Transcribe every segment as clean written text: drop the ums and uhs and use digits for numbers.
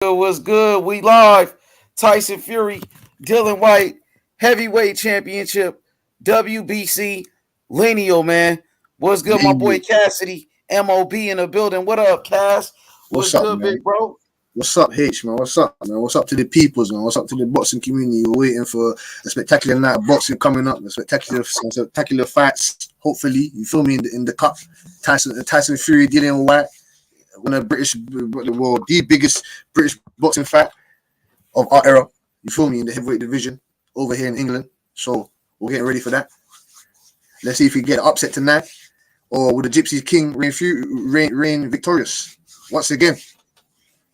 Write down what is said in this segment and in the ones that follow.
What's good? We live. Tyson Fury, Dillian Whyte, heavyweight championship, WBC, lineal, man. What's good, my boy Lindy, Cassidy, MOB in the building. What up, Cass? What's what's up, good, big man? bro? What's up, H, man? What's up, man? What's up to the peoples, man? What's up to the boxing community? We're waiting for a spectacular night of boxing coming up, some spectacular fights. Hopefully, you feel me in the cup. Tyson Fury, Dillian Whyte, one of the biggest British boxing fight of our era. You feel me in the heavyweight division over here in England. So we're getting ready for that. Let's see if we get an upset tonight, or will the Gypsy King reign victorious once again?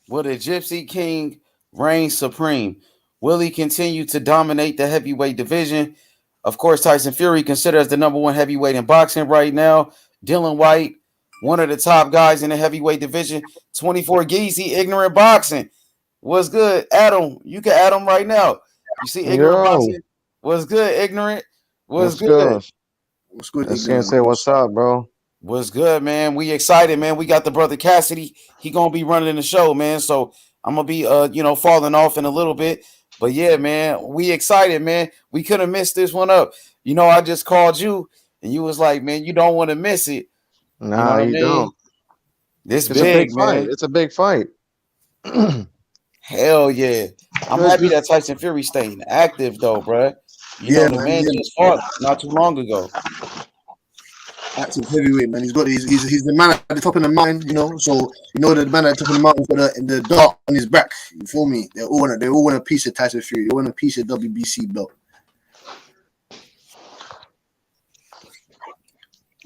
Will the Gypsy King reign supreme? Will he continue to dominate the heavyweight division? Of course, Tyson Fury considered as the number one heavyweight in boxing right now. Dillian Whyte, one of the top guys in the heavyweight division. 24 Geezy, ignorant boxing. What's good? Adam, you can add him right now. You see ignorant Yo, boxing? What's good, ignorant? What's what's good? good? What's good, Just gonna ignorant? say what's up, bro. What's good, man? We excited, man. We got the brother Cassidy. He gonna be running the show, man. So I'm gonna be falling off in a little bit. But yeah, man, we excited, man. We couldn't miss this one up. I just called you and you was like, man, you don't want to miss it. You know Nah, what I you mean? don't. This It's a big big, fight. man. It's a big fight. Hell yeah. I'm Feels happy good. that Tyson Fury staying active though, bruh. Yeah, The man. man Yeah, just fought not too long ago. active heavyweight, man. He's the man at the top of the mountain, So the man at the top of the mountain got the dart on his back. You feel me? They all want a piece of Tyson Fury. They want a piece of WBC belt.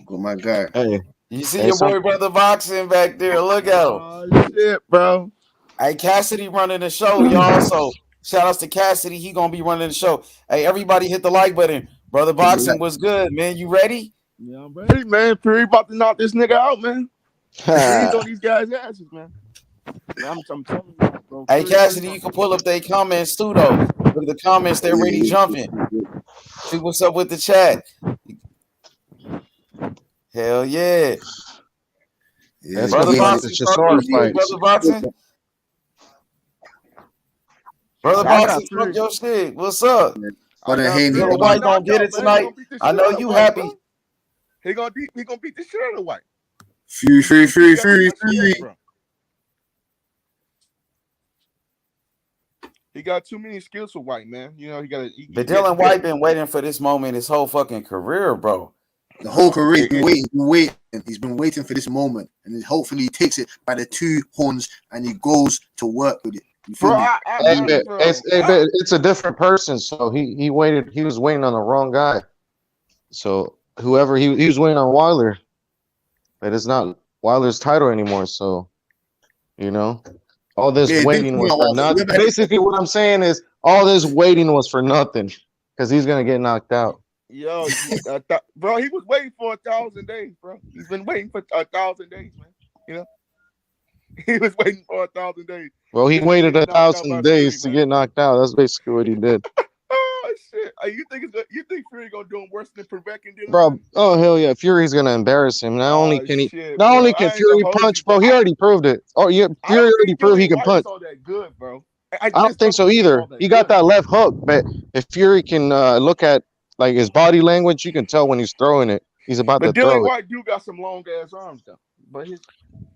Got my guy. Hey, You see hey, your some boy brother boxing back there. Look at him. Oh shit, bro. Hey, Cassidy running the show, y'all. So shout outs to Cassidy. He gonna be running the show. Hey, everybody hit the like button. Brother Hit the Boxing like. was good, man. You ready? Yeah, I'm ready, man. Fury about to knock this nigga out, man. Fury's on these guys' asses, man. I'm telling you, bro. Hey, Fury's really Cassidy, you about can to pull up their comments too, though. Look at the comments, they're already jumping. See what's up with the chat. Hell yeah. Yeah, that's gonna Brother be like the Boxing, talk Chisora your shit, fight. Brother Boxing. Brother I got Boxing, talk Fury. your shit. What's up? I Brother got Haney, Fury Dylan getting White gonna knocked get out, it man. He tonight. gonna beat the I shit know out of you White, happy. bro. He gonna beat the shit out of White. Fury, Fury, Fury, He got too Fury, much Fury. skills, bro. He got too many skills for White, man. He got he But gets Dylan built. White been waiting for this moment his whole fucking career, bro. The whole career, It- he's been waiting. He's been waiting for this moment, and hopefully he takes it by the two horns and he goes to work with it. You feel bro, me? Hey, but bro. it's a different person. So he waited. He was waiting on the wrong guy. So whoever he was waiting on Wilder, but it's not Wilder's title anymore. So you know, all this Yeah, waiting was for nothing. whoever had the Basically, what I'm saying is all this waiting was for nothing because he's gonna get knocked out. Yo, bro, he was waiting for 1,000 days, bro. He's been waiting for 1,000 days, man. You know, he was waiting for 1,000 days. Well, he Just to waited get a knocked out by thousand Fury, days to man. get knocked out. That's basically what he did, Oh shit! You think Fury gonna do him worse than Prevekin did? bro. Oh hell yeah, Fury's gonna embarrass him. Oh shit, Not bro! only can I ain't gonna Fury hold you, punch, bro. bro. He already proved it. Oh yeah, I Fury don't already think proved he Dillian can White is punch. all that good, bro. I I don't just think don't so think he's all either. that He got good. that left hook, but if Fury can look at like his body language, you can tell when he's throwing it. He's about to But Dillian throw it. White do got some long ass arms though. But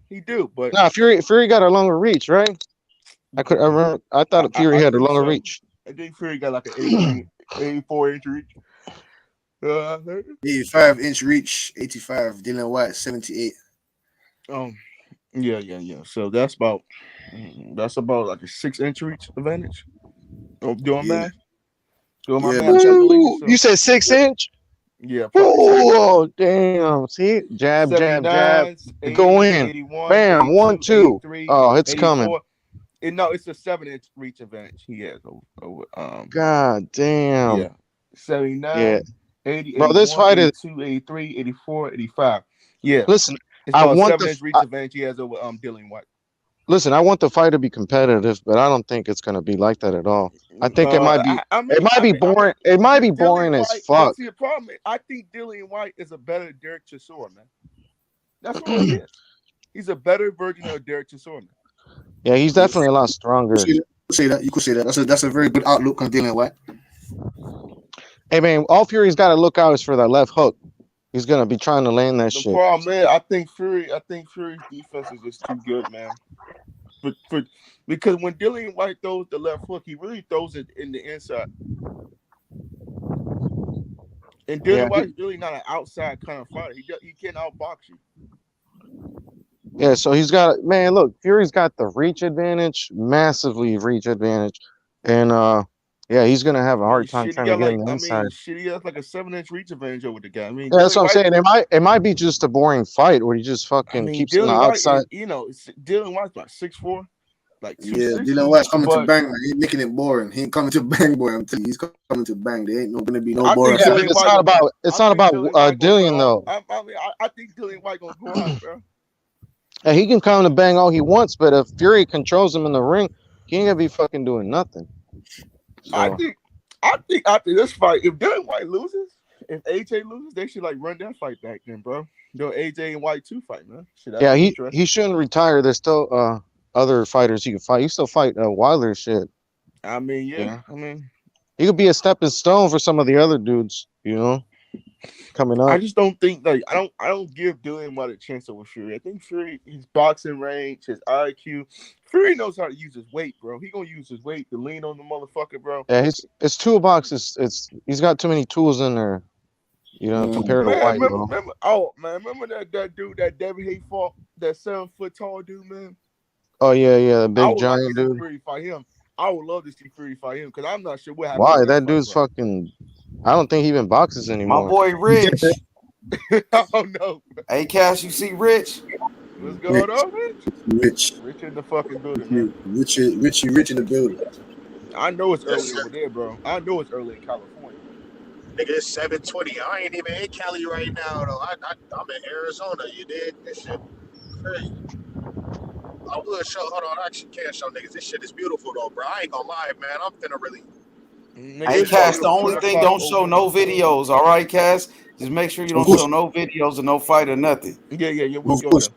he do. But Nah, Fury got a longer reach, right? I remember. I thought Fury I had a think longer so. reach. I think Fury got like an 83, 84-inch reach. 85-inch reach, 85. Dylan White, 78. Um, yeah. So that's about like a 6-inch reach advantage. Oh, doing Yeah, math, doing my yeah, math man. calculations. Ooh, So you said 6 inch? yeah, probably 6 inch. Oh damn! See, jab, jab, jab. 79, Go 80, in. 81, Bam. 1, 82, 2. 83, Oh, it's coming. 84. No, it's a 7-inch reach advantage he has over God damn. yeah. 79, Yeah, 80, bro. This 81, fight is. 82, 83, 84, 85. Yeah. Listen, It's I about a want the. 7-inch reach advantage he has over Dillian White. Listen, I want the fight to be competitive, but I don't think it's gonna be like that at all. I think it might be. It might be boring. It might be boring Dillian as White. But fuck. see, the problem is, I think Dillian White is a better Derek Chisora, man. That's all he is. He's a better version of Derek Chisora, man. Yeah, he's definitely a lot stronger. You could say that. You could say that. That's a very good outlook on Dillian Whyte. Hey man, all Fury's got to look out is for that left hook. He's gonna be trying to land that The shit. problem, man, I think Fury's defense is just too good, man. Because when Dillian Whyte throws the left hook, he really throws it in the inside. And Yeah, Dillian Whyte's really not an outside kind of fighter. He can't outbox you. yeah. So he's got man. Look, Fury's got the reach advantage, massively reach advantage, and yeah, he's gonna have a I mean, hard time shit, he trying to got get in like, the inside. he has like a 7-inch reach advantage over the guy. I mean, Yeah, that's Dillian what I'm Whyte. saying. It might be just a boring fight where he just fucking keeps on the Dillian Whyte outside. is, Dillian Whyte's like 6'4", like Yeah, 260. Dillian Whyte's coming to But bang, man. He ain't making it boring. He ain't coming to bang, boy. I'm telling you, he's coming to bang. There ain't gonna be no I boring think Yeah, fight. but Dillian it's Whyte not gonna. about it's I not think about Dillian Whyte gonna put Dillian all. though. I think Dillian Whyte gonna go out, bro. Yeah, he can come to bang all he wants, but if Fury controls him in the ring, he ain't gonna be fucking doing nothing. I So think after this fight, if Dillian Whyte loses, if AJ loses, they should like run that fight back then, bro. Do AJ and White 2 fight, man. Shit, that'd yeah, be he interesting. shouldn't retire. There's still other fighters he can fight. You still fight Wilder shit. I mean, You yeah. know, I mean, he could be a stepping stone for some of the other dudes. You know, coming I up. just don't think like I don't give Dillian Whyte a chance over Fury. I think Fury, his boxing range, his IQ, Fury knows how to use his weight, bro. He gonna use his weight to lean on the motherfucker, bro. Yeah, his toolbox is it's he's got too many tools in there. You know, compared to Man, White, bro. remember that dude that David Hay fought, that 7 foot tall dude, man. Oh yeah, the I big would like to giant see dude. Fury fight him. I would love to see Fury fight him because I'm not sure what happened Why? in that That fight, dude's bro. fucking. I don't think he even boxes My anymore. boy Rich. I don't know. Hey, Cash, you see Rich? What's going on, Rich? Rich, Rich in the fucking building, man. Rich in the building. I know it's Yes, early sir. over there, bro. I know it's early in California. Nigga, it's 7:20. I ain't even in Cali right now, though. I'm in Arizona. You did this shit crazy. I would show. Hold on, I actually can't show niggas. This shit is beautiful though, bro. I ain't gonna lie, man. I'm finna really. Nigga, Hey, it's This shit Cash, about the beautiful. 10 only thing, o'clock don't show over no in videos, all right, Cash? Just make sure you Of don't course, show no videos of no fight or nothing. Yeah, we'll of go course. there.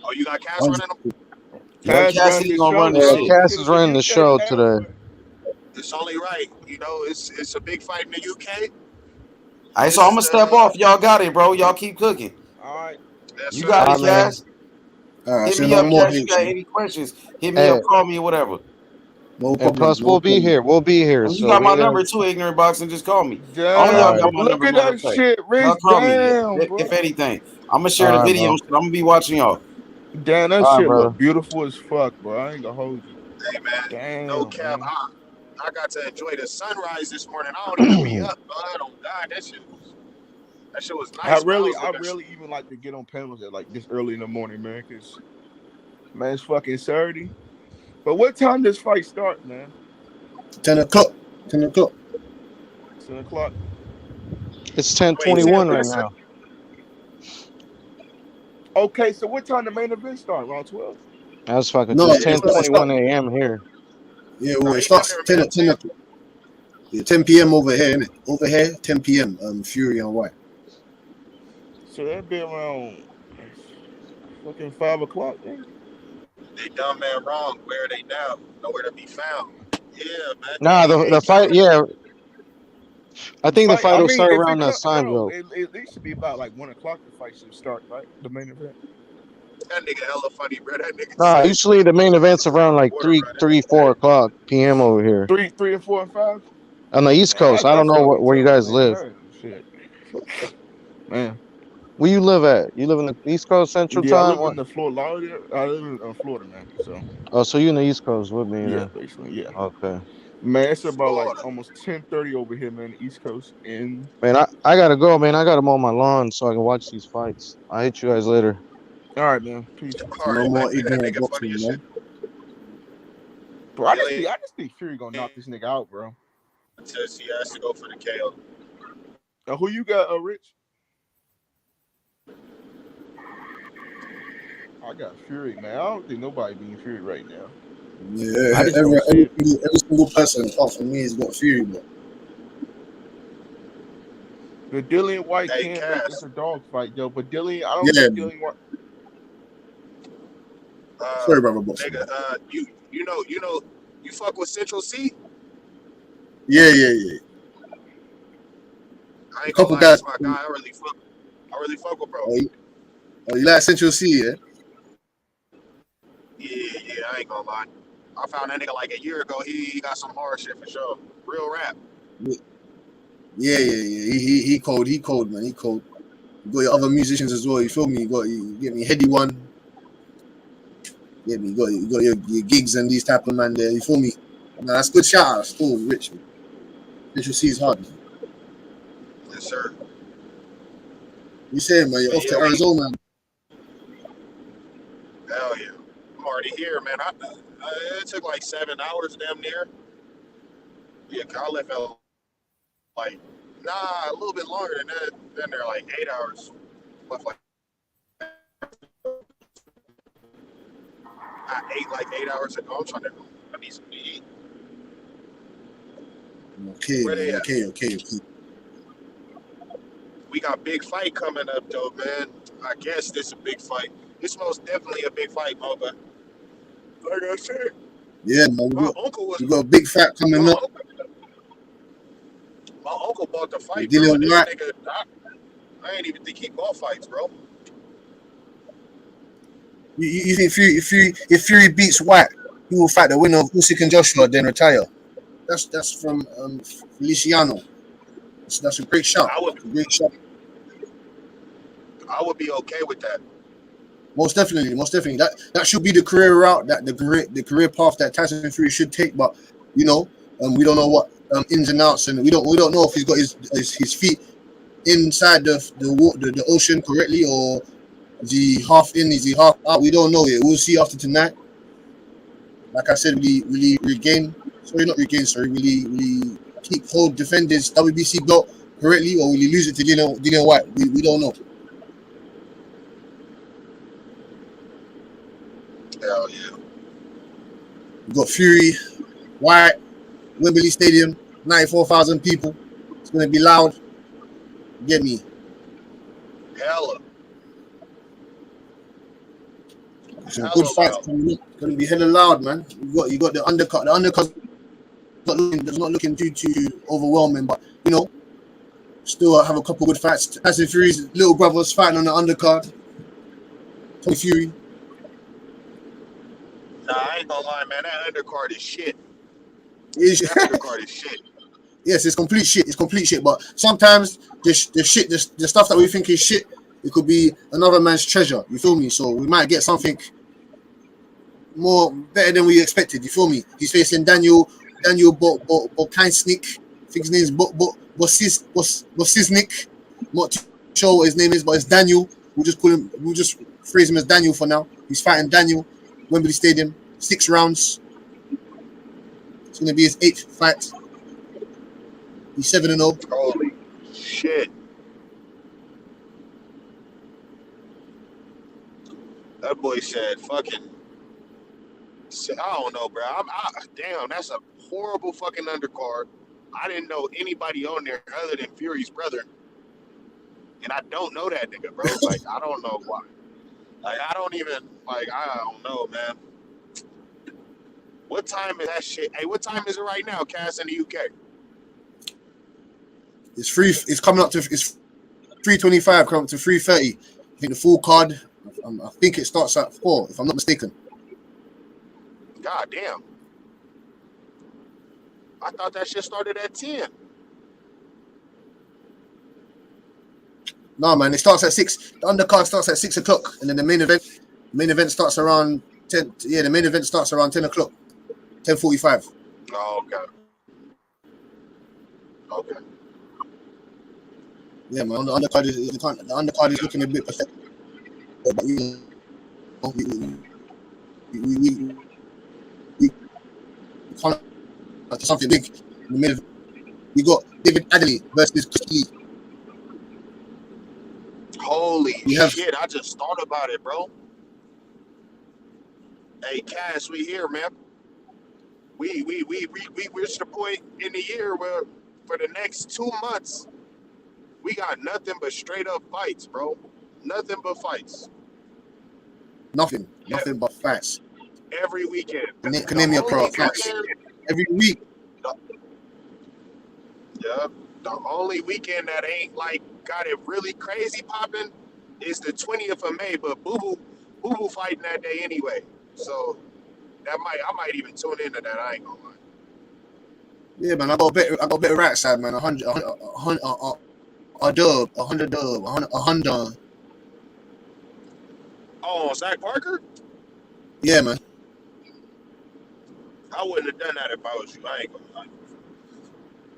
Oh, you got cash running them? Yeah, Cash running Cassidy the gonna run show, the Yeah, bro. shit. This Cass shit is is a running the UK show now, today. bro. It's only right. You know, it's a big fight in the UK. All right, so This I'm is gonna step off. Y'all got it, bro. Y'all keep cooking. All right. yes, You sir. got Ah it, Yes, sir. man. Cash. All right, Hit say me no up, more Cash. You hates, got man. any questions? Hit me Hey, up, call me, or whatever. No and problem, plus no we'll be problem. here. We'll be here. And you So got my we number too, Ignorant Box, and just call me. All of y'all all Damn, right, got bro. my Look number, at matter of that fact. shit, Y'all Rich. call me. Damn, If bro. anything, I'm gonna share all the right, videos. bro. I'm gonna be watching y'all. Damn, that All right, shit brother. look beautiful as fuck, bro. I ain't gonna hold you. Hey, man. No Damn, cap. man. I got to enjoy the sunrise this morning. I don't even be up, bud. Oh God, that shit was nice, man. I was I looking. really even like to get on panels at like this early in the morning, man, because man, it's fucking Saturday. But what time does fight start, man? 10 o'clock. 10 o'clock. 10 o'clock. It's Wait, 10:21 right now. Okay, so what time the main event start? Around 12? I was fucking. No, It's Yeah, it starts. 10:21 a.m. here. Yeah, no, well, it he down starts there in 10 Bam at 10 Bam. o'clock. Yeah, 10 p.m. over here, innit? Over here, 10 p.m. Fury and White. So that'd be around fucking 5 o'clock, man. They dumb man wrong. Where are they now? Nowhere to be found. Yeah, man. Nah, the fight. Kevin. Yeah, I The think the fight, fight I will mean, start if it around come, that time, bro, bro. it should be about like 1 o'clock. The fight should start, right? The main event. That nigga hella funny, bro. That nigga Nah, said usually the main event's around like water 3, running. 3, 4 o'clock p.m. over here Three and 4 and 5. on the East Man, Coast. I don't that's know fucking where you tough, guys man. live. That shit, man. Where you live at? You live in the East Coast Central Yeah, I Time? live What? in the Florida. I live in Florida, man. So Oh, so you in the East Coast with me yeah, then? basically, yeah. Okay, Man, it's about like Florida. almost 10:30 over here, man. The East Coast, and man. I gotta go, man. I gotta mow my lawn so I can watch these fights. I'll hit you guys later. all right, man. Peace, All No right, man. more That ignorant nigga funny boxing, as shit. man. bro. Really? I just think Fury gonna knock this nigga out, bro. Says he has to go for the KO. Who you got, Rich? I got Fury, man. I don't think nobody beating Fury right now. Yeah, I just don't see it. every single person apart from me has got Fury, but The Dillian Whyte Hey, can't make Cass. this a dog fight, yo. But I don't yeah, think Dillian Whyte. Sorry, brother, boxing. Nigga, you fuck with Central C? Yeah, yeah, yeah. I A ain't gonna couple lie, guys. that's my guy. I really fuck with bro. You like Central C, yeah? Yeah, I ain't gonna lie. I found that nigga like a year ago. He got some hard shit for sure. Real rap. Yeah, yeah, yeah. He cold, man. He cold. You got your other musicians as well. You feel me? You get me Heady One. You got your gigs and these type of man there. You feel me? Nah, that's good shout out. Still rich. Man. Central C is hard. Man. Yes, sir. You saying, man? You're But off to yeah, Arizona. hell yeah. I'm already here, man. It took like 7 hours, damn near. Yeah, I left out like, nah, a little bit longer than that. Then they're like 8 hours. Left like, I ate like 8 hours ago. I need some to eat. Okay, Where they man. at? Okay. We got big fight coming up, though, man. I guess this is a big fight. It's most definitely a big fight, Mo, but like I said, Yeah, man. my uncle was We got a big fight my coming up. uncle, my uncle bought the fight, bro. Dillian And this Whyte. nigga, I ain't even think he bought fights, bro. You think if Fury beats White, he will fight the winner of Usyk and Joshua, then retire. That's from Feliciano. That's a great shout. I would It's a great shout. I would be okay with that. Most definitely. That should be the career route that the career path that Tyson Fury should take. But we don't know what ins and outs, and we don't know if he's got his feet inside the ocean correctly, or is he half in, is he half out? We don't know yet. We'll see after tonight. Like I said, will he regain? Sorry, not regain. Sorry, will he defend his WBC belt correctly, or will he lose it to Dillian Whyte? We don't know. Hell yeah. We got Fury, White, Wembley Stadium, 94,000 people. It's gonna be loud. Get me. Hella. Some good fights Loud. coming up. It's gonna be hella loud, man. You got the undercut. The undercut's not looking too overwhelming, but still have a couple good fights. Tyson Fury's little brother's fighting on the undercard. Tony Fury. Nah, I ain't gonna lie, man. That undercard is shit. Yes, That undercard is shit. it's complete shit. It's complete shit. But sometimes the stuff that we think is shit, it could be another man's treasure. You feel me? So we might get something better than we expected. You feel me? He's facing Daniel Bokansnik. I think his name is Bosisnik. Not too sure what his name is, but it's Daniel. We'll just phrase him as Daniel for now. He's fighting Daniel, Wembley Stadium, 6 rounds. It's gonna be his 8th fight. He's 7-0. Holy shit. That boy said fucking. I don't know, bro. Damn, that's a horrible fucking undercard. I didn't know anybody on there other than Fury's brother. And I don't know that nigga, bro. Like, I don't know why. Like, I don't know, man. What time is that shit? Hey, what time is it right now, Cass, in the UK? It's free. It's coming up to 3:25. Coming up to 3:30. I think the full card. I think it starts at 4, if I'm not mistaken. God damn. I thought that shit started at 10. No, man, it starts at 6. The undercard starts at 6 o'clock, and then the main event starts around 10. Yeah, the main event starts around 10 o'clock, 10:45. Oh, okay. Okay. Yeah, man. The undercard is looking a bit pathetic. But we can't to something big in the middle. We got David Adley versus Chris Lee. Holy shit, I just thought about it, bro. Hey, Cass, we here, man. We reached the point in the year where for the next 2 months, we got nothing but straight up fights, bro. Nothing but fights. Nothing Yeah, but facts. every weekend. Can The name me a pro only facts weekend, every week. yeah, the only weekend that ain't like got it really crazy popping is the 20th of May. But Boo Boo fighting that day anyway, so I might even tune into that. I ain't gonna lie. Yeah, man, I got a better right side, man. A dub, a hundred. Oh, Zach Parker, Yeah, man. I wouldn't have done that if I was you. I ain't gonna lie.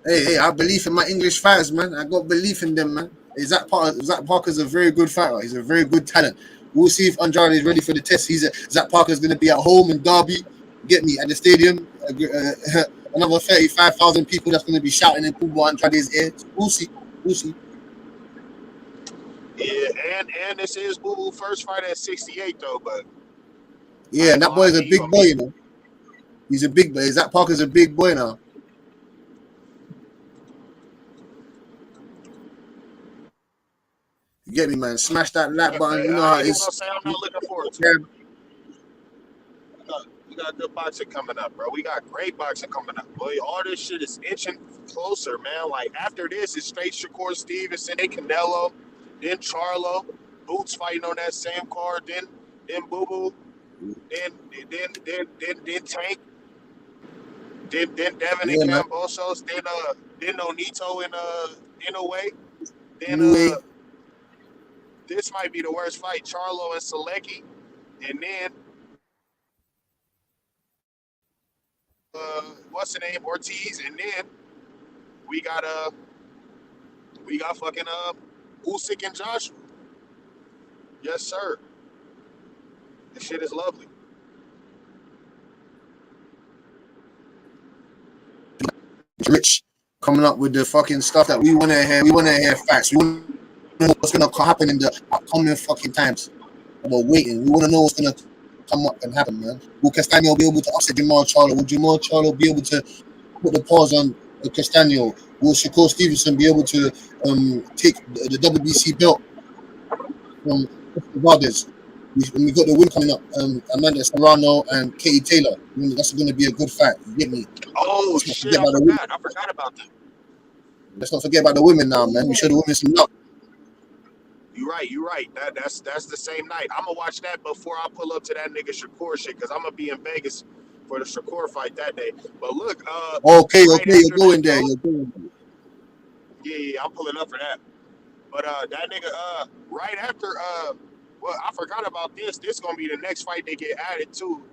Hey, I believe in my English fighters, man. I got belief in them, man. Zach Parker's a very good fighter. He's a very good talent. We'll see if Andrade is ready for the test. Zach Parker's going to be at home in Derby. Get me at the stadium. Another 35,000 people that's going to be shouting in Kubo Andrade's ear. We'll see. We'll see. Yeah, and this is Boo Boo first fight at 68 though, but I Yeah, ain't and that gonna lie, boy's a man, you big gonna boy, be you know. He's a big boy. Zach Parker's a big boy now. You get me, man? Smash that like button. You know I how ain't it even gonna is. say I'm not looking forward to Yeah, it. We got good boxing coming up, bro. We got great boxing coming up, boy. All this shit is inching closer, man. Like after this, it's straight Shakur Stevenson, then Canelo, then Charlo, Boots fighting on that same card, then Boo Boo, then Tank, then Devin and yeah, man. Kambosos, then Onito in a way, then New way. this might be the worst fight, Charlo and Selecki, and then what's the name, Ortiz, and then we got fucking Usyk and Joshua. Yes, sir. This shit is lovely. Rich coming up with the fucking stuff that we want to hear. We want to hear facts. We want to know what's going to happen in the upcoming fucking times. We're waiting. We want to know what's going to come up and happen, man. Will Castaño be able to upset Jamal Charlo? Will Jamal Charlo be able to put the pause on Castaño? Will Shakur Stevenson be able to take the WBC belt from Valdez? We got the win coming up. Amanda Serrano and Katie Taylor. That's going to be a good fight. You get me? Oh Let's not shit, forget I about the women. forgot. I forgot about that. Let's not forget about the women now, man. We show the women some love. You right, you right. That's the same night. I'm gonna watch that before I pull up to that nigga Shakur shit, cause I'm gonna be in Vegas for the Shakur fight that day. But look, Okay, right you're after going that, there. bro. You're going there. Yeah, I'm pulling up for that. But that nigga, right after, well, I forgot about this. This gonna be the next fight they get added to.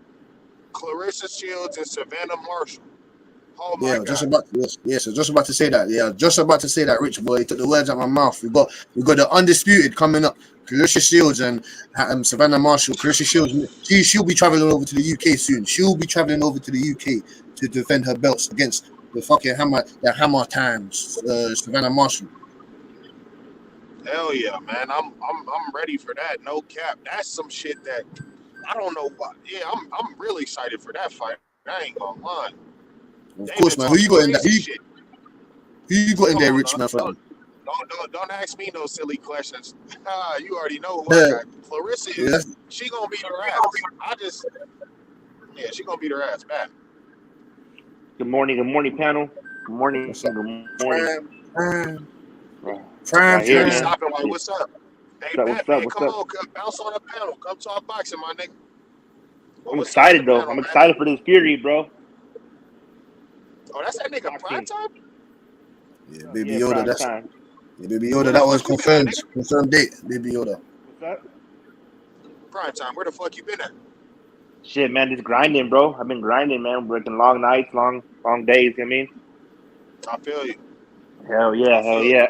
Clarissa Shields and Savannah Marshall. Oh my Yeah, just God. about yes, just about to say that. Yeah, just about to say that, Rich boy. He took the words out of my mouth. We got the undisputed coming up. Clarissa Shields and Savannah Marshall. Clarissa Shields, she'll be traveling over to the UK soon. She'll be traveling over to the UK to defend her belts against the hammer times. Savannah Marshall. Hell yeah, man. I'm ready for that. No cap. That's some shit that I don't know what. Yeah, I'm really excited for that fight. I ain't gonna lie. Of They've course, been man. Who you talking got in that? crazy shit. Who you got in Hold there, on, Rich man? For that? don't ask me no silly questions. You already know who I Yeah, got. Clarissa yeah. is she gonna beat her ass. She gonna beat her ass bad. Good morning, panel. Good morning, What's up? good morning. Prime, Right Yeah, here, he time. man. stopping like, what's up? Hey, What's Bat up? man, What's come up? on, bounce on the panel. Come talk boxing, my nigga. Well, I'm what's up with the excited though. panel, I'm man? excited for this Fury, bro. Oh, that's that nigga prime Boxing. time? Yeah, Baby Yeah, Yoda. prime That's time. yeah, Baby Where Yoda. the That was fuck you been at, confirmed. nigga? Confirmed date. Baby Yoda. What's up? Prime time. Where the fuck you been at? Shit, man, just grinding, bro. I've been grinding, man. Working long nights, long days. You know what I mean? I feel you. Hell I yeah, hell feel you. yeah.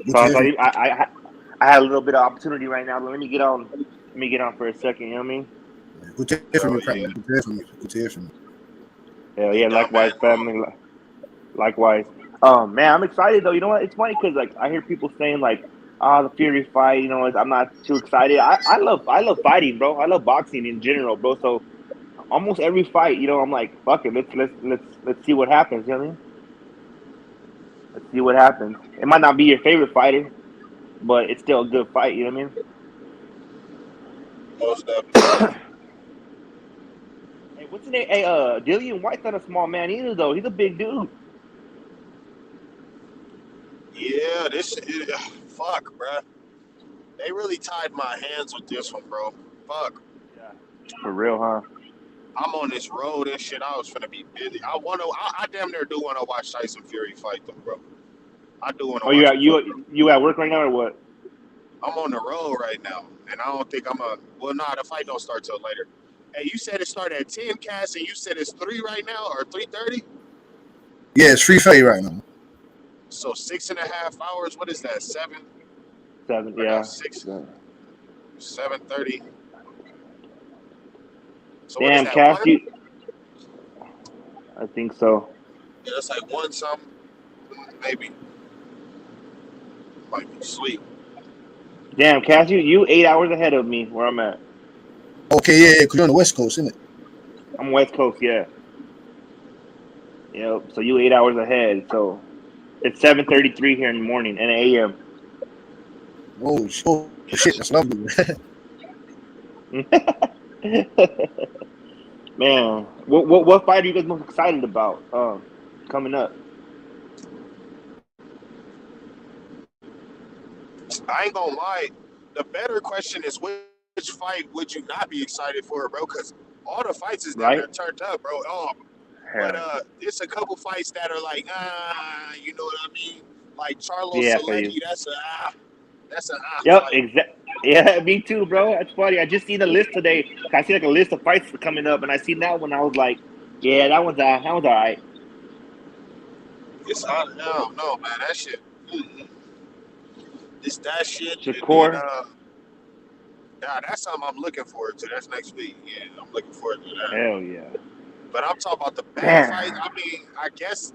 Good to So hear from I had a little bit of opportunity right now, but let me get on. Let me get on for a second. You know what I mean? you. Good to hear from Hell you, yeah. Prime. Good to hear from you. Good to hear from you. Hell No yeah, doubt, likewise, man. family. Likewise. Man, I'm excited though. You know what? It's funny because like I hear people saying like, the Fury fight. You know, I'm not too excited. I love fighting, bro. I love boxing in general, bro. So almost every fight, you know, I'm like, fuck it. Let's see what happens. You know what I mean? Let's see what happens. It might not be your favorite fighter, but it's still a good fight. You know what I mean? Most definitely. Hey, what's his name? Hey, Dillian Whyte's not a small man either, though. He's a big dude. Yeah, fuck, bruh. They really tied my hands with this one, bro. Fuck. Yeah. For real, huh? I'm on this road and shit. I was finna be busy. I damn near do want to watch Tyson Fury fight though, bro. I do want to Oh, you watch at him fight. you at work right now or what? I'm on the road right now, and I don't think well, nah, the fight don't start till later. Hey, you said it started at 10, Cass, and you said it's 3 right now, or 3:30? Yeah, it's 3:30 right now. So 6.5 hours. What is that? 7? 7, I got yeah. 6. Yeah. 7:30. So what is Damn, that? Cass, 1? I think so. Yeah, that's like 1 something, maybe. Might be sweet. Damn, Cass, you 8 hours ahead of me where I'm at. Okay, yeah, because you're on the West Coast, isn't it? I'm West Coast, yeah. Yep. So you 8 hours ahead. So it's 7:33 here in the morning and AM. Oh, shit, that's lovely. Man, what fight are you guys most excited about? Coming up. I ain't gonna lie. The better question is which fight would you not be excited for, bro? Because all the fights is down Right? there turned up, bro. Oh, but Hell. it's a couple fights that are like, you know what I mean? Like Charlo Yeah, for you. Selecki, that's a Yep, fight. exactly. Yeah, me too, bro. That's funny. I just seen a list today. I see like a list of fights coming up, and I seen that one. I was like, yeah, that one's all right. It's no, man, that shit. It's that shit, and then Shakur, yeah, that's something I'm looking forward to. That's next week. Yeah, I'm looking forward to that. hell yeah. But I'm talking about the bad fight. Damn. I mean, I guess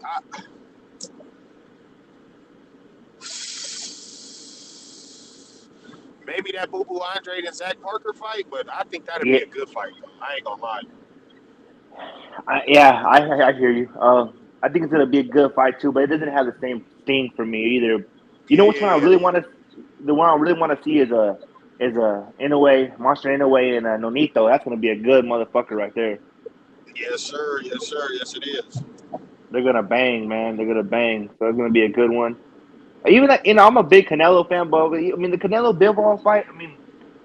maybe that Boo Boo Andre and Zach Parker fight, but I think that'd Yeah, be a good fight. Though. I ain't gonna lie. I hear you. I think it's gonna be a good fight too, but it doesn't have the same sting for me either. You know which one I Yeah, really want to? The one I really want to see is a Inoue, Monster Inoue, and Nonito. That's gonna be a good motherfucker right there. yes, sir. Yes, sir. Yes, it is. They're gonna bang, man. They're gonna bang. So it's gonna be a good one. Even that, I'm a big Canelo fan, but I mean the Canelo Bivol fight.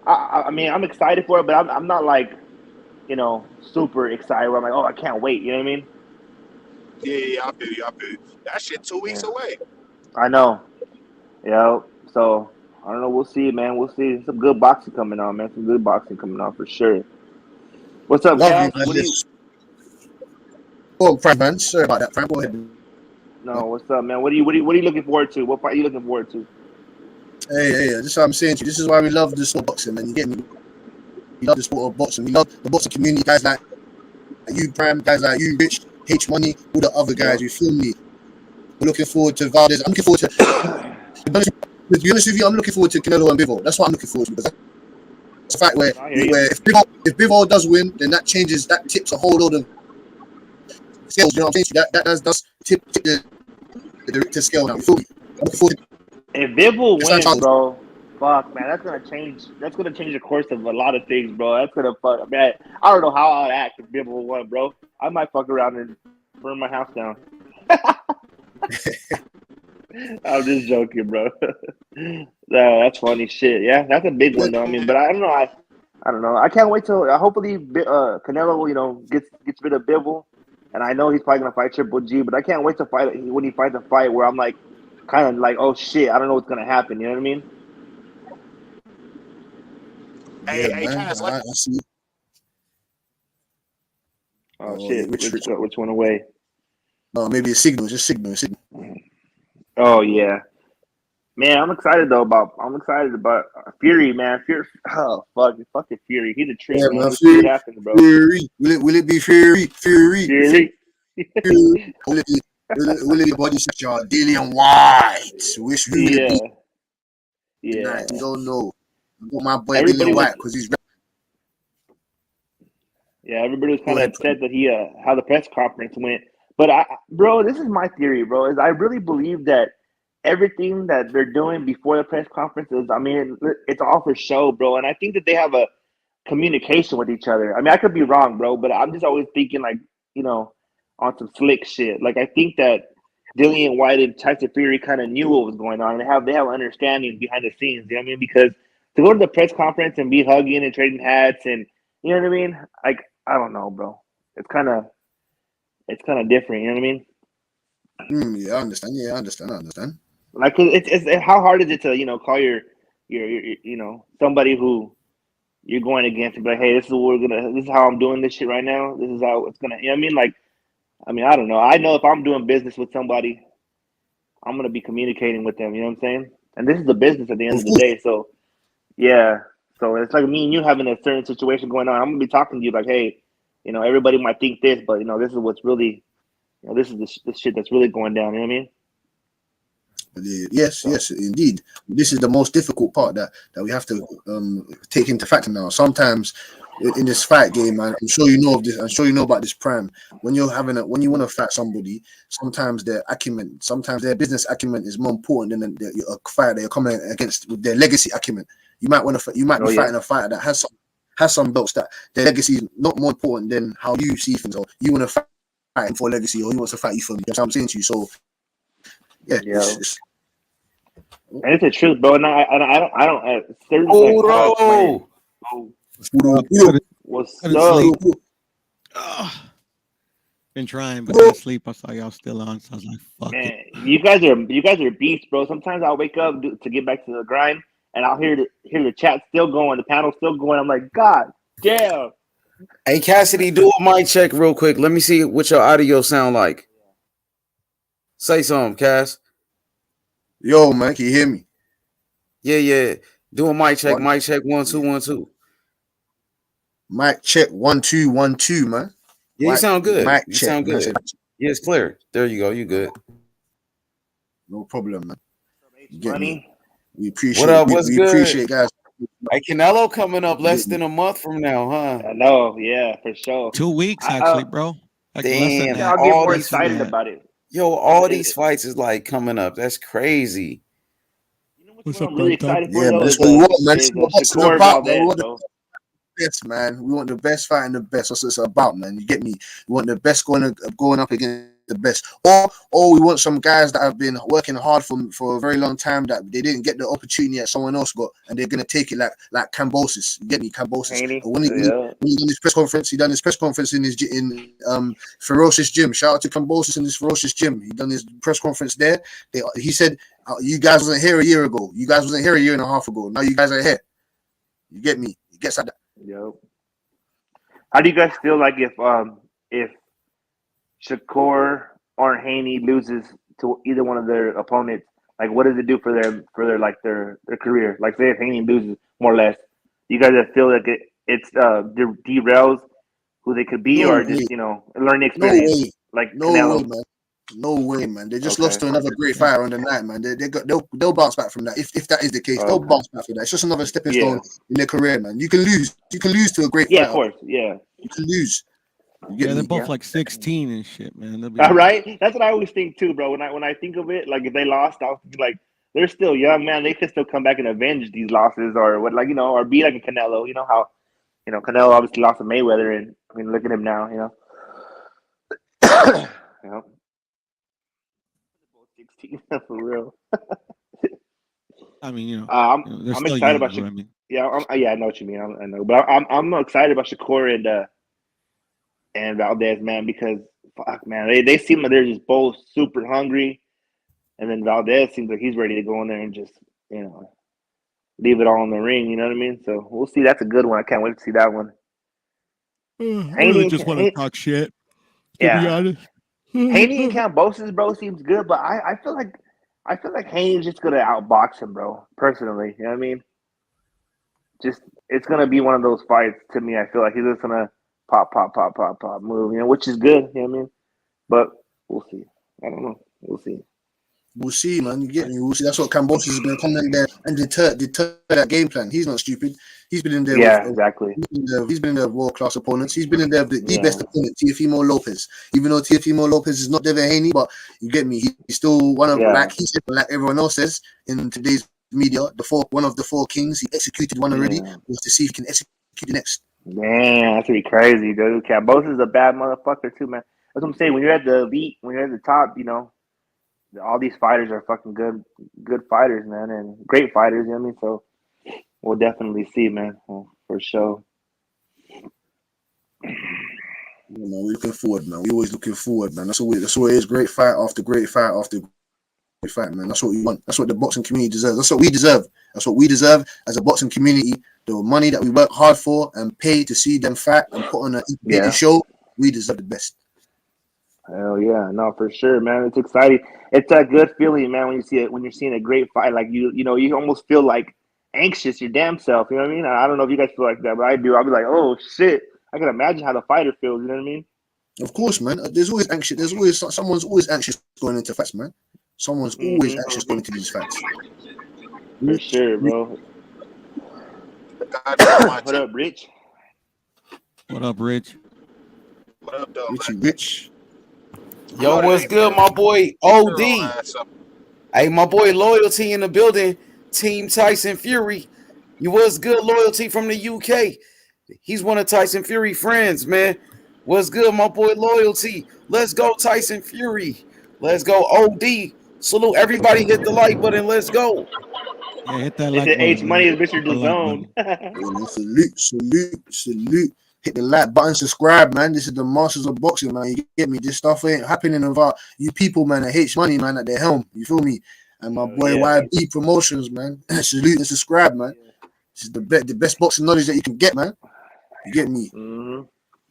I mean I'm excited for it, but I'm not like super excited. Where I'm like, oh, I can't wait. You know what I mean? Yeah, I feel you. I feel you. That shit 2 weeks Yeah, away. I know. Yeah. So I don't know. We'll see, man. We'll see. Some good boxing coming on, man. Some good boxing coming on for sure. What's up, Lovely, Cass? man. What do you? This. Oh, Frank, man. Sorry about that, Frank. Go ahead, man. No. What's up, man? What are you looking forward to? What fight are you looking forward to? Hey, this is what I'm saying to you. This is why we love the sport of boxing, man. You get me? We love the sport of boxing. We love the boxing community. Guys like you, Prime. Guys like you, Rich, H Money, all the other Yeah. guys. You feel me? We're looking forward to Valdez. I'm looking forward to. To be honest with you, I'm looking forward to Canelo and Bivol. That's what I'm looking forward to. Because it's a fact where I hear you. if Bivol does win, then that tips a whole load of scales. You know what I'm saying? That tip the scale now. You feel me? I'm looking forward to If Bivol this wins, time. bro, fuck, man, that's gonna change. That's gonna change the course of a lot of things, bro. That's gonna fuck, man. I don't know how I'd act if Bivol won, bro. I might fuck around and burn my house down. I'm just joking, bro. No, that's funny shit. Yeah, that's a big one, though. I mean, but I don't know. I don't know. I can't wait till hopefully Canelo, gets rid of Bivol, and I know he's probably gonna fight Triple G, but I can't wait to fight when he fights a fight where I'm like, kind of like, oh shit, I don't know what's gonna happen. You know what I mean? Yeah, Hey, man. Cass, I see. Oh Oh, yeah, shit, Rich. which one away? No, maybe it's signal. Just signal. Oh yeah, man, I'm excited about Fury, man. Fury, oh fucking Fury. He's a treat, Yeah, man. man. Let's see what happens, bro. Fury. Will it be Fury? Fury. Will it be body sector? Dillian Whyte. Which who will it be Yeah, yeah. tonight? We don't know. I got my boy Everybody Dillian was Whyte because he's. everybody was Go kind of ahead. upset that he how the press conference went. But bro, this is my theory, bro. Is I really believe that everything that they're doing before the press conference is, I mean, it's all for show, bro. And I think that they have communication with each other. I mean, I could be wrong, bro, but I'm just always thinking like, on some slick shit. Like I think that Dillian Whyte and Tyson Fury kind of knew what was going on and they have understanding behind the scenes. You know what I mean? Because to go to the press conference and be hugging and trading hats and you know what I mean? Like I don't know, bro. It's kind of different. You know what I mean? Yeah, I understand. Yeah, I understand. Like it's how hard is it to call your somebody who you're going against and be like, hey, this is how I'm doing this shit right now. This is how it's gonna. You know what I mean? Like, I mean, I don't know. I know if I'm doing business with somebody, I'm gonna be communicating with them. You know what I'm saying? And this is the business at the end of the day. So yeah. So it's like me and you having a certain situation going on. I'm gonna be talking to you like, hey, everybody might think this, but this is what's really, this is the shit that's really going down. You know what I mean? Yes, indeed. This is the most difficult part that we have to take into factor now. Sometimes in this fight game, man, I'm sure you know of this. I'm sure you know about this prime. When you want to fight somebody, sometimes their acumen, sometimes their business acumen is more important than a fight that you're coming against with their legacy acumen. You might be fighting a fighter that has some belts that their legacy is not more important than how you see things, or you want to fight him for legacy, or he wants to fight you for me. That's what I'm saying to you. So yeah. And it's the truth, bro. And I don't certain what's up? Been trying, but couldn't sleep. I saw y'all still on, so I was like, "Fuck it." You guys are beasts, bro. Sometimes I'll wake up to get back to the grind, and I'll hear the chat still going, the panel still going. I'm like, God damn. Hey Cassidy, do a mic check real quick. Let me see what your audio sound like. Say something, Cass. Yo, man, can you hear me? Yeah. Do a mic check. Mic check 1 2 1 2. Mic check 1 2 1 2, man. Yeah, you sound good. Mic you check. sound good. Yeah, it's clear. There you go. You good. No problem, man. You get me? We appreciate. What up? What's good? Appreciate, guys. Hey, Canelo coming up less than a month from now, huh? I know. Yeah, for sure. 2 weeks actually, bro. Like damn, I'll get more excited about it. Yo, all these fights is like coming up. That's crazy. You know what I'm really excited for? Yeah, though, that's what we want, man. Shakur Valdez, bro. Best, man. We want the best fighting the best. That's what it's about, man. You get me? We want the best going up against the best, or we want some guys that have been working hard for a very long time that they didn't get the opportunity that someone else got, and they're gonna take it like Cambosis. You get me? Cambosis. When he done his press conference, he done his press conference in Ferocious Gym. Shout out to Cambosis in his Ferocious Gym. He done his press conference there. He said, "You guys wasn't here a year ago. You guys wasn't here a year and a half ago. Now you guys are here." You get me? He gets at that. Yo. How do you guys feel like if Shakur or Haney loses to either one of their opponents, like what does it do for their career? Like say if Haney loses more or less, do you guys feel like it's derails who they could be, or just learning experience? No way, man. No way, man. They just lost to another great fighter on the night, man. They'll bounce back from that. If that is the case, they'll bounce back from that. It's just another stepping stone in their career, man. You can lose. You can lose to a great fighter. Yeah, of course. Yeah. You can lose. They're both like 16 and shit, man. All right. That's what I always think too, bro. When I think of it, like if they lost, I was thinking like they're still young, man. They could still come back and avenge these losses, or what, like or be like a Canelo. You know how, Canelo obviously lost to Mayweather, and I mean look at him now. You know. 16 for real. I mean, I'm excited about Shakur. I mean. Yeah, I know what you mean. I know, but I'm excited about Shakur and Valdez, man, because fuck, man, they seem like they're just both super hungry, and then Valdez seems like he's ready to go in there and just leave it all in the ring. You know what I mean? So we'll see. That's a good one. I can't wait to see that one. I really just want to talk shit. To be honest. Haney and Cambosis, bro, seems good, but I feel like Haney's just gonna outbox him, bro. Personally, you know what I mean? Just it's gonna be one of those fights to me. I feel like he's just gonna pop, move, which is good, you know what I mean? But we'll see. I don't know. We'll see. We'll see, man. You get me? We'll see. That's what Cambosis is going to come in there and deter that game plan. He's not stupid. He's been in there. Yeah, exactly. He's been in there with world-class opponents. He's been in there with the best opponent, Teofimo Lopez. Even though Teofimo Lopez is not Devin Haney, but you get me? He's still one of, like he said, like everyone else says in today's media, one of the four kings. He executed one already. Was to see if he can execute keep the next. Man, that's gonna be crazy, dude. Cambosa's a bad motherfucker too, man. That's what I'm saying. When you're at the elite, when you're at the top, you know, all these fighters are fucking good fighters, man, and great fighters. You know what I mean? So we'll definitely see, man, for sure. Yeah, man, we're looking forward, man. We always looking forward, man. That's what it is. Great fight after great fight after great fight, man. That's what we want. That's what the boxing community deserves. That's what we deserve. That's what we deserve as a boxing community. The money that we work hard for and pay to see them fight and put on a show, we deserve the best. Hell yeah, no, for sure, man. It's exciting. It's a good feeling, man, when you see it, when you're seeing a great fight. Like you know, you almost feel like anxious your damn self. You know what I mean? I don't know if you guys feel like that, but I do. I'll be like, oh shit. I can imagine how the fighter feels. You know what I mean? Of course, man. There's always anxious. Someone's always anxious going into fights, man. Someone's always anxious going into these fights. For sure, bro. What up, Rich? What up, Rich? What up, though, Rich. Yo, what's good, my boy OD? Hey, my boy Loyalty in the building. Team Tyson Fury. You was good, Loyalty from the UK. He's one of Tyson Fury friends, man. What's good, my boy Loyalty? Let's go, Tyson Fury. Let's go, OD. Salute everybody. Hit the like button. Let's go. Yeah, hit that like button. H money is Mr. DAZN. Salute. Hit the like button, subscribe, man. This is the Masters of Boxing, man. You get me? This stuff ain't happening without you people, man, that hates money, man, at the helm. You feel me? And my boy YB Promotions, man. Salute and subscribe, man. This is the best boxing knowledge that you can get, man. You get me? Mm-hmm.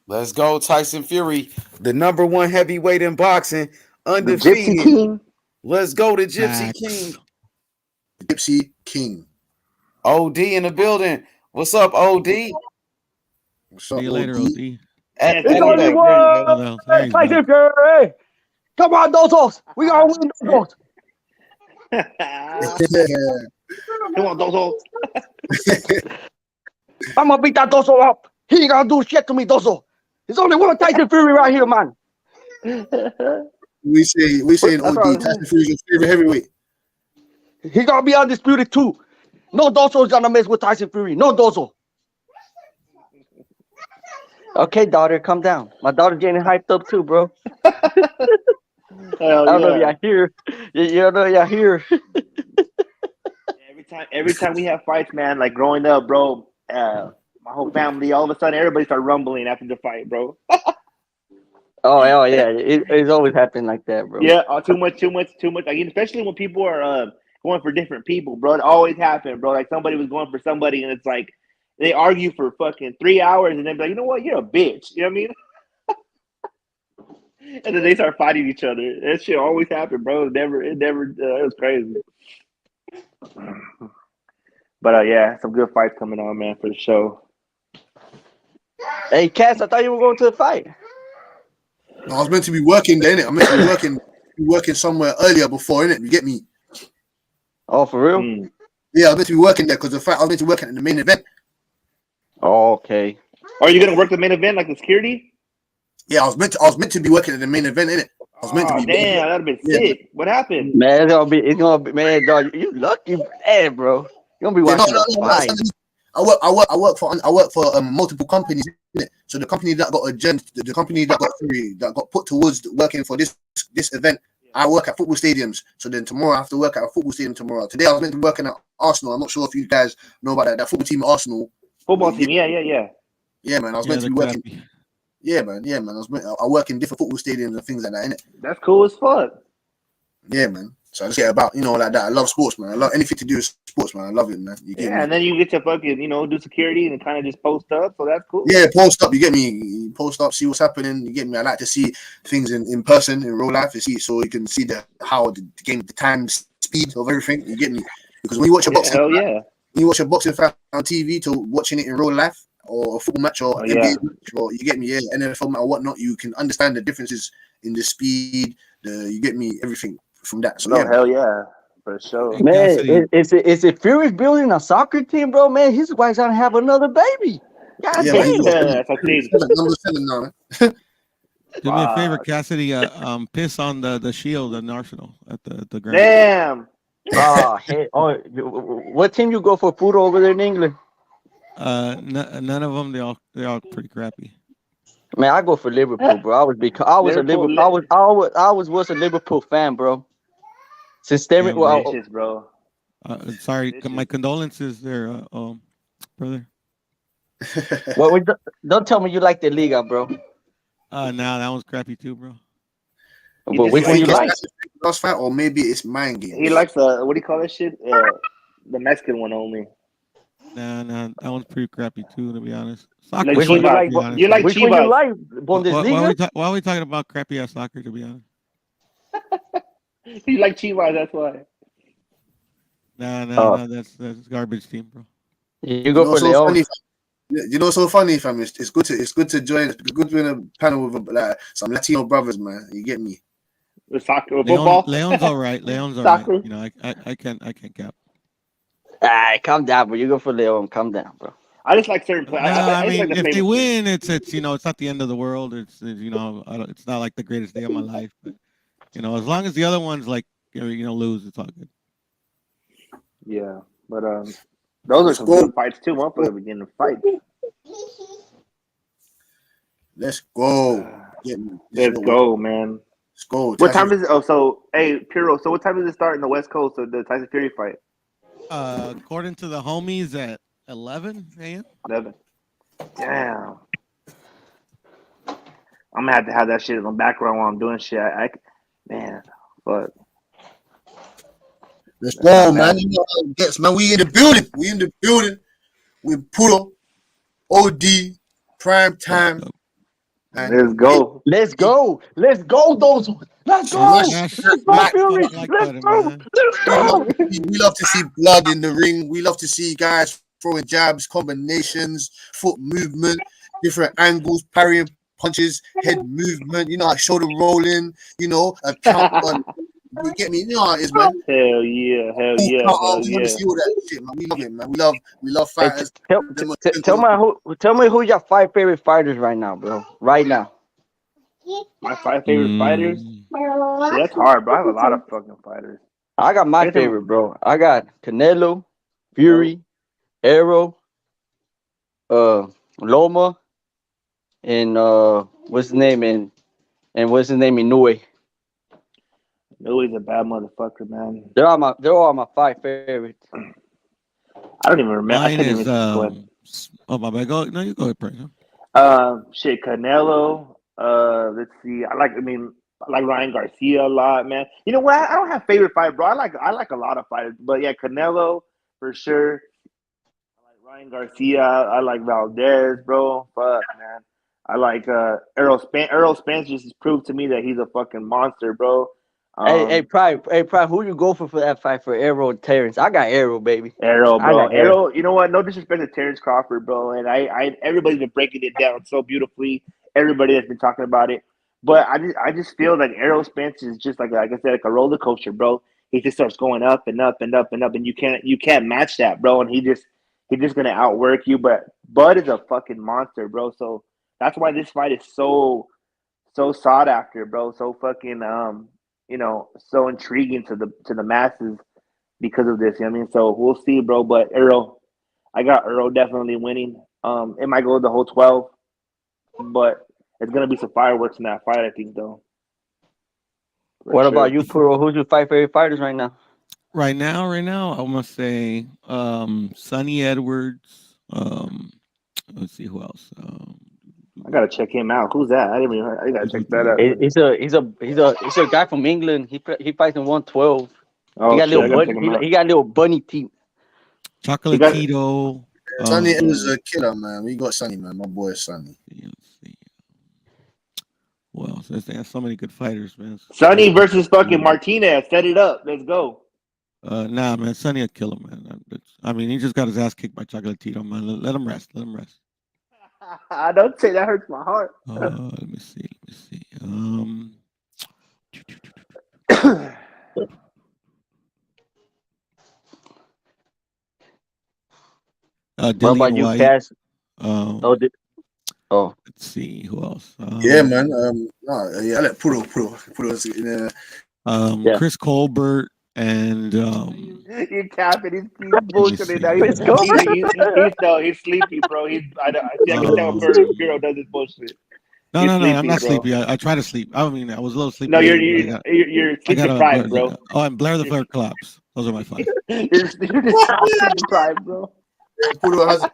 Let's go, Tyson Fury, the number one heavyweight in boxing, undefeated. The Gypsy King. Let's go, the Gypsy King. The Gypsy King. OD in the building. What's up, OD? What's up, See you later, OD. It's only one. Tyson Fury. Come on, Dozos. We gotta win Dozos. Come on, Dozo. I'm gonna beat that Dozo up. He ain't gonna do shit to me, Dozo. There's only one Tyson Fury right here, man. We saying OD. Tyson Fury's your favorite heavyweight. He gonna be undisputed too. No Dozo's gonna mess with Tyson Fury. No Dozo. Okay, daughter, calm down. My daughter's getting hyped up too, bro. I don't know if y'all hear. You don't know y'all hear. Every time we have fights, man, like growing up, bro, my whole family, all of a sudden, everybody start rumbling after the fight, bro. Oh yeah, it's always happened like that, bro. Yeah, too much. Like, especially when people are going for different people, bro. It always happened, bro. Like somebody was going for somebody, and it's like they argue for fucking 3 hours, and then be like, you know what, you're a bitch. You know what I mean? And then they start fighting each other. That shit always happened, bro. It was crazy. But yeah, some good fights coming on, man, for the show. Hey, Cass, I thought you were going to the fight. No, I was meant to be working there, innit? I'm meant to be working somewhere earlier before, innit? You get me? Oh, for real? Yeah, I was meant to be working there because the fight I was meant to be working at the main event. Oh, okay. Are you gonna work the main event like the security? Yeah, I was meant to be working at the main event, innit? I was meant to be. Damn, that'd have been sick. What happened? Man, it's gonna be, man, dog. You lucky, man, bro. You're gonna be watching fight. I work for multiple companies, innit? So the company that got the company that got put towards working for this event, I work at football stadiums. So then tomorrow I have to work at a football stadium tomorrow. Today I was meant to be working at Arsenal. I'm not sure if you guys know about that football team at Arsenal. Football team, yeah. Yeah, man. I was meant to be working. Yeah, man. I work in different football stadiums and things like that, innit? That's cool as fuck. Yeah, man. So I just get about, like that. I love sports, man. I love anything to do with sports, man. I love it, man. You get me? And then you get to fucking, do security and kind of just post up. So that's cool. Yeah, post up. You get me? You post up, see what's happening. You get me? I like to see things in person, in real life. So you can see how the game, the time, speed of everything. You get me? Because when you watch a boxing, when you watch a boxing fight on TV to watching it in real life, or a football match, or NBA match, or you get me, NFL match or whatnot, you can understand the differences in the speed, you get me, everything from that. So hell yeah, for sure. Man, is it Fury's building a soccer team, bro? Man, his wife's gonna have another baby. God damn. Number 7 now, man. Do me a favor, Cassidy. Piss on the shield in Arsenal at the ground. Damn. What team you go for, Fudo, over there in England? None of them. They're all pretty crappy. Man, I go for Liverpool, bro. I was a Liverpool, Liverpool. I always was a Liverpool fan, bro. Since they Damn, well, bro. vicious, bro. Sorry, my Vicious. condolences there, brother. well, don't tell me you like the Liga, bro. Nah, that one's crappy too, bro. He But just which You one likes you think it's like? massive lost fight, or maybe it's mind he games? likes what do you call that shit? The Mexican one only. Nah, that one's pretty crappy too, to be honest. Soccer Like Which one you sucks, Chivas. to like? be honest. You like Which one you Chivas. like? Why Bundesliga? why are we talking about crappy ass soccer, to be honest? You like Chivas, that's why. Nah, that's garbage team, bro. You You go know, for so Leon. funny. You know, so funny, fam. It's good to join. It's good to be in a panel with like some Latino brothers, man. You get me? With soccer, with football, Leon's all right. Leon's all right. soccer. You know, I can't cap. Alright, calm down, bro. You go for Leon. Calm down, bro. I just like certain No, players. I I just like mean, the if they famous team. win, it's it's not the end of the world. It's not like the greatest day of my life. But as long as the other ones like lose, it's all good. Yeah, but those are Let's some go. good fights too. Motherfucker beginning to fight. Let's go. Get me. This is Let's what we. go, man. Let's go. What Tyson. time is it? Oh, so hey, Piro. So what time does it start in the West Coast of the Tyson Fury fight? According to the homies, at 11 a.m. 11. Damn. I'm gonna have to have that shit in the background while I'm doing shit. Man, but Let's that's not go, man. bad. You know how it gets, man. We in the building. We in the building. We Puro, OD, prime time, and Let's go. Let's go. Let's go, those. Let's go. Smash. Let's go, Smash. Fury. Like Let's butter, go. man. Let's We love, go. we love to see blood in the ring. We love to see guys throwing jabs, combinations, foot movement, different angles, parrying punches, head movement. You know, like shoulder rolling. You know, a count. You get me? You know how it is, man. Hell yeah, hell Full yeah, counter. hell We want to yeah. see all that shit, man. We love it, man. We love Hey, fighters. tell me who your 5 favorite fighters right now, bro. Right now. My 5 favorite fighters? Mm, Shit, that's hard, bro. I have a lot of fucking fighters. I got my I guess I'm- favorite, bro. I got Canelo, Fury, Arrow, Loma, and what's his name and what's his name Inoue. Louis a bad motherfucker, man. They're all my 5 favorites. I don't even remember. I mine couldn't is even go ahead. oh my bad. Go, no, you go ahead, Prince. Shit, Canelo. Let's see. I like Ryan Garcia a lot, man. You know what? I don't have favorite fighter, bro. I like a lot of fighters, but yeah, Canelo for sure. I like Ryan Garcia. I like Valdez, bro. Fuck, man. I like Errol Spence. Errol Spence just proved to me that he's a fucking monster, bro. Hey, Prime, who you go for that fight for Arrow and Terrence? I got Arrow, baby. Arrow, I bro. got Arrow. Arrow, you know what? No disrespect to Terrence Crawford, bro. And everybody's been breaking it down so beautifully. Everybody has been talking about it. But I just feel like Arrow Spence is just like I said, like a roller coaster, bro. He just starts going up and up and up and up, and you can't match that, bro. And he's just gonna outwork you. But Bud is a fucking monster, bro. So that's why this fight is so sought after, bro. So fucking so intriguing to the masses because of this. You know what I mean? So we'll see, bro. But I got Earl definitely winning. It might go the whole 12, but it's gonna be some fireworks in that fight, I think, though. For What sure. about you, Puro? Who's your 5 favorite fighters right now? Right now, I must say, Sonny Edwards. Let's see who else. I gotta check him out. Who's that? I didn't even. I gotta check that out. He's a guy from England. He fights in 112. Oh He got shit! I little gotta bunny. check him out. He got little bunny teeth. Chocolatito. Sonny was a killer, man. We got Sonny, man. My boy Sonny. Let's see. Who else? There's so many good fighters, man. Sonny versus fucking Martinez. Set it up. Let's go. Nah, man. Sonny a killer, man. I mean, he just got his ass kicked by Chocolatito, man. Let him rest. Let him rest. I don't say that hurts my heart. Let me see. What Dillian about you, Whyte. Cass? Let's see who else. Yeah, man. I like Puro. Yeah. Chris Colbert. and You're capping. He's let me see. bullshitting now. Chris Colbert. He's sleepy, bro. I can tell Bureau does this bullshit. No, He's no, no, I'm sleepy, not bro. sleepy. I try to sleep. I mean, I was a little sleepy. No, you're yesterday, but you're I sleep got deprived, bro. Oh, and Blair the Flare collapse. Those are my five. You're just sleep deprived, bro. Poodle has Hey,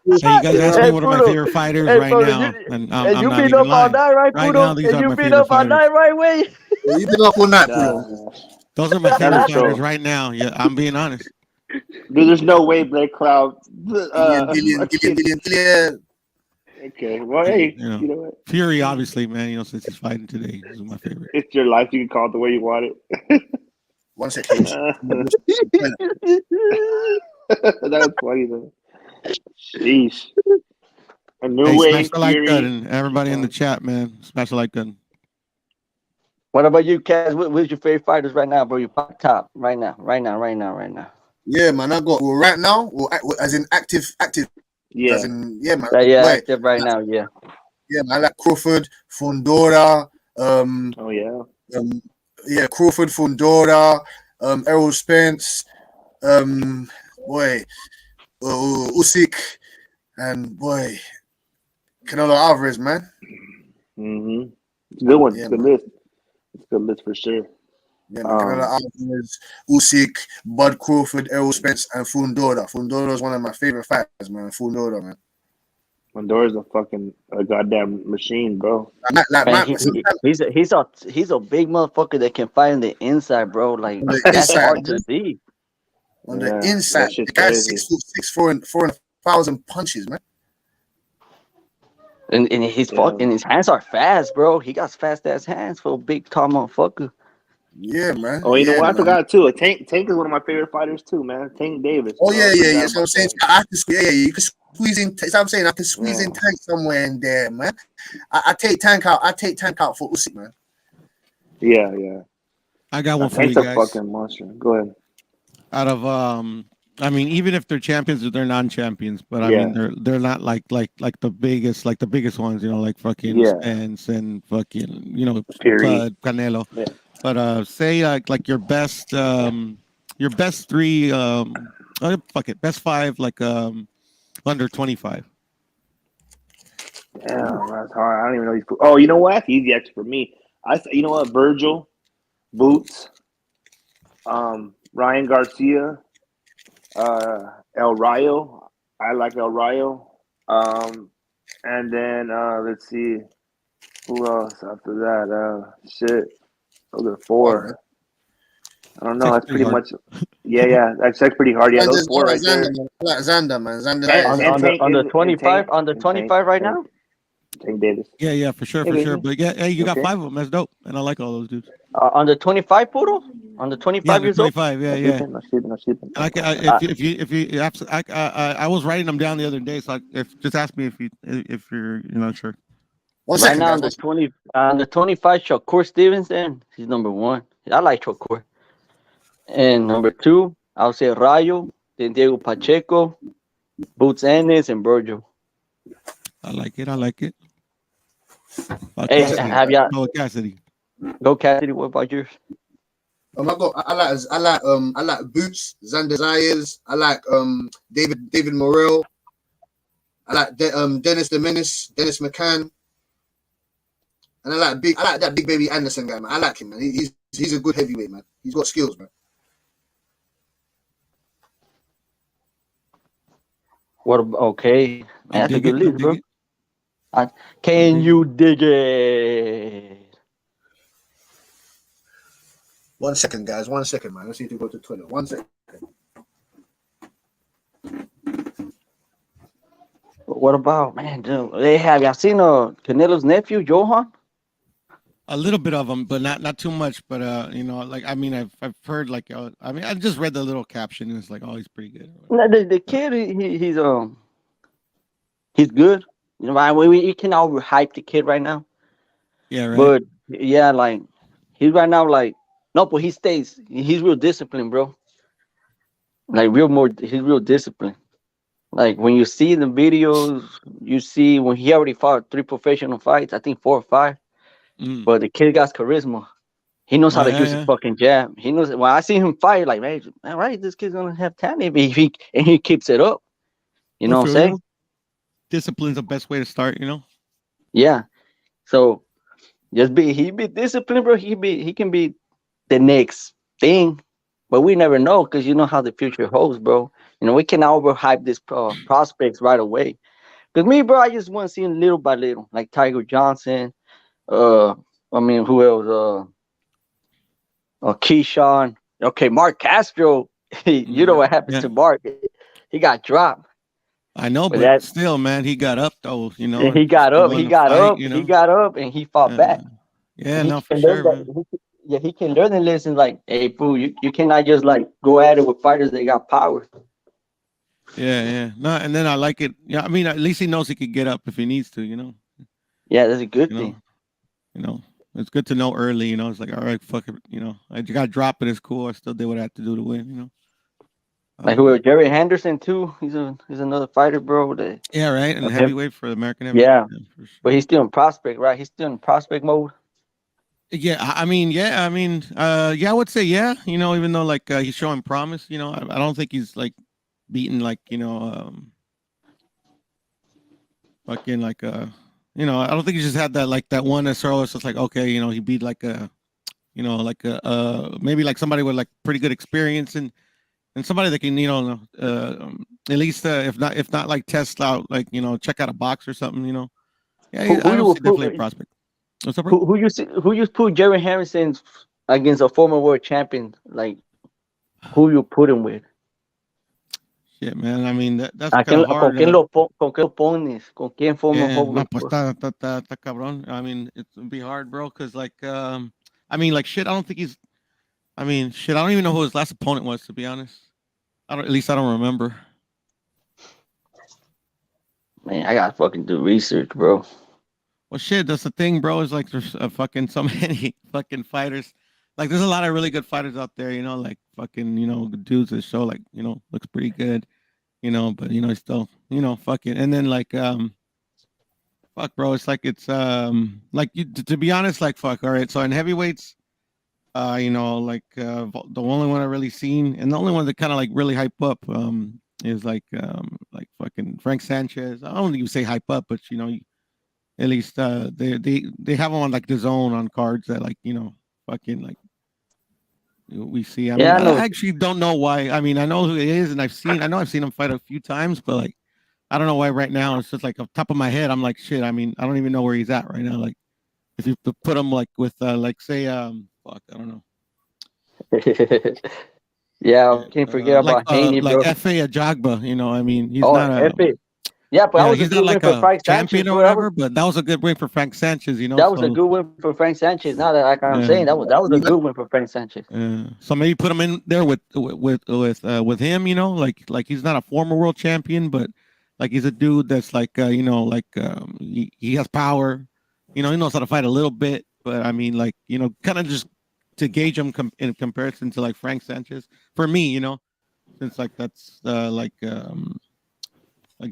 you guys asked me Hey, what are my Poodle. favorite fighters Hey, right Poodle, now, and I'm you not been even up all lying. night, right, Right Poodle? now, these And are you my been favorite up all fighters. night, right, way? You've been up all night, Poodle. Those are my That favorite is fighters so. right now. Yeah, I'm being honest. Dude, there's no way Blake Cloud. Dillian. Okay, well, And, hey, you know, you know what? Fury, obviously, man. You know, since he's fighting today, this is my favorite. It's your life. You can call it the way you want it. One sec, H. That's funny though. Sheesh. A new Hey, way, smash the like Fury. button, everybody in the chat, man. Smash the like button. What about you, Kaz? What's your favorite fighters right now, bro? You top right now. Yeah, man. I got right now, or as in active, Yeah. as in man. Yeah, Boy, active right now. Yeah. yeah, man. I like Crawford, Fundora, Oh yeah. Crawford, Fundora, Errol Spence, boy, Usyk, and boy, Canelo Alvarez, man. Mm-hmm. It's a good one. Yeah, It's a good man. list. It's a good list for sure. Yeah, man. Canelo Alvarez, Usyk, Bud Crawford, Errol Spence, and Fundora. Fundora is one of my favorite fighters, man. Fundora, man. Mondora's a goddamn machine, bro. Man, he's a big motherfucker that can fight on the inside, bro. Like on the that's inside, hard to man. see. On Yeah, the inside, that shit's the guy's crazy. 6'6", 4,000 punches, man. And his fucking his hands are fast, bro. He got fast ass hands for a big tall motherfucker. Yeah, man. Oh, you know Yeah, what? I man. forgot too. Tank is one of my favorite fighters too, man. Tank Davis. Oh bro. yeah. Forgot That's what I'm about saying. Tank. You can squeeze in. That's what I'm saying. I can squeeze in Tank somewhere in there, man. I take Tank out. I take Tank out for Usyk, man. Yeah. I got one for Tank's you a guys. fucking monster. Go ahead. Out of I mean, even if they're champions or they're non-champions, but I mean, they're not like the biggest ones, you know, like fucking Spence and fucking, you know, Canelo. Yeah. But say like your best three best five like under 25. Damn, that's hard. I don't even know these. Oh, you know what? That's easy actually for me. You know what? Virgil, Boots, Ryan Garcia, El Rayo. I like El Rayo. And then let's see, who else after that? Shit, those are four. I don't know. That's pretty much. Yeah. That's pretty hard. Yeah, those four right there. Xander, man. Xander. On the 25 right now. Tank Davis. Yeah, for sure. But yeah, hey, you got five of them. That's dope, and I like all those dudes. On the 25, Poodle. On the 25 years 25, old. Yeah. Not sleeping. I was writing them down the other day, so just ask me if you're not sure. Right now on the 25, Shakur Stevenson, he's number one. I like Shakur. And number two, I'll say Rayo, then Diego Pacheco, Boots Ennis, and Virgil. I like it. Hey, have ya? Go Cassidy. Go Cassidy. What about yours? I like Boots, Xander Zayas. I like David Morrell. I like Dennis the Menace, Dennis McCann. And I like that big baby Anderson guy, man. I like him, man. He's a good heavyweight, man. He's got skills, man. Okay, man, that's a good list, bro. Can you dig it? 1 second, guys. 1 second, man. Let's need to go to the toilet. 1 second. What about, man? Have y'all seen Canelo's nephew, Johan? A little bit of them, but not too much. But you know, like I mean, I've heard like I mean, I just read the little caption and it's like, oh, he's pretty good. No, the kid, he's good. You know, you can overhype the kid right now. Yeah, right. But yeah, like he's right now, like no, but he's real disciplined, bro. Like he's real disciplined. Like when you see the videos, you see when he already fought 3 professional fights, I think 4 or 5. but the kid got charisma. He knows how to use his fucking jab. He knows. When I see him fight, like, man, all right, this kid's gonna have talent if he keeps it up. You know what I'm saying? Discipline's the best way to start. Yeah. So he be disciplined, bro. He can be the next thing, but we never know because you know how the future holds, bro. We cannot overhype this prospects right away. Because me, bro, I just want to see him little by little, like Tiger Johnson. Who else? Keyshawn. Okay, Mark Castro. You know what happens to Mark? He got dropped. I know, but still, man, he got up though. He got up. He got up, and he fought back. Yeah, no, for sure, man. He can learn the lesson. Like, hey, boo, you cannot just like go at it with fighters that got power. Yeah. No, and then I like it. Yeah, I mean, at least he knows he could get up if he needs to. Yeah, that's a good thing. It's good to know early. It's like, all right, fuck it. I got dropped, but it's cool. I still did what I had to do to win. Like Jerry Henderson too. He's another fighter, bro. Yeah, right. And heavyweight for the American heavyweight. Yeah, sure. But he's still in prospect, right? He's still in prospect mode. Yeah, I would say yeah. Even though like he's showing promise. I don't think he's like beaten like fucking like I don't think he just had that like that one SRO. It's just like okay, he beat like maybe like somebody with like pretty good experience and somebody that can at least if not like test out like check out a box or something. Yeah, I don't see definitely a prospect. What's up, bro? Who you put Jerry Harrison against a former world champion? Like who you put him with? Yeah, man. I mean that's kind of hard. ¿Con qué lo pones? ¿Con quién forma un juego? Pues está cabrón. I mean, it'd be hard, bro, because like I mean, like shit. I don't think he's. I mean, shit. I don't even know who his last opponent was, to be honest. At least I don't remember. Man, I gotta fucking do research, bro. Well, shit. That's the thing, bro. Is like there's fucking so many fucking fighters. Like there's a lot of really good fighters out there. Like fucking dudes that show like looks pretty good. But he's still fucking. And then like fuck, bro. It's like it's like to be honest, like fuck. All right. So in heavyweights. The only one I really seen, and the only one that kind of like really hype up, is like fucking Frank Sanchez. I don't even say hype up, but at least they have him on like the zone on cards that like fucking like we see. I mean, I actually don't know why. I mean, I know who he is, and I've seen him fight a few times, but like I don't know why right now. It's just like off the top of my head, I'm like shit. I mean, I don't even know where he's at right now. Like if you put him like with like say fuck, I don't know. Yeah, can't forget about Haney, bro. Like F.A. Ajagba, I mean, he's not F.A. Yeah, but he's not like a champion or whatever, but that was a good win for Frank Sanchez, That was a good win for Frank Sanchez. Now that I'm saying that was a good win for Frank Sanchez. So maybe put him in there with him, like he's not a former world champion, but like he's a dude that's like he has power, he knows how to fight a little bit. But I mean, like, kind of just to gauge him in comparison to like Frank Sanchez for me, since like that's like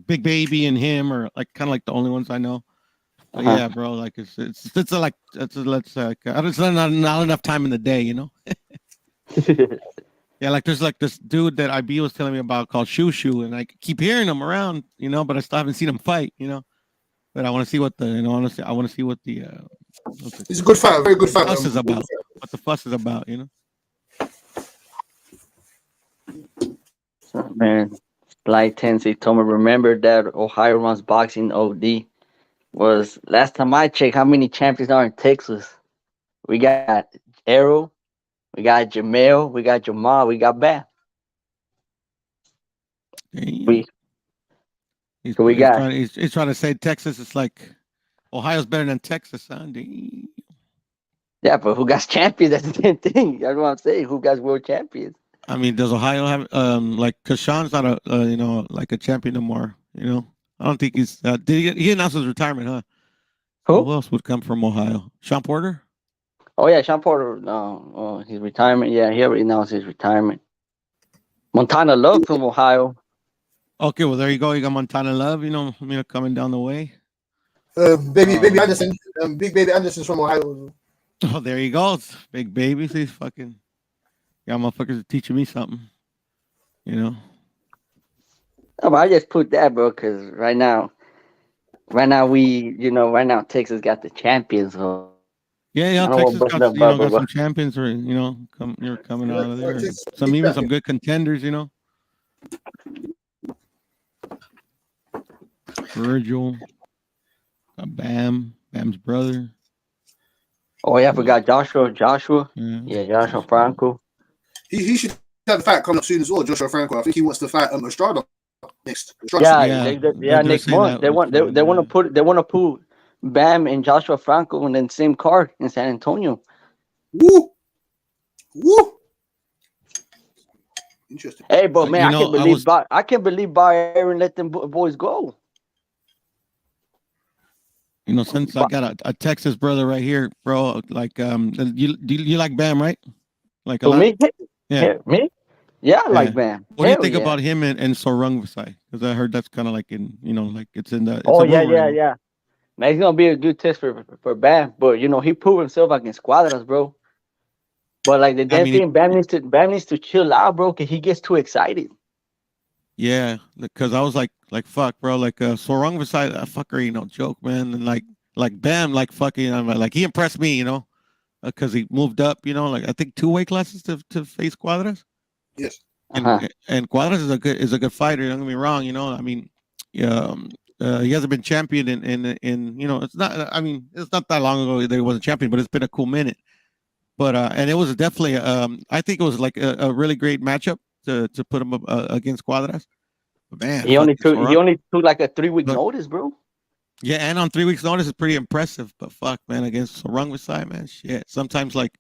Big Baby and him are like kind of like the only ones I know. But yeah, bro, like it's not enough time in the day, Yeah, like there's like this dude that IB was telling me about called Shoo Shoo, and I keep hearing him around, but I still haven't seen him fight, But I want to see what the I want to see what the he's a good fighter, very good fighter. Fuss is about. What the fuss is about, Man, Flight 10 told me remember that Ohio runs boxing OD was last time I checked. How many champions are in Texas? We got Arrow, we got Jamel, we got Jamal, we got Bam. He's trying to say Texas is like Ohio's better than Texas, huh? Yeah, but who got champions? That's the same thing. That's what I'm saying. Who got world champions? I mean, does Ohio have like? Cause Sean's not a like a champion no more. I don't think he's. Did he announced his retirement? Huh? Who else would come from Ohio? Sean Porter. Oh yeah, Sean Porter. His retirement. Yeah, he already announced his retirement. Montana Love from Ohio. Okay, well there you go. You got Montana Love. Coming down the way. Baby Anderson, Big Baby Anderson's from Ohio. Oh, there he goes. Big baby. He's fucking. Y'all motherfuckers are teaching me something. You know? No, but I just put that, bro, because right now Texas got the champions. So Yeah, I don't want Texas to bust got that bubble, some champions, or you're coming out of there. Some good contenders, Virgil, Bam's brother. Oh yeah, I forgot Joshua. Yeah, Joshua Franco. He should have the fight coming up soon as well, Joshua Franco. I think he wants to fight Estrada next. Next month. They want to put Bam and Joshua Franco in the same card in San Antonio. Woo! Interesting. Hey, but man, I can't believe Aaron let them boys go. Since I got a Texas brother right here, bro. Like, you like Bam, right? Like a lot? Me? Yeah. Me? Yeah, I like Bam. What do you think about him and Sorung Vasai? Because I heard that's kind of like it's in the. Yeah. Man, it's gonna be a good test for Bam, but he proved himself against Cuadras, bro. But like the damn thing, Bam needs to chill out, bro, because he gets too excited. Yeah, because I was like fuck, bro, like Sorung Vasai, that fucker ain't no joke, man, and like Bam, like fucking, like he impressed me, because he moved up, like I think 2 weight classes to face Cuadras. Yes. And Cuadras is a good fighter. Don't get me wrong, I mean, he hasn't been champion in it's not. I mean, it's not that long ago that he wasn't champion, but it's been a cool minute. But and it was definitely I think it was like a really great matchup to put him up against Cuadras. But man, he only took like a 3-week notice, bro. Yeah, and on 3 weeks notice is pretty impressive. But fuck, man, against Sorung Vasai, man, shit. Sometimes like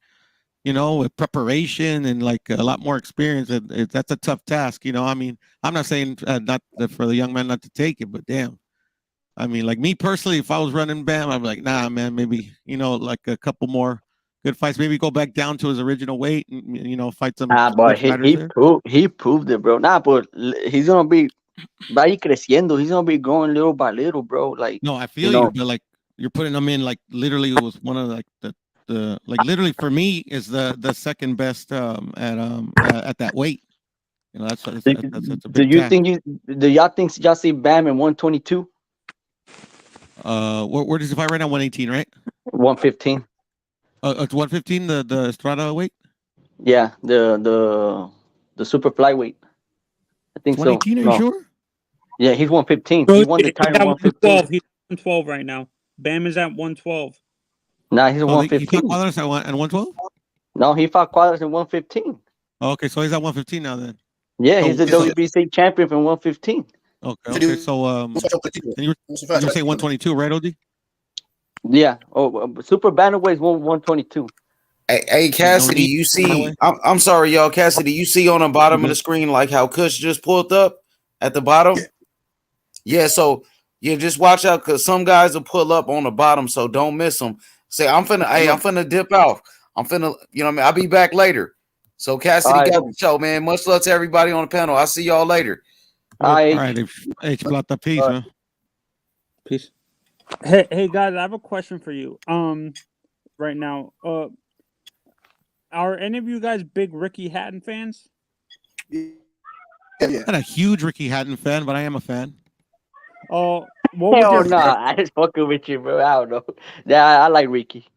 with preparation and like a lot more experience, that's a tough task. I mean, I'm not saying not for the young man not to take it, but damn. I mean, like me personally, if I was running Bam, I'd be like, nah, man, maybe, like a couple more good fights, maybe go back down to his original weight and, fight some. But he proved it, bro. Nah, but he's going to be, va a ir creciendo. He's going to be growing little by little, bro. Like, no, I feel you, but like you're putting him in, like literally it was one of like the like literally for me is the second best at that weight. That's a big task. Do y'all think y'all see Bam in 122? Where does he fight right now? 118, right? 115. It's 115 the Estrada weight? Yeah, the super flyweight. I think 118, so. Are you sure? Yeah, he's 115. He won the title 115. He's 112 right now. Bam is at 112. Nah, he's at 115. He fought Cuadras at 112? No, he fought Cuadras at 115. Oh, okay, so he's at 115 now then. Yeah, he's the WBC champion from 115. Okay. So you were saying 122, right, OD? Yeah. Oh, super bantamweight is 122. Hey, Cassidy, you see? I'm sorry, y'all. Cassidy, you see on the bottom of the screen like how Kush just pulled up at the bottom? Yeah. So just watch out because some guys will pull up on the bottom, so don't miss them. Say, I'm finna dip out. I'm finna, I'll be back later. So Cassidy got the show, man. Much love to everybody on the panel. I'll see y'all later. All right. H plata, peace, man. Peace. Hey guys, I have a question for you. Right now, are any of you guys big Ricky Hatton fans? Yeah. I'm not a huge Ricky Hatton fan, but I am a fan. Oh, hell no! I just fucking with you, bro. I don't know. Yeah, I like Ricky.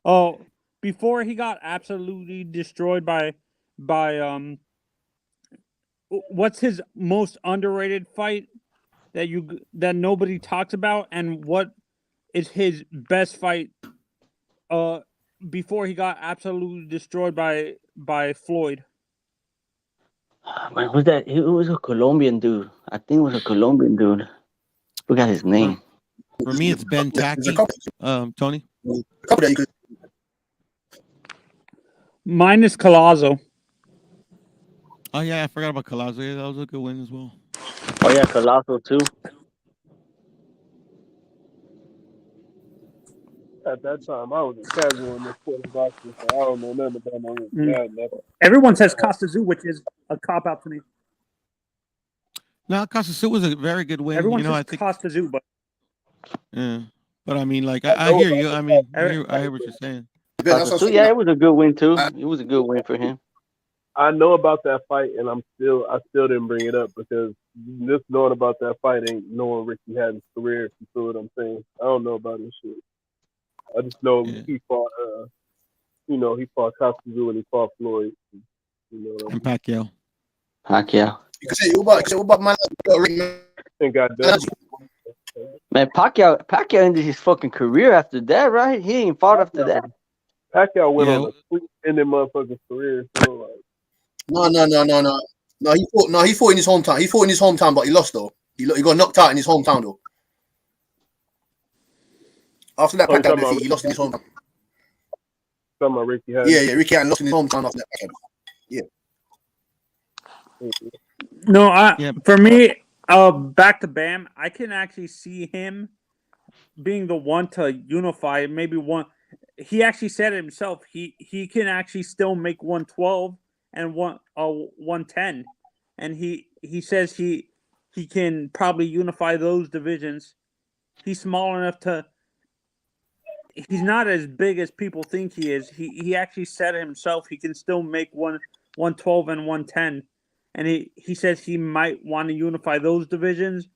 Oh, before he got absolutely destroyed by what's his most underrated fight that nobody talks about, and what is his best fight before he got absolutely destroyed by Floyd? Man, who's that? It was a Colombian dude. I think it was a Colombian dude. Forgot his name. For me, it's Ben Tacky. Tony. Mine is Collazo. Oh yeah, I forgot about Collazo. Yeah, that was a good win as well. Oh yeah, Collazo too. At that time, I was a casual in the sport of boxing, so I don't know nothing about my Everyone says Costa Zoo, which is a cop out to me. No, Costa Zoo was a very good win. Everyone says I think Costa Zoo, but yeah, But I mean, like, I hear you. I mean, I hear what you're saying. That's what I'm Yeah, saying. it was a good win too. It was a good win for him. I know about that fight, and I still didn't bring it up because just knowing about that fight ain't knowing Ricky Hatton's career. If you feel what I'm saying, I don't know about his shit. I just know Yeah. he fought, he fought Costa and he fought Floyd. And Pacquiao. You can say what about man? And got done. Man, Pacquiao ended his fucking career after that, right? He ain't fought after that. Pacquiao went on a sweep ending motherfucker's career. So like, No. He fought in his hometown. He fought in his hometown, but he lost though. He got knocked out in his hometown though. After that Pacquiao defeat, he lost in his hometown. Talking about Ricky Hatton. Yeah, Ricky Hatton lost in his hometown after that Pacquiao. Yeah. No, for me, back to Bam, I can actually see him being the one to unify. Maybe one. He actually said it himself. He can actually still make 112 and 110, and he says he can probably unify those divisions. He's small enough to. He's not as big as people think he is. He actually said it himself. He can still make 112 and 110. And he says he might want to unify those divisions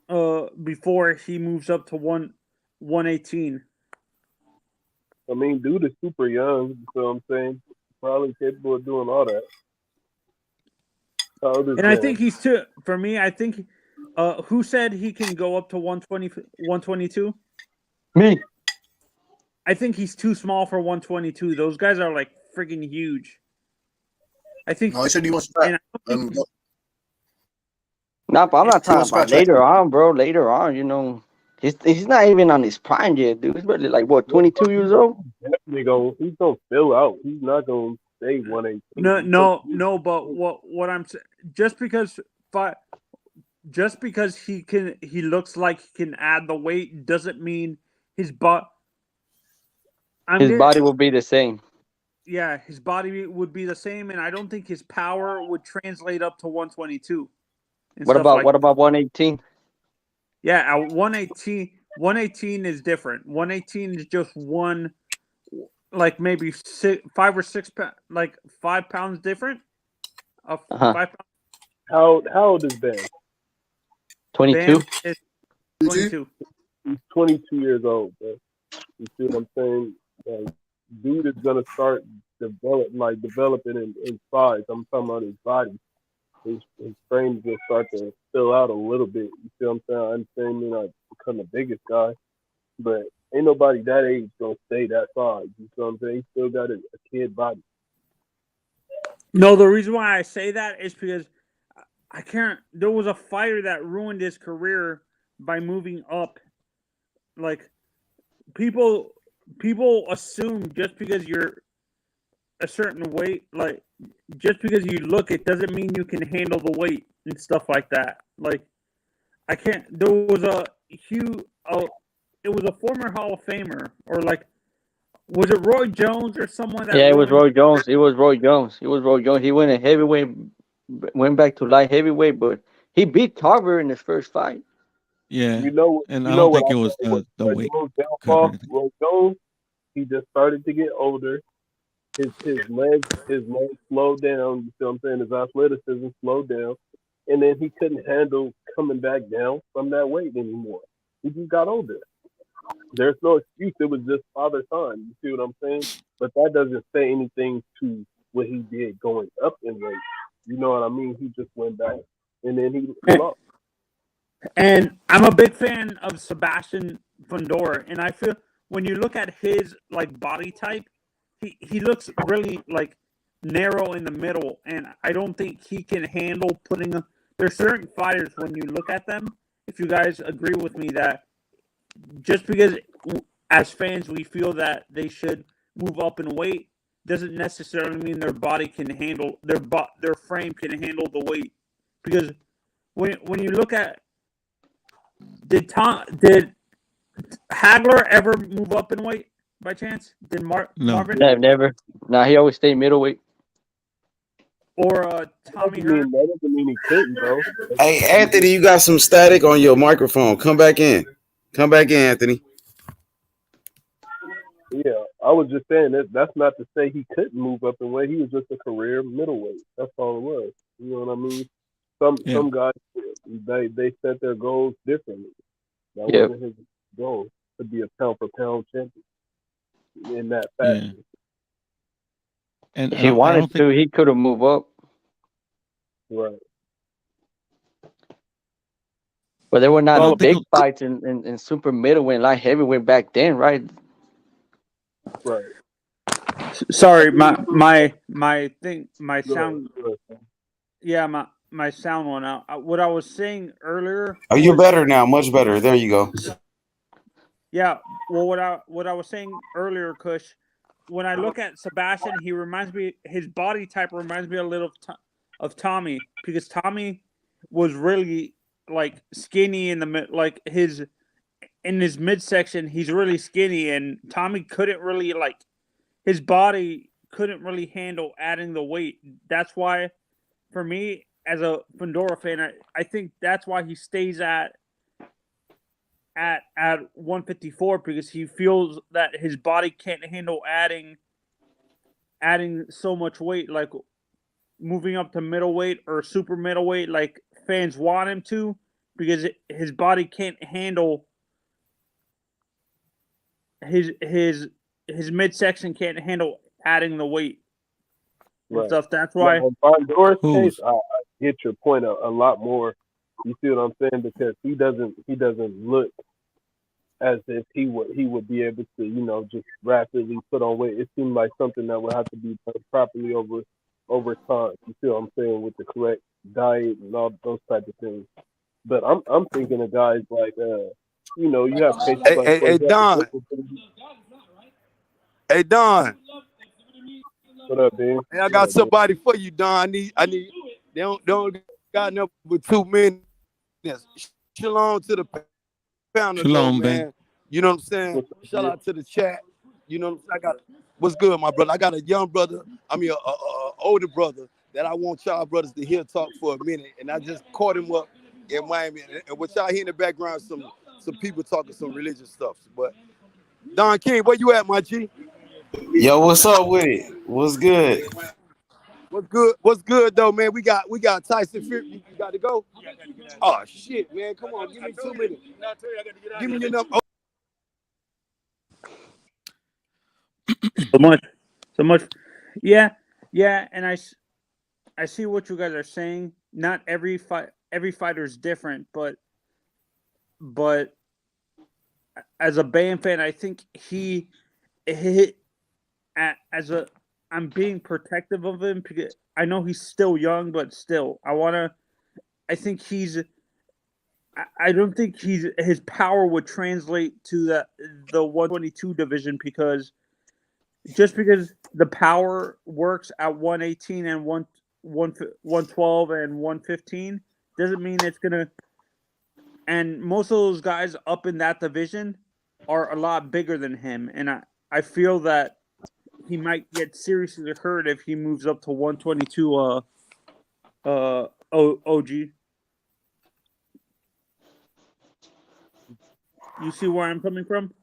before he moves up to 118. I mean, dude is super young, you know what I'm saying? Probably capable of doing all that. And I think he's too. For me, I think. Who said he can go up to 120, 122? Me. I think he's too small for 122. Those guys are like freaking huge. I think. No, he said he wants to. No, but I'm not talking about later on, bro. Later on, he's not even on his prime yet, dude. He's really like what, 22 years old? He's gonna fill out. He's not gonna stay 118. No. But what I'm saying, just because he looks like he can add the weight doesn't mean his body will be the same. Yeah, his body would be the same, and I don't think his power would translate up to 122. What about 118? Yeah, at 118 is different. 118 is just one, like maybe 5 or 6 pounds, like 5 pounds different. 5 pounds. How old is Ben? 22. 22. He's 22 years old, bro. You see what I'm saying? Like, dude is gonna start developing in size. I'm talking about his body. His frame is gonna start to fill out a little bit. You see what I'm saying? I'm saying he not become the biggest guy, but ain't nobody that age gonna stay that size. You see what I'm saying? He still got a kid body. No, the reason why I say that is because I can't. There was a fighter that ruined his career by moving up. Like people assume just because you're a certain weight, like just because you look, it doesn't mean you can handle the weight and stuff like that. Like I can't. There was a it was a former Hall of Famer, or like, was it Roy Jones or someone that? Yeah, it was Roy Jones. He went in heavyweight, went back to light heavyweight, but he beat Tarver in his first fight. Yeah, I don't think it was the weight. Downfall, Roy Jones, he just started to get older. His legs slowed down. You see what I'm saying? His athleticism slowed down, and then he couldn't handle coming back down from that weight anymore. He just got older. There's no excuse. It was just father son. You see what I'm saying? But that doesn't say anything to what he did going up in weight. You know what I mean? He just went back, and then he lost. And I'm a big fan of Sebastian Fundora, and I feel when you look at his like body type, he looks really like narrow in the middle, and I don't think he can handle putting. There's certain fighters when you look at them. If you guys agree with me that just because as fans we feel that they should move up in weight doesn't necessarily mean their body can handle their frame can handle the weight, because when you look at did Hagler ever move up in weight by chance? Did Marvin? No, never. Nah, he always stayed middleweight. Tommy Hearn. That doesn't mean he couldn't, bro. Hey, Anthony, you got some static on your microphone. Come back in. Come back in, Anthony. Yeah, I was just saying that's not to say he couldn't move up in weight. He was just a career middleweight. That's all it was. You know what I mean? Some guys they set their goals differently. That wasn't his goal to be a pound for pound champion in that fashion. Yeah. And if he wanted to, he could have moved up. Right. But there were not big fights in super middleweight, light heavyweight back then, right? Right. Sorry, my sound. Yeah, my sound went out. What I was saying earlier. Oh, you're better now. Much better. There you go. Yeah. Well, what I was saying earlier, Kush, when I look at Sebastian, he reminds me. His body type reminds me a little of Tommy, because Tommy was really like skinny in the in his midsection. He's really skinny, and Tommy couldn't really his body couldn't really handle adding the weight. That's why, for me, as a Fundora fan, I think that's why he stays at 154, because he feels that his body can't handle adding so much weight, like moving up to middleweight or super middleweight, like fans want him to, because his body can't handle his midsection can't handle adding the weight and stuff. That's why. In Bondora's case, I get your point a lot more. You see what I'm saying? Because he doesn't look as if he would be able to, just rapidly put on weight. It seemed like something that would have to be done properly over time. You see what I'm saying, with the correct diet and all those type of things. But I'm thinking of guys like you have cases Hey Don. Hey Don. What up, dude? Hey, I got somebody for you, Don. I need. They don't got enough with 2 minutes. Shalom to the panel, Shalom, man. You know what I'm saying? Shout out to the chat. You know what I'm saying? What's good, my brother? I got a young brother. I mean, a older brother that I want y'all brothers to hear talk for a minute, and I just caught him up in Miami. And what y'all hear in the background, some people talking some religious stuff. But Don King, where you at, my G? Yo, what's up with it? What's good? What's good though, man? We got Tyson Fury. You got to go. Oh shit, man! Come on, give me 2 minutes. Give me your number. So much. Yeah, and I see what you guys are saying. Not every fighter is different, but as a Bam fan, I think I'm being protective of him because I know he's still young, but still, I don't think his power would translate to the 122 division, because the power works at 118 and 112 and 115 doesn't mean it's gonna. And most of those guys up in that division are a lot bigger than him, and I feel that he might get seriously hurt if he moves up to 122 OG. You see where I'm coming from?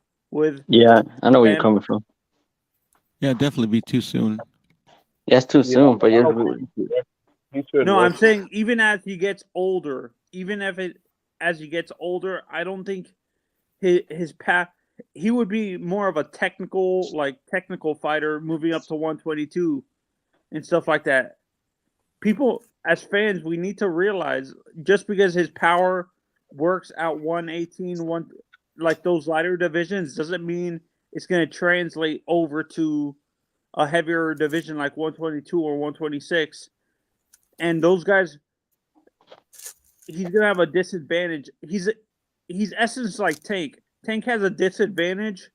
Yeah, I know where you're coming from. Yeah, definitely be too soon. Yeah, it's too soon, but no, I'm saying even as he gets older, as he gets older, I don't think his path. He would be more of a technical fighter moving up to 122 and stuff like that. People, as fans, we need to realize, just because his power works at 118, like those lighter divisions, doesn't mean it's going to translate over to a heavier division like 122 or 126. And those guys, he's going to have a disadvantage. He's essence like Tank. Tank has a disadvantage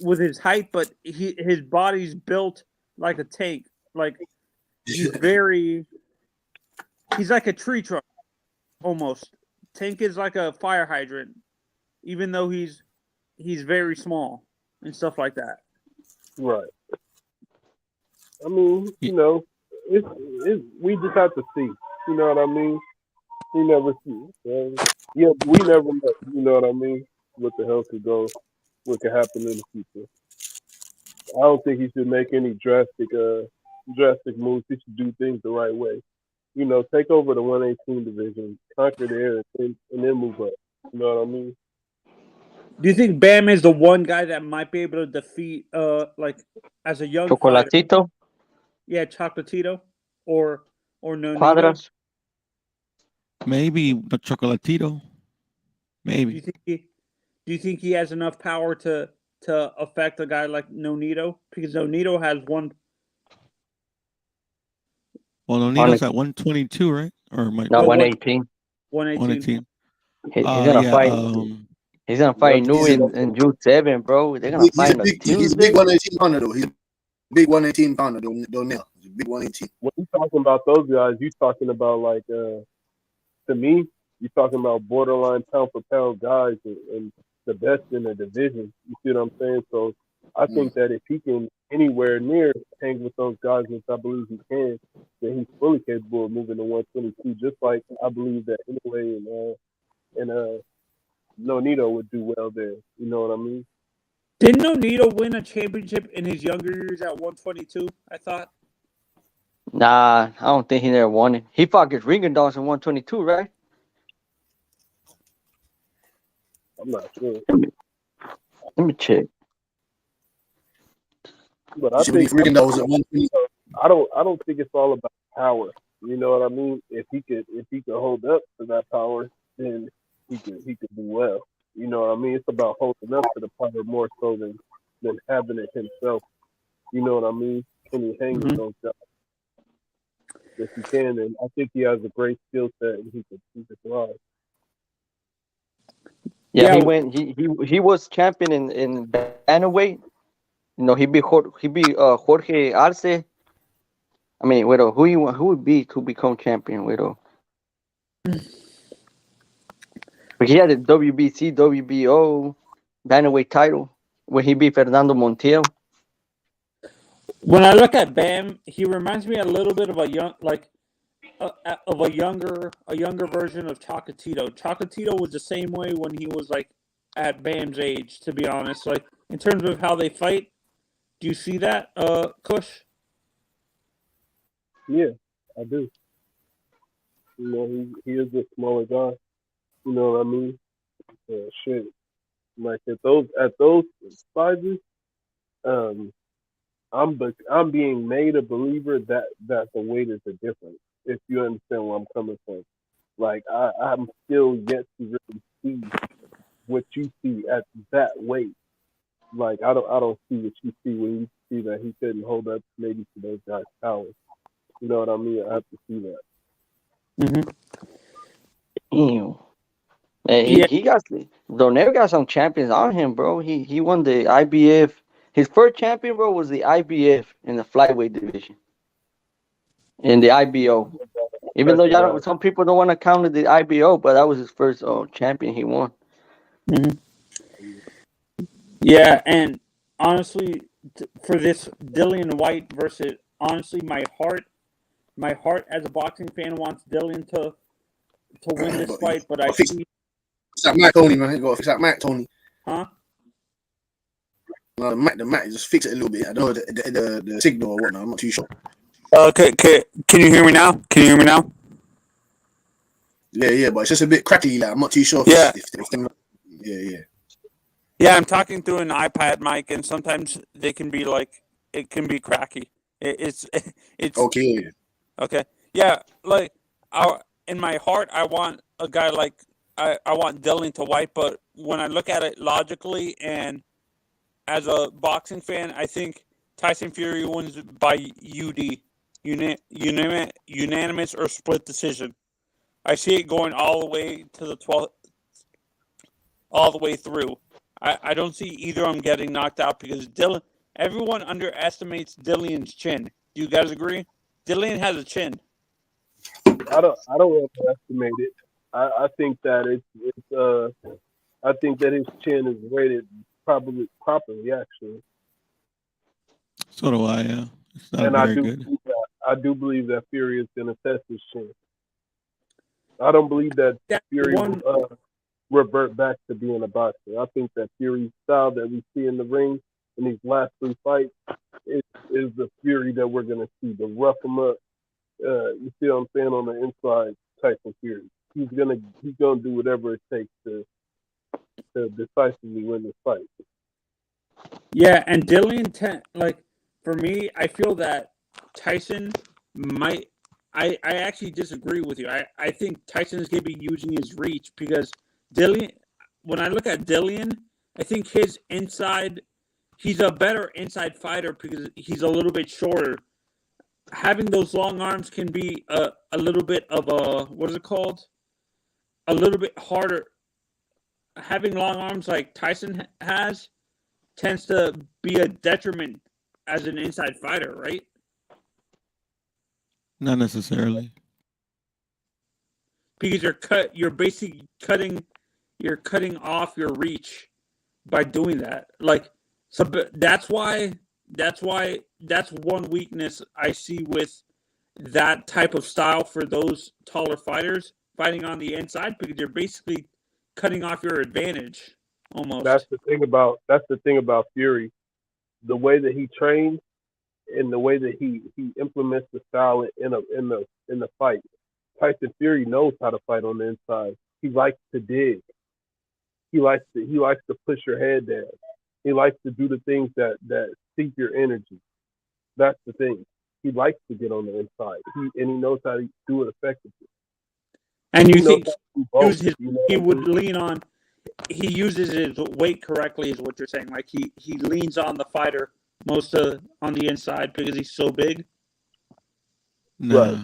with his height, but his body's built like a tank. Like he's like a tree trunk almost. Tank is like a fire hydrant, even though he's very small and stuff like that. Right. I mean, we just have to see. You know what I mean? We never see. Yeah, we never know. You know what I mean? What the hell could go? What could happen in the future? I don't think he should make any drastic moves. He should do things the right way. You know, take over the 118 division, conquer there, and then move up. You know what I mean? Do you think Bam is the one guy that might be able to defeat, like as a young fighter? Chocolatito, Yeah, Chocolatito or Nonito. Cuadras. Maybe the Chocolatito. Maybe. Do you think he has enough power to affect a guy like Nonito? Because Nonito has one. Well, Nonito's at 122, right? Or might No, be 118. 118. He's gonna yeah, fight. He's gonna fight New He's a- in June 7, bro. They're gonna He's fight a on a big, he's a Tuesday. big 118 pounder though. He's a big 118 pounder. Donnell. He's a big 118. When you talking about those guys, you talking about like to me, you talking about borderline pound for pound guys and the best in the division. You see what I'm saying? So I think that if he can anywhere near hang with those guys, which I believe he can, then he's fully capable of moving to 122. Just like I believe that anyway, and Nonito would do well there. You know what I mean? Didn't Nonito win a championship in his younger years at 122? I thought. Nah, I don't think he never won it. He fought against Ringendos in 122, right? I'm not sure. Let me check. But I think I don't think it's all about power. You know what I mean? If he could hold up to that power, then he could do well. You know what I mean? It's about holding up to the power more so than having it himself. You know what I mean? Can he hang with those guys? If he can, and I think he has a great skill set and he could thrive. Yeah, he went. He was champion in bantamweight. You know, he beat Jorge Arce. I mean, who would beat to become champion? But he had the WBC, WBO, bantamweight title when he beat Fernando Montiel. When I look at Bam, he reminds me a little bit of a younger version of Chocolatito. Chocolatito was the same way when he was like at Bam's age. To be honest, like in terms of how they fight, do you see that, Kush? Yeah, I do. You know, he is a smaller guy. You know what I mean? Shit. Like at those sizes, I'm being made a believer that the weight is a difference. If you understand where I'm coming from, like I'm still yet to really see what you see at that weight. Like I don't see what you see when you see that he couldn't hold up maybe to those guys' powers. You know what I mean? I have to see that. Ew. Man, he got Donell got some champions on him, bro. He won the IBF. His first champion, bro, was the IBF in the flyweight division. In the IBO. Even though some people don't want to count it the IBO, but that was his first champion he won. Yeah, and honestly, for this Dillian Whyte versus honestly, my heart as a boxing fan wants Dillian to win this fight, but I see. It's like Mac Tony, man. You got to fix that Mac Tony. Huh? No, the Mac just fix it a little bit. I don't know the signal or whatnot. I'm not too sure. Okay, can you hear me now? Yeah, but it's just a bit crackly. Like I'm not too sure. Yeah. Yeah. I'm talking through an iPad mic, and sometimes they can be it can be cracky. It's okay. Okay. Yeah, like in my heart, I want a guy like I want Dillian to Whyte, but when I look at it logically and as a boxing fan, I think Tyson Fury wins by unanimous or split decision. I see it going all the way to the 12th, all the way through. I don't see either of them getting knocked out because everyone underestimates Dillian's chin. Do you guys agree? Dillian has a chin. I don't underestimate it. I think that I think that his chin is rated properly actually. So do I. Yeah, it's not And very good. I do believe that Fury is going to test his chin. I don't believe that Fury will revert back to being a boxer. I think that Fury's style that we see in the ring in these last 3 fights is the Fury that we're going to see. The rough him up, you see what I'm saying, on the inside type of Fury. He's gonna do whatever it takes to decisively win this fight. Yeah, and Dillian, like, for me, I feel that Tyson might. I actually disagree with you. I think Tyson is going to be using his reach because Dillian. When I look at Dillian, I think his inside. He's a better inside fighter because he's a little bit shorter. Having those long arms can be a little bit of a, what is it called? A little bit harder. Having long arms like Tyson has tends to be a detriment as an inside fighter, right? Not necessarily. Because you're basically cutting off your reach by doing that. Like, so that's one weakness I see with that type of style for those taller fighters fighting on the inside, because you're basically cutting off your advantage almost. That's the thing about Fury. The way that he trains and the way that he implements the style in the fight. Tyson Fury knows how to fight on the inside. He likes to dig. He likes to push your head down. He likes to do the things that seek your energy. That's the thing. He likes to get on the inside. He knows how to do it effectively. And you think he would lean on? He uses his weight correctly, is what you're saying. Like he leans on the fighter on the inside because he's so big. Nah. Right.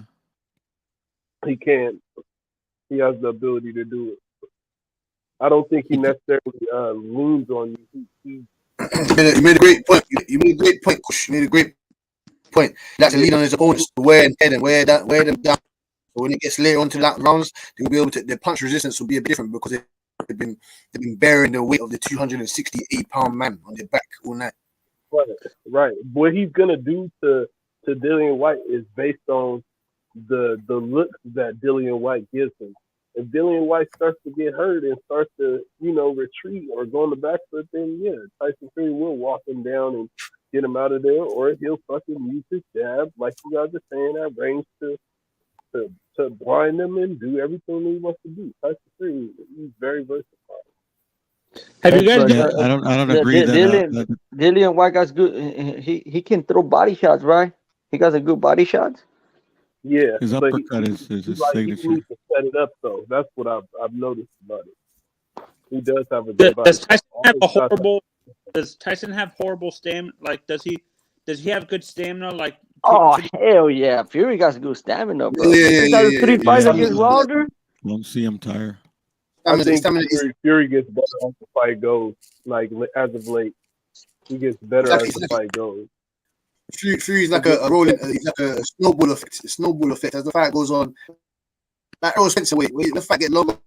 He can. He has the ability to do it. I don't think he necessarily leans on you. You made a great point. You made a great point, Kush. You made a great point. He likes to lean on his opponents to wear them down. So when it gets later onto that rounds, they'll be able to. The punch resistance will be a bit different because they've been bearing the weight of the 268-pound man on their back all night. Right. What he's gonna do to Dillian Whyte is based on the looks that Dillian Whyte gives him. If Dillian Whyte starts to get hurt and starts to, retreat or go on the back foot, then yeah, Tyson Fury will walk him down and get him out of there, or he'll fucking use his jab, like you guys are saying, at range to blind them and do everything he wants to do. Tyson Fury, he's very versatile. Have you guys? Yeah, I don't agree that Dillian Whyte got good. He can throw body shots, right? He got a good body shots. Yeah, his uppercut is his signature. He needs to set it up, though. That's what I've noticed about it. He does have a good body. Does Tyson have horrible stamina? Like, does he have good stamina? Like, hell yeah, Fury got good stamina, bro. Yeah, he got 3 fights against Wilder. Won't see him tire. I think Fury gets better as the fight goes. Like, as of late, he gets better as the fight goes. Fury's like a rolling, he's like a snowball effect. A snowball effect as the fight goes on. Like Earl Spencer, the fight get longer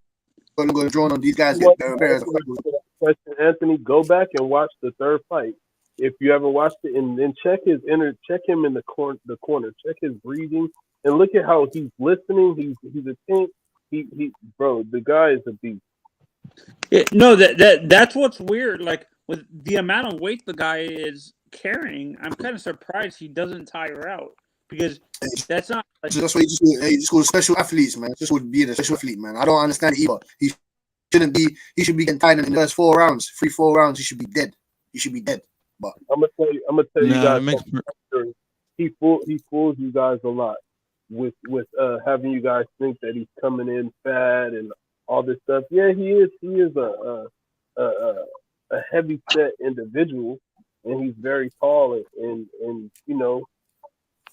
and drawn on. These guys get better as the fight goes on. Anthony, go back and watch the third fight if you ever watched it, and then check him in the corner, check his breathing, and look at how he's listening. He's attentive. Bro, the guy is a beast. No, that's what's weird. Like, with the amount of weight the guy is carrying, I'm kind of surprised he doesn't tire out, because that's not. Like, that's why he just called special athletes, man. Just would be a special athlete, man. I don't understand it either. He should be getting tired in the first 4 rounds. 3-4 rounds, he should be dead. But I'm gonna tell you guys. He fools you guys a lot with having you guys think that he's coming in fat and all this stuff. Yeah, he is a heavy set individual, and he's very tall and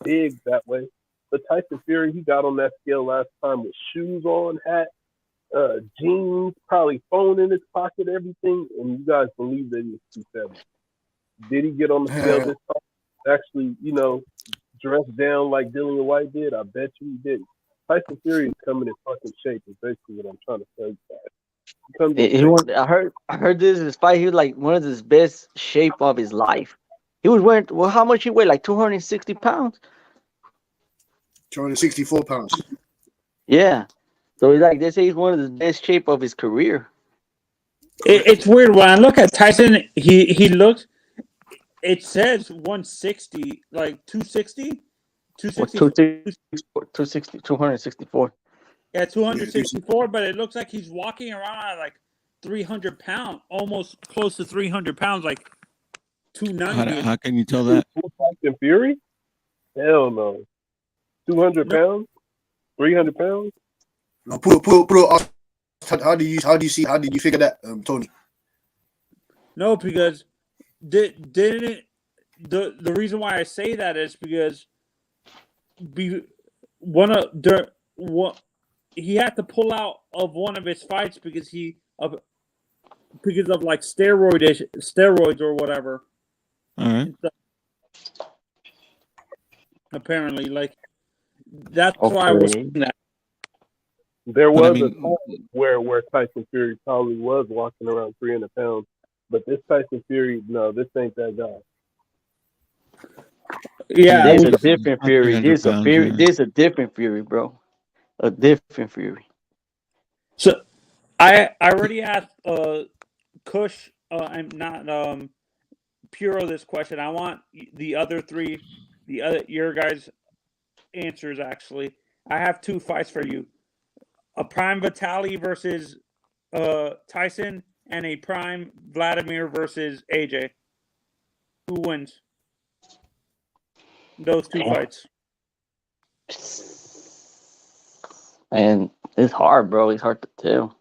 big that way. But Tyson Fury, he got on that scale last time with shoes on, hat, jeans, probably phone in his pocket, everything, and you guys believe that he was 270. Did he get on the scale this time? Actually, dressed down like Dillian Whyte did? I bet you he didn't. Tyson Fury is coming in fucking shape, is basically what I'm trying to tell you guys. I heard this fight. He was like one of his best shape of his life. He was wearing, how much he weighed? Like 260 pounds. 264 pounds. Yeah. So he's like, they say he's one of the best shape of his career. It's weird when I look at Tyson. He looks. It says 160, like 260, Or 264. Yeah, 264. But it looks like he's walking around at like 300 pounds, almost close to 300 pounds, like 290. How can you tell that? Tyson Fury? Hell no. 200 pounds? 300 pounds? No, how do you figure that, Tony? No, because didn't the reason why I say that is because he had to pull out of one of his fights because of like steroids or whatever. All right. Apparently, like that's why I was saying that. There was a time where Tyson Fury probably was walking around 300 pounds, but this Tyson Fury, no, this ain't that guy. Yeah, there's a different Fury. There's a different Fury, bro. A different Fury. So, I already asked Kush. I'm not Puro this question. I want the other three, your guys' answers. Actually, I have two fights for you: a prime Vitali versus Tyson, and a prime Vladimir versus AJ. Who wins those two fights? And it's hard, bro. It's hard to tell.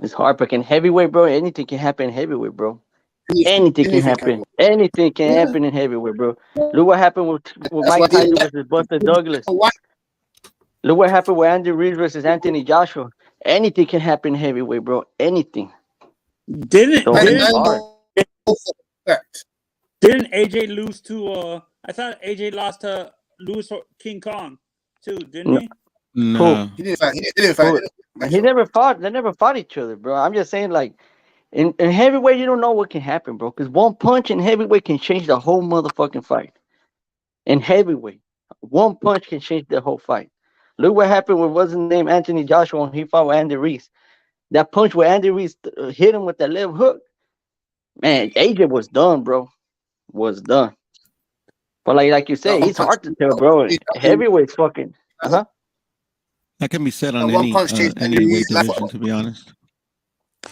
It's hard, but in heavyweight, bro, anything can happen in heavyweight, bro. Anything can happen. Anything can happen in heavyweight, bro. Look what happened with Mike Tyson versus Buster Douglas. Look what happened with Andy Ruiz versus Anthony Joshua. Anything can happen in heavyweight, bro. Anything. Didn't AJ lose to? I thought AJ lost to Louis King Kong too, didn't he? No, he didn't fight. He never fought. They never fought each other, bro. I'm just saying, like, in heavyweight, you don't know what can happen, bro. Because one punch in heavyweight can change the whole motherfucking fight. In heavyweight, one punch can change the whole fight. Look what happened with what's his name, Anthony Joshua, when he fought with Andy Ruiz. That punch where Andy Ruiz hit him with that left hook, man, AJ was done, bro. Was done. But like you say, it's hard to tell, bro. Heavyweight's fucking. That can be said on any weight division, to be honest.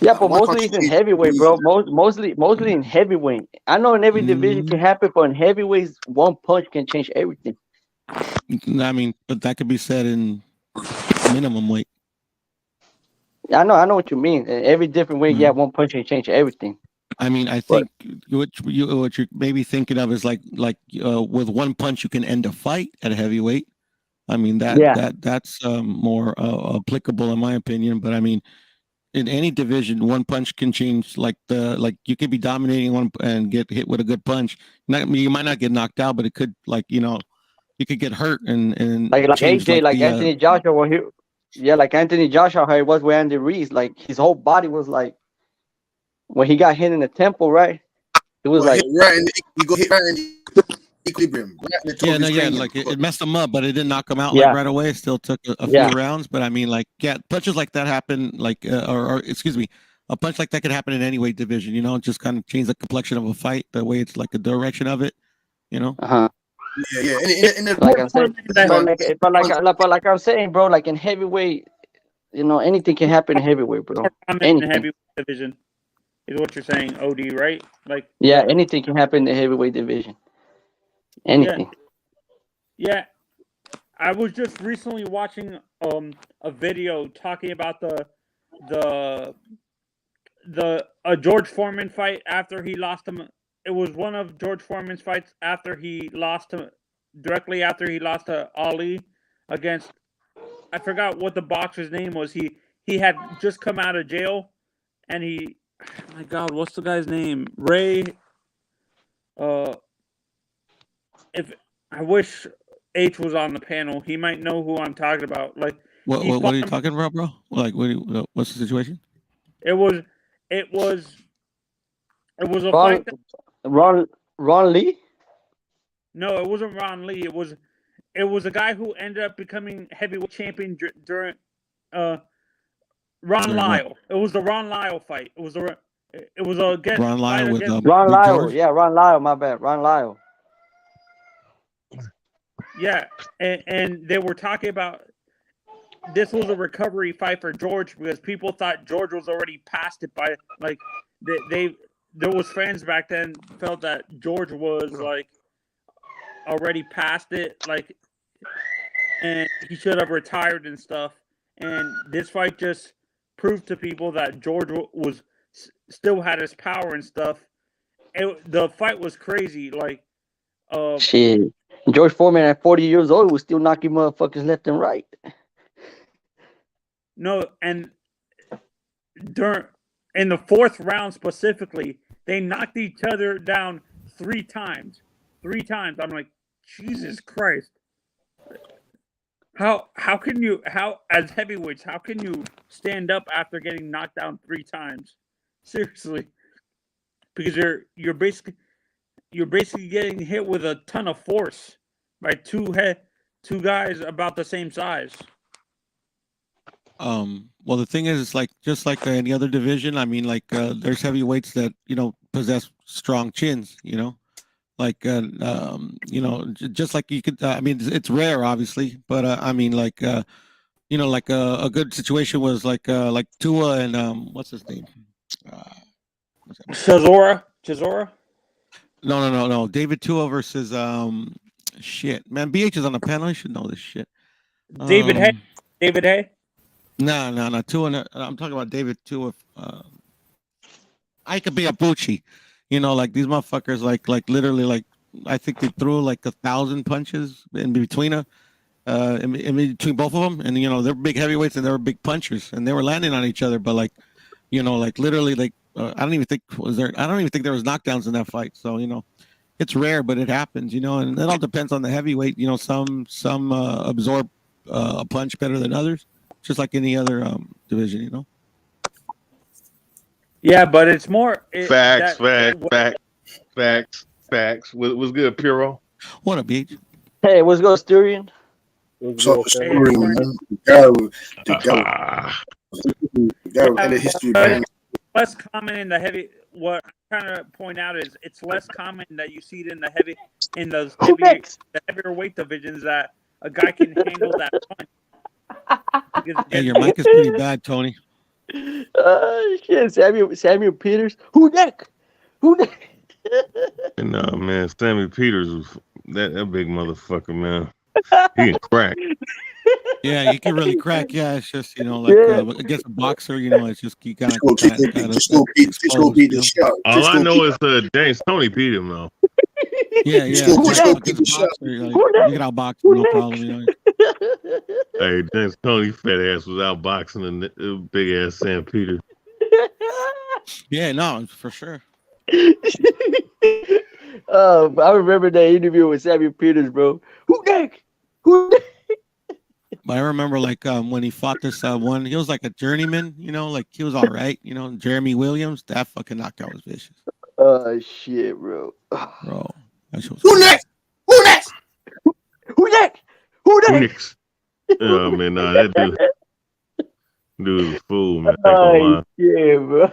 Yeah, but mostly it's in heavyweight, bro. Mostly in heavyweight. I know in every division can happen, but in heavyweights, one punch can change everything. I mean, but that could be said in minimum weight. I know what you mean. Every different weight, yeah, one punch can change everything. I mean, I think what you're maybe thinking of is like with one punch you can end a fight at a heavyweight. I mean that's more applicable in my opinion. But I mean, in any division, one punch can change. Like you could be dominating one and get hit with a good punch. You might not get knocked out, but it could you could get hurt and like AJ, like Anthony Joshua. Like Anthony Joshua, how it was with Andy Ruiz. Like his whole body was like when he got hit in the temple, right? It was like you go hit right in the equilibrium. Like it messed him up, but it didn't knock him out like right away. It still took a few rounds, but I mean, like punches like that happen, like or excuse me, a punch like that could happen in any weight division. You know, just kind of change the complexion of a fight, the way it's like the direction of it. You know. Yeah. Like I'm saying, but like I'm saying, bro, like in heavyweight, you know, anything can happen in heavyweight, bro. In the heavyweight division is what you're saying, OD, right? Like anything can happen in the heavyweight division. Anything. Yeah. I was just recently watching a video talking about the George Foreman fight after he lost him. It was one of George Foreman's fights directly after he lost to Ali against, I forgot what the boxer's name was. He had just come out of jail, and my God, what's the guy's name? Ray. If I wish H was on the panel, he might know who I'm talking about. Like, what are you talking about, bro? Like, what's the situation? It was a fight. Ron Lee? No, it wasn't Ron Lee. it was a guy who ended up becoming heavyweight champion during Ron Lyle. It was the Ron Lyle fight. It was a Ron Lyle with Ron Big Lyle. George. Yeah, Ron Lyle. My bad, Ron Lyle. Yeah, and they were talking about this was a recovery fight for George because people thought George was already past it by like there was fans back then felt that George was like already past it, like, and he should have retired and stuff. And this fight just proved to people that George was still had his power and stuff. The fight was crazy, like shit. George Foreman at 40 years old was still knocking motherfuckers left and right. No, and in the fourth round specifically, they knocked each other down 3 times. 3 times. I'm like, Jesus Christ. How can you as heavyweights, how can you stand up after getting knocked down 3 times? Seriously. Because you're basically getting hit with a ton of force by two guys about the same size. Well, the thing is, it's like just like any other division. I mean, like there's heavyweights that possess strong chins. Like just like you could. I mean, it's rare, obviously, but I mean, like like a good situation was like Tua and what's his name? Chisora? No. David Tua versus shit, man. BH is on the panel. He should know this shit. David Hay. No. Tua. I'm talking about David Tua. I could be a Bucci. Like these motherfuckers, like literally, like I think they threw like 1,000 punches in between in between both of them, and they're big heavyweights and they were big punchers, and they were landing on each other, but like literally, like I don't even think there was knockdowns in that fight. So it's rare, but it happens. And it all depends on the heavyweight. Some absorb a punch better than others, just like any other division. Yeah, but it's more facts. Was good, Puro? What up, Beach? Hey, what's good, Styrian? So, the guy the history. Less common in the heavy. What I'm trying to point out is it's less common that you see it in the heavier weight divisions that a guy can handle that punch. Hey, your mic is pretty bad, Tony. Shit, Samuel Peters. Who neck? No, man, Sammy Peters was that big motherfucker, man. He can crack. Yeah, he can really crack. Yeah, it's just against a boxer, it's just he kind of go beat the shot. All I know is James Tony beat him though. Yeah. Just go beat the shot. You can outbox him, no problem. Hey, James Tony fat ass was outboxing the big ass Sam Peters. Yeah, no, for sure. I remember that interview with Samuel Peters, bro. Who neck? But I remember when he fought this one, he was like a journeyman, like he was all right, Jeremy Williams, that fucking knockout was vicious. Shit, bro. Bro, that shit was Who next? Oh man, nah, that dude was a fool, man. Yeah, bro.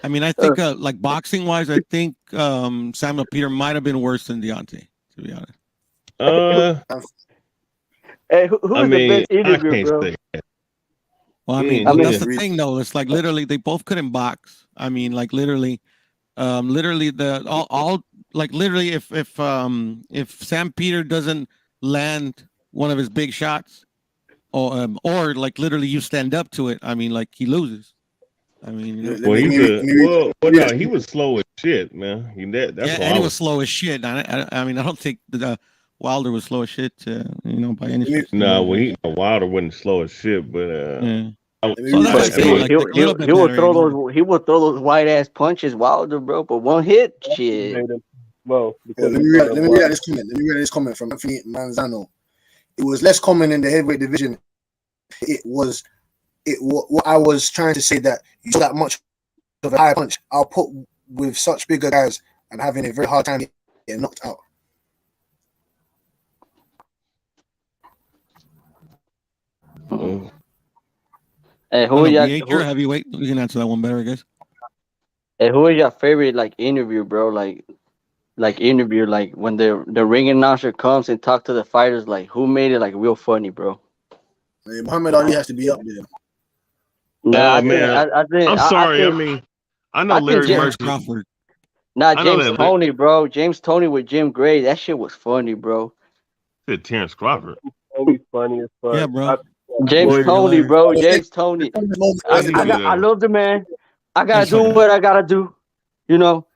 I mean, I think like boxing wise, I think Samuel Peter might have been worse than Deontay, to be honest. Hey, who was the best interview, bro? Well, I mean, that's the thing, though. It's like literally they both couldn't box. I mean, like literally if Sam Peter doesn't land one of his big shots, or like literally you stand up to it, I mean, like he loses. I mean, he was slow as shit, man. He was slow as shit. I mean, I don't think Wilder was slow as shit, by any stretch. No, Wilder wasn't slow as shit, but he would throw those white ass punches, Wilder, bro. But one hit, shit. Well, let me read this comment from Anthony Manzano. It was less common in the heavyweight division. What I was trying to say that you saw that much of a high punch output with such bigger guys and having a very hard time getting knocked out. Hey, I don't who know, y'all? BH or heavyweight? You can answer that one better, I guess. Hey, who is your favorite like interview, bro? Like interview, like when the ring announcer comes and talk to the fighters, like who made it like real funny, bro? Hey, Muhammad Ali has to be up there. Nah, I think man, I'm sorry. I mean, I know Larry think Merchant. Crawford. Nah, I know James that. Toney, bro. James Toney with Jim Gray. That shit was funny, bro. Said Terrence Crawford. Toney's funny as fuck. Yeah, bro. James Very Toney, hilarious. bro. James Toney. I love the man. I gotta do what I gotta do. You know.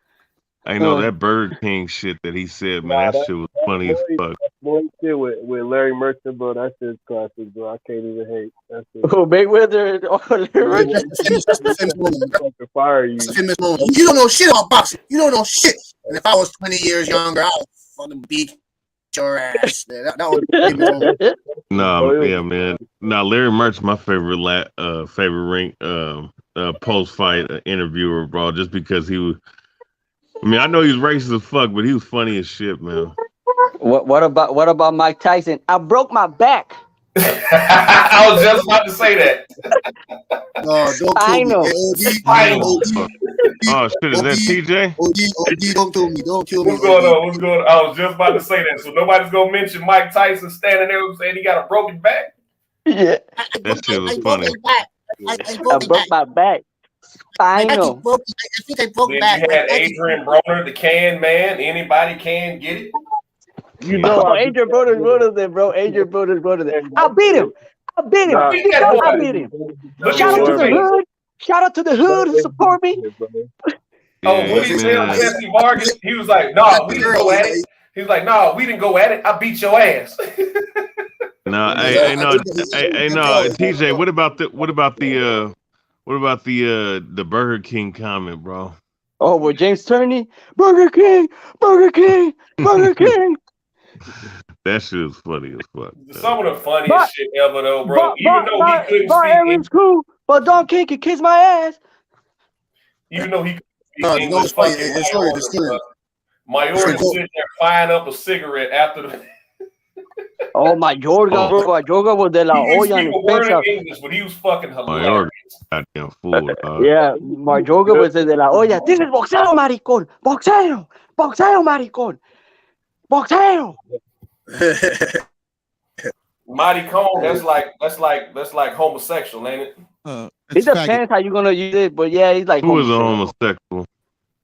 I know that Burger King shit that he said, man. That shit was funny as fuck. Boy, shit with Larry Merchant, bro. That shit's classic, bro. I can't even hate. That's it. Oh, Mayweather or Larry Merchant. That's the famous moment. Fire you. That's the famous moment. You don't know shit about boxing. You don't know shit. And if I was 20 years younger, I would fucking beat your ass. That was the famous moment. No, yeah, man. No, Larry Merchant, my favorite ring post fight interviewer, bro. Just because he was. I mean, I know he's racist as fuck, but he was funny as shit, man. What about Mike Tyson? I broke my back. I was just about to say that. No, don't kill me. Oh shit, is that TJ? OD, don't kill me. Don't kill me. What's going on? What's going on? I was just about to say that. So nobody's gonna mention Mike Tyson standing there saying he got a broken back. Yeah, that shit was funny. I broke my back. Spinal. I think I broke back. Then you had Adrian Broner, the can man. Anybody can get it. You know, Adrian Broner's there, bro. Adrian Broner's there. I beat him. I beat him. I beat him. Shout out to the hood. Shout out to the hood who support me. Oh, what did he tell Jesse Vargas? He was like, "No, we didn't go at it." He was like, "No, we didn't go at it. I beat your ass." No, TJ. What about the Burger King comment, bro? Oh, with James Turney, Burger King. That shit was funny as fuck. Some of the funniest shit ever, though, bro. Even though he couldn't speak Aaron's cool, but Don King can kiss my ass. Even though he couldn't speak English, Mayor is sitting there firing up a cigarette after the. Oh, my Jorga, bro. My Jorga was de la olla in his word in English, but he was fucking hilarious. Goddamn fool. Yeah, my Jorga was de la olla. This is boxeo, maricón. Boxeo, maricón. Boxeo. Maricón, that's like homosexual, ain't it? It depends how you're gonna use it, but yeah, he's like. Who is a homosexual?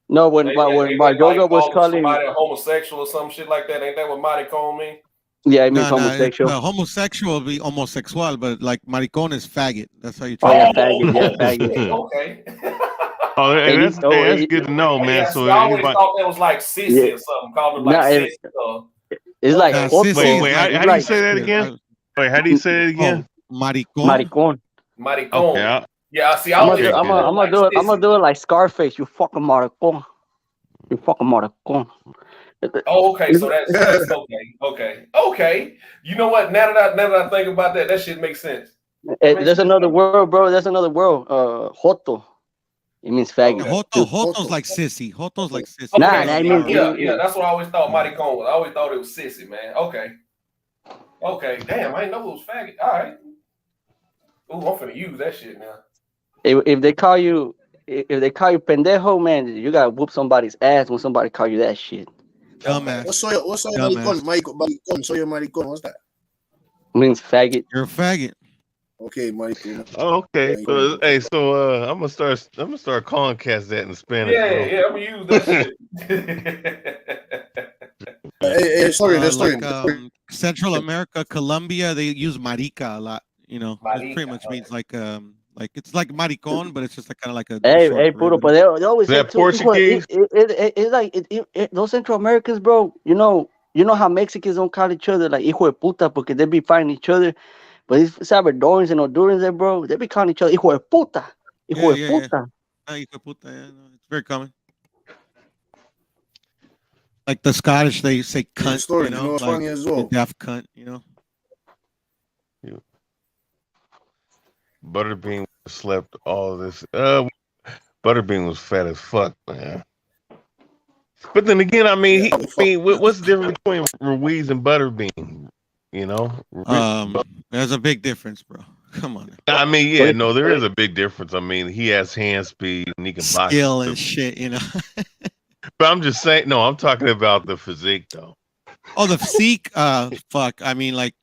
No, when my Jorga was calling somebody a homosexual or some shit like that, ain't that what maricón mean? Yeah, it means homosexual. Homosexual would be homosexual, but like maricón is faggot. That's how you try. Oh, faggot. Yeah, faggot. Okay. Oh, that's good to know, man. So I always thought that was like sissy or something. Called it like sissy. It's like wait. How do you say that again? Wait, how do you say that again? Maricón. Maricón. Okay, yeah, see, I'm gonna do it like Scarface. You fucking maricón. You fucking maricón. Oh, okay. So that's okay. You know what? Now that I think about that shit makes sense. There's another word, bro. There's another word. Joto. It means faggot. Joto's like sissy. Joto's like sissy. Okay, yeah. That's what I always thought maricón was. I always thought it was sissy, man. Okay. Damn, I didn't know it was faggot. All right. Ooh, I'm finna use that shit now. If they call you pendejo, man, you gotta whoop somebody's ass when somebody call you that shit. Dumbass. What's maricón? Soy maricón. What's that? It means faggot. You're a faggot. Okay, maricón. Oh, okay. So, I'm gonna start calling cats that in Spanish. Yeah, I'm gonna use that shit. Sorry. Central America, Colombia, they use marica a lot. You know, it pretty much means like it's like maricón, but it's just kind of like a. Hey, puro, but they always say Portuguese. It's like those Central Americans, bro. You know how Mexicans don't call each other like hijo de puta because they be fighting each other. But these Salvadorans and Hondurans there, bro, they be calling each other hijo de puta. Hijo de puta. Yeah. Hijo de puta, yeah. No, it's very common. Like the Scottish, they say cunt, you know, like funny as well. Deaf cunt, you know. Butterbean slept all this. Butterbean was fat as fuck, man. But then again, I mean, what's the difference between Ruiz and Butterbean? You know, there's a big difference, bro. Come on. I mean, yeah, no, there is a big difference. I mean, he has hand speed and he can box. Skill and shit, you know. But I'm just saying, no, I'm talking about the physique though. Oh, the physique. Fuck. I mean, like,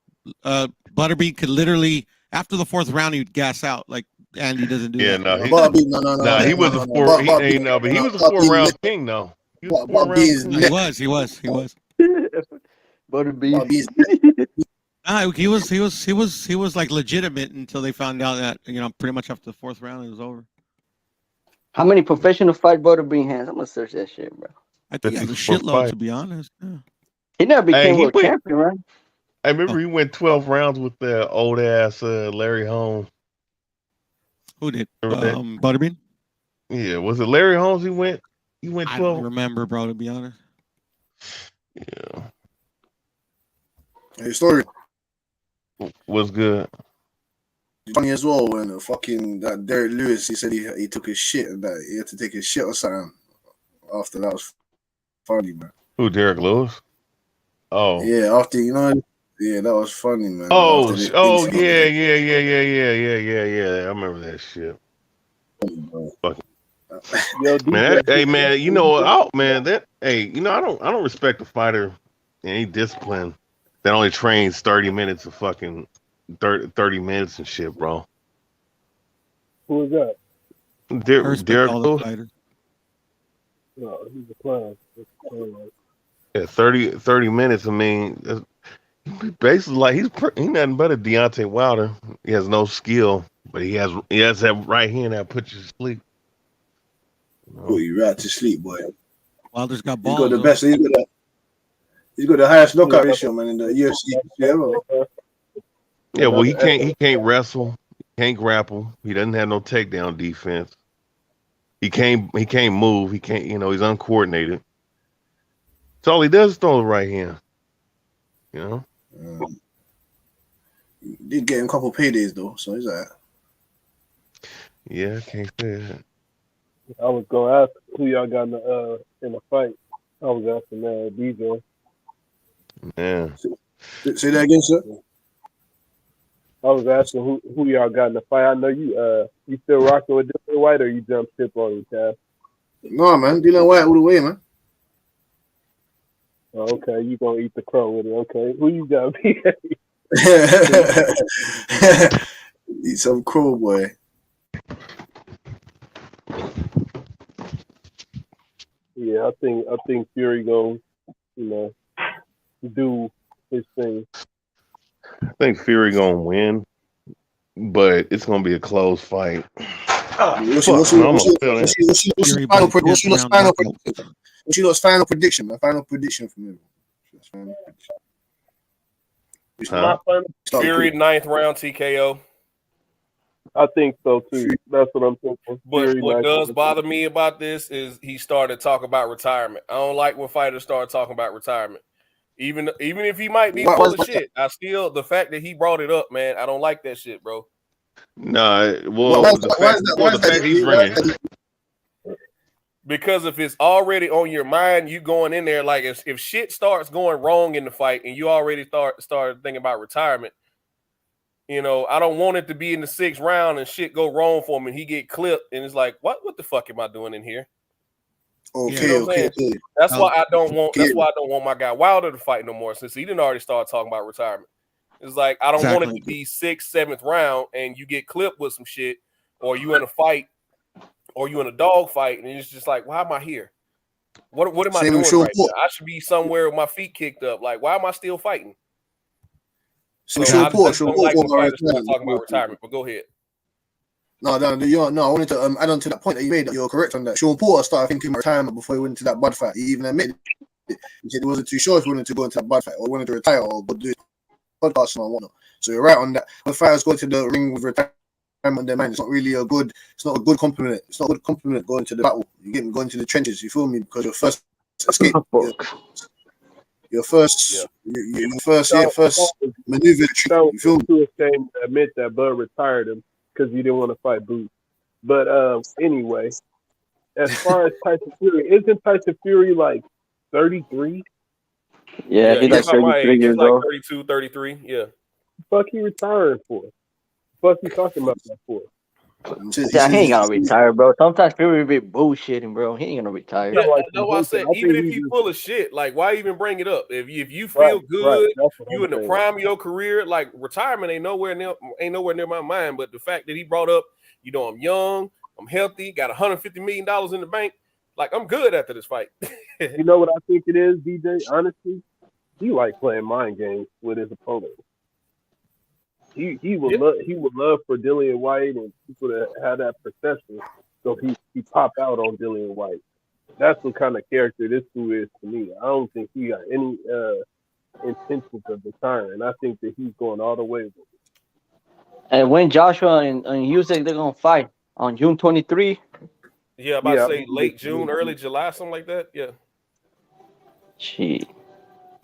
Butterbean could literally after the fourth round he'd gas out. Like Andy doesn't do that. No, Right? no, he was a four. But he was a 4-round king though. He was a 4-round king. He was. Butterbean. He was like legitimate until they found out that pretty much after the fourth round it was over. How many professional fight Butterbean has? I'm gonna search that shit, bro. I think he has a shitload, to be honest. Yeah. He never became world champion, right? I remember he went 12 rounds with the old ass Larry Holmes. Who did? Butterbean? Yeah, was it Larry Holmes? He went 12. I don't remember, bro. To be honest. Yeah. Hey, story. Was good. Funny as well when that Derek Lewis, he said he took his shit and that he had to take his shit or something after. That was funny, man. Who, Derek Lewis? Oh. Yeah, after yeah, that was funny, man. Oh, yeah. I remember that shit. Man, hey man, I don't respect a fighter in any discipline that only trains 30 minutes of fucking 30 minutes and shit, bro. Who is that? Derek Lewis. No, he's a clown. Yeah, 30 minutes. I mean, basically like he's nothing but a Deontay Wilder. He has no skill, but he has that right hand that puts you to sleep. Oh, you right to sleep, boy. Wilder's got balls. He's got the best. He's got the highest knockout ratio, man, in the UFC ever. Yeah, well, he can't wrestle, he can't grapple. He doesn't have no takedown defense. He can't move. He can't. He's uncoordinated. So all he does is throw the right hand. Did get him a couple paydays though, so he's alright. Yeah, I can't say that. I was gonna ask who y'all got in the fight. I was asking DJ. Yeah. Say that again, sir. I was asking who y'all got in the fight. I know you still rocking with Dillian Whyte, or you jump ship on him, Cass? No, man, Dillian Whyte all the way, man. Oh, okay, you gonna eat the crow with it? Okay, who you got? Eat some crow, boy. Yeah, I think Fury gonna do his thing. I think Fury gonna win, but it's gonna be a close fight. What's your final prediction? My final prediction from him. Fury 9th round TKO. I think so too. That's what I'm thinking. But what does bother me about this is he started talking about retirement. I don't like when fighters start talking about retirement. Even if he might be full of shit, the fact that he brought it up, man, I don't like that shit, bro. Nah, the fact he's bringing. Because if it's already on your mind, you going in there like if shit starts going wrong in the fight and you already started thinking about retirement, I don't want it to be in the 6th round and shit go wrong for him and he get clipped and it's like, what the fuck am I doing in here? Okay. That's why I don't want my guy Wilder to fight no more since he didn't already start talking about retirement. It's like I don't want it to be 6th, 7th round and you get clipped with some shit, or you in a fight, or you in a dog fight, and it's just like, why am I here? What am I doing right now? I should be somewhere with my feet kicked up. Like, why am I still fighting? I don't like when fighters start talking about retirement, but go ahead. No, I wanted to add on to that point that you made. That you're correct on that. Sean Porter started thinking about retirement before he went into that Bud fight. He even admitted it. He said he wasn't too sure if he wanted to go into that Bud fight or wanted to retire or go do podcast and whatnot. So you're right on that. When fighters go to the ring with retirement on their mind, it's not a good compliment. It's not a good compliment going to the battle. You get me going to the trenches. You feel me? Because your first escape, your first maneuver. You feel me? Too ashamed to admit that Bud retired him because he didn't want to fight Boots. But anyway, as far as Tyson Fury, isn't Tyson Fury like 33? Yeah, he's like 33 years old. 32, 33, yeah. Fuck he retiring for? Fuck you talking about that for? Yeah, he ain't gonna retire, bro. Sometimes Fury be bullshitting, bro. He ain't gonna retire. Yeah, that's why I said even if he's full of shit, like why even bring it up? If you feel good, you in the prime of your career, like retirement ain't nowhere near my mind. But the fact that he brought up, I'm young, I'm healthy, got $150 million in the bank, like I'm good after this fight. You know what I think it is, DJ? Honestly, he like playing mind games with his opponent. He would love for Dillian Whyte and people to have that perception, so he pop out on Dillian Whyte. That's the kind of character this dude is to me. I don't think he got any intentions of retiring. I think that he's going all the way with it. And when Joshua and Usyk they're gonna fight on June 23. Yeah, about to say late June, early July, something like that. Yeah. Gee.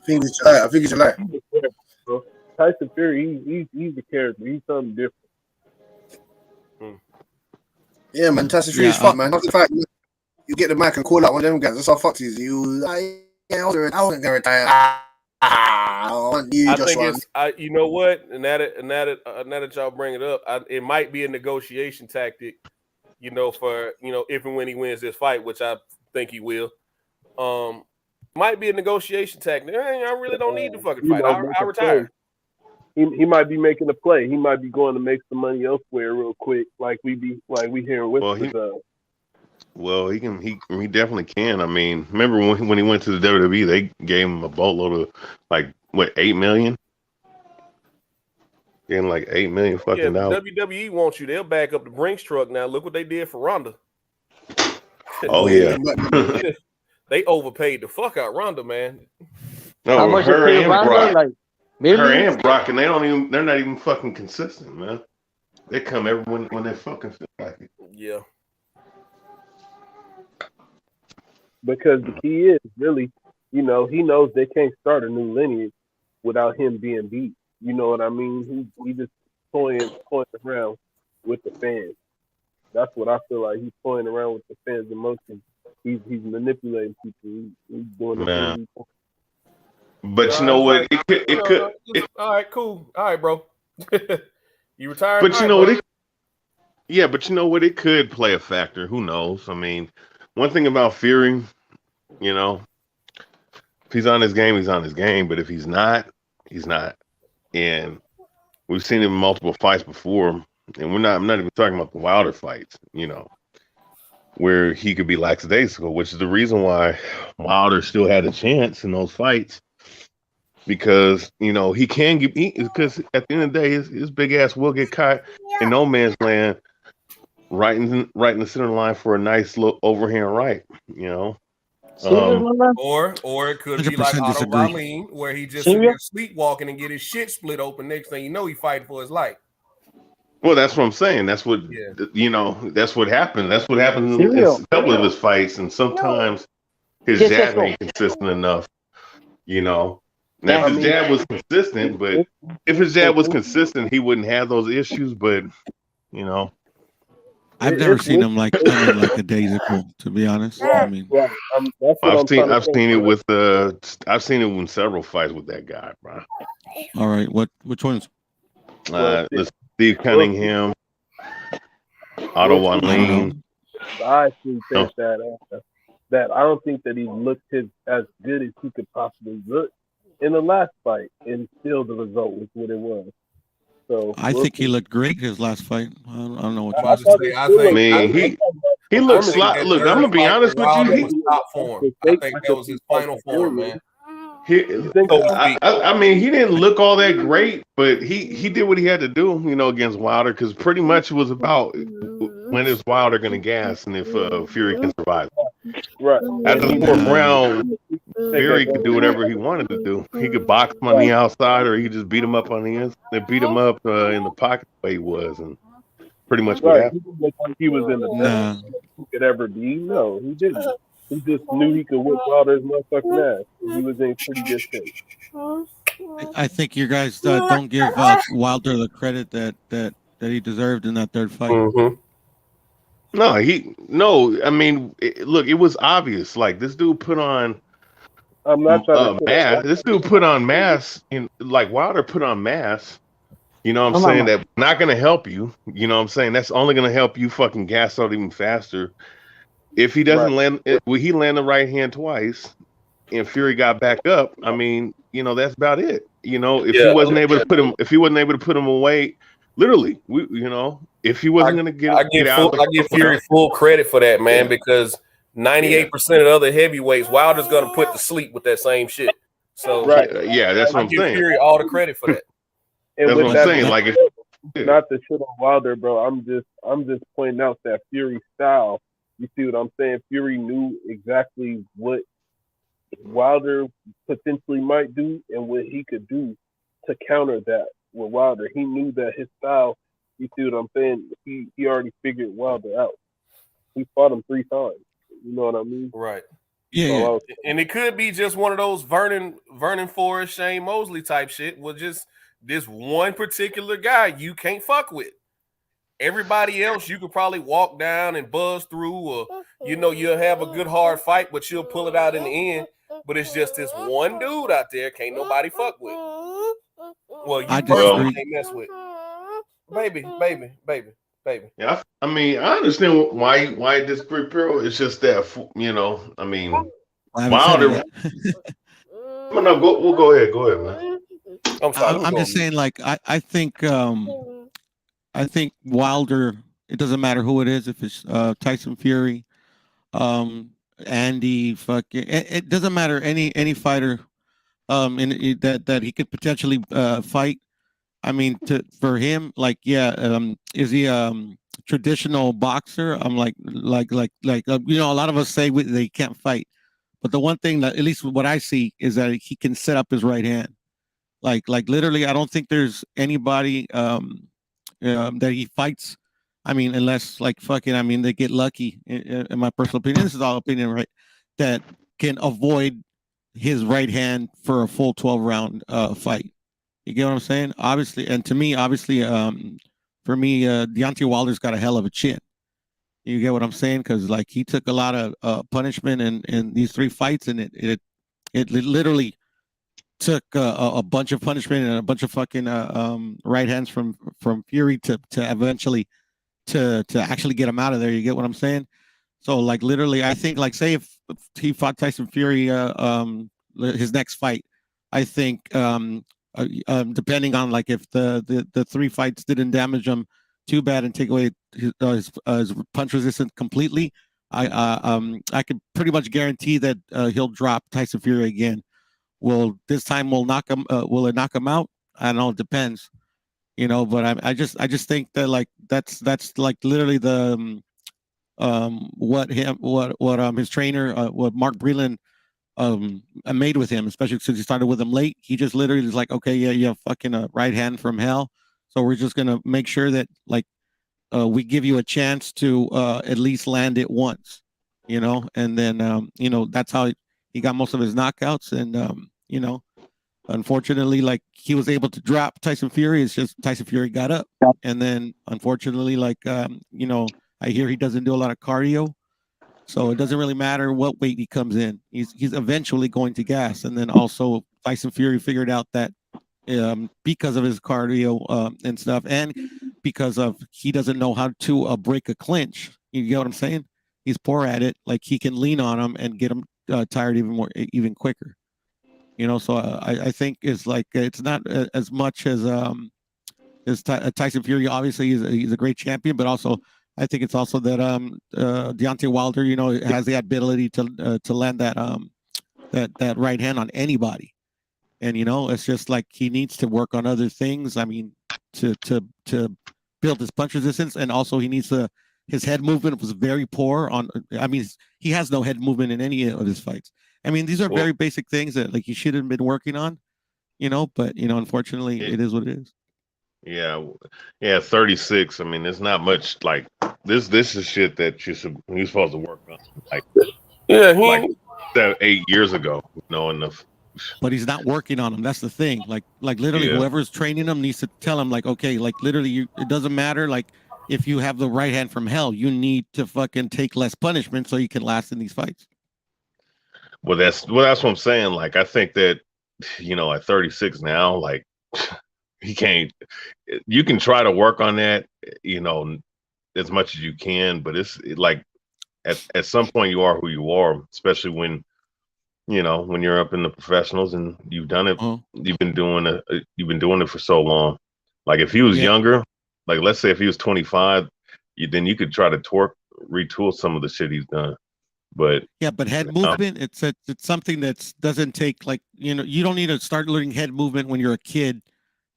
I think it's July. Tyson Fury, he's a character. He's something different. Yeah, man. Tyson Fury is fuck, man. After the fact, you get the mic and call out one of them guys. That's how fucked he is. I wasn't gonna retire. I think it's you know what, and now that y'all bring it up, it might be a negotiation tactic. For if and when he wins this fight, which I think he will. Might be a negotiation tactic. I really don't need to fucking fight. I retire. He might be making a play. He might be going to make some money elsewhere real quick, like we hearing whispers of. Well, he definitely can. I mean, remember when he went to the WWE, they gave him a boatload of $8 million? Getting like $8 million fucking dollars. WWE wants you. They'll back up the Brinks truck now. Look what they did for Ronda. Oh yeah. They overpaid the fuck out Ronda, man. No, how much her and Brock. Her and Brock, and they're not even fucking consistent, man. They come when they fucking feel like it. Yeah. Because the key is really, he knows they can't start a new lineage without him being beat. You know what I mean? He just toying around with the fans. That's what I feel like. He's toying around with the fans' emotions. He's manipulating people. He's doing the But you know what? It could. All right, cool. All right, bro. You retired. But you know what? Yeah, but you know what? It could play a factor. Who knows? I mean, one thing about Fury, if he's on his game, he's on his game. But if he's not, he's not. And we've seen him in multiple fights before. And I'm not even talking about the Wilder fights, where he could be lackadaisical, which is the reason why Wilder still had a chance in those fights. Because he can get because at the end of the day, his big ass will get caught in no man's land, right in the center line for a nice little overhand right, Or it could be like Otto Wallin, where he just sleepwalking and get his shit split open. Next thing you know, he fighting for his life. Well, that's what I'm saying. That's what that's what happened. That's what happened in a couple of his fights, and sometimes his jab ain't consistent enough. Now, if his jab was consistent, but if his jab was consistent, he wouldn't have those issues. But I've never seen him come in like a daisical, to be honest. I mean, I've seen it with I've seen it in several fights with that guy, bro. All right, which ones? Steve Cunningham, Otto Wallin. I actually think that I don't think that he looked as good as he could possibly look in the last fight, and still the result was what it was. So I think he looked great his last fight. I don't know what you think. He looks like. Look, I'm gonna be honest with you. He top form. I think that was his final form, man. I mean, he didn't look all that great, but he did what he had to do, against Wilder, because pretty much it was about when is Wilder going to gas and if Fury can survive. Right. After the fourth round, Fury could do whatever he wanted to do. He could box him on the outside, or he could just beat him up on the inside, beat him up in the pocket the way he was, and pretty much what happened. He was in the best he could ever be. No, he didn't. He just knew he could whip Wilder's motherfucking ass. He was in pretty good shape. I think you guys don't give Wilder the credit that he deserved in that third fight. Mm-hmm. I mean, look, it was obvious. Like, this dude put on I'm not trying to mass. This dude put on mass, like Wilder put on mass You know what I'm saying? That not going to help you. You know what I'm saying? That's only going to help you fucking gas out even faster. If he doesn't land, will he land the right hand twice? And Fury got back up. I mean, that's about it. If he wasn't able to put him away, literally, if he wasn't going to get out, I give Fury full credit for that, man, because 98% of the other heavyweights, Wilder's going to put to sleep with that same shit. So that's what I'm saying. I give Fury all the credit for that. And that's with what I'm saying. Like, not to shit on Wilder, bro. I'm just pointing out that Fury style. You see what I'm saying? Fury knew exactly what Wilder potentially might do and what he could do to counter that with Wilder. He knew that his style. You see what I'm saying? He already figured Wilder out. He fought him 3 times. You know what I mean? Right. Yeah. And it could be just one of those Vernon Forrest, Shane Mosley type shit with just this one particular guy you can't fuck with. Everybody else you could probably walk down and buzz through, or you'll have a good hard fight, but you'll pull it out in the end. But it's just this one dude out there can't nobody fuck with. Well, you personally can't mess with. Baby. Yeah, I mean, I understand why this Pro. It's just that I mean, Wilder. We'll go ahead. Go ahead, man. I'm just saying, like, I think Wilder. It doesn't matter who it is, if it's Tyson Fury, Andy, it doesn't matter any fighter, that he could potentially fight. I mean, for him, like, is he traditional boxer? I'm like, a lot of us say they can't fight, but the one thing that, at least what I see, is that he can set up his right hand. Like literally, I don't think there's anybody that he fights. I mean, unless they get lucky. In my personal opinion, this is all opinion, right? That can avoid his right hand for a full 12-round fight. You get what I'm saying? Obviously, and to me, for me, Deontay Wilder's got a hell of a chin. You get what I'm saying? Because like he took a lot of punishment in these 3 fights, and it literally took a bunch of punishment and a bunch of fucking right hands from Fury to eventually to actually get him out of there. You get what I'm saying? So like literally, I think, like, say if he fought Tyson Fury his next fight, I think depending on like if the 3 fights didn't damage him too bad and take away his punch resistance completely, I could pretty much guarantee that he'll drop Tyson Fury again. Will this time will it knock him out? I don't know. It depends, But I just think that like that's like literally the what his trainer what Mark Breland made with him, especially since he started with him late. He just literally is like, okay, yeah, you have fucking a right hand from hell, so we're just gonna make sure that like we give you a chance to at least land it once, and then that's how he got most of his knockouts. And unfortunately, like, he was able to drop Tyson Fury. It's just Tyson Fury got up, and then unfortunately, like, I hear he doesn't do a lot of cardio, so it doesn't really matter what weight he comes in. He's eventually going to gas. And then also Tyson Fury figured out that because of his cardio and stuff, and because of he doesn't know how to break a clinch. You get what I'm saying? He's poor at it. Like, he can lean on him and get him tired even quicker. So I think it's like it's not as much as Tyson Fury. Obviously, he's a great champion, but also I think it's also that Deontay Wilder, has the ability to land that right hand on anybody, and it's just like he needs to work on other things. I mean, to build his punch resistance, and also he needs to. His head movement was very poor I mean, he has no head movement in any of his fights. I mean, these are very basic things that like he should have been working on, but unfortunately it is what it is. Yeah, 36. I mean, it's not much. Like this is shit that you're supposed to work on. Like, like 8 years ago, But he's not working on them. That's the thing. Like literally, whoever's training him needs to tell him, like, okay, like literally, it doesn't matter. Like, if you have the right hand from hell, you need to fucking take less punishment so you can last in these fights. Well, that's what I'm saying. Like, I think that, at 36 now, like, he can't. You can try to work on that, as much as you can, but it's like at some point you are who you are, especially when when you're up in the professionals and you've done it. You've been doing it for so long. Like if he was younger, like let's say if he was 25, then you could try to retool some of the shit he's done. But but head movement, it's something that doesn't take you don't need to start learning head movement when you're a kid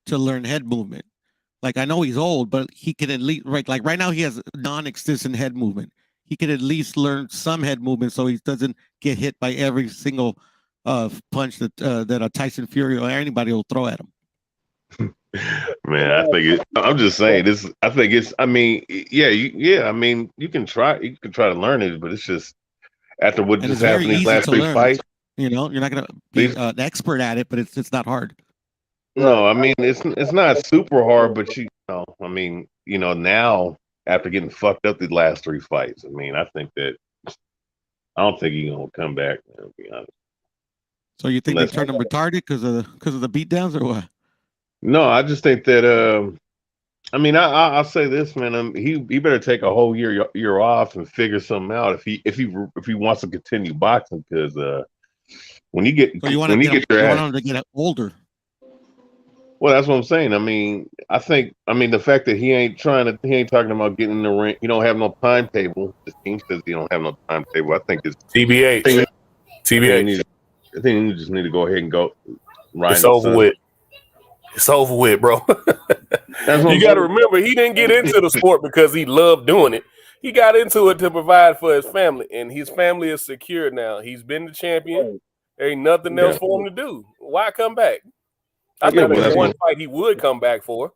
to learn head movement. Like I know he's old, but he can at least right now he has non-existent head movement. He can at least learn some head movement so he doesn't get hit by every single punch that a Tyson Fury or anybody will throw at him. Man, I'm just saying this. I think it's. I mean, I mean, you can try to learn it, but it's just after what just happened these last 3 fights. You're not gonna be an expert at it, but it's not hard. No, I mean it's not super hard, but I mean, now after getting fucked up these last 3 fights, I mean, I don't think he's gonna come back. To be honest. So you think they turned him retarded because of the beatdowns or what? No, I just think that. I mean, I'll say this, man. He better take a whole year off and figure something out if he wants to continue boxing, because when you get you want him to get older. Well, that's what I'm saying. I mean, the fact that he ain't talking about getting in the ring. You don't have no timetable. The team says he don't have no timetable. I think it's TBH. I think you just need to go ahead and go. It's over with. It's over with, bro. You got to remember, he didn't get into the sport because he loved doing it. He got into it to provide for his family, and his family is secure now. He's been the champion. There ain't nothing else for him to do. Why come back? I think there's one fight he would come back for,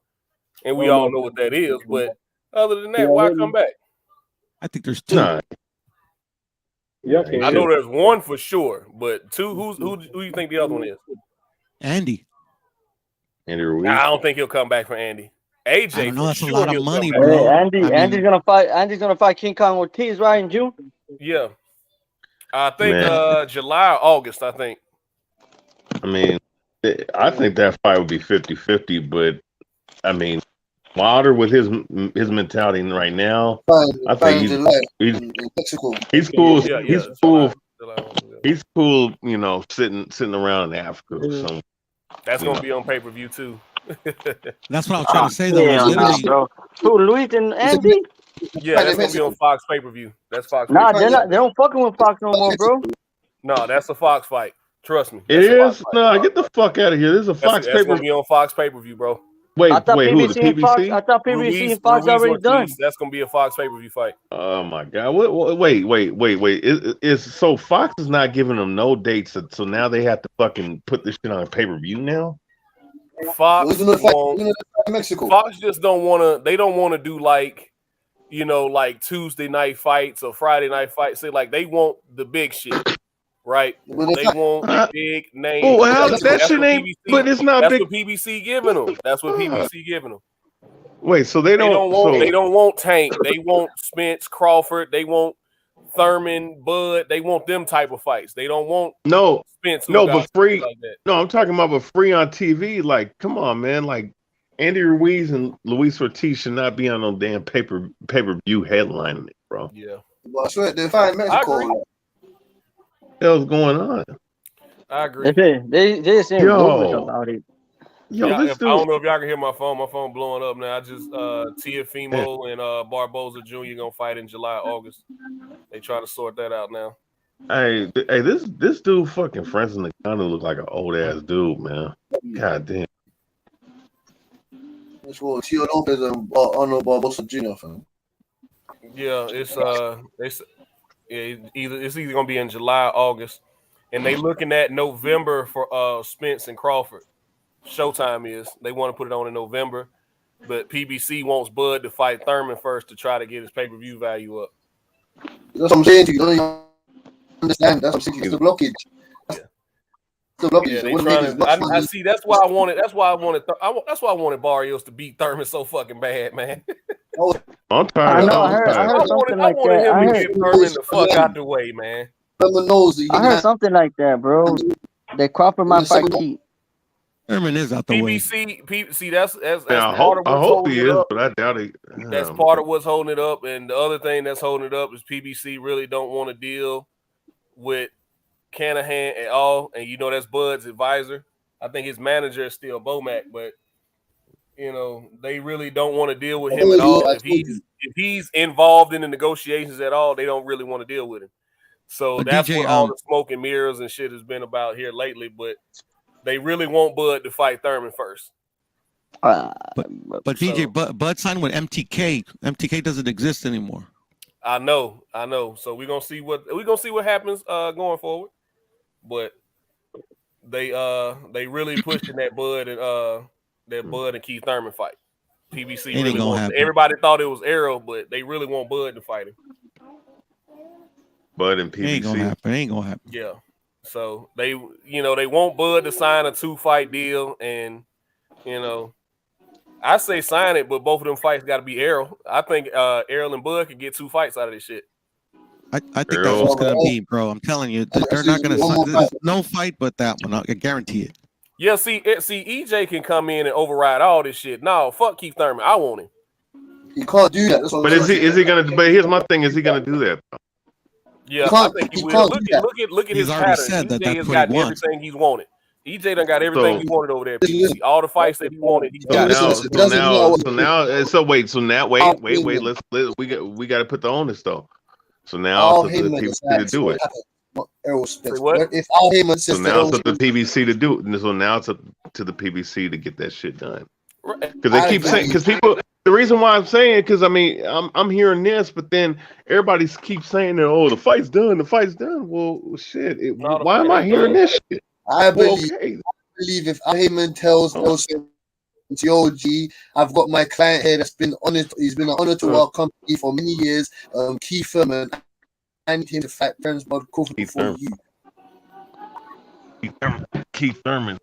and we all know what that is. But other than that, why come back? I think there's 2. Nah. I know there's 1 for sure, but 2. Who do you think the other one is? Andy Ruiz. I don't think he'll come back for Andy. AJ, I don't know, that's sure a lot of money, bro. Andy's gonna fight. Andy's gonna fight King Kong Ortiz, right, in June. Yeah, I think July or August. I think. I mean, I think that fight would be 50-50, but I mean, Wilder with his mentality right now, I think he's cool. He's cool. He's cool. Sitting around in Africa or something. That's gonna be on pay-per-view too. That's what I was trying to say though. Bro. Who, Luis and Andy? Yeah, that's gonna be on Fox pay-per-view. That's Fox. Nah, they're not. They don't fucking with Fox no more, bro. No, that's a Fox fight. Trust me. It is. No, get the fuck out of here. This is a Fox pay-per-view. That's gonna be on Fox pay-per-view, bro. Who? The PBC? Fox, I thought PBC and Fox already done. That's gonna be a Fox pay-per-view fight. Oh my god! Wait! So Fox is not giving them no dates, so now they have to fucking put this shit on pay-per-view now. Fox just don't want to. They don't want to do like Tuesday night fights or Friday night fights. They want the big shit, right? They want big names. Oh, well, that shit ain't. But it's not that's big. What PBC giving them. That's what PBC giving them. Wait, so they don't want. They don't want Tank. They want Spence, Crawford. They want Thurman, Bud. They want them type of fights. They don't want Spence. But free. Like that. No, I'm talking about free on TV. Like, come on, man. Like, Andy Ruiz and Luis Ortiz should not be on no damn pay-per-view headlining it, bro. Yeah. Well, sure, they find Mexico. What the hell's going on? I agree. They just saying rumors about it. I don't know if y'all can hear my phone. My phone blowing up now. I just Tiafimo and Barboza Jr. gonna fight in July, August. They try to sort that out now. Hey, this dude fucking Francis Ngannou look like an old ass dude, man. God damn. It's what Tio Lopez and Arnold Barboza Jr. fan. Yeah, it's either gonna be in July, August, and they looking at November for Spence and Crawford. Showtime is they want to put it on in November, but PBC wants Bud to fight Thurman first to try to get his pay-per-view value up. That's what I'm saying to you. You don't understand. That's what I'm saying. It's the blockage. The blockage. I see. That's why I wanted. That's why I wanted Barrios to beat Thurman so fucking bad, man. I'm tired. I heard something like that. I wanted him to get Thurman the fuck out the way, man. I heard something like that, bro. That Crawford might fight Keith. Thurman is out the way. See, that's I part of what's hope holding he it is, up. but I doubt it. That's part of what's holding it up, and the other thing that's holding it up is PBC really don't want to deal with Canahan at all, and that's Bud's advisor. I think his manager is still Bomac, but they really don't want to deal with him at all. If he's involved in the negotiations at all, they don't really want to deal with him. So But that's DJ, what all the smoke and mirrors and shit has been about here lately. But they really want Bud to fight Thurman first. But DJ, Bud signed with MTK. MTK doesn't exist anymore. I know. So we're gonna see what happens going forward. But they really pushing that Bud and Keith Thurman fight. PBC really wants. Everybody thought it was Arrow, but they really want Bud to fight him. Bud and PBC ain't gonna happen. Yeah. So they want Bud to sign a 2-fight deal, and I say sign it, but both of them fights got to be Errol. I think Errol and Bud could get 2 fights out of this shit. I think that's what's gonna be, bro. I'm telling you, they're not gonna sign no fight, but that one. I guarantee it. Yeah, see, EJ can come in and override all this shit. No, fuck Keith Thurman. I want him. He can't do that. But is he gonna? But here's my thing: is he gonna do that? Yeah, I think he will. Look at his pattern. EJ has got everything he's wanted. EJ done got everything he wanted over there. PBC. All the fights that he wanted, he got. We got to put the onus though. So now it's up to the PBC to do it. If Al Heyman says so now it's up to the PBC to do it. So now it's up to the PBC to get that shit done. Because they keep saying, because people, the reason why I'm saying it, because I mean, I'm hearing this, but then everybody keeps saying that, oh, the fight's done. Well, shit. Why am I hearing this shit? I believe if Al Heyman tells GOG, I've got my client here that's been honored. He's been an honor to our company for many years. Keith Thurman, I need him to fight Terence Bud Crawford for you. Keith Thurman.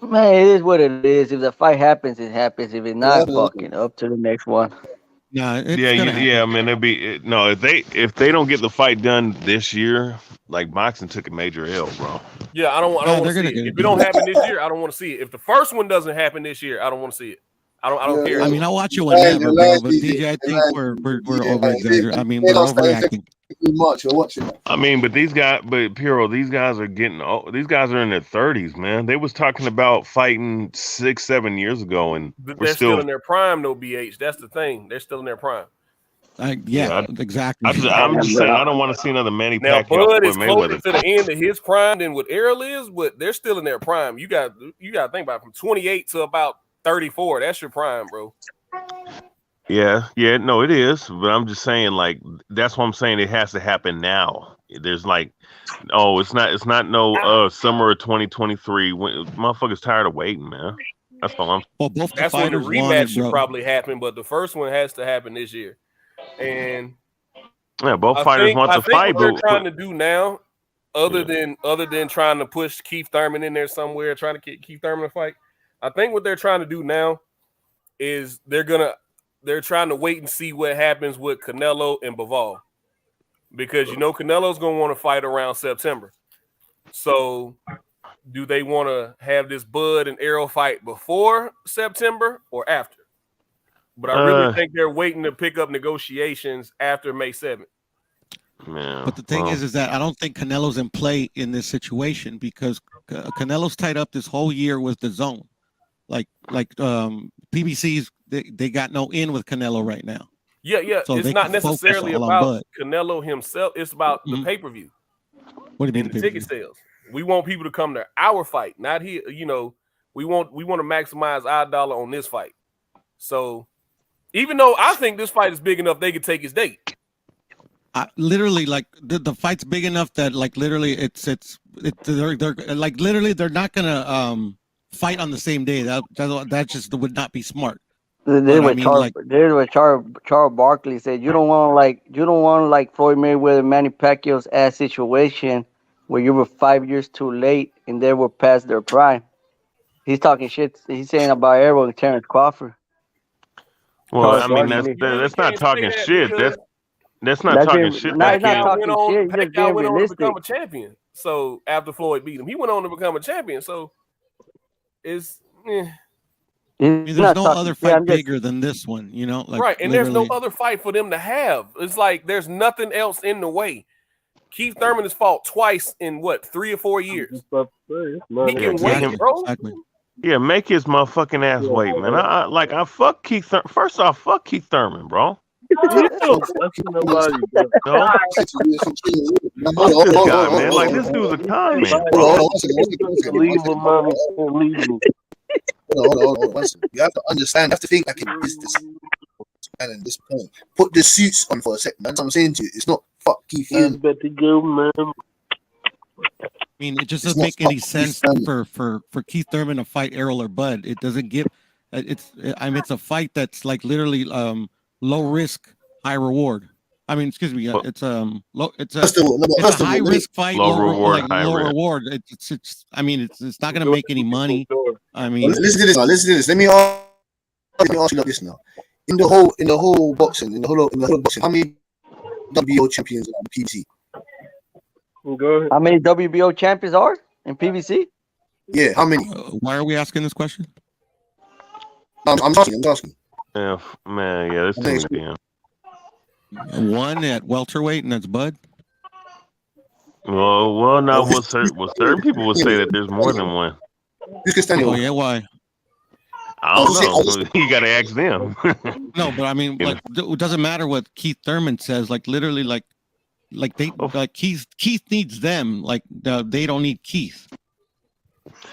Man, it is what it is. If the fight happens, it happens. If it's not, fucking up to the next one. Nah, man. It'd be if they don't get the fight done this year, like boxing took a major L, bro. Yeah, I don't want to see it. If it don't happen this year, I don't want to see it. If the first one doesn't happen this year, I don't want to see it. I don't care. I mean, I'll watch it whenever, bro. But DJ, I think we're over exaggerating. I mean, we're overreacting. I mean, but Piro, these guys are getting old. These guys are in their 30s, man. They was talking about fighting 6-7 years ago, and they're still in their prime, though. BH, that's the thing. They're still in their prime. Exactly. I'm just saying, I don't want to see another Manny Pacquiao. Now, Bud is closer to the end of his prime than what Errol is, but they're still in their prime. You got to think about it, from 28 to about 34. That's your prime, bro. Yeah, no, it is. But I'm just saying, like, that's what I'm saying. It has to happen now. There's like, it's not no summer of 2023. Motherfuckers tired of waiting, man. That's all I'm. Well, both that's when the rematch should probably happen, but the first one has to happen this year. And yeah, both fighters want to fight. What they're trying to do now, other than trying to push Keith Thurman in there somewhere, trying to get Keith Thurman to fight. I think what they're trying to do now is they're trying to wait and see what happens with Canelo and Bivol, because Canelo's gonna want to fight around September. So, do they want to have this Bud and Errol fight before September or after? But I really think they're waiting to pick up negotiations after May 7th. Yeah, but the thing is that I don't think Canelo's in play in this situation, because Canelo's tied up this whole year with the zone. Like PBC's, they got no in with Canelo right now. Yeah. So it's not necessarily about Canelo himself. It's about the pay-per-view. What do you mean the ticket sales? We want people to come to our fight, not here. We want to maximize our dollar on this fight. So even though I think this fight is big enough, they could take his date. Literally, like the fight's big enough that like literally they're like literally they're not gonna fight on the same day. That just would not be smart. There's what Charles Barkley said. You don't want like Floyd Mayweather, Manny Pacquiao's ass situation where you were 5 years too late and they were past their prime. He's talking shit. He's saying about Errol and Terence Crawford. Well, I mean that's not talking shit. That's not talking shit. Not talking shit. Pacquiao went on to become a champion. So after Floyd beat him, he went on to become a champion. So is. I mean, there's no other fight bigger than this one, you know? Like, right, and there's no other fight for them to have. It's like there's nothing else in the way. Keith Thurman has fought twice in what, 3 or 4 years. He can wait, bro. Exactly. Yeah, make his motherfucking ass wait, man. I fuck Keith Thurman. First off, fuck Keith Thurman, bro. Fuck this guy, man. Like, this dude's a con man, bro. Leave him, mommy. Leave him. Hold on. You have to understand. You have to think like a business. And at this point, put the suits on for a second. That's what I'm saying to you. It's not fuck Keith Thurman. Better go, man. I mean, it just doesn't make any sense for Keith Thurman to fight Errol or Bud. It doesn't give. It's a fight that's like literally low risk, high reward. I mean, excuse me, it's a high risk fight, low reward. It's I mean, it's not going to make any money. I mean, listen to this. Let me ask you like this now. In the whole boxing, how many WBO champions are in PBC? How many WBO champions are in PBC? Yeah, how many? Why are we asking this question? I'm asking. Yeah, man. Yeah, this thing again. One at welterweight, and that's Bud. Well, now certain people would say that there's more than one. Oh yeah, why? I don't know. You got to ask them. No, but I mean, like, it doesn't matter what Keith Thurman says. Like, literally, like Keith needs them. Like, they don't need Keith.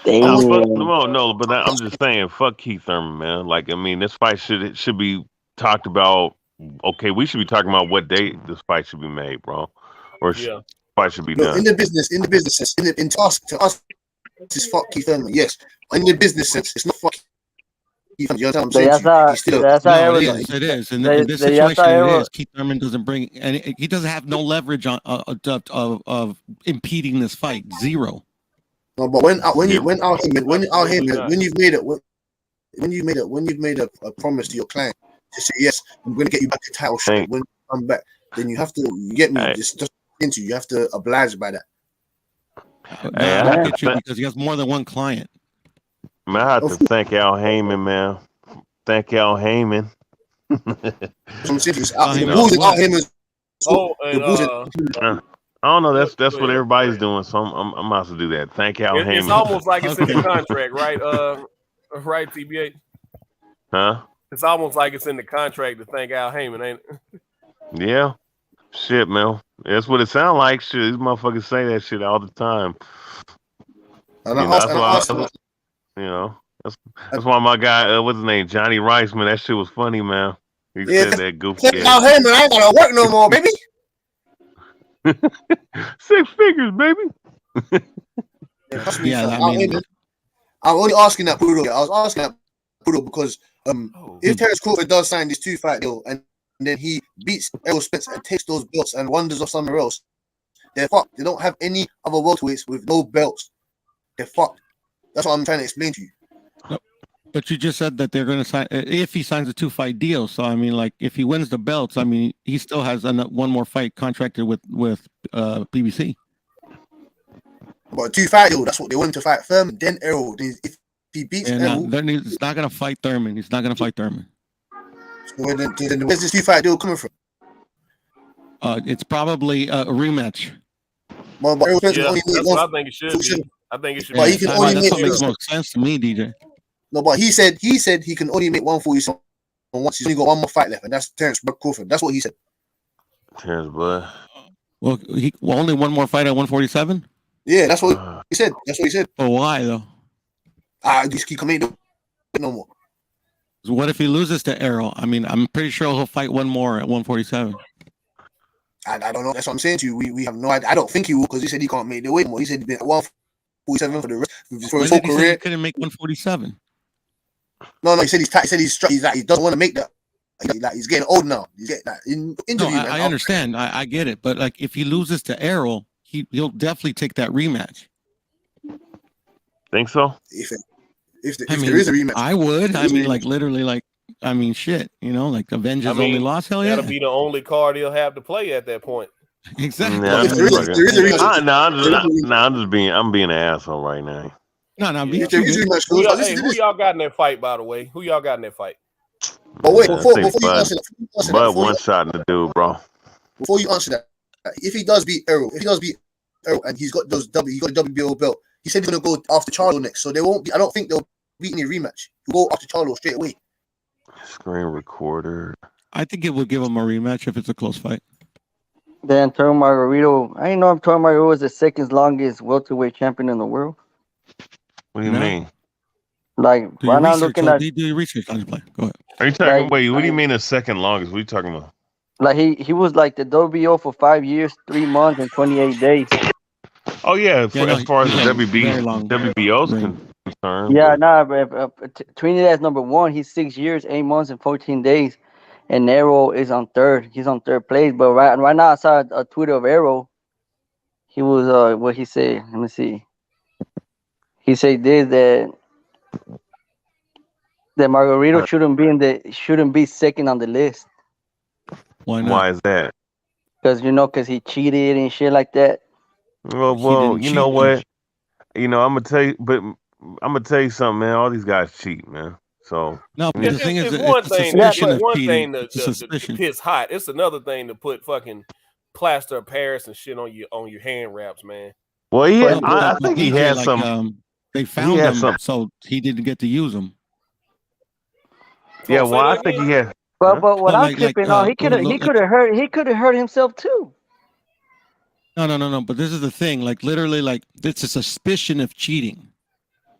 No, but I'm just saying, fuck Keith Thurman, man. Like, I mean, this fight should be talked about. Okay, we should be talking about what day this fight should be made, bro, or fight should be done. In the business sense, to us, it's fuck Keith Thurman. Yes, in the business sense, it's not fuck. You know what I'm saying? It is. In this situation, it is. Keith Thurman doesn't bring, and he doesn't have no leverage on of impeding this fight. Zero. No, but when you've made a promise to your client to say yes, I'm going to get you back to title shot when you come back, then you have to get me. Just into you have to oblige by that. I get you because he has more than one client. Man, I have to thank Al Heyman, man. Thank Al Heyman. I don't know. That's what everybody's doing. So I'm about to do that. Thank Al Heyman. It's almost like it's in the contract, right? Right, TBA. Huh? It's almost like it's in the contract to thank Al Heyman, ain't it? Yeah. Shit, man. That's what it sounds like. Shit, these motherfuckers say that shit all the time. That's why my guy, what's his name, Johnny Rice, man, that shit was funny, man. He said that goofy. Al Heyman, I ain't gotta work no more, baby. 6 figures, baby. I'm only asking that, Bruno. I was asking that, Bruno, because if Terence Crawford does sign this 2-fight deal and then he beats Errol Spence and takes those belts and wanders off somewhere else, they're fucked. They don't have any other welterweights with no belts. They're fucked. That's what I'm trying to explain to you. But you just said that they're going to sign if he signs a 2-fight deal. So I mean, like, if he wins the belts, I mean, he still has one more fight contracted with PBC. But a 2-fight deal, that's what they want to fight Thurman. Then Errol, if he beats Errol, he's not going to fight Thurman. He's not going to fight Thurman. So then where's this 2-fight deal coming from? It's probably a rematch. But Errol Spence that's what I think it should be. I think it should be. But he can only make makes more sense to me, DJ. No, but he said he can only make 147 once. He's only got one more fight left, and that's Terence Crawford. That's what he said. Terence Bud. Well, only one more fight at 147. Yeah, that's what he said. That's what he said. But why though? He can make no more. So what if he loses to Errol? I mean, I'm pretty sure he'll fight one more at 147. I don't know. That's what I'm saying to you. We have no idea. I don't think he will because he said he can't make the weight more. He said he's been at 147 for the rest for his whole career. He couldn't make 147. No. He said he doesn't want to make that. Like he's getting old now. He's getting that injury. No, I understand. I get it. But like, if he loses to Errol, he'll definitely take that rematch. Think so? If there is a rematch, I would. I mean, like, literally, like, I mean, shit. You know, like, Avengers only lost. Hell yeah. That'll be the only card he'll have to play at that point. Exactly. I'm being an asshole right now. No, Yeah. If there is rematch, Who Phil, y'all, listen hey, to who this. y'all got in that fight? By the way, who y'all got in that fight? But wait, Man, I before think you Bud, answer that, Bud one shot in the dude, bro. before you answer that, if he does beat Errol, and he's got he got a WBO belt, he said he's gonna go after Charlo next. So there won't be. I don't think they'll beat any rematch. He'll go after Charlo straight away. Screen recorder. I think it would give him a rematch if it's a close fight. Then Antonio Margarito. I didn't know Antonio Margarito was the second longest welterweight champion in the world. What do you mean? Like Do right your now, research. looking at Do your research on his play. Go ahead. Are you talking? like Wait, what do you mean the second longest? What are you talking about? like he was like the WBO for 5 years, 3 months, and 28 days. Oh yeah, Yeah, no, as far as he's the a very long WBO's reign. concerned, Yeah, but nah, but Trinidad's number one. He's 6 years, 8 months, and 14 days. And Arrow is on third. He's on third place. But right now, I saw a tweet of Arrow. He was what he said. Let me see. He said this that Margarito shouldn't be second on the list Why not? why is that? because he cheated and shit like that. He didn't You know cheat, though. what? I'm gonna tell you, but I'm gonna tell you something, man. All these guys cheat, man. So No, we but the just, thing is, It's it's one the thing. suspicion It's of one cheating. thing It's a to suspicion. piss hot. It's another thing to put fucking plaster of Paris and shit on your hand wraps, man. well, No, I but think he DJ, has like, some. they He found has him, some. so he didn't get to use them. Yeah, Say well, I that think again. he has. But Huh? but what No, I'm tripping on, he could have hurt himself too. No. But this is the thing. Like, literally, like, it's a suspicion of cheating.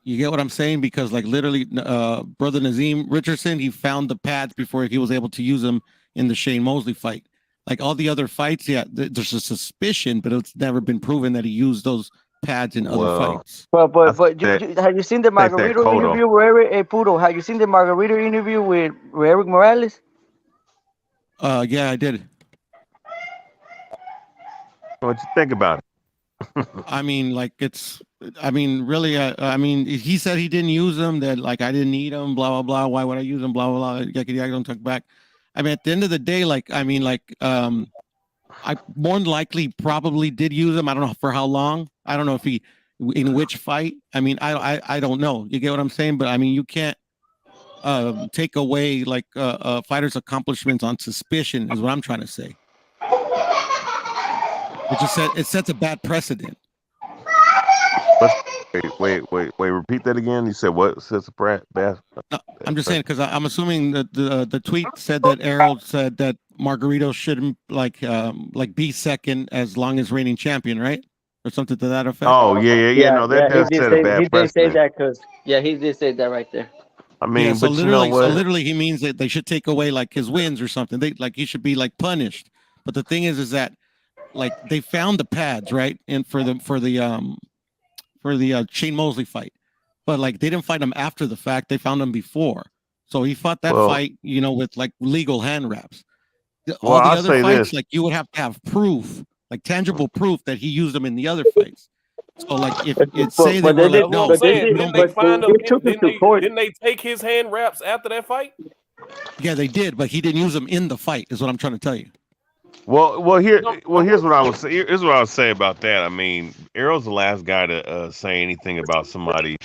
You get what I'm saying? Because, like, literally, brother Nazim Richardson, he found the pads before he was able to use them in the Shane Mosley fight. Like all the other fights, yeah, there's a suspicion, but it's never been proven that he used those pads in other Well, fights. But I but think but have you seen the think that Margarito Cotto. interview with Eric? Hey, Pudo, have you seen the Margarito interview with Eric Morales? Yeah, I did. What you think about it? I mean, like really, I mean, he said he didn't use them. That like I didn't need them. Blah blah blah. Why would I use them? Blah blah blah. I don't talk back. I mean, at the end of the day, like I mean, like I more than likely probably did use them. I don't know for how long. I don't know if he in which fight. I mean, I don't know. You get what I'm saying? But I mean, you can't take away like fighters' accomplishments on suspicion. Is what I'm trying to say. It sets a bad precedent. Wait. Repeat that again. You said what? Sets a bad. No, I'm just saying because I'm assuming that the tweet said that Errol said that Margarito shouldn't like be second as long as reigning champion, right? Or something to that effect. Oh yeah. No, that does set a bad He did say precedent. that because he did say that right there. I Yeah, mean, so but you know what? literally, he means that they should take away like his wins or something. They like he should be like punished. But the thing is that like they found the pads right, and for the Shane Mosley fight, but like they didn't find him after the fact. They found him before, so he fought that Well, fight, with like legal hand wraps. well, All the I'll other say fights, this. like you would have to have proof, like tangible proof that he used them in the other fights. So like if it say they But were they like, did. That's what I'm no, But they saying. we did. don't Didn't they make. But find him? they took him to court. Didn't they take his hand wraps after that fight? Yeah, they did, but he didn't use them in the fight. Is what I'm trying to tell you. Here's what I would say. Here's what I would say about that. I mean, Errol's the last guy to say anything about somebody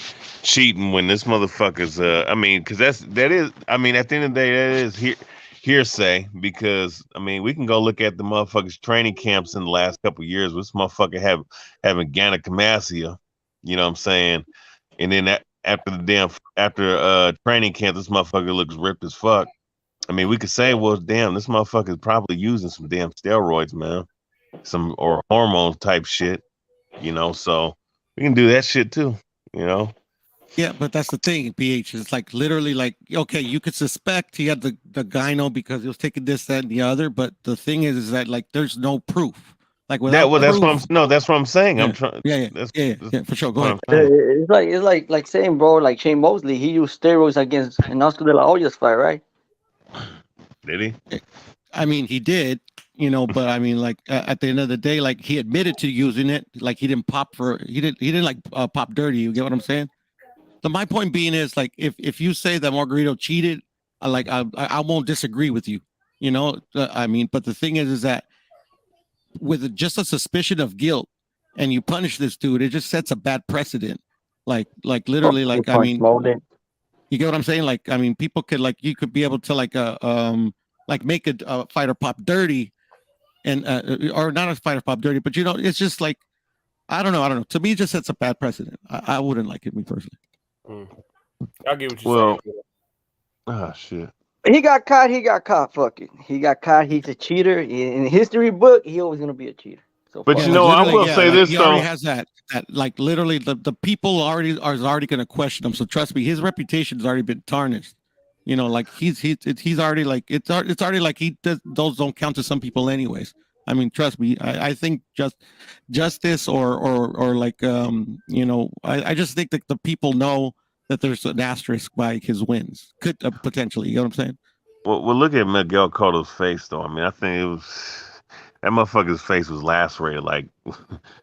cheating when this motherfucker's. I mean, because that is. I mean, at the end of the day, that is hearsay. Because I mean, we can go look at the motherfuckers' training camps in the last couple of years. This motherfucker having gynecomastia. You know what I'm saying? And then after training camp, this motherfucker looks ripped as fuck. I mean, we could say, well, damn, this motherfucker is probably using some damn steroids, man, or hormone type shit, So we can do that shit too, you know. Yeah, but that's the thing, PH. It's like literally like, okay, you could suspect he had the gyno because he was taking this, that, and the other, but the thing is that like there's no proof. Like without That's what proof. that's what I'm saying. Yeah, I'm trying. yeah, That's for sure. Go what ahead. I'm saying. It's like saying, bro, like Shane Mosley, he used steroids against an Oscar de la Hoya's fight, right? Did he? I mean, he did, but I mean, like at the end of the day, like he admitted to using it. Like he didn't he didn't like pop dirty. You get what I'm saying? So my point being is like if you say that Margarito cheated, I won't disagree with you. I mean, but the thing is that with just a suspicion of guilt, and you punish this dude, it just sets a bad precedent. Like literally, like I mean, molded. you get what I'm saying? Like I mean, people could like you could be able to like make a fighter pop dirty, and or not a fighter pop dirty, but you know, it's just like I don't know. To me, it just sets a bad precedent. I wouldn't like it, me personally. I get what you're saying. Oh shit. He got caught. Fuck it. He got caught. He's a cheater. In the history book, he always gonna be a cheater. So but you know, I will say this he though. already has that like literally the people are already going to question him. So trust me, his reputation's already been tarnished. You know, like he's already like it's already like those don't count to some people anyways. I mean, trust me. I think justice or like you know, I just think that the people know that there's an asterisk by his wins. Could potentially, you know what I'm saying? Well, look at Miguel Cotto's face though. I mean, I think it was. That motherfucker's face was lacerated. Like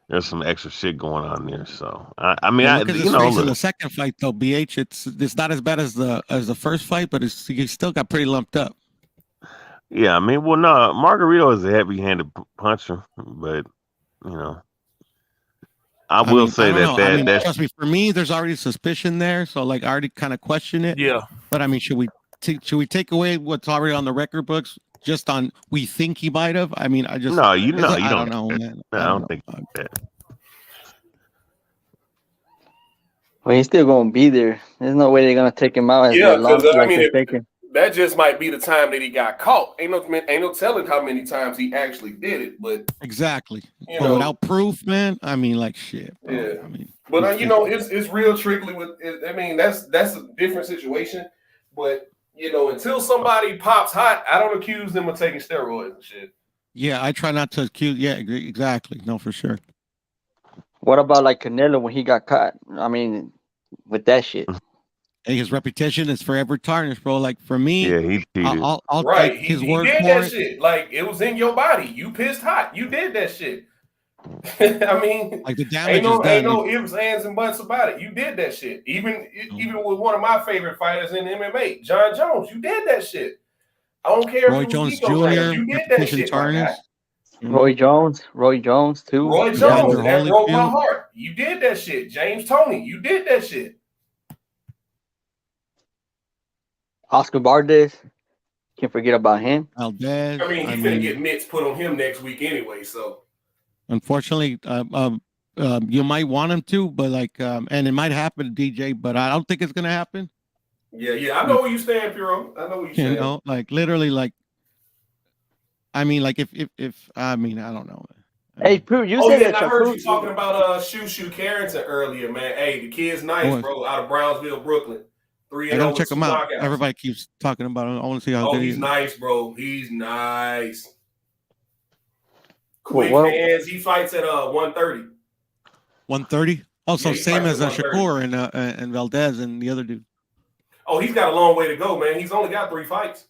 there's some extra shit going on there. So I mean, look at his face in the second fight though. BH, it's not as bad as the first fight, but he still got pretty lumped up. Yeah, I mean, well, no, Margarito is a heavy-handed puncher, but you know, I will say that trust me. For me, there's already suspicion there, so like I already kind of question it. Yeah, but I mean, should we take away what's already on the record books? Just on we think he might have. I mean, I just you don't know, man. No, I don't think that. Well, he's still gonna be there. There's no way they're gonna take him out. Yeah, because I mean, that just might be the time that he got caught. Ain't no telling how many times he actually did it. But exactly, but without proof, man. I mean, like shit. Bro. Yeah, I mean, but you know, it's real tricky with. I mean, that's a different situation, but. You know, until somebody pops hot, I don't accuse them of taking steroids and shit. Yeah, I try not to accuse. Yeah, exactly. No, for sure. What about like Canelo when he got caught? I mean, with that shit. Hey, his reputation is forever tarnished, bro. Like for me, yeah, he cheated. I'll right. take his word he did for that it. Shit. Like it was in your body. You pissed hot. You did that shit. I mean, like the damage ain't no done. ifs, ands, and buts about it. You did that shit. Even with one of my favorite fighters in MMA, John Jones, you did that shit. I don't care. Roy Jones Jr. You did that shit, tarnished. Roy Jones too. Roy Jones, that broke my heart. You did that shit. James Toney, you did that shit. Oscar Valdez, can't forget about him. Valdez. I mean, he's gonna get mitts put on him next week anyway. So, unfortunately, you might want him to, but like, and it might happen, DJ, but I don't think it's gonna happen. Yeah, I know where you stand, Puro. I know where you stand. You know, like literally, like, I mean, like if I mean, I don't know. Hey, Puro, you said that. I heard you talking about Shoo Carrington earlier, man. Hey, the kid's nice, bro. Out of Brownsville, Brooklyn. 3-0. I gotta check him out. Knockouts. Everybody keeps talking about him. I want to see how good he is. He's nice, bro. He's nice. Quick hands. He fights at 130. 130. Also, same as Shakur and Valdez and the other dude. Oh, he's got a long way to go, man. He's only got 3 fights.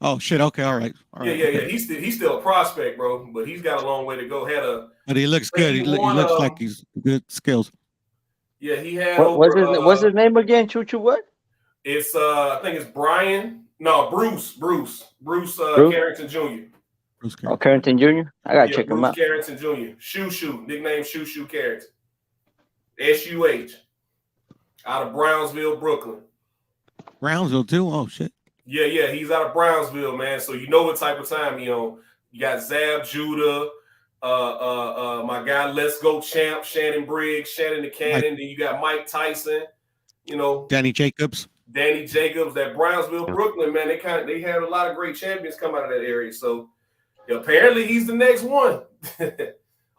Oh shit. Okay. All right. Yeah. He's still a prospect, bro. But he's got a long way to go. But he looks good. He looks like he's good skills. Yeah, he had. What's his name again? Choo what? It's I think it's Bruce Carrington Jr. Carrington Jr. I gotta check him out. Carrington Jr. Shoo, nickname Shoo Carrington. SUH. Out of Brownsville, Brooklyn. Brownsville too? Oh shit. Yeah, he's out of Brownsville, man. So you know what type of time he on. You got Zab Judah, my guy Let's Go Champ, Shannon Briggs, Shannon the Cannon, then you got Mike Tyson, you know. Danny Jacobs, that Brownsville, Brooklyn, man. They had a lot of great champions come out of that area. So apparently he's the next one.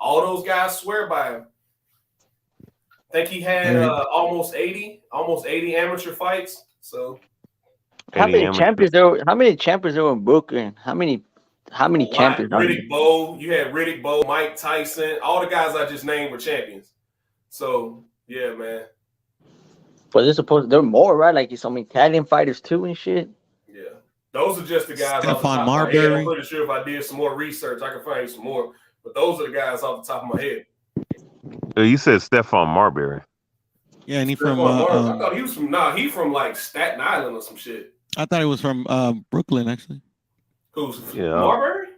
All those guys swear by him. I think he had almost 80 amateur fights. So how many champions there were in Brooklyn? How many champions? Riddick Bowe, you had Riddick Bowe, Mike Tyson, all the guys I just named were champions. So yeah, man. But there are more, right? Like some Italian fighters too and shit. Yeah, those are just the guys. Stephon Marbury. I'm pretty sure if I did some more research, I could find you some more. But those are the guys off the top of my head. You said Stephon Marbury. Yeah, and he from. I thought he was from. He from like Staten Island or some shit. I thought he was from Brooklyn, actually. Who's Marbury?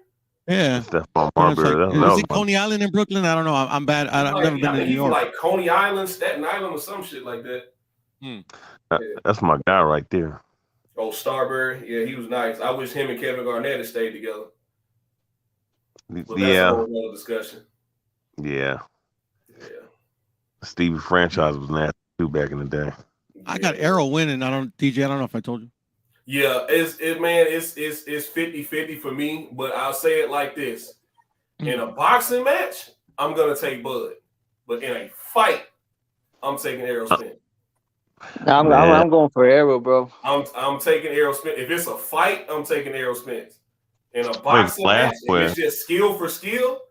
Yeah. Stephon Marbury. That Is was it Coney Island in Brooklyn? I don't know. I'm bad. I've never been to New York. Like Coney Island, Staten Island, or some shit like that. That's my guy right there. Oh, Starbury. Yeah, he was nice. I wish him and Kevin Garnett had stayed together. But that's a whole other discussion. Yeah. Stevie franchise was nasty too back in the day. I got Errol winning. DJ, I don't know if I told you. Yeah, it's 50-50 for me, but I'll say it like this. In a boxing match, I'm gonna take Bud. But in a fight, I'm taking Errol Spence. I'm going for Errol, bro. I'm taking Errol Spence. If it's a fight, I'm taking Errol Spence. In a boxing match, if it's just skill for skill,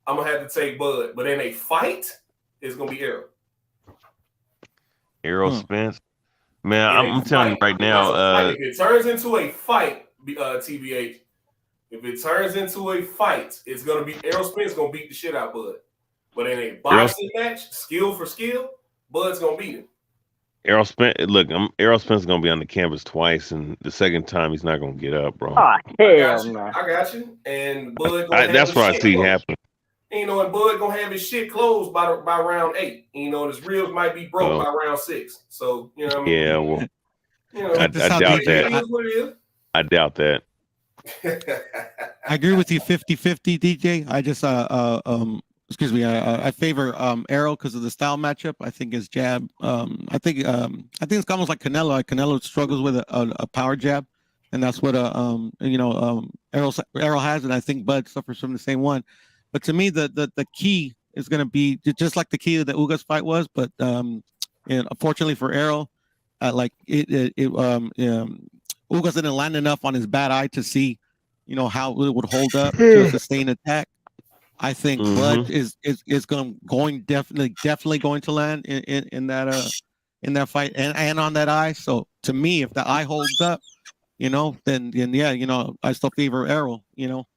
I'm gonna have to take Bud. But in a fight, it's gonna be Errol. Errol Spence. Man, I'm telling you right now. If it turns into a fight, TBH, if it turns into a fight, it's gonna be Errol Spence gonna beat the shit out of Bud. But in a boxing match, skill for skill, Bud's gonna beat him. Errol Spence, Errol Spence is gonna be on the canvas twice, and the second time he's not gonna get up, bro. Oh hell no! I got you. And Bud. That's what I see happen. And Bud gonna have his shit closed by round 8. His ribs might be broke by round 6. So what I mean? Yeah, well, I doubt that. I doubt that. I agree with you 50-50, DJ. I just excuse me, I favor Errol because of the style matchup. I think his jab, I think it's almost like Canelo. Like Canelo struggles with a power jab, and that's what Errol has, and I think Bud suffers from the same one. But to me, the key is going to be just like the key of the Ugas fight was, but unfortunately for Errol, Ugas didn't land enough on his bad eye to see, how it would hold up to sustain attack. I think Bud is definitely going to land in that fight and on that eye. So to me, if the eye holds up, then yeah, I still favor Errol,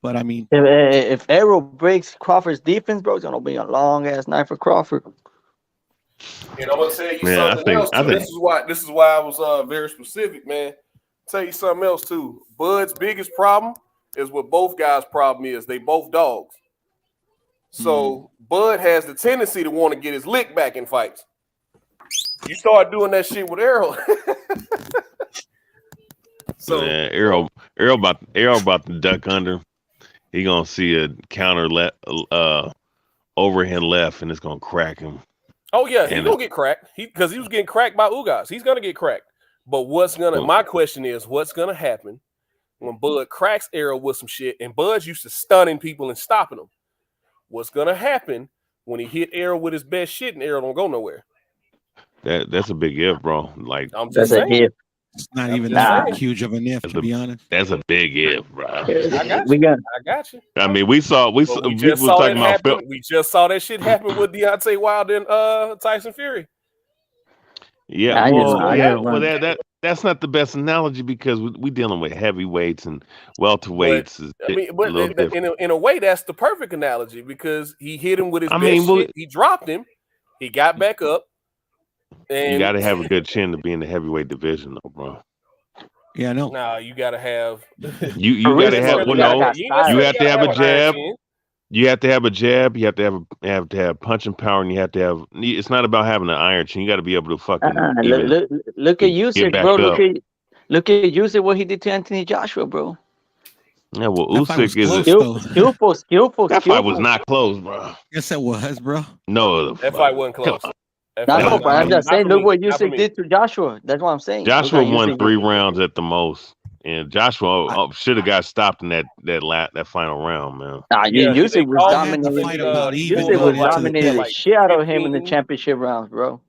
but I mean, if Errol breaks Crawford's defense, bro, it's gonna be a long ass night for Crawford. I'm gonna tell you something else too. This is why I was very specific, man. Tell you something else too. Bud's biggest problem is what both guys' problem is. They both dogs. So Bud has the tendency to want to get his lick back in fights. You start doing that shit with Errol. So Errol about to duck under. He gonna see a counter overhand left, and it's gonna crack him. Oh yeah, he's gonna get cracked. Because he was getting cracked by Ugas. He's gonna get cracked. But my question is, what's gonna happen when Bud cracks Errol with some shit? And Bud's used to stunning people and stopping them. What's gonna happen when he hit Errol with his best shit and Errol don't go nowhere? That's a big if, bro. Like I'm just saying. It's not even that huge of an if, to be honest. That's a big if, bro. I got you. I mean, we just saw that shit happen with Deontay Wilder and Tyson Fury. Yeah, that's not the best analogy because we dealing with heavyweights and welterweights. In a way, that's the perfect analogy because he hit him with his best shit. He dropped him. He got back up. And you got to have a good chin to be in the heavyweight division, though, bro. Yeah, I know. Nah, you got to have. You got to have. You have to have a jab. You have to have a jab. You have to have punching power, and you have to have. It's not about having an iron chin. You got to be able to fucking. Look at Usyk, bro. Look at Usyk. What he did to Anthony Joshua, bro. Yeah, well, Usyk is skillful. That fight was not close, bro. Yes, it was, bro. No, that fight wasn't close. No, but I'm just saying, look what Usyk did to Joshua. That's what I'm saying. Joshua won 3 rounds at the most, and Joshua should have got stopped in that final round, man. Nah, Usyk was dominating. Usyk was dominating the shit out of him in the championship rounds, bro.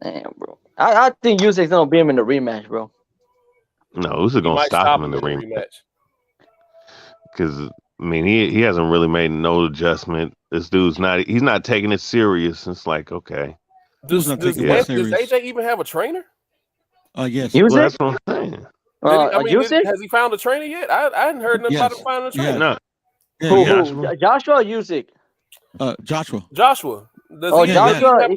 Damn, bro. I think Usyk's gonna beat him in the rematch, bro. No, Usyk gonna stop him in the rematch. Because I mean, he hasn't really made no adjustment. This dude's he's not taking it serious. It's like, okay. Does AJ even have a trainer? Yes. Well, that's what I'm saying. Has he found a trainer yet? I hadn't heard nothing about him finding a trainer. No. Who? Joshua or Usyk? Joshua. Joshua. Joshua.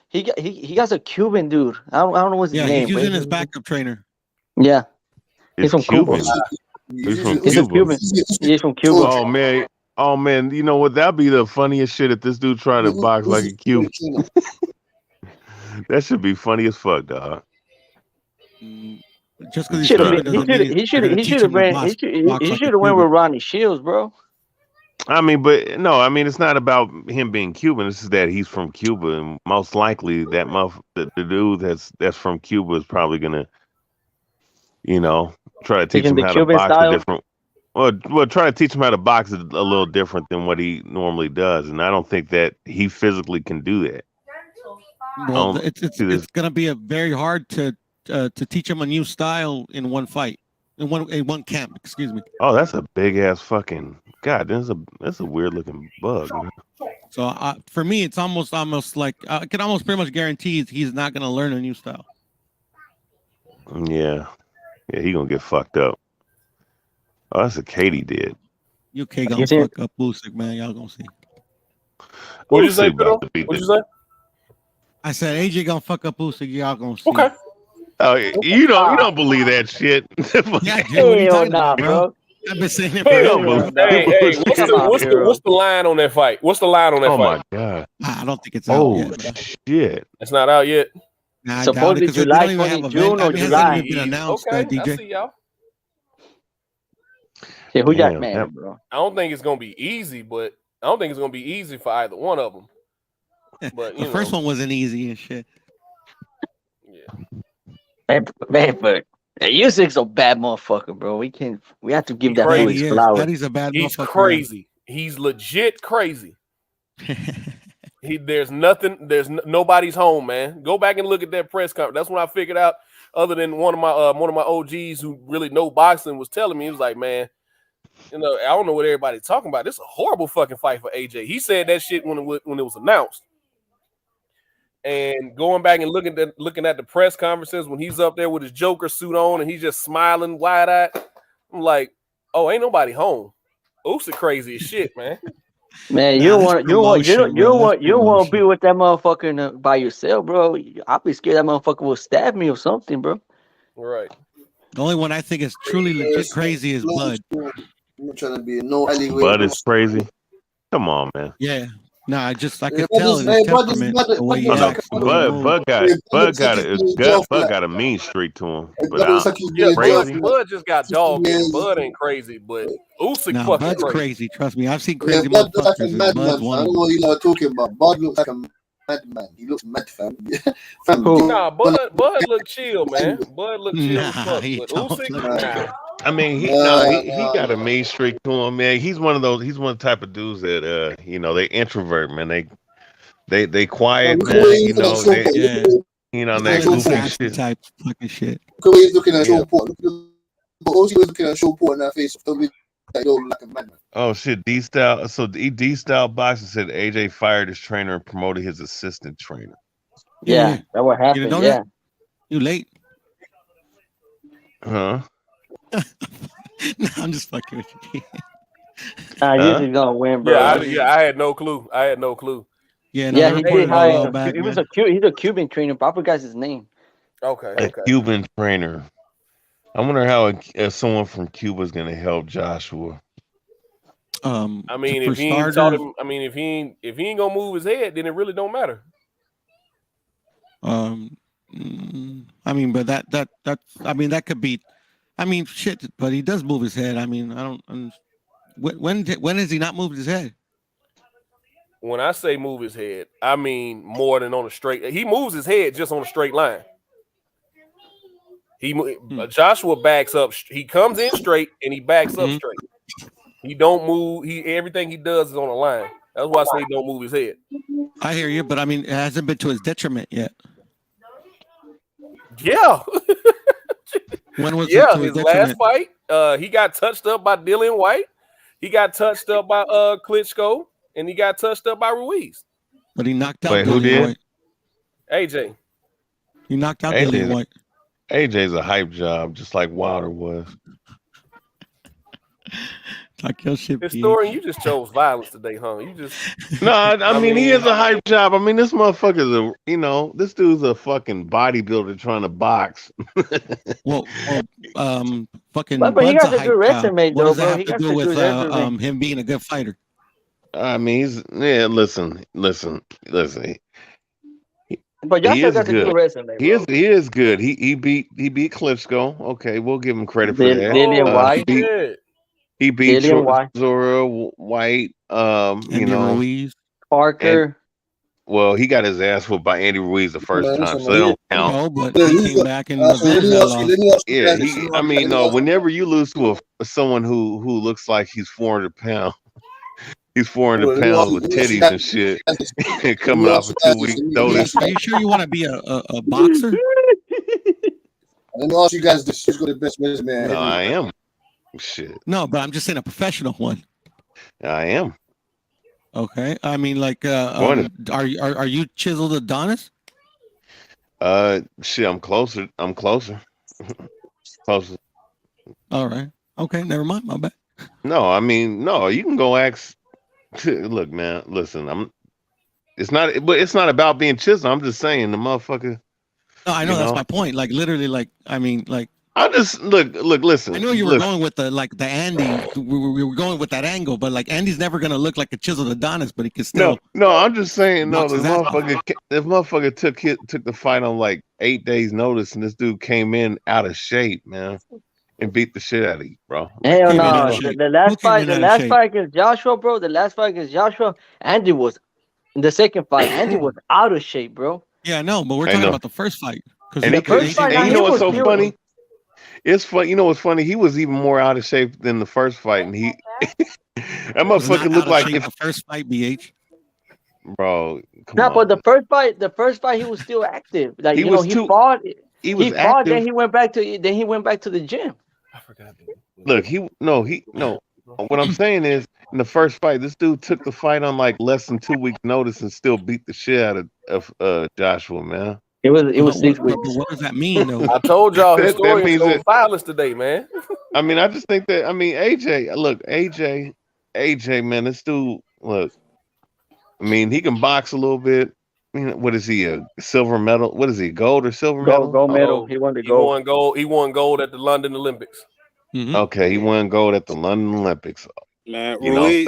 He got a Cuban dude. I don't know what's his name. He's using his backup trainer. Yeah. He's from Cuba. He's from He's a Cuba. Cuban. He's from Cuba. Oh man, you know what? That'd be the funniest shit if this dude tried to box like a Cuban. That should be funny as fuck, dog. Just because he's Cuban doesn't mean he should have went with Ronnie Shields, bro. I mean, but no, I mean it's not about him being Cuban. It's just that he's from Cuba, and most likely that the dude that's from Cuba is probably gonna, try to teach him how to box a different. Well, try to teach him how to box a little different than what he normally does, and I don't think that he physically can do that. Well, it's gonna be very hard to teach him a new style in one fight, in one camp. Excuse me. Oh, that's a big ass fucking God. That's a weird looking bug. Man. So for me, it's almost like I can almost pretty much guarantee he's not gonna learn a new style. Yeah, he gonna get fucked up. Oh, that's what Katie did. UK gonna fuck up Usyk, man. Y'all gonna see. What did you say, Pedro? What did you say? I said AJ gonna fuck up Usyk. Y'all gonna see. Okay. Oh, you don't believe that shit? Yeah, hell nah, bro. I've been saying it for what's the line on that fight? What's the line on that fight? Oh my god! I don't think it's out yet. Man. Shit! It's not out yet. Nah, supposedly July 20 June or July. Been announced, okay, DJ. I see y'all. Yeah, who got man, bro? I don't think it's gonna be easy, but I don't think it's gonna be easy for either one of them. But the first one wasn't easy and shit. Yeah, man, but Usyk's a bad motherfucker, bro. We have to give that boy his flowers. He's a bad motherfucker. He's crazy. He's legit crazy. There's nobody's home, man. Go back and look at that press conference. That's when I figured out. Other than one of my OGs who really know boxing was telling me, he was like, man, I don't know what everybody's talking about. This is a horrible fucking fight for AJ. He said that shit when it was announced. And going back and looking at the press conferences when he's up there with his Joker suit on and he's just smiling wide-eyed, I'm like, oh, ain't nobody home. Usyk crazy as shit, man. Man, you don't want to be with that motherfucker by yourself, bro. I'll be scared that motherfucker will stab me or something, bro. Right. The only one I think is truly legit crazy is Bud. I'm not trying to be no alleyway. Bud is crazy. Come on, man. Yeah. No, I could tell in his temperament the way he acts. Bud got a mean streak to him. But Bud just got dog. Bud ain't crazy, but Usyk fucking Bud's crazy. Trust me, I've seen crazy motherfuckers. Like Bud's one. I don't know what you're talking about. Bud looks like a madman. He looks mad, fam. Nah, Bud look chill, man. Bud look chill as fuck. But Usyk, nah. I mean, he got a mean streak to him, man. He's one of the type of dudes that they introvert, man. They quiet, man. That goofy shit. Type fucking shit. He's looking at Showport. But also looking at Showport in that face. Like a madman. Oh shit, D-Style. So D-Style boxer said AJ fired his trainer and promoted his assistant trainer. Yeah, that what happened. Yeah, you late. Huh? No, I'm just fucking with you. Usyk's gonna win, bro. Yeah, I had no clue. Yeah, he did. He's a Cuban trainer, but I forgot his name. Okay. A Cuban trainer. I wonder how someone from Cuba is gonna help Joshua. I mean, if he ain't taught him, if he ain't gonna move his head, then it really don't matter. But that could be. Shit, but he does move his head. When has he not moved his head? When I say move his head, I mean more than on a straight. He moves his head just on a straight line. Joshua backs up. He comes in straight and he backs up straight. He don't move. Everything he does is on a line. That's why I say he don't move his head. I hear you, but it hasn't been to his detriment yet. Yeah. When was his last fight? He got touched up by Dillian Whyte. He got touched up by Klitschko, and he got touched up by Ruiz. But he knocked out who did? Whyte. AJ. He knocked out Dillian Whyte. AJ's a hype job, just like Wilder was. Talk your shit, Historian, you just chose violence today, huh? You just No, I mean he is a hype job. I mean this motherfucker's this dude's a fucking bodybuilder trying to box. well, fucking But he Bud's a got a hype good job. resume, What though, does that bro. have He to got do a with good resume. him being a good fighter? I mean, listen. But He Joshua is got a good good. resume, He bro. is good. He beat Klitschko. Okay, we'll give him credit for that. Dillian Whyte. He beat Dillian Whyte. Zora White. Andy Ruiz. Parker. Well, he got his ass whooped by Andy Ruiz the first time, so they don't count. No, but he came back and avenged that loss. No. Whenever you lose to someone who looks like he's 400 pounds, he's 400 pounds with titties and shit, coming off a 2-week notice. Are you sure you want to be a boxer? Let me ask you guys this: who's got the best resume? No, I am. Shit. No, but I'm just saying a professional one. I am. Okay, I mean, like, are you chiseled Adonis? Shit, I'm closer. Closer. All right. Okay, never mind. My bad. No, I mean, no. You can go ask. Look, man. Listen, it's not about being chiseled. I'm just saying the motherfucker. No, I know that's my point. Like, literally, like, I mean, like. I just look. Listen. I know you were going with the Andy. We were going with that angle, but like Andy's never gonna look like a chiseled Adonis, but he can still. No. I'm just saying. No, this motherfucker took the fight on like 8 days' notice, and this dude came in out of shape, man, and beat the shit out of you, bro. Hell no. The last fight against Joshua, bro. The last fight against Joshua, Andy was in the second fight. Andy was out of shape, bro. Yeah, no, but we're talking about the first fight. And you know what's so funny? It's fun. You know what's funny? He was even more out of shape than the first fight, and that motherfucker looked like the first fight. BH, bro. But the first fight, he was still active. Like he fought. He fought. Then he went back to the gym. I forgot. Look, no. What I'm saying is, in the first fight, this dude took the fight on like less than 2 weeks' notice and still beat the shit out of Joshua, man. It was 6 weeks. What does that mean, though? I told y'all that historians on violence today, man. I mean, I just think that. I mean, AJ, man, this dude. Look, I mean, he can box a little bit. I mean, what is he? A silver medal? What is he? Gold or silver medal? Gold medal. He won the gold. He won gold at the London Olympics. Mm-hmm. Okay, he won gold at the London Olympics. Man, Ruiz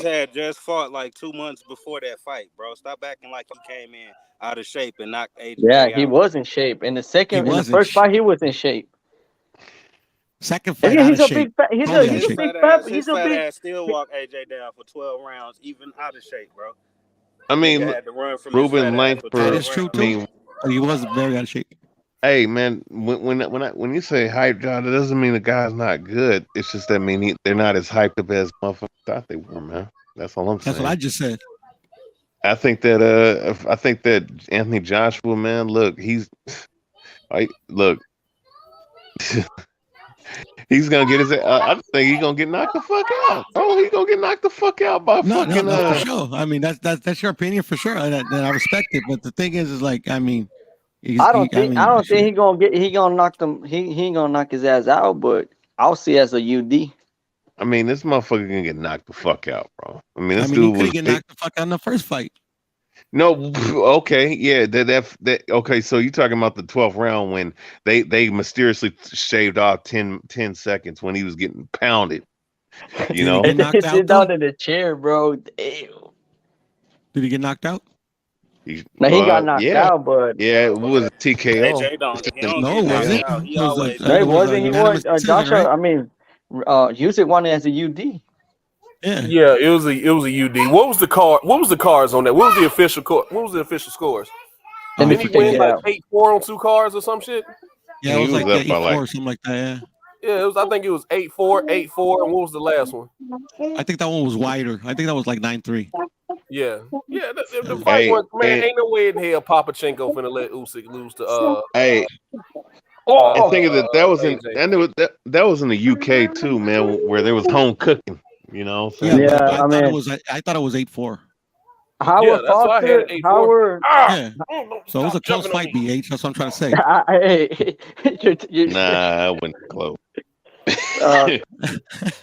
had just fought like 2 months before that fight, bro. Stop acting like he came in out of shape and knocked AJ. Yeah, he was in shape. In the first fight, he was in shape. Second fight, he's a big fat. He's a big fat. He's a big ass. Still walk AJ down for 12 rounds, even out of shape, bro. I mean, Ruben Langford. That is true too. He was very out of shape. Hey man, when you say hype job, it doesn't mean the guy's not good. It's just that they're not as hyped up as motherfuckers thought they were, man. That's all I'm saying. That's what I just said. I think that Anthony Joshua, man, look, he's he's gonna get his. I think he's gonna get knocked the fuck out. Oh, he's gonna get knocked the fuck out by fucking. No, for sure. I mean, that's your opinion for sure, and I respect it. But the thing is like, I mean. I don't think he gonna knock them. He ain't gonna knock his ass out, but I'll see it as a UD. I mean, this motherfucker gonna get knocked the fuck out, bro. I mean, this dude was he get knocked the fuck out in the first fight. No, okay, yeah, that okay. So you talking about the 12th round when they mysteriously shaved off 10 seconds when he was getting pounded. You know, sit down in the chair, bro. Damn. Did he get knocked out? He got knocked out, but it was a TKO. No, it wasn't. He won. Joshua, right? I mean, Usyk won it as a UD. Yeah, it was a UD. What was the card? What was the cards on that? What was the official scores? Didn't he win like 8-4 on 2 cards or some shit? Yeah, it was like 8-4 or something like that. Yeah. Yeah, it was. I think it was 8-4, 8-4, and what was the last one? I think that one was wider. I think that was like 9-3. Yeah. The fight was, man, ain't no way in hell Papachenko finna let Usyk lose to. Hey, I think that was in that was in the UK too, man, where there was home cooking. You know. So. Yeah, I thought it was 8-4. Howard Foster, Howard. Yeah. So it was a close fight, BH. That's what I'm trying to say. Nah, I went close.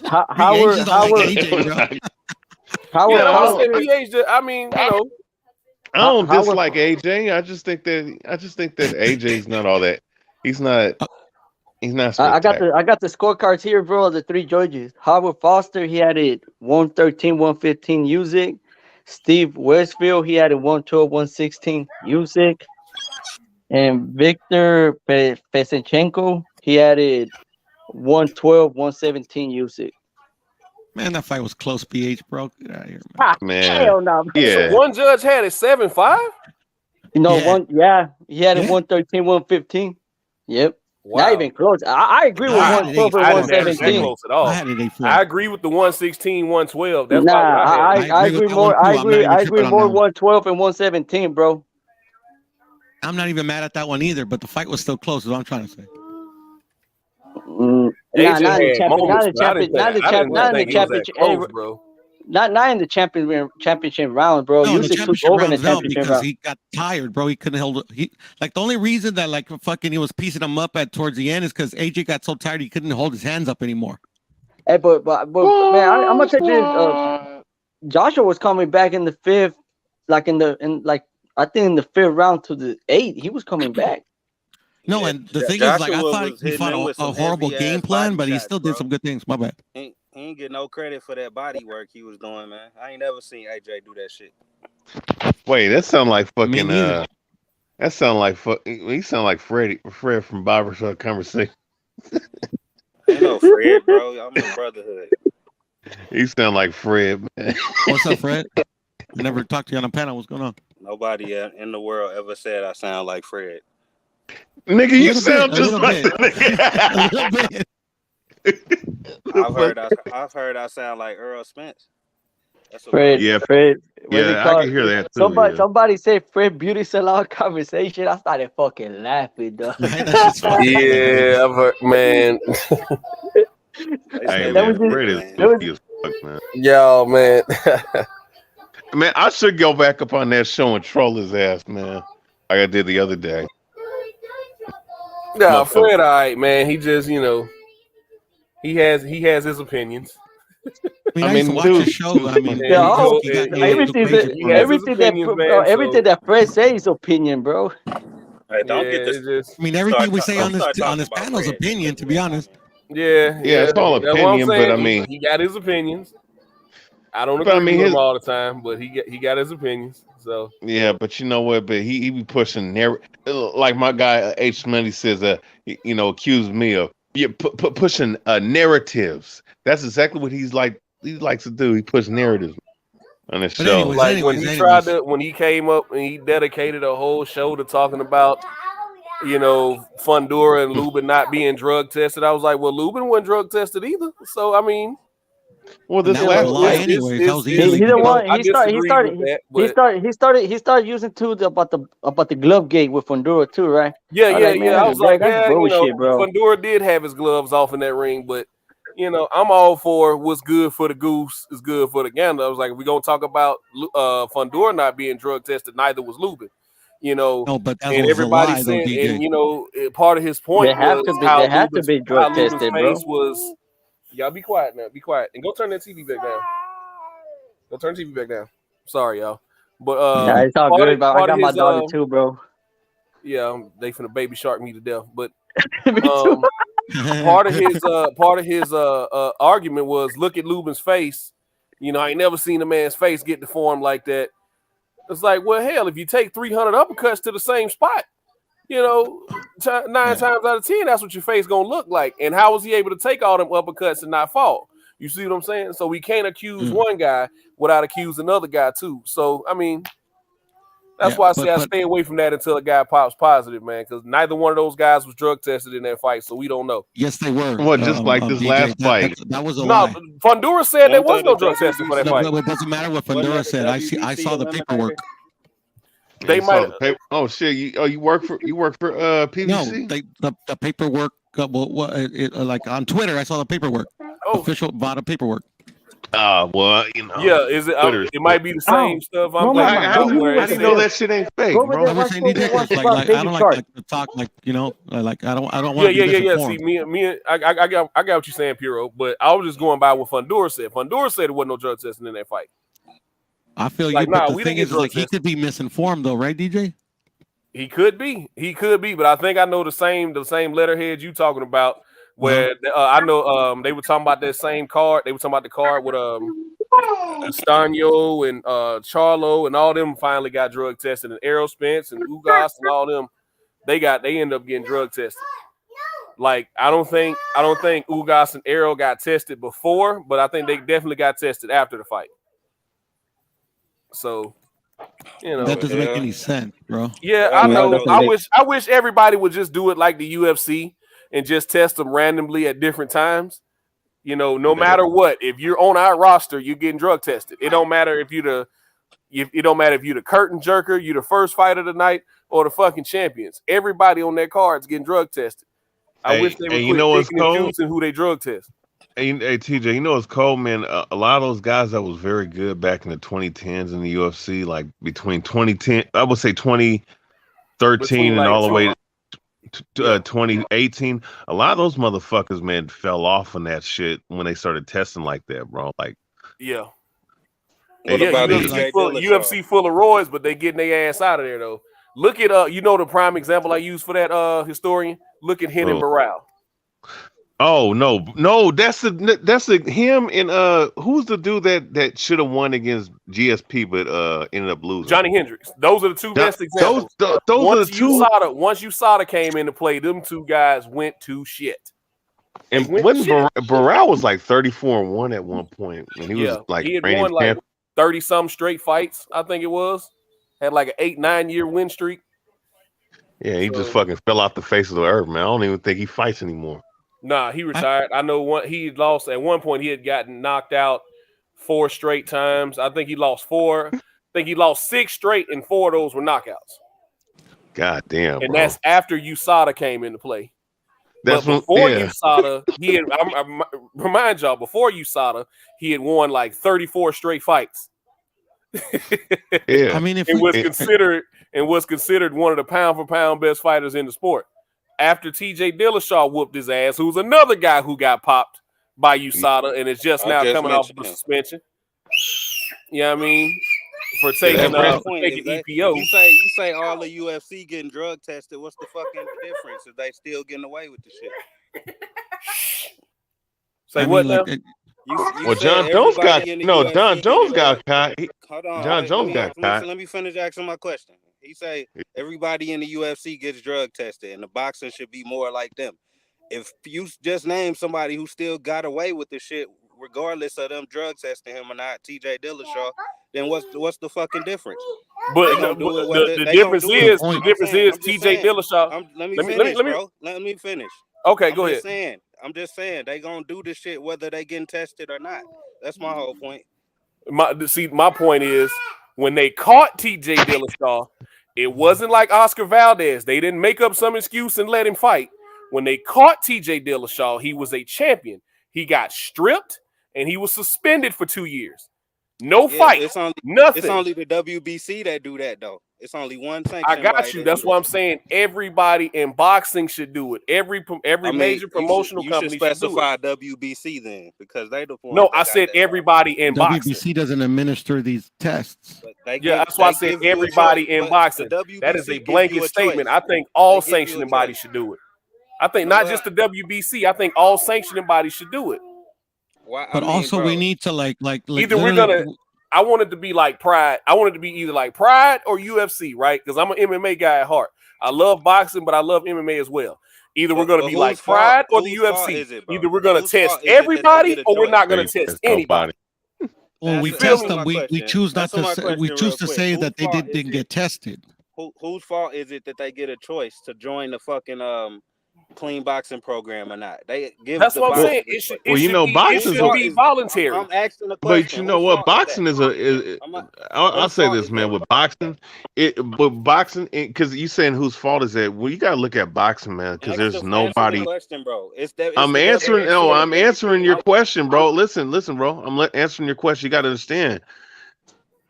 Howard, I mean, you know, I don't dislike AJ. I just think that AJ's not all that. He's not. He's not spectacular. I got the scorecards here, bro. The three judges. Howard Foster, he had it 113, 115 music. Steve Westfield, he had it 112, 116 music. And Victor Pesenchenko, he had it 112, 117 music. Man, that fight was close, PH, bro. Get out of here, man. Hell no. Yeah. So one judge had it 7-5? You know, he had it 113, 115. Yep. Wow. Not even close. I agree with 112 and 117. Close at all. I agree with the 116, 112. That's I agree more. I agree more 112 and 117, bro. I'm not even mad at that one either, but the fight was still close, is what I'm trying to say. Not in the championship round, bro. No, Usyk took over in the championship round. He got tired, bro. He couldn't hold. The only reason that he was piecing him up towards the end is because AJ got so tired he couldn't hold his hands up anymore. Hey, but man, I'm gonna tell you, Joshua was coming back in the fifth, I think in the fifth round to the 8th, he was coming back. No, and the thing is, I thought he fought a horrible game plan, but he still did some good things. My bad. He ain't get no credit for that body work he was doing, man. I ain't never seen AJ do that shit. Wait, that sound like fucking. That sound like he sound like Fred from Barbershop Conversation. Ain't no Fred, bro. I'm in brotherhood. He sound like Fred, man. What's up, Fred? I never talked to you on a panel. What's going on? Nobody in the world ever said I sound like Fred. Nigga, you sound just like the nigga. I've heard I sound like Earl Spence. Fred. Fred. Yeah, I can hear that too. Somebody said Fred Beauty Salon Conversation. I started fucking laughing, though. Yeah, I've heard, man. Hey, man, Fred is goofy as fuck, man. Yo, man. Man, I should go back up on that show and troll his ass, man. Like I did the other day. No, Fred, all right, man. He just, he has his opinions. I mean, watch the show. I mean, everything that Fred says is opinion, bro. Hey, don't get this. I mean, everything we say on this panel is opinion. To be honest. Yeah, it's all opinion, but I mean, he got his opinions. I don't agree with him all the time, but he got his opinions. So yeah, but you know what? But he be pushing like my guy H. Money says, accuse me of pushing narratives. That's exactly what he likes to do. He pushes narratives on his show. When he came up and he dedicated a whole show to talking about, Fundora and Lubin not being drug tested. I was like, well, Lubin wasn't drug tested either. So I mean. Well, this last fight, he started using too about the glove gate with Fundora too, right? Yeah. I was like, that's bullshit, bro. Fundora did have his gloves off in that ring, but I'm all for what's good for the goose is good for the gander. I was like, if we're gonna talk about Fundora not being drug tested, neither was Lubin. No, but that and was everybody a lie, said, though, and part of his point they have to be drug tested, bro. Was y'all be quiet now. Be quiet and go turn that TV back down. Go turn the TV back down. Sorry, y'all. But it's all good. I got my daughter too, bro. Yeah, they finna baby shark me to death. But me too. part of his argument was look at Lubin's face. I ain't never seen a man's face get deformed like that. It's like, well, hell, if you take 300 uppercuts to the same spot, 9 times out of 10, that's what your face gonna look like. And how was he able to take all them uppercuts and not fall? You see what I'm saying? So we can't accuse one guy without accusing another guy too. So I mean, that's why I say I stay away from that until a guy pops positive, man. Because neither one of those guys was drug tested in that fight, so we don't know. Yes, they were. Well, just like this last fight. That was a lie. Fundora said there was no drug testing for that fight. It doesn't matter what Fundora said. I saw the paperwork. They might. Oh shit! You work for PBC? No, the paperwork. Like on Twitter, I saw the paperwork. Official VADA paperwork. Well, you know. Yeah, is it? It might be the same stuff I'm Roman, thinking about. Where How do you know that shit ain't fake, go over bro? there, watch movie once about I Baby don't Shark. like to talk like like I don't Yeah, want to be yeah. misinformed. See, I got what you're saying, Puro, but I was just going by what Fundora said. Fundora said there wasn't no drug testing in that fight. I feel Like, you, but nah, the we thing didn't get is, like, drug he tested. could be misinformed, though, right, DJ? He could be, but I think I know the same letterhead you talking about. Where I know they were talking about that same card. They were talking about the card with Estanio and Charlo and all them finally got drug tested, and Errol Spence and Ugas and all them they end up getting drug tested. Like I don't think Ugas and Errol got tested before, but I think they definitely got tested after the fight. So, you know, that doesn't make any sense, bro. Yeah, I know. I wish everybody would just do it like the UFC and just test them randomly at different times. You know, no matter what, if you're on our roster, you're getting drug tested. It don't matter if you're the curtain jerker, you're the first fighter of the night, or the fucking champions. Everybody on that card's getting drug tested. I wish they would quit picking and choosing who they drug test. Hey, TJ, you know what's cold, man? A lot of those guys that was very good back in the 2010s in the UFC, like between 2010, I would say 2013 and all the way to 2018, a lot of those motherfuckers, man, fell off on that shit when they started testing like that, bro. Like, yeah. What about UFC full of roids, but they getting their ass out of there though. Look at you know the prime example I used for that historian. Look at Renan Barão. Oh no, that's him and who's the dude that should have won against GSP but ended up losing? Johnny Hendricks. Those are the two best examples. Those are the two. Once USADA came into play, them two guys went to shit. And when Barão was like 34-1 at one point, and he was like he had won like 30-some straight fights. I think it was had like an 8-9 year win streak. Yeah, he just fucking fell off the face of the earth, man. I don't even think he fights anymore. Nah, he retired. I know he lost at one point. He had gotten knocked out 4 straight times. I think he lost 4. I think he lost 6 straight, and 4 of those were knockouts. God damn, and bro. That's after USADA came into play. That's but before USADA, he had. I remind y'all, before USADA, he had won like 34 straight fights. Yeah, I mean, if it was considered one of the pound for pound best fighters in the sport. After TJ Dillashaw whooped his ass, who's another guy who got popped by USADA and is just now coming off the suspension. You know what I mean? For taking EPO. You say all the UFC getting drug tested. What's the fucking difference? If they still getting away with the shit? Say what now? Well, John Jones got John Jones got caught. Hold on, John Jones got caught. Let me finish asking my question. He say everybody in the UFC gets drug tested, and the boxing should be more like them. If you just name somebody who still got away with the shit, regardless of them drug testing him or not, TJ Dillashaw, then what's the fucking difference? But the difference is TJ Dillashaw. Let me finish, bro. Let me finish. Okay, go ahead. I'm just saying they gonna do this shit whether they getting tested or not. That's my whole point. My point is when they caught TJ Dillashaw, it wasn't like Oscar Valdez. They didn't make up some excuse and let him fight. When they caught TJ Dillashaw, he was a champion. He got stripped and he was suspended for 2 years. No fight. Nothing. It's only the WBC that do that though. It's only one thing. I got you. That's why I'm saying everybody in boxing should do it. Every major promotional company should specify WBC then, because they the one. No, I said everybody in boxing. WBC doesn't administer these tests. That's why I said everybody in boxing. That is a blanket statement. I think all sanctioning bodies should do it. I think not just the WBC. I think all sanctioning bodies should do it. But also, we need to like either we're gonna. I want it to be like Pride. I want it to be either like Pride or UFC, right? Because I'm an MMA guy at heart. I love boxing, but I love MMA as well. Either we're going to be like Pride or the UFC. Either we're going to test everybody or we're not going to test anybody. Well, we test them. We choose not to say, we choose to say that they didn't get tested. Whose fault is it that they get a choice to join the fucking clean boxing program or not. They give That's the what I'm boxers. saying. It should, Well, you know, boxing should be voluntary. I'm asking the But question. you know Whose what? fault Boxing is that? is I'll say fault this, is man. that? With boxing, boxing, because you saying whose fault is that? Well, you gotta look at boxing, man, because there's Answer the nobody. question, bro. It's the I'm answering. No, I'm answering your question, bro. Listen, bro. I'm answering your question. You got to understand,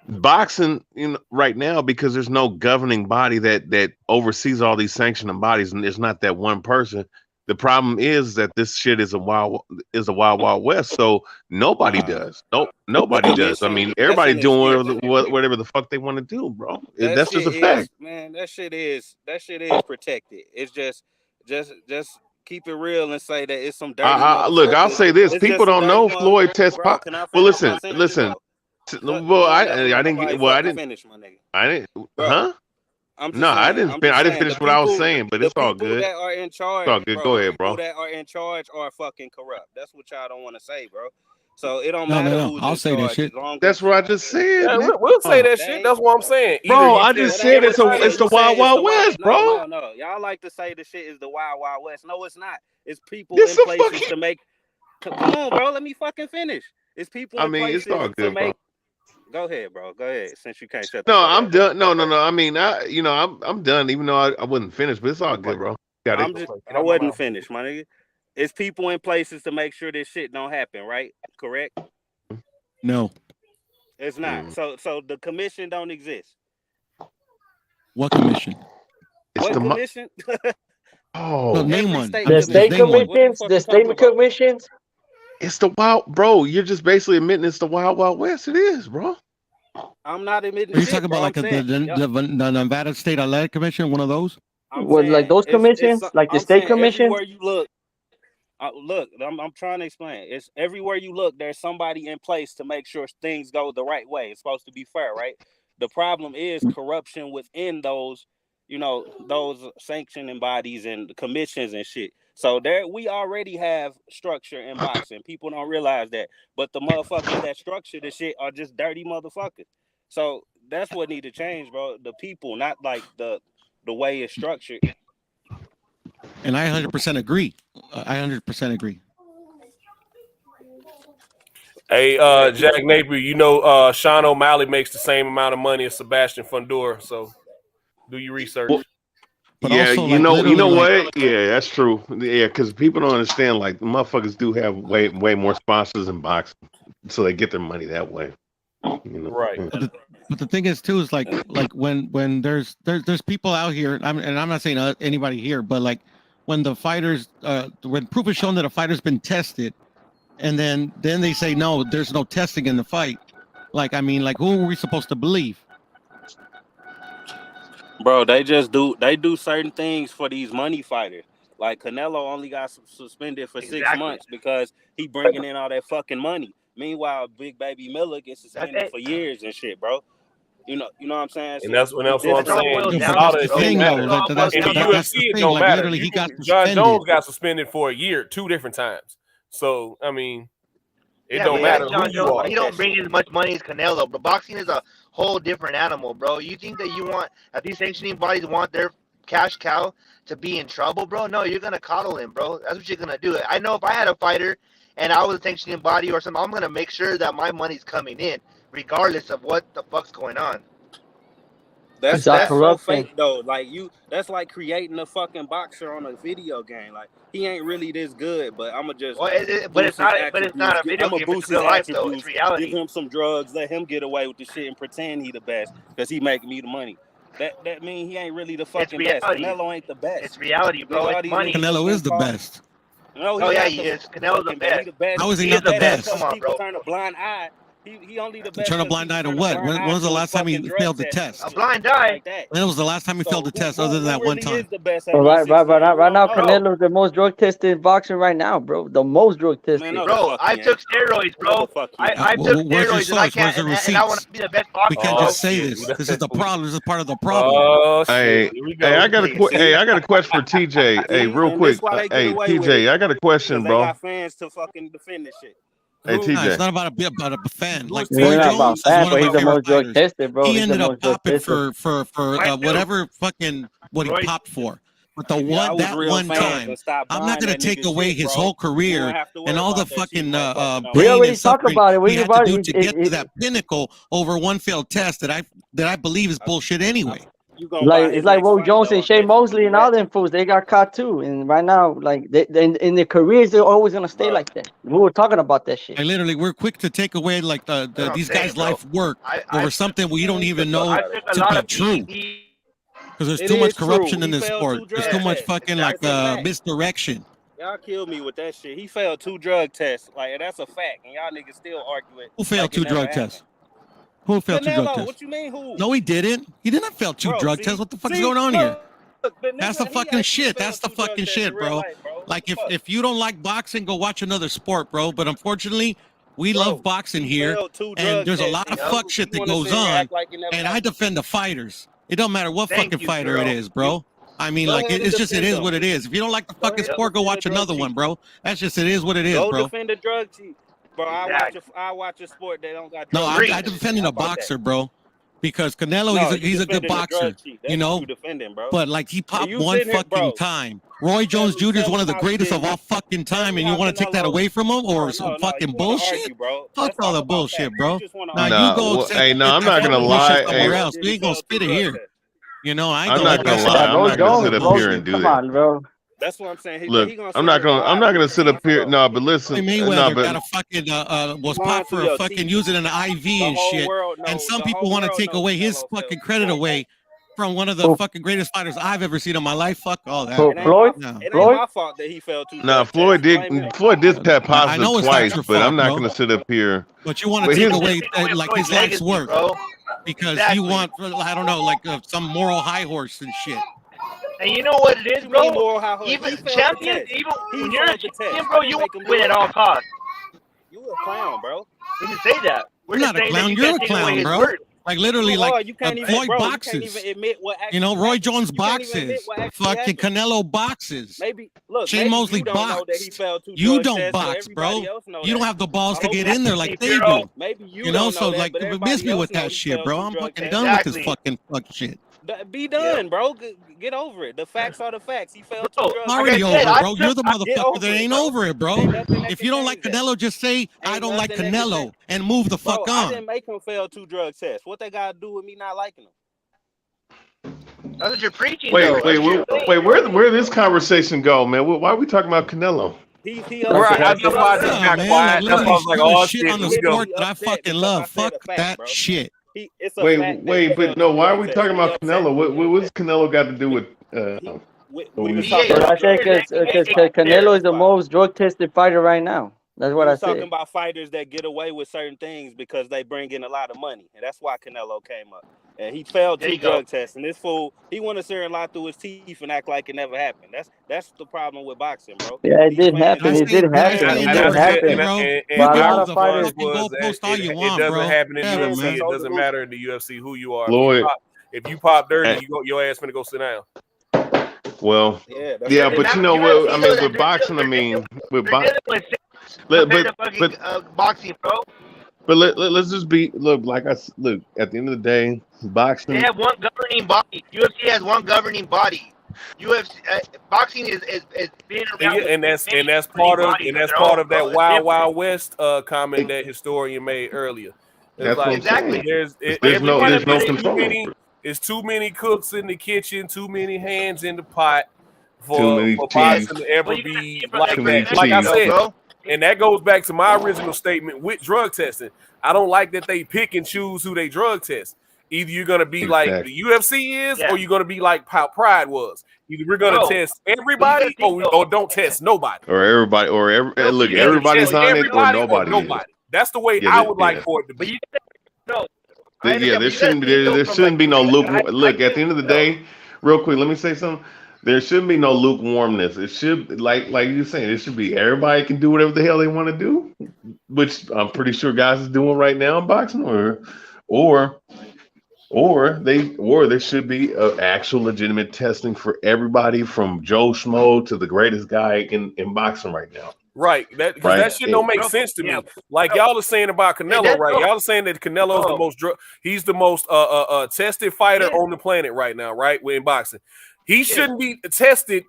boxing, right now, because there's no governing body that oversees all these sanctioning bodies, and there's not that one person. The problem is that this shit is a wild west. So nobody does. Nobody does. I mean, everybody doing whatever the fuck they want to do, bro. That's just a fact. Man, that shit is protected. It's just keep it real and say that it's some dirty. Look, I'll say this: people don't know Floyd test. Well, listen. Well, I didn't get. Well, I didn't finish, my nigga. I didn't. Bro, Huh? I didn't finish what I was saying, but it's all good. That are in charge, it's all good. Go ahead, bro. People that are in charge are fucking corrupt. That's what y'all don't want to say, bro. So it don't No, matter no, who's I'll in say charge. that shit. That's what I just said. Yeah, we'll say that shit. That's what I'm saying. Bro, I just said it's the wild, wild west, bro. No. Y'all like to say the shit is the wild, wild west. No, it's not. It's people in places to make. Come on, bro. Let me fucking finish. It's people in places it's all good, to make. bro. Go ahead, bro. Go ahead. Since you can't shut. No, I'm done. No. I mean, I'm done. Even though I wasn't finished, but it's all good, bro. I wasn't finished, my nigga. It's people in places to make sure this shit don't happen, right? Correct? No. It's not. So the commission don't exist. What commission? What commission? Oh, name one. The state commissions. The state commissions. It's the wild, bro. You're just basically admitting it's the wild, wild west. It is, bro. I'm not admitting. Are you talking about like the Nevada State Athletic Commission, one of those? Like those commissions, like the state commission. Everywhere you look, I'm trying to explain. It's everywhere you look. There's somebody in place to make sure things go the right way. It's supposed to be fair, right? The problem is corruption within those, those sanctioning bodies and commissions and shit. So there, we already have structure in boxing. People don't realize that, but the motherfuckers that structure the shit are just dirty motherfuckers. So that's what need to change, bro. The people, not like the way it's structured. And I 100% agree. I 100% agree. Hey, Jack Napier, Sean O'Malley makes the same amount of money as Sebastian Fundora. So do your research. Well, but yeah, also, you know what? Yeah, that's true. Yeah, because people don't understand. Like, motherfuckers do have way more sponsors in boxing, so they get their money that way. Right. But the thing is, too, is like when there's people out here, and I'm not saying anybody here, but like when the fighters, when proof is shown that a fighter's been tested, and then they say no, there's no testing in the fight. Like, I mean, like, who are we supposed to believe? Bro, they do certain things for these money fighters. Like Canelo only got suspended for 6 months because he bringing in all that fucking money. Meanwhile, Big Baby Miller gets suspended for years and shit, bro. You know what I'm saying? And that's what I'm saying. That's the thing, though. In the UFC, it don't matter. John Jones got suspended for a year, 2 different times. So, I mean, it don't matter who you are. He don't bring in as much money as Canelo, but boxing is a whole different animal, bro. You think that these sanctioning bodies want their cash cow to be in trouble, bro? No, you're gonna coddle him, bro. That's what you're gonna do. I know if I had a fighter and I was a sanctioning body or something, I'm gonna make sure that my money's coming in, regardless of what the fuck's going on. That's so fake though. Like that's like creating a fucking boxer on a video game. Like he ain't really this good, but I'ma just. But it's not a video game. It's real life though. It's reality. Give him some drugs, let him get away with the shit, and pretend he the best because he make me the money. That mean he ain't really the fucking best. Canelo ain't the best. It's reality, bro. It's money. Canelo is the best. No, he is. Canelo's the best. How is he not the best? Come on, bro. Turn a blind eye. He only the best. Turn a blind eye to what? When was the last time he failed the test? A blind eye. When was the last time he failed the test other than that one time? Right now, Canelo's the most drug tested in boxing right now, bro. The most drug tested. Bro, I took steroids, bro. I took steroids and I want to be the best boxer. We can't just say this. This is the problem. This is part of the problem. Hey, I got a question for TJ. Hey, real quick. Hey, TJ, I got a question, bro. They got fans to fucking defend this shit. Hey, TJ. It's not about a fan. Like Floyd Jones, but he's the most drug tested, bro. He ended up popping for whatever fucking what he popped for. But that one time, I'm not gonna take away his whole career and all the fucking we pain already and talked suffering about it. he had to do to get to that pinnacle over one failed test that I believe is bullshit anyway. It's like Will Jones and Shea Mosley and all them fools. They got caught too, and right now, like in their careers, they're always gonna stay like that. We were talking about that shit. We're quick to take away like these guys' life work over something we don't even know to be true. Because there's too much corruption in this sport. There's too much fucking misdirection. Y'all killed me with that shit. He failed 2 drug tests. Like, that's a fact. And y'all niggas still argue it. Who failed 2 drug tests? Who failed 2 drug tests? What you mean who? No, he didn't. He didn't fail 2 drug tests. What the fuck is going on here? That's the fucking shit. That's the fucking shit, bro. Like, if you don't like boxing, go watch another sport, bro. But unfortunately, we love boxing here. And there's a lot of fuck shit that goes on. And I defend the fighters. It don't matter what fucking fighter it is, bro. I mean, like, it's just, it is what it is. If you don't like the fucking sport, go watch another one, bro. That's just, it is what it is, bro. Go defend the drug chief. Bro, I watch a sport that don't got. No, I defending a boxer, bro, because Canelo, he's a good boxer, you know. But like, he popped one fucking time. Roy Jones Jr. is one of the greatest of all fucking time, and you want to take that away from him or some fucking bullshit? Fuck all the bullshit, bro. Now you go. Hey, no, I'm not gonna lie. Somewhere else, we ain't gonna spit it here. You know, I'm not gonna lie. I'm not gonna sit up here and do that. Come on, bro. That's what I'm saying. Look, I'm not gonna sit up here. No, but listen. Mayweather got a fucking was popped for fucking using an IV and shit. And some people want to take away his fucking credit away from one of the fucking greatest fighters I've ever seen in my life. Fuck all that. Floyd? No. It ain't my fault that he fell too. No, Floyd did test positive twice, but I'm not gonna sit up here. But you want to take away like his life's work because you want, I don't know, like some moral high horse and shit. And you know what it is, bro? Even champions, even when you're a champion, bro, you win at all costs. You a clown, bro. We can say that. We're not a clown. You're a clown, bro. Like literally, like Floyd boxes. You know, Roy Jones boxes. Fucking Canelo boxes. Maybe look. Shane Mosley boxes. You don't box, bro. You don't have the balls to get in there like they do. Maybe you know. So like, miss me with that shit, bro. I'm fucking done with this fucking shit. Be done, bro. Get over it. The facts are the facts. He failed 2 drugs. Already over, bro. You're the motherfucker that ain't over it, bro. If you don't like Canelo, just say I don't like Canelo and move the fuck on. I didn't make him fail 2 drug tests. What they got to do with me not liking him? That's what you're preaching. Wait, where did this conversation go, man? Why are we talking about Canelo? Right, I just got quiet. That's why I was like, oh shit, on the sport that I fucking love. Fuck that shit. Wait, but no, why are we talking about Canelo? What's Canelo got to do with? I say because Canelo is the most drug tested fighter right now. That's what I said. Talking about fighters that get away with certain things because they bring in a lot of money, and that's why Canelo came up. And he failed 2 drug tests, and this fool, he want to sit and lie through his teeth and act like it never happened. That's the problem with boxing, bro. Yeah, it did happen. It did happen. It did happen. But a lot of fighters, it doesn't happen in the UFC. It doesn't matter in the UFC who you are. Floyd. If you pop dirty, your ass finna go sit down. Well, yeah, but you know what? I mean, with boxing, with boxing. Boxing, bro. But let's just look at the end of the day, boxing. They have one governing body. UFC has one governing body. UFC boxing is being around. And that's part of that Wild West comment that historian made earlier. That's like, exactly. There's no control. It's too many cooks in the kitchen, too many hands in the pot for boxing to ever be like that. Like I said. And that goes back to my original statement with drug testing. I don't like that they pick and choose who they drug test. Either you're going to be like the UFC is, or you're going to be like how Pride was. Either we're going to test everybody, or don't test nobody. Or everybody, everybody's on it, or nobody. That's the way I would like for it to be. There shouldn't be no lukewarm. Look, at the end of the day, real quick, let me say something. There shouldn't be no lukewarmness. It should, like you're saying, it should be everybody can do whatever the hell they want to do, which I'm pretty sure guys is doing right now in boxing, or there should be actual legitimate testing for everybody from Joe Schmo to the greatest guy in boxing right now. Right, that shit don't make sense to me. Like y'all are saying about Canelo, right? Y'all are saying that Canelo's he's the most tested fighter on the planet right now, right? We're in boxing. He shouldn't be tested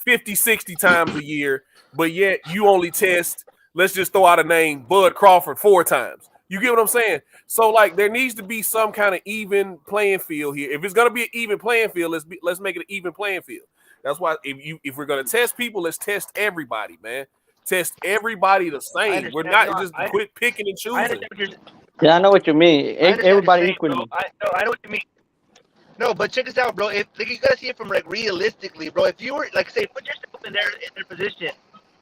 50, 60 times a year, but yet you only test, let's just throw out a name, Bud Crawford 4 times. You get what I'm saying? So like there needs to be some kind of even playing field here. If it's gonna be an even playing field, let's make it an even playing field. That's why if we're gonna test people, let's test everybody, man. Test everybody the same. We're not just quit picking and choosing. Yeah, I know what you mean. Everybody equally. I know what you mean. No, but check this out, bro. If like, you gotta see it from like realistically, bro. If you were like, say, put yourself in their position.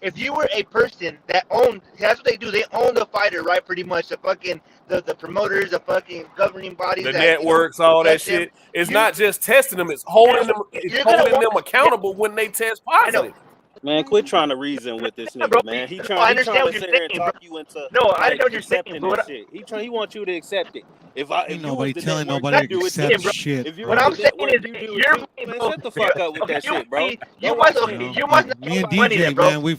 If you were a person that owned, that's what they do. They own the fighter, right? Pretty much the fucking the promoters, the fucking governing bodies, the networks, all that shit. It's not just testing them; it's holding them. It's holding them accountable when they test positive. Man, quit trying to reason with this nigga, man. He trying to sit here and talk you into accepting this shit. He wants you to accept it. If nobody telling nobody to accept shit. What I'm saying is, man, shut the fuck up with that shit, bro. You must not me and DJ, man, we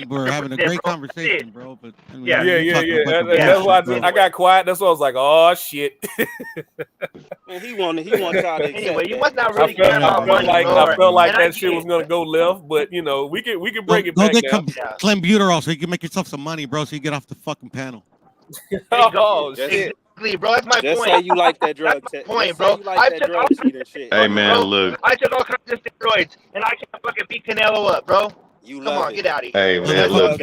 were having a great conversation, bro. But yeah. That's why I got quiet. That's why I was like, oh shit. Man, he want y'all to accept. Anyway, you must not really care about money. I felt like that shit was gonna go left, but you know, we can bring it back. Go get clenbuterol so you can make yourself some money, bro. So you get off the fucking panel. Oh shit. Bro, that's my just point. Say you like that drug test. Point, bro. I took all shit. Hey man, look. I took all kinds of steroids, and I can't fucking beat Canelo up, bro. You come on, get out of here. Hey man, look.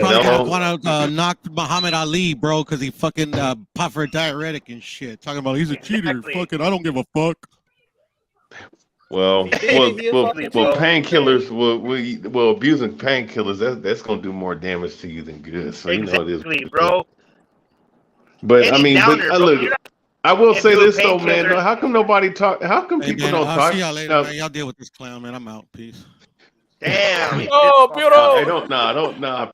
Want to knock Muhammad Ali, bro, because he fucking popped for a diuretic and shit. Talking about he's a cheater. Fucking, I don't give a fuck. Well, painkillers. Well, abusing painkillers. That's gonna do more damage to you than good. So you know it is, bro. But I mean, look. I will say this though, man. How come nobody talk? How come people don't talk? See y'all later, man. Y'all deal with this clown, man. I'm out. Peace. Damn. Oh, Puro. Hey,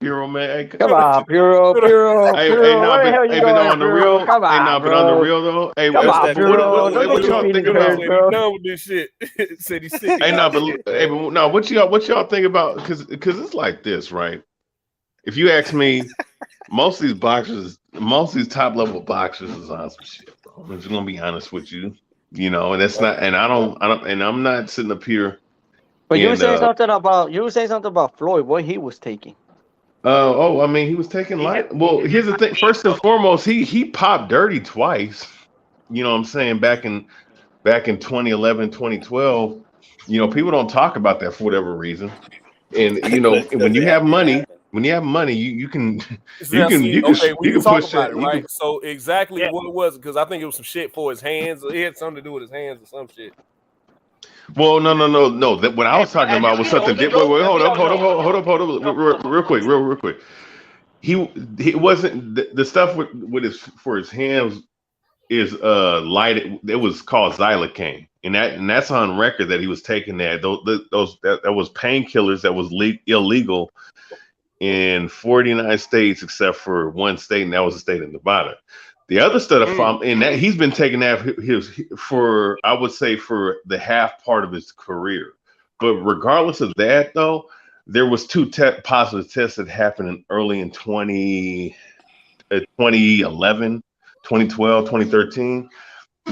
Puro, man. Hey, come on, Puro. Hey, no, on the real. Come on, but on the real though. Hey, come on, Puro. What y'all think about? Done with this shit. Said he's sick. Hey, no, what y'all think about? Because it's like this, right? If you ask me, most of these top level boxers is on some shit, bro. I'm just gonna be honest with you. You know, and that's not, and I don't, and I'm not sitting up here. But you were saying something about Floyd, what he was taking. I mean, he was taking light. Well, here's the thing. First and foremost, he popped dirty twice. You know what I'm saying? Back in 2011, 2012. You know, people don't talk about that for whatever reason. And you know, when you have money, you can push it, right? So exactly what it was, because I think it was some shit for his hands. It had something to do with his hands or some shit. Well, no. What I was talking about was something different. Wait, hold up, real quick. He wasn't the stuff with his for his hands is lighted. It was called xylocaine, and that's on record that he was taking that. That was painkillers that was illegal in 49 states except for one state, and that was the state of Nevada. The other stuff and that he's been taking that for I would say for the half part of his career. But regardless of that, though, there was 2 positive tests that happened early in 2011, 2012, 2013,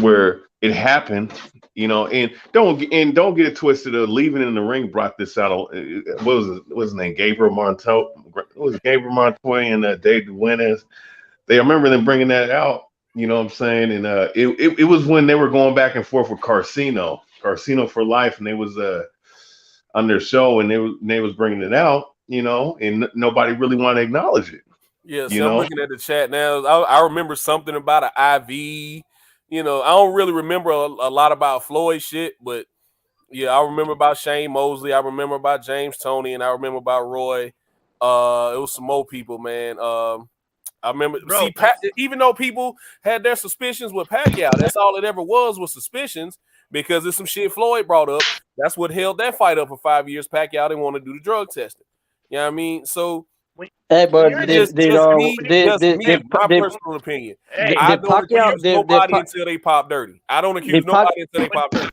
where it happened. You know, and don't get it twisted. Leaving in the Ring brought this out. What was his name? Gabriel Montoya. It was Gabriel Montoya and David Duenas. I remember them bringing that out, you know what I'm saying? And it was when they were going back and forth with Carcino for Life, and they was on their show, and they was bringing it out, you know, and nobody really wanted to acknowledge it. Yeah, so I'm looking at the chat now. I remember something about an IV. You know, I don't really remember a lot about Floyd shit, but yeah, I remember about Shane Mosley. I remember about James Toney, and I remember about Roy. It was some more people, man. I remember, even though people had their suspicions with Pacquiao, that's all it ever was suspicions, because it's some shit Floyd brought up. That's what held that fight up for 5 years. Pacquiao didn't want to do the drug testing. You know what I mean? So, hey, but my personal opinion. I don't accuse nobody until they pop dirty. I don't accuse nobody until they pop dirty.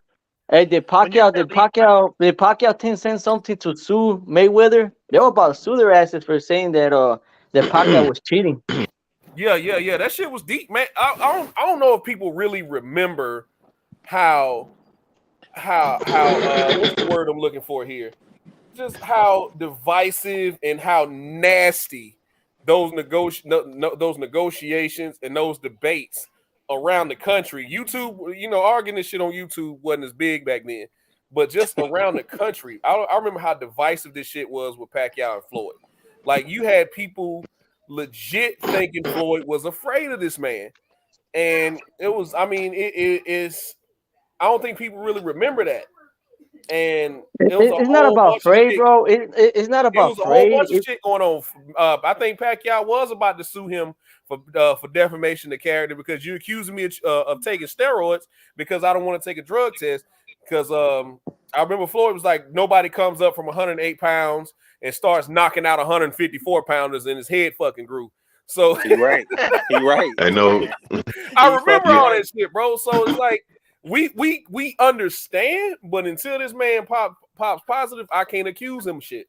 Hey, did Pacquiao 10 send something to sue Mayweather? They were about to sue their asses for saying that Pacquiao was cheating. Yeah. That shit was deep, man. I don't know if people really remember how what's the word I'm looking for here? Just how divisive and how nasty those negotiations and those debates around the country. YouTube, arguing this shit on YouTube wasn't as big back then, but just around the country, I remember how divisive this shit was with Pacquiao and Floyd. Like, you had people legit thinking Floyd was afraid of this man, and it was. I mean, it is. I don't think people really remember that. And it was It's not about afraid, bro. It's not about it was a whole bunch afraid. of shit going on. I think Pacquiao was about to sue him for defamation of character because you accusing me of taking steroids because I don't want to take a drug test. Because I remember Floyd was like, nobody comes up from 108 pounds and starts knocking out 154 pounders and his head fucking grew. So he right. I know. I remember all that shit, bro. So it's like we understand, but until this man pops positive, I can't accuse him of shit.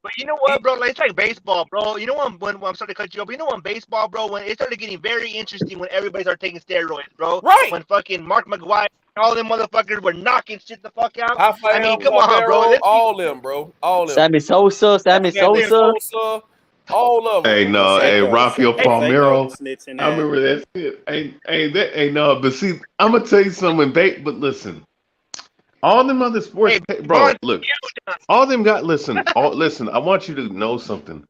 But you know what, bro? Like, it's like baseball, bro. You know when I'm starting to cut you up. You know when baseball, bro, when it started getting very interesting when everybody started taking steroids, bro. Right. When fucking Mark McGwire, all them motherfuckers were knocking shit the fuck out. Rafael, I mean, come on, bro. All them, bro. All them. Sammy Sosa. All of them. Hey, no, Rafael Palmeiro. I remember that shit. No, but see, I'm gonna tell you something. But listen, all them other sports, bro. Look, all them got. Listen. I want you to know something.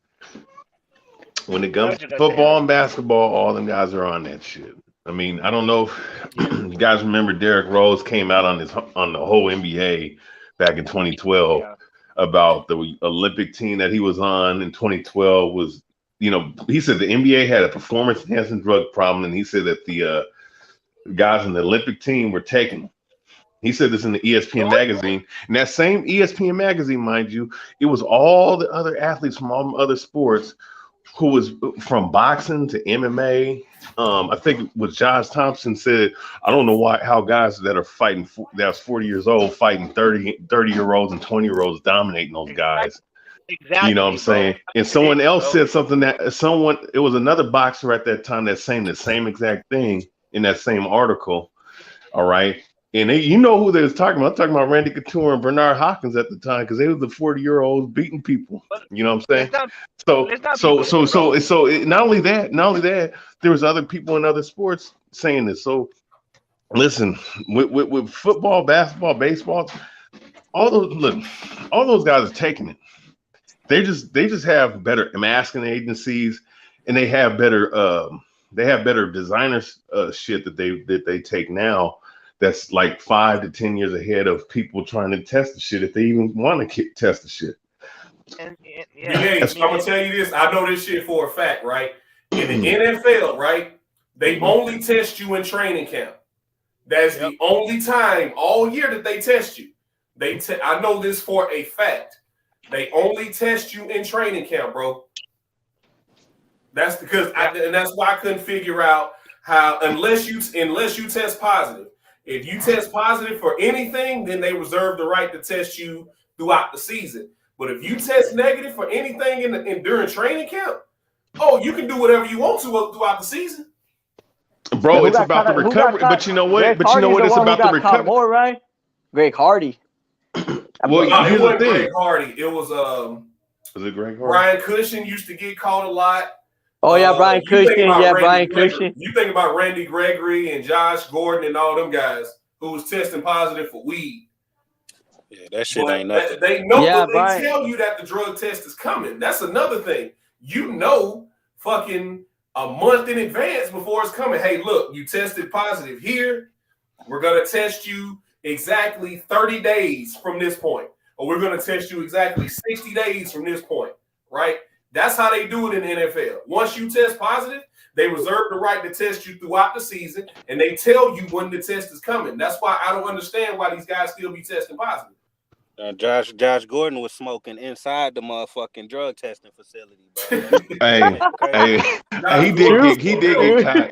When it comes to football and basketball, all them guys are on that shit. I mean, I don't know if you guys remember Derrick Rose came out on the whole NBA back in 2012. About the Olympic team that he was on in 2012 was, he said the NBA had a performance enhancing drug problem, and he said that the guys in the Olympic team were taking them. He said this in the ESPN magazine, and that same ESPN magazine, mind you, it was all the other athletes from all the other sports who was from boxing to MMA. I think it was Josh Thompson said, I don't know how guys that are fighting, that's 40 years old, fighting 30-year-olds and 20-year-olds dominating those guys. Exactly. You know what I'm saying? And someone else said something it was another boxer at that time that's saying the same exact thing in that same article. All right. And you know who they was talking about? I'm talking about Randy Couture and Bernard Hopkins at the time, because they were the 40-year-olds beating people. You know what I'm saying? So not only that, there was other people in other sports saying this. So listen, with football, basketball, baseball, all those guys are taking it. They just have better masking agencies, and they have better designers shit that they take now. That's like 5 to 10 years ahead of people trying to test the shit if they even want to test the shit. I'm gonna tell you this. I know this shit for a fact, right? In the NFL, right? They only test you in training camp. That's the only time all year that they test you. I know this for a fact. They only test you in training camp, bro. That's because and that's why I couldn't figure out how unless you test positive. If you test positive for anything, then they reserve the right to test you throughout the season. But if you test negative for anything during training camp, you can do whatever you want to throughout the season. Bro, it's about the recovery. But you know what? It's about the recovery. More, right? Greg Hardy. Well, it wasn't Greg Hardy. It was Was it Greg Hardy? Brian Cushing used to get caught a lot. Oh yeah, Brian Cushing. Brian Cushing. You think about Randy Gregory and Josh Gordon and all them guys who was testing positive for weed. Yeah, that shit ain't nothing. They know, but they tell you that the drug test is coming. That's another thing. You know, fucking a month in advance before it's coming. Hey, look, you tested positive here. We're gonna test you exactly 30 days from this point, or we're gonna test you exactly 60 days from this point, right? That's how they do it in the NFL. Once you test positive, they reserve the right to test you throughout the season, and they tell you when the test is coming. That's why I don't understand why these guys still be testing positive. Josh Gordon was smoking inside the motherfucking drug testing facility, bro. He did get caught.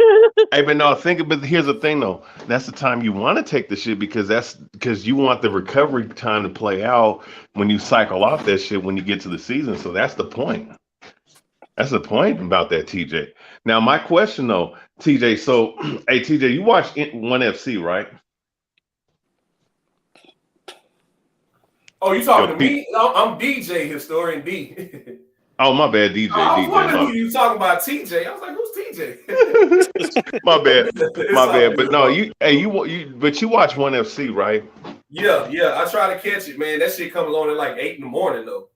But here's the thing though. That's the time you want to take the shit because you want the recovery time to play out when you cycle off that shit when you get to the season. So that's the point. That's the point about that, TJ. Now, my question though, TJ. So, hey, TJ, you watch 1FC, right? Oh, you talking to me? I'm DJ Historian D. Oh, my bad, DJ. I was DJ. wondering who you talking about, TJ. I was like, who's TJ? My bad. My bad. But good, no, bro. but you watch ONE FC, right? Yeah. I try to catch it, man. That shit comes on at like 8 in the morning, though.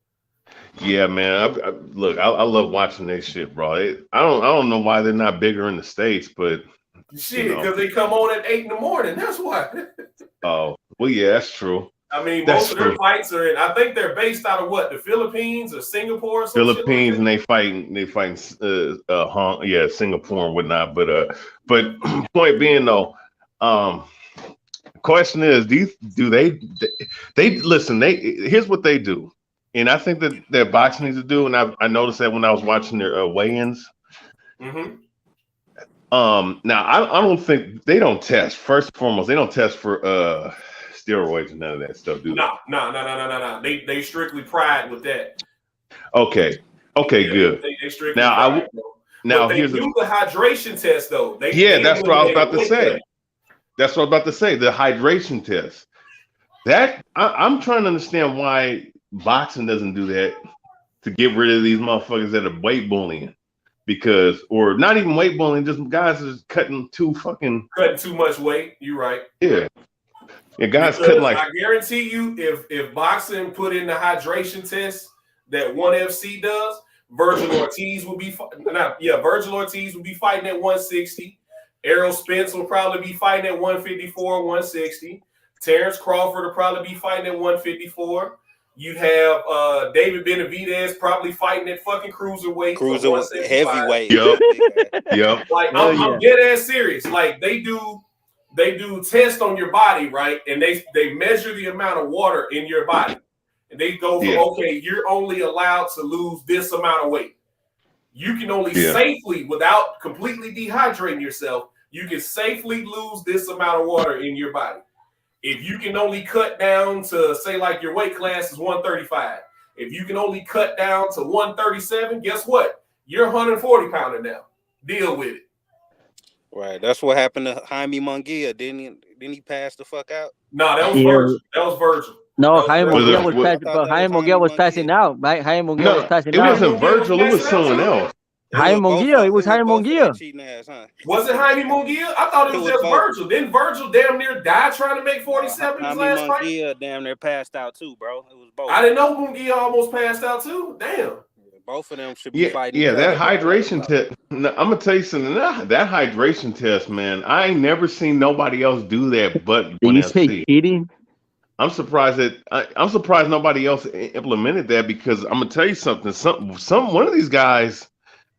Yeah, man. Look, I love watching this shit, bro. I don't know why they're not bigger in the States, but shit, because they come on at 8 in the morning. That's why. Oh, well, yeah, that's true. I mean, That's most of true. their fights are in. I think they're based out of what, the Philippines or Singapore or some Philippines, shit and they fighting Singapore and whatnot. But point being though, question is, do they listen? Here's what they do, and I think that boxing needs to do, and I noticed that when I was watching their weigh-ins. Mm-hmm. Now I don't think they don't test. First and foremost, they don't test for steroids and none of that stuff, do they? No. They strictly pride with that. Okay, good. They strictly Now pride, now but here's they do the hydration test though. That's what I was about to say. That's what I was about to say. The hydration test. That I'm trying to understand why boxing doesn't do that to get rid of these motherfuckers that are weight bullying. Because, or not even weight bullying, just guys are cutting too much weight. You're right. Yeah, guys because cutting like. I guarantee you, if boxing put in the hydration test that ONE FC does, Virgil Ortiz would be Virgil Ortiz would be fighting at 160. Errol Spence will probably be fighting at 154, 160. Terrence Crawford will probably be fighting at 154. You'd have David Benavidez probably fighting at fucking cruiserweight, heavyweight. Yep. Like I'm dead ass serious. Like they do tests on your body, right? And they measure the amount of water in your body. And they go from okay, you're only allowed to lose this amount of weight. You can only safely, without completely dehydrating yourself, you can safely lose this amount of water in your body. If you can only cut down to, say, like your weight class is 135. If you can only cut down to 137, guess what? You're 140 pounder now. Deal with it. Right. That's what happened to Jaime Munguia. Didn't he pass the fuck out? No, that was Virgil. That was Virgil. No, Jaime Munguia was passing out, right? Jaime Munguia was passing out. It wasn't Virgil. It was someone else. Jaime Munguia. It was Jaime Munguia. Was it Jaime Munguia? I thought it was just Virgil. Didn't Virgil damn near die trying to make 47 in his last fight? Munguia damn near passed out too, bro. It was both. I didn't know Munguia almost passed out too. Damn. Both of them should be fighting. Yeah, that hydration test. I'm gonna tell you something. That hydration test, man. I ain't never seen nobody else do that. But Did you say cheating? I'm surprised nobody else implemented that, because I'm gonna tell you something. One of these guys,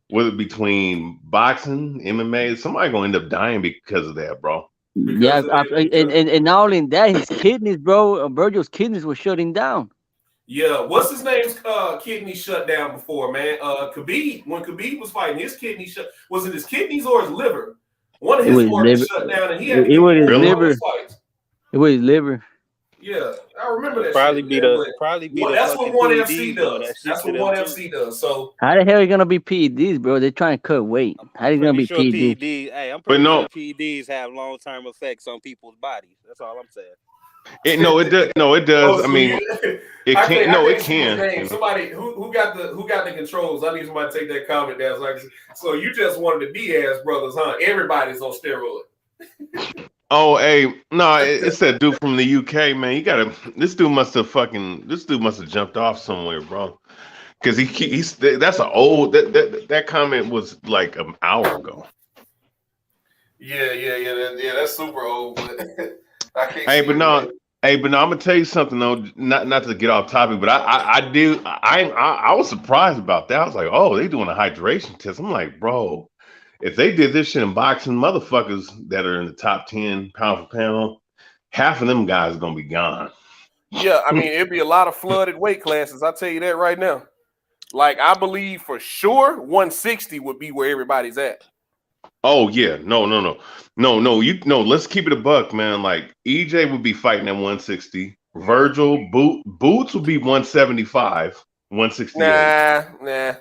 whether between boxing, MMA, somebody gonna end up dying because of that, bro. Yeah, and not only that, his kidneys, bro. Virgil's kidneys were shutting down. Yeah, what's his name's kidney shut down before, man? Khabib, when Khabib was fighting, his kidney shut. Was it his kidneys or his liver? One of his organs shut down, and he had to it was his liver. It was his liver. Yeah, I remember that. Probably shit, be man, the probably be well, the. that's what ONE FC PEDs, does. That's what ONE FC does. So how the hell are you gonna be PEDs, bro? They're trying to cut weight. How are you gonna be PEDs? Hey, I'm pretty sure PEDs have long-term effects on people's bodies. That's all I'm saying. It does. No, it does. Oh, I mean, it can. No, it can. Somebody who got the controls. I need somebody to take that comment down. So you just one of the Diaz brothers, huh? Everybody's on steroid. Oh, hey, no, it's that dude from the UK, man. This dude must have jumped off somewhere, bro. Because that's an old that comment was like an hour ago. Yeah. That's super old. But I can't. Hey, but no, I'm gonna tell you something though. Not to get off topic, but I was surprised about that. I was like, oh, they doing a hydration test. I'm like, bro. If they did this shit in boxing, motherfuckers that are in the top 10 pound for pound, half of them guys are gonna be gone. Yeah, I mean, it'd be a lot of flooded weight classes. I'll tell you that right now. Like, I believe for sure 160 would be where everybody's at. Oh yeah, no. Let's keep it a buck, man. Like EJ would be fighting at 160. Virgil Boots would be 175, 168. Nah.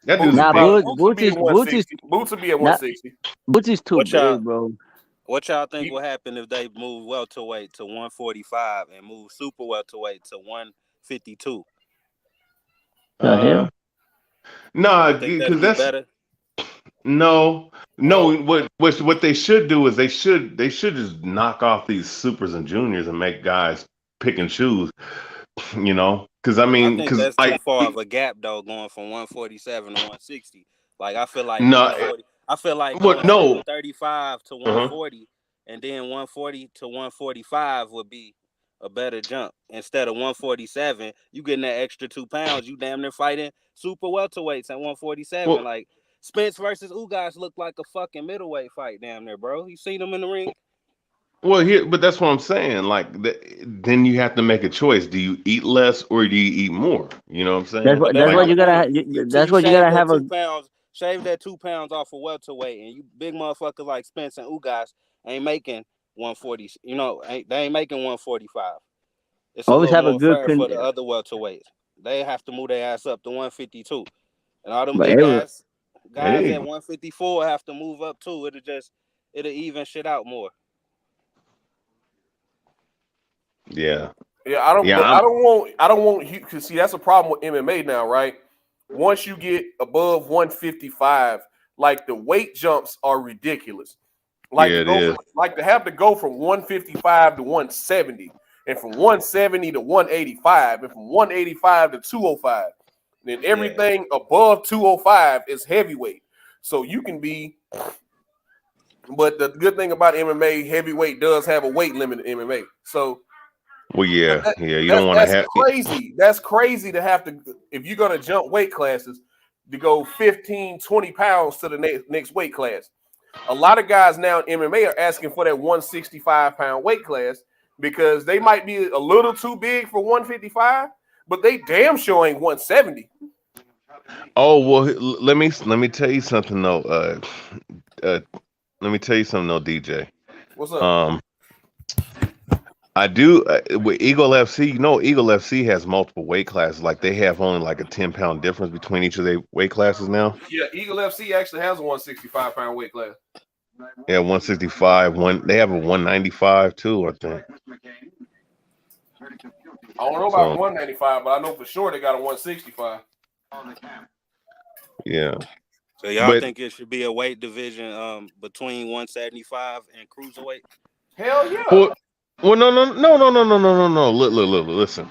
That dude's Boots would be at 160. Boots is too big, bro. What y'all think will happen if they move welterweight to 145 and move super welterweight to 152. Nah, Think because that'd be that's better. no. What they should do is they should just knock off these supers and juniors and make guys pick and choose. Because I I mean, think because that's too far of a gap though, going from 147 to 160. Like I feel like no, 140. I feel like what going from no. 135 to Uh-huh. 140, and then 140 to 145 would be a better jump. Instead of 147, you getting that extra 2 pounds. You damn near fighting super welterweights at 147. Well, Like Spence versus Ugas looked like a fucking middleweight fight, damn near, bro. You seen them in the ring? Here, but that's what I'm saying. Like, then you have to make a choice. Do you eat less or do you eat more? You know what I'm saying? But That's what you gotta. That's what you gotta have a. Shave that 2 pounds off of welterweight, and you big motherfuckers like Spence and Ugas ain't making 140. They ain't making 145. It's a Always little have a more good. fair for the other welterweights. They have to move their ass up to 152, and all them But big ass guys Hey. at 154 have to move up too. It'll even shit out more. Yeah. Yeah, I don't. Yeah, But I don't want you. Cause see, that's a problem with MMA now, right? Once you get above 155, like the weight jumps are ridiculous. Like Yeah, to it go is. from, like to have to go from 155 to 170, and from 170 to 185, and from 185 to 205. Then everything above 205 is heavyweight. So you can be. But the good thing about MMA, heavyweight does have a weight limit in MMA. So. Well, yeah. You don't want to That's have. crazy. That's crazy to have to, if you're going to jump weight classes, to go 15, 20 pounds to the next weight class. A lot of guys now in MMA are asking for that 165-pound weight class because they might be a little too big for 155, but they damn sure ain't 170. Oh well, let me tell you something though. Let me tell you something though, DJ. What's up? I do with Eagle FC. Eagle FC has multiple weight classes. Like they have only like a 10-pound difference between each of their weight classes now. Yeah, Eagle FC actually has a 165-pound weight class. Yeah, 165. They have a 195 too, I think. I don't know about 195, but I know for sure they got a 165. Yeah. So y'all think it should be a weight division between 175 and cruiserweight? Hell yeah. Well, no. Look, listen.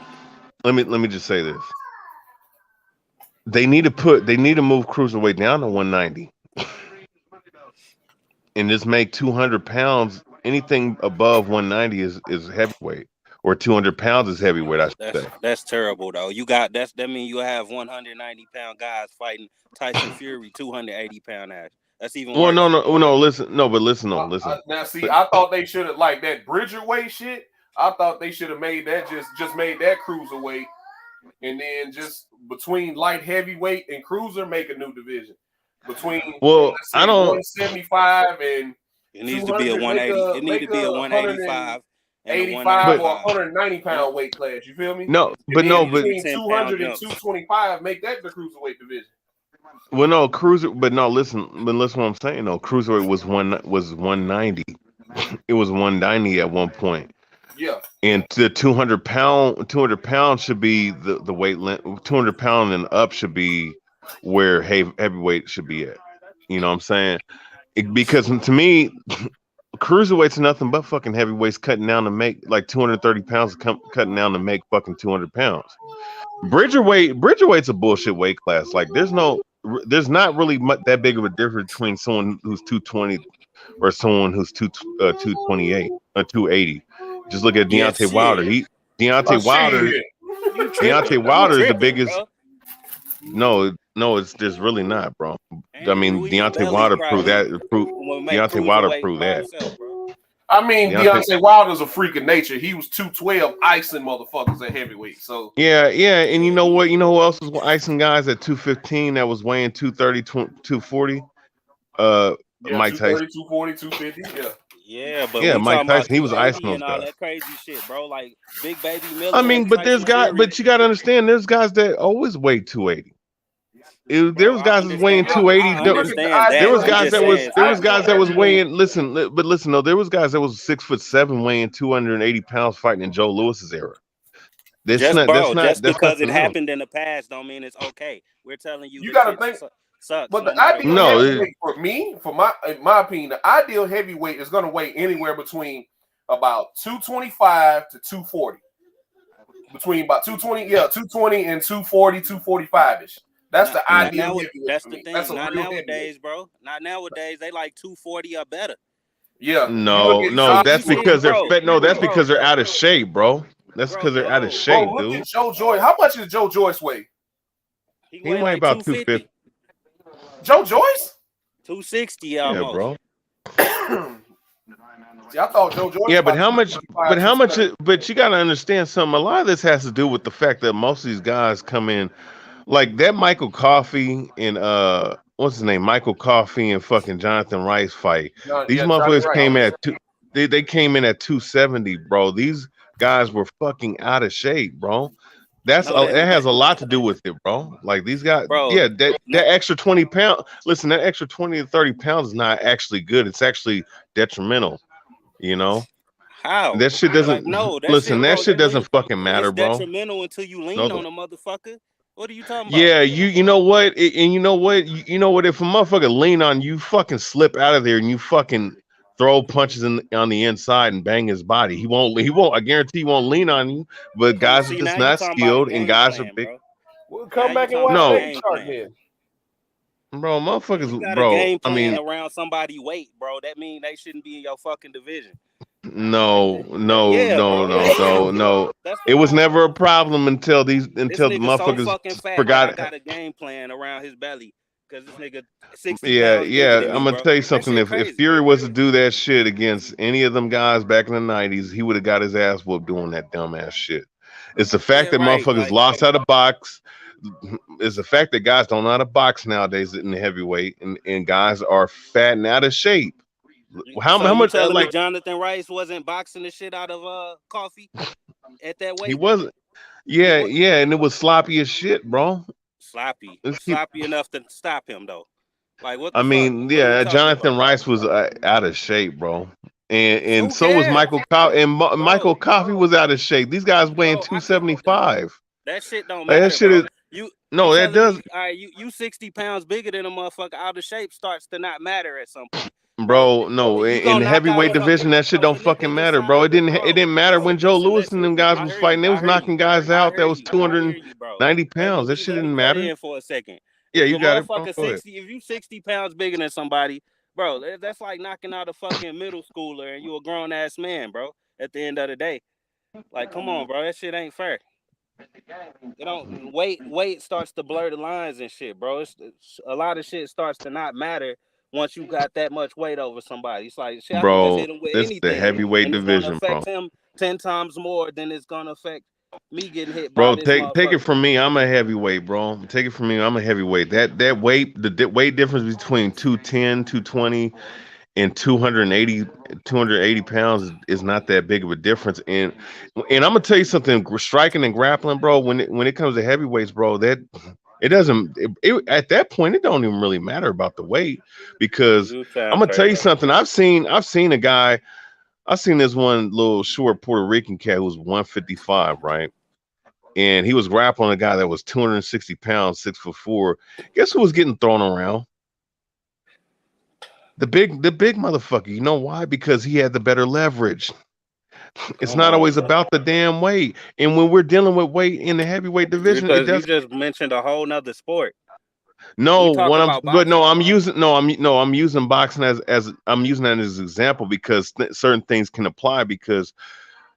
Let me just say this. They need to move cruiserweight down to 190. And just make 200 pounds. Anything above 190 is heavyweight, or 200 pounds is heavyweight. I should say. That's terrible though. That means you have 190-pound guys fighting Tyson Fury 280-pound ass. That's even worse. No. Listen. Listen. Now, see, I thought they should have like that Bridger weight shit. I thought they should have made that just made that cruiserweight, and then just between light heavyweight and cruiser make a new division. Between I don't 175 and it needs to be a 180. It needs to be a 185. 85 or 190-pound weight class. You feel me? No, but between 200 and 225, make that the cruiserweight division. Well, no, listen what I'm saying though. Cruiserweight was 190. It was 190 at one point. Yeah. And the 200 pound should be the weight limit. 200 pound and up should be where heavyweight should be at. You know what I'm saying? Because to me, cruiserweight's nothing but fucking heavyweights cutting down to make like 230 pounds cutting down to make fucking 200 pounds. Bridgerweight's a bullshit weight class. Like there's not really that big of a difference between someone who's 220 or someone who's 228 or 280. Just look at Deontay Wilder. Deontay Wilder is the biggest. Bro. No, it's really not, bro. I mean, Deontay Wilder proved that. Deontay Wilder proved that. I mean, Deontay Wilder's a freak of nature. He was 212 icing motherfuckers at heavyweight. So yeah, and you know what? You know who else was icing guys at 215 that was weighing 230, 240? Mike Tyson. 240, 250, yeah. Yeah, but Mike Tyson, he was icing those and all guys. that crazy shit, bro. Like Big Baby Miller. I mean, but you got to understand, there's guys that always weigh 280. There was guys that was weighing 280. There was guys that was weighing. Listen though, there was guys that was 6'7" weighing 280 pounds fighting in Joe Lewis's era. That's Just not. That's bro, not. just That's not because the it norm. happened in the past don't mean it's okay. We're telling you You this got to shit think. sucks But no the matter ideal what. No, heavyweight for me, in my opinion, the ideal heavyweight is going to weigh anywhere between about 225 to 240. Between about 220, 220 and 240, 245 ish. That's the Not ideal now. heavyweight That's for the me. That's thing. a Not real heavyweight. nowadays, bro. Not nowadays. They like 240 or better. Yeah, you look no, at no. Josh You That's see, because they're bro, fat. No, that's bro, because they're out of shape, bro. That's bro. because they're out of No, shape, Look dude. at Joe Joyce. How much is Joe Joyce weigh? he He weigh weigh like about 250. 250, Joe Joyce? 260 Yeah, almost. bro. See, I thought Joe Joyce Yeah, was but about how much? 225, But how much? 230. But you got to understand something. A lot of this has to do with the fact that most of these guys come in like that. Michael Coffey and what's his name? Michael Coffey and fucking Jonathan Rice fight. These Yeah, Johnny motherfuckers came Rice. at two. They came in at 270, bro. These guys were fucking out of shape, bro. No, That has a lot to do with it, bro. Like these guys, bro. yeah, that extra 20 pounds. Listen, that extra 20 to 30 pounds is not actually good. It's actually detrimental. You know, How? that shit Like, doesn't no, that listen. shit, That bro. shit doesn't fucking It's matter, bro. detrimental until you lean No, on a motherfucker. What are you talking about? yeah, you know what, and you know what, you know what. If a motherfucker lean on you, fucking slip out of there, and you fucking throw punches on the inside and bang his body. He won't. He won't. I guarantee he won't lean on you. But guys are See, now just you not talking about a skilled, and game guys are plan, big. bro. We'll Now come you back and talking watch about a No, Baby game Shark plan. then. bro, You motherfuckers, got a bro. game I plan mean, around somebody weight, bro. That mean they shouldn't be in your fucking division. no, no, Yeah, no, bro. no, no, no. That's It was never a problem until this the nigga so motherfuckers fucking fat that I forgot. got a game plan around his belly because this nigga 60 Yeah, pounds bigger yeah. than I'm me, gonna bro. tell you That something. shit If crazy. Fury was to do that shit against any of them guys back in the '90s, he would have got his ass whooped doing that dumbass shit. It's the fact Yeah, that right. motherfuckers Like, lost how to box. It's the fact that guys don't know how to box nowadays in the heavyweight, and guys are fat and out of shape. so How you much? telling me Like Jonathan Rice wasn't boxing the shit out of Coffee at that he weight? wasn't. He Yeah, was yeah, and it was sloppy as shit, bro. sloppy, Let's keep. sloppy enough to stop him though. Like, what I the fuck? mean, What are we yeah, talking Jonathan about? Rice was out of shape, bro, and Who so was cares, Michael and Michael bro? Coffey was out of shape. These guys weighing Bro, 275. that shit don't Like that matter, shit bro. is You no, that telling does, me, all right, you 60 pounds bigger than a motherfucker, out of shape starts to not matter at some point, bro. bro. No, You in gonna the knock out heavyweight a fucking division, that shit don't when this fucking nigga matter, bro. size, It didn't matter when Joe Lewis and them guys I was hear you, fighting. They was knocking guys out that was I hear you, bro. 290 Hey, pounds. That shit let me didn't cut matter. in for a second. Yeah, If you a got it, bro. motherfucker Go ahead. 60, if you 60 pounds bigger than somebody, bro, that's like knocking out a fucking middle schooler and you a grown ass man, bro. At the end of the day, like, come on, bro, that shit ain't fair. It don't weight starts to blur the lines and shit, bro. It's a lot of shit starts to not matter once you got that much weight over somebody. It's like shit, I can just Bro, hit him with this is the anything, heavyweight and it's gonna division, bro. affect him 10 times more than it's gonna affect me getting hit by Bro, this take it motherfucker. from me. I'm a heavyweight, bro. Take it from me. I'm a heavyweight. That weight, the weight difference between 210, 220, and 280 pounds is not that big of a difference. And I'm gonna tell you something. Striking and grappling, bro. When it comes to heavyweights, bro, that it doesn't. At that point, it don't even really matter about the weight because You I'm sound gonna tell you crazy. something. I've seen a guy. I've seen this one little short Puerto Rican cat who was 155, right? And he was grappling a guy that was 260 pounds, 6'4". Guess who was getting thrown around? The big motherfucker. You know why? Because he had the better leverage. It's Come not on, always bro. about the damn weight. And when we're dealing with weight in the heavyweight division, it Because you does. just mentioned a whole nother sport. No, We talk what I'm about but no, boxing. I'm using boxing as I'm using that as an example because certain things can apply because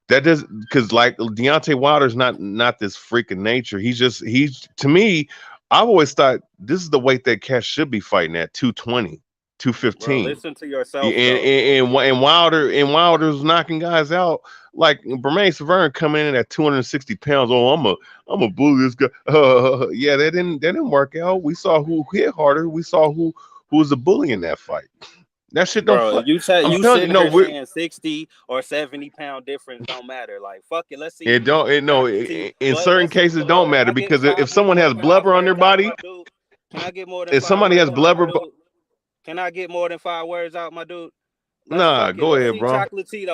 that does because like Deontay Wilder's not this freak of nature. He's to me, I've always thought this is the weight that Cash should be fighting at 220, Bro, 215. listen to Yeah, yourself though. and Wilder's knocking guys out like Bermane Severn coming in at 260 pounds. Oh, I'm a bully this guy. Yeah, that didn't work out. We saw who hit harder. We saw who was a bully in that fight. That shit don't Bro, fuck. you I'm you telling you, sitting no, here saying 60 or 70 pound difference don't matter. Like, fuck it. Let's see. it don't. It no. In certain cases, don't matter because Can I if get someone more has than 5 blubber on their words out, body, my dude? Can I get more than if 5 somebody has words out, my blubber, dude? Can I get more than 5 words out, my dude? Go ahead, bro. Let's see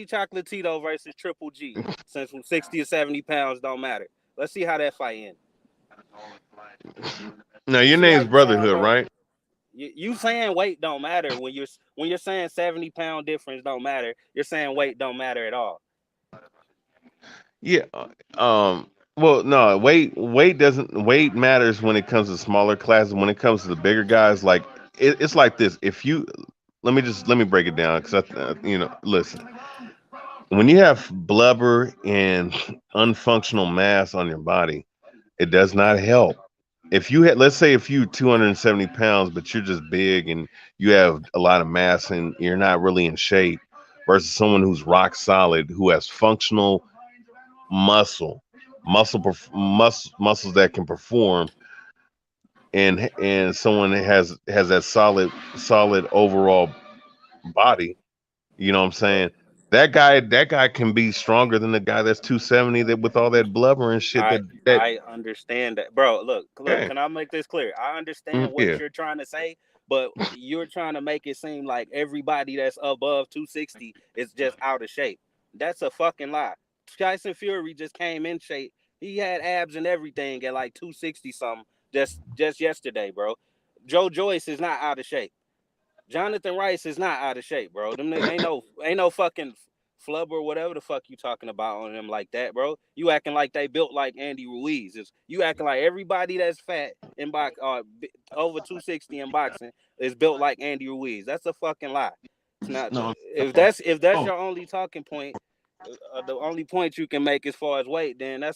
Chocolatito versus Triple G. Since 60 or 70 pounds don't matter. Let's see how that fight ends. Now your name's Brotherhood, right? You saying weight don't matter when you're saying 70-pound difference don't matter. You're saying weight don't matter at all. Yeah. Well, no, weight matters when it comes to smaller classes. When it comes to the bigger guys, like it's like this. If you let me break it down because listen. When you have blubber and unfunctional mass on your body, it does not help. If you had, let's say, if you 270 pounds, but you're just big and you have a lot of mass and you're not really in shape, versus someone who's rock solid, who has functional muscles that can perform, and someone that has that solid overall body. You know what I'm saying? That guy can be stronger than the guy that's 270 that with all that blubber and shit. I understand that, bro. Look. Can I make this clear? I understand what you're trying to say, but you're trying to make it seem like everybody that's above 260 is just out of shape. That's a fucking lie. Tyson Fury just came in shape. He had abs and everything at like 260 something just yesterday, bro. Joe Joyce is not out of shape. Jonathan Rice is not out of shape, bro. Them ain't no fucking flub or whatever the fuck you talking about on them like that, bro. You acting like they built like Andy Ruiz. You acting like everybody that's fat in box over 260 in boxing is built like Andy Ruiz. That's a fucking lie. It's not. No. If that's your only talking point, the only point you can make as far as weight, then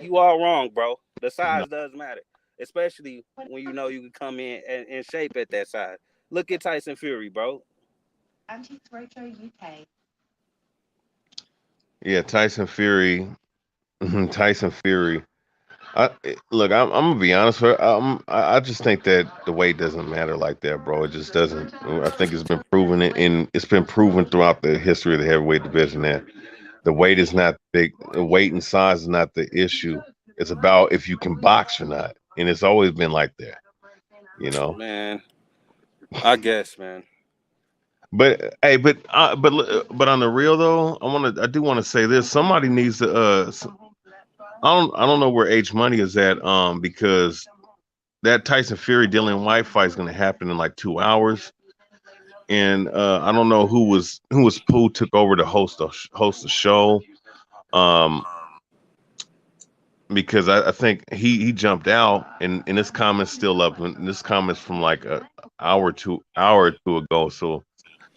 you all wrong, bro. The size does matter, especially when you know you can come in shape at that size. Look at Tyson Fury, bro. Yeah, Tyson Fury. Tyson Fury. Look, I'm gonna be honest with you. I just think that the weight doesn't matter like that, bro. It just doesn't. I think it's been proven it's been proven throughout the history of the heavyweight division that the weight is not big. The weight and size is not the issue. It's about if you can box or not, and it's always been like that. You know, man. I guess, man. But hey, but on the real though, I do want to say this. Somebody needs to I don't know where H Money is at because that Tyson Fury Dillian Whyte fight is going to happen in like 2 hours, and I don't know who took over to host the show, because I think he jumped out and this comment's still up and this comment's from like an hour or two ago, so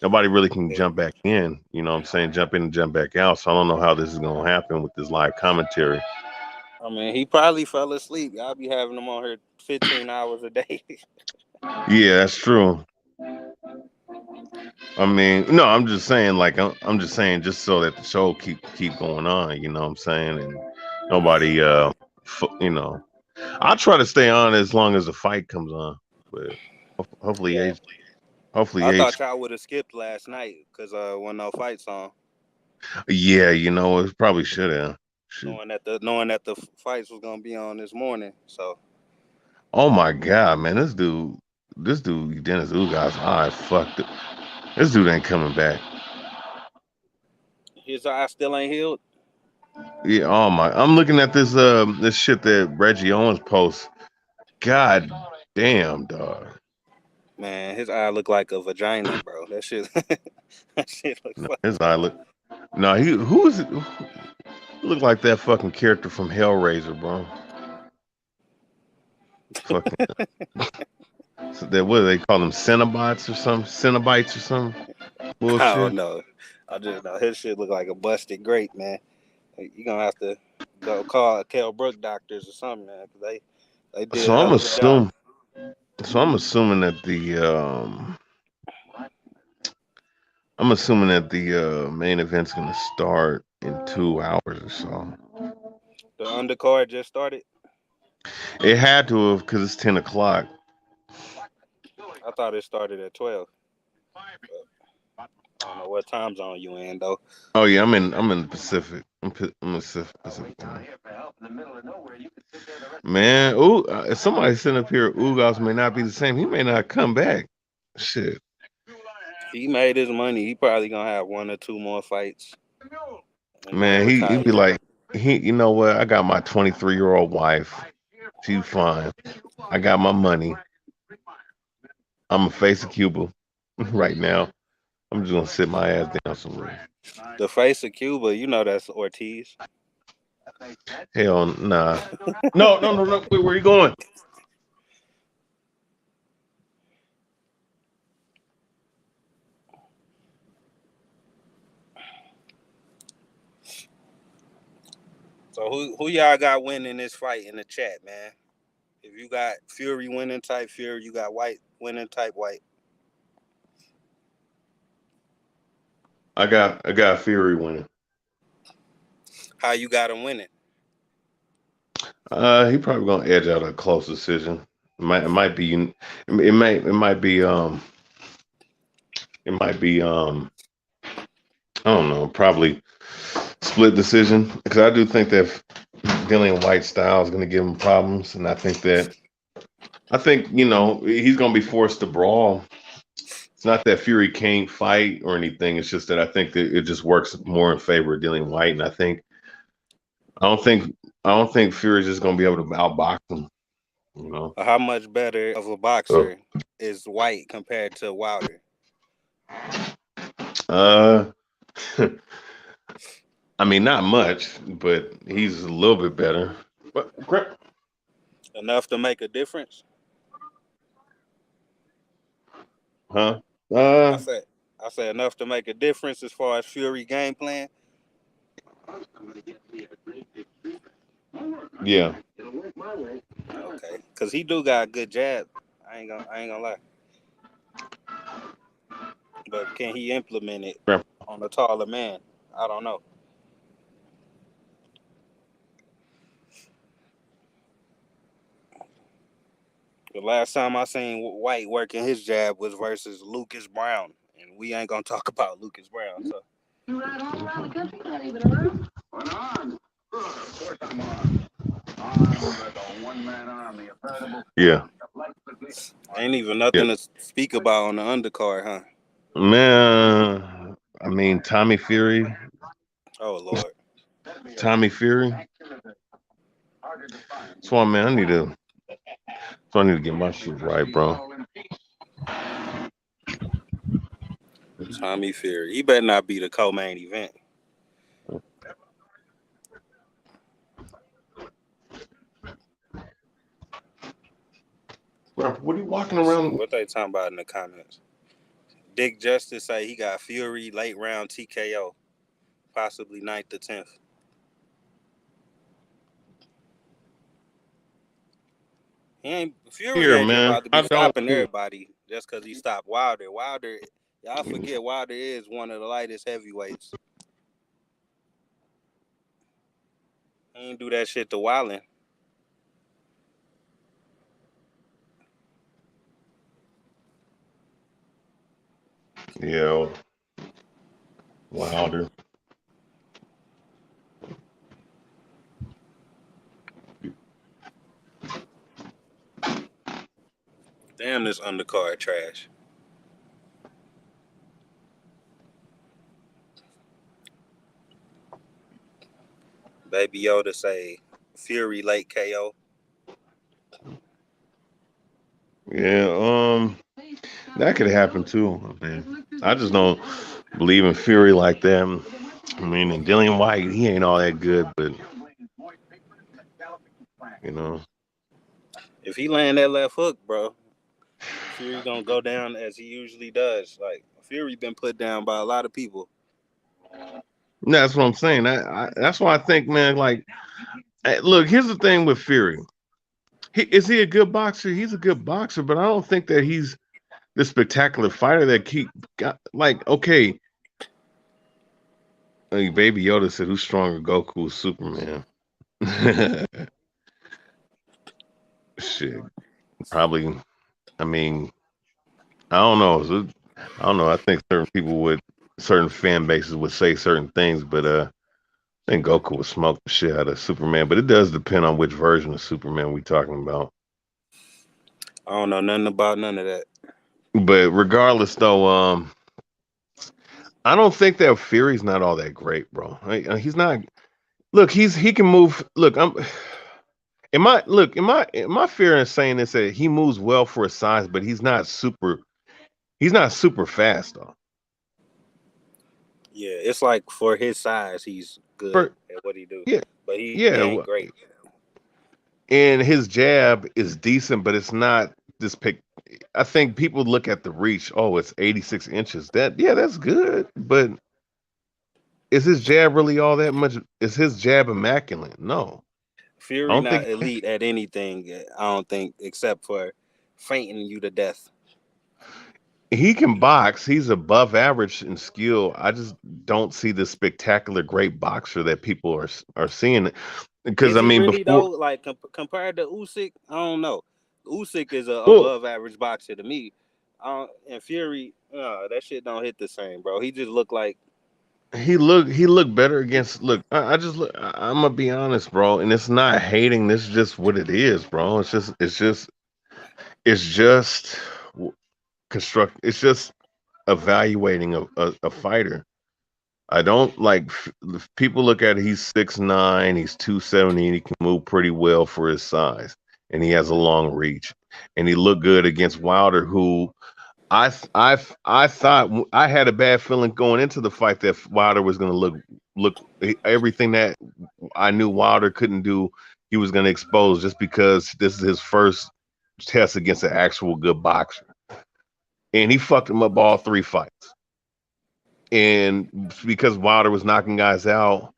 nobody really can jump back in. You know what I'm saying? Jump in and jump back out. So I don't know how this is going to happen with this live commentary. I mean, he probably fell asleep. Y'all be having him on here 15 hours a day. Yeah, that's true. I mean, no, I'm just saying, like, I'm just saying, just so that the show keep going on. You know what I'm saying? And nobody, you know, I'll try to stay on as long as the fight comes on. But hopefully, Yeah. hopefully, I thought y'all would have skipped last night because when no fights on. Yeah, you know, it probably should have. Knowing that the fights was gonna be on this morning, so. Oh my god, man, this dude, Dennis Ugas eye fucked it. This dude ain't coming back. His eye still ain't healed. Yeah, oh my, I'm looking at this shit that Reggie Owens posts. God damn, dog. Man, his eye look like a vagina, bro. That shit. That shit look. No, his eye look. No, who is it? Look like that fucking character from Hellraiser, bro. Fucking. So what do they call them? Cenobites or something? Cenobites or something? Bullshit. I don't know. I just know his shit look like a busted grape, man. You gonna have to go call Kell Brook doctors or something, man. Cause they did. So I'm assuming. So I'm assuming that the main event's gonna start in 2 hours or so. The undercard just started. It had to have because it's 10 o'clock. I thought it started at 12. I don't know what time zone you in though. Oh yeah, I'm in the Pacific. I'm in Pacific time. Man, if somebody sitting up here, Ugas may not be the same. He may not come back. Shit. He made his money. He probably gonna have 1 or 2 more fights and then Man, he'd be retire. like, you know what? I got my 23-year-old wife. She's fine. I got my money. I'm a face of Cuba right now. I'm just gonna sit my ass down somewhere. The face of Cuba, you know that's Ortiz. Hell nah. No. Wait, where you going? So who y'all got winning this fight in the chat, man? If you got Fury winning type Fury, you got White winning type White. I got Fury winning. How you got him winning? He probably gonna edge out a close decision. It might be I don't know, probably split decision, because I do think that Dillian Whyte style is gonna give him problems, and I think he's gonna be forced to brawl. It's not that Fury can't fight or anything. It's just that I think that it just works more in favor of Dillian Whyte, and I don't think Fury's just gonna be able to outbox him. You know. How much better of a boxer is White compared to Wilder? I mean, not much, but he's a little bit better. But Enough to make a difference? Huh? I said enough to make a difference as far as Fury game plan. Yeah. Okay, because he do got a good jab. I ain't gonna lie. But can he implement it on a taller man? I don't know. The last time I seen White working his jab was versus Lucas Brown, and we ain't gonna talk about Lucas Brown. So. You ride all around the country, not even armed? Unarmed. Of course I'm armed. Armed like a one-man army. Yeah. Ain't even nothing to speak about on the undercard, huh? Man, I mean, Tommy Fury. Oh Lord. Tommy Fury. That's why, man, I need to get my shit right, bro. Tommy Fury. He better not be the co-main event. What are you walking around? What they talking about in the comments? Dick Justice say he got Fury late round TKO, possibly 9th to 10th. Fury ain't man. about to be stopping everybody just because he stopped Wilder. Y'all forget Wilder is one of the lightest heavyweights. He ain't do that shit to Wildin. Yeah. Wilder. Damn, this undercard trash. Baby Yoda say Fury late KO. Yeah, that could happen too, man. I just don't believe in Fury like that. I mean, and Dillian Whyte, he ain't all that good, but you know. If he land that left hook, bro, Fury gonna go down as he usually does. Like Fury been put down by a lot of people. That's what I'm saying. That's why I think, man, like, look, here's the thing with Fury. Is he a good boxer? He's a good boxer, but I don't think that he's the spectacular fighter that got. Like, okay, like Baby Yoda said, "Who's stronger, Goku or Superman?" Shit, probably. I mean, I don't know. I don't know. I think certain fan bases would say certain things, but I think Goku would smoke the shit out of Superman. But it does depend on which version of Superman we talking about. I don't know nothing about none of that. But regardless, though, I don't think that Fury's not all that great, bro. He's not. Look, he can move. Look, am I fair in saying this that he moves well for his size, but he's not super. He's not super fast though. Yeah, it's like for his size, he's good For at what he do, yeah, but he yeah. ain't great. And his jab is decent, but it's not this pick. I think people look at the reach. Oh, it's 86 inches. That's good. But is his jab really all that much? Is his jab immaculate? No, I Fury don't not think elite at anything. I don't think except for fainting you to death. he can box. He's above average in skill. I just don't see the spectacular great boxer that people are seeing. Because Is I he mean, really though? before, Like compared to Usyk, I don't know. Usyk is a well, above average boxer to me. And Fury, that shit don't hit the same, bro. He just look like he looked better against. Look, I just look. I'm gonna be honest, bro, and it's not hating. This is just what it is, bro. It's just construct. It's just evaluating a fighter. I don't like people look at it, he's 6'9", he's 270, and he can move pretty well for his size, and he has a long reach, and he looked good against Wilder, who I thought I had a bad feeling going into the fight that Wilder was going to look everything that I knew Wilder couldn't do. He was going to expose just because this is his first test against an actual good boxer, and he fucked him up all three fights. And because Wilder was knocking guys out,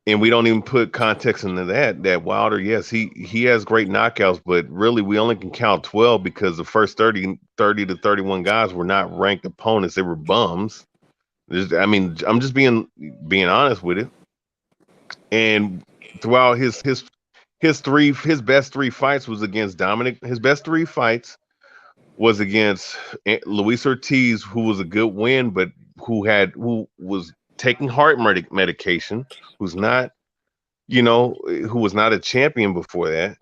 and we don't even put context into that Wilder, yes, he has great knockouts, but really we only can count 12 because the first 30 to 31 guys were not ranked opponents. They were bums. I mean, I'm just being honest with it. And throughout his best three fights was against Dominic. His best three fights was against Luis Ortiz, who was a good win, but who was taking heart medication, who's not, who was not a champion before that.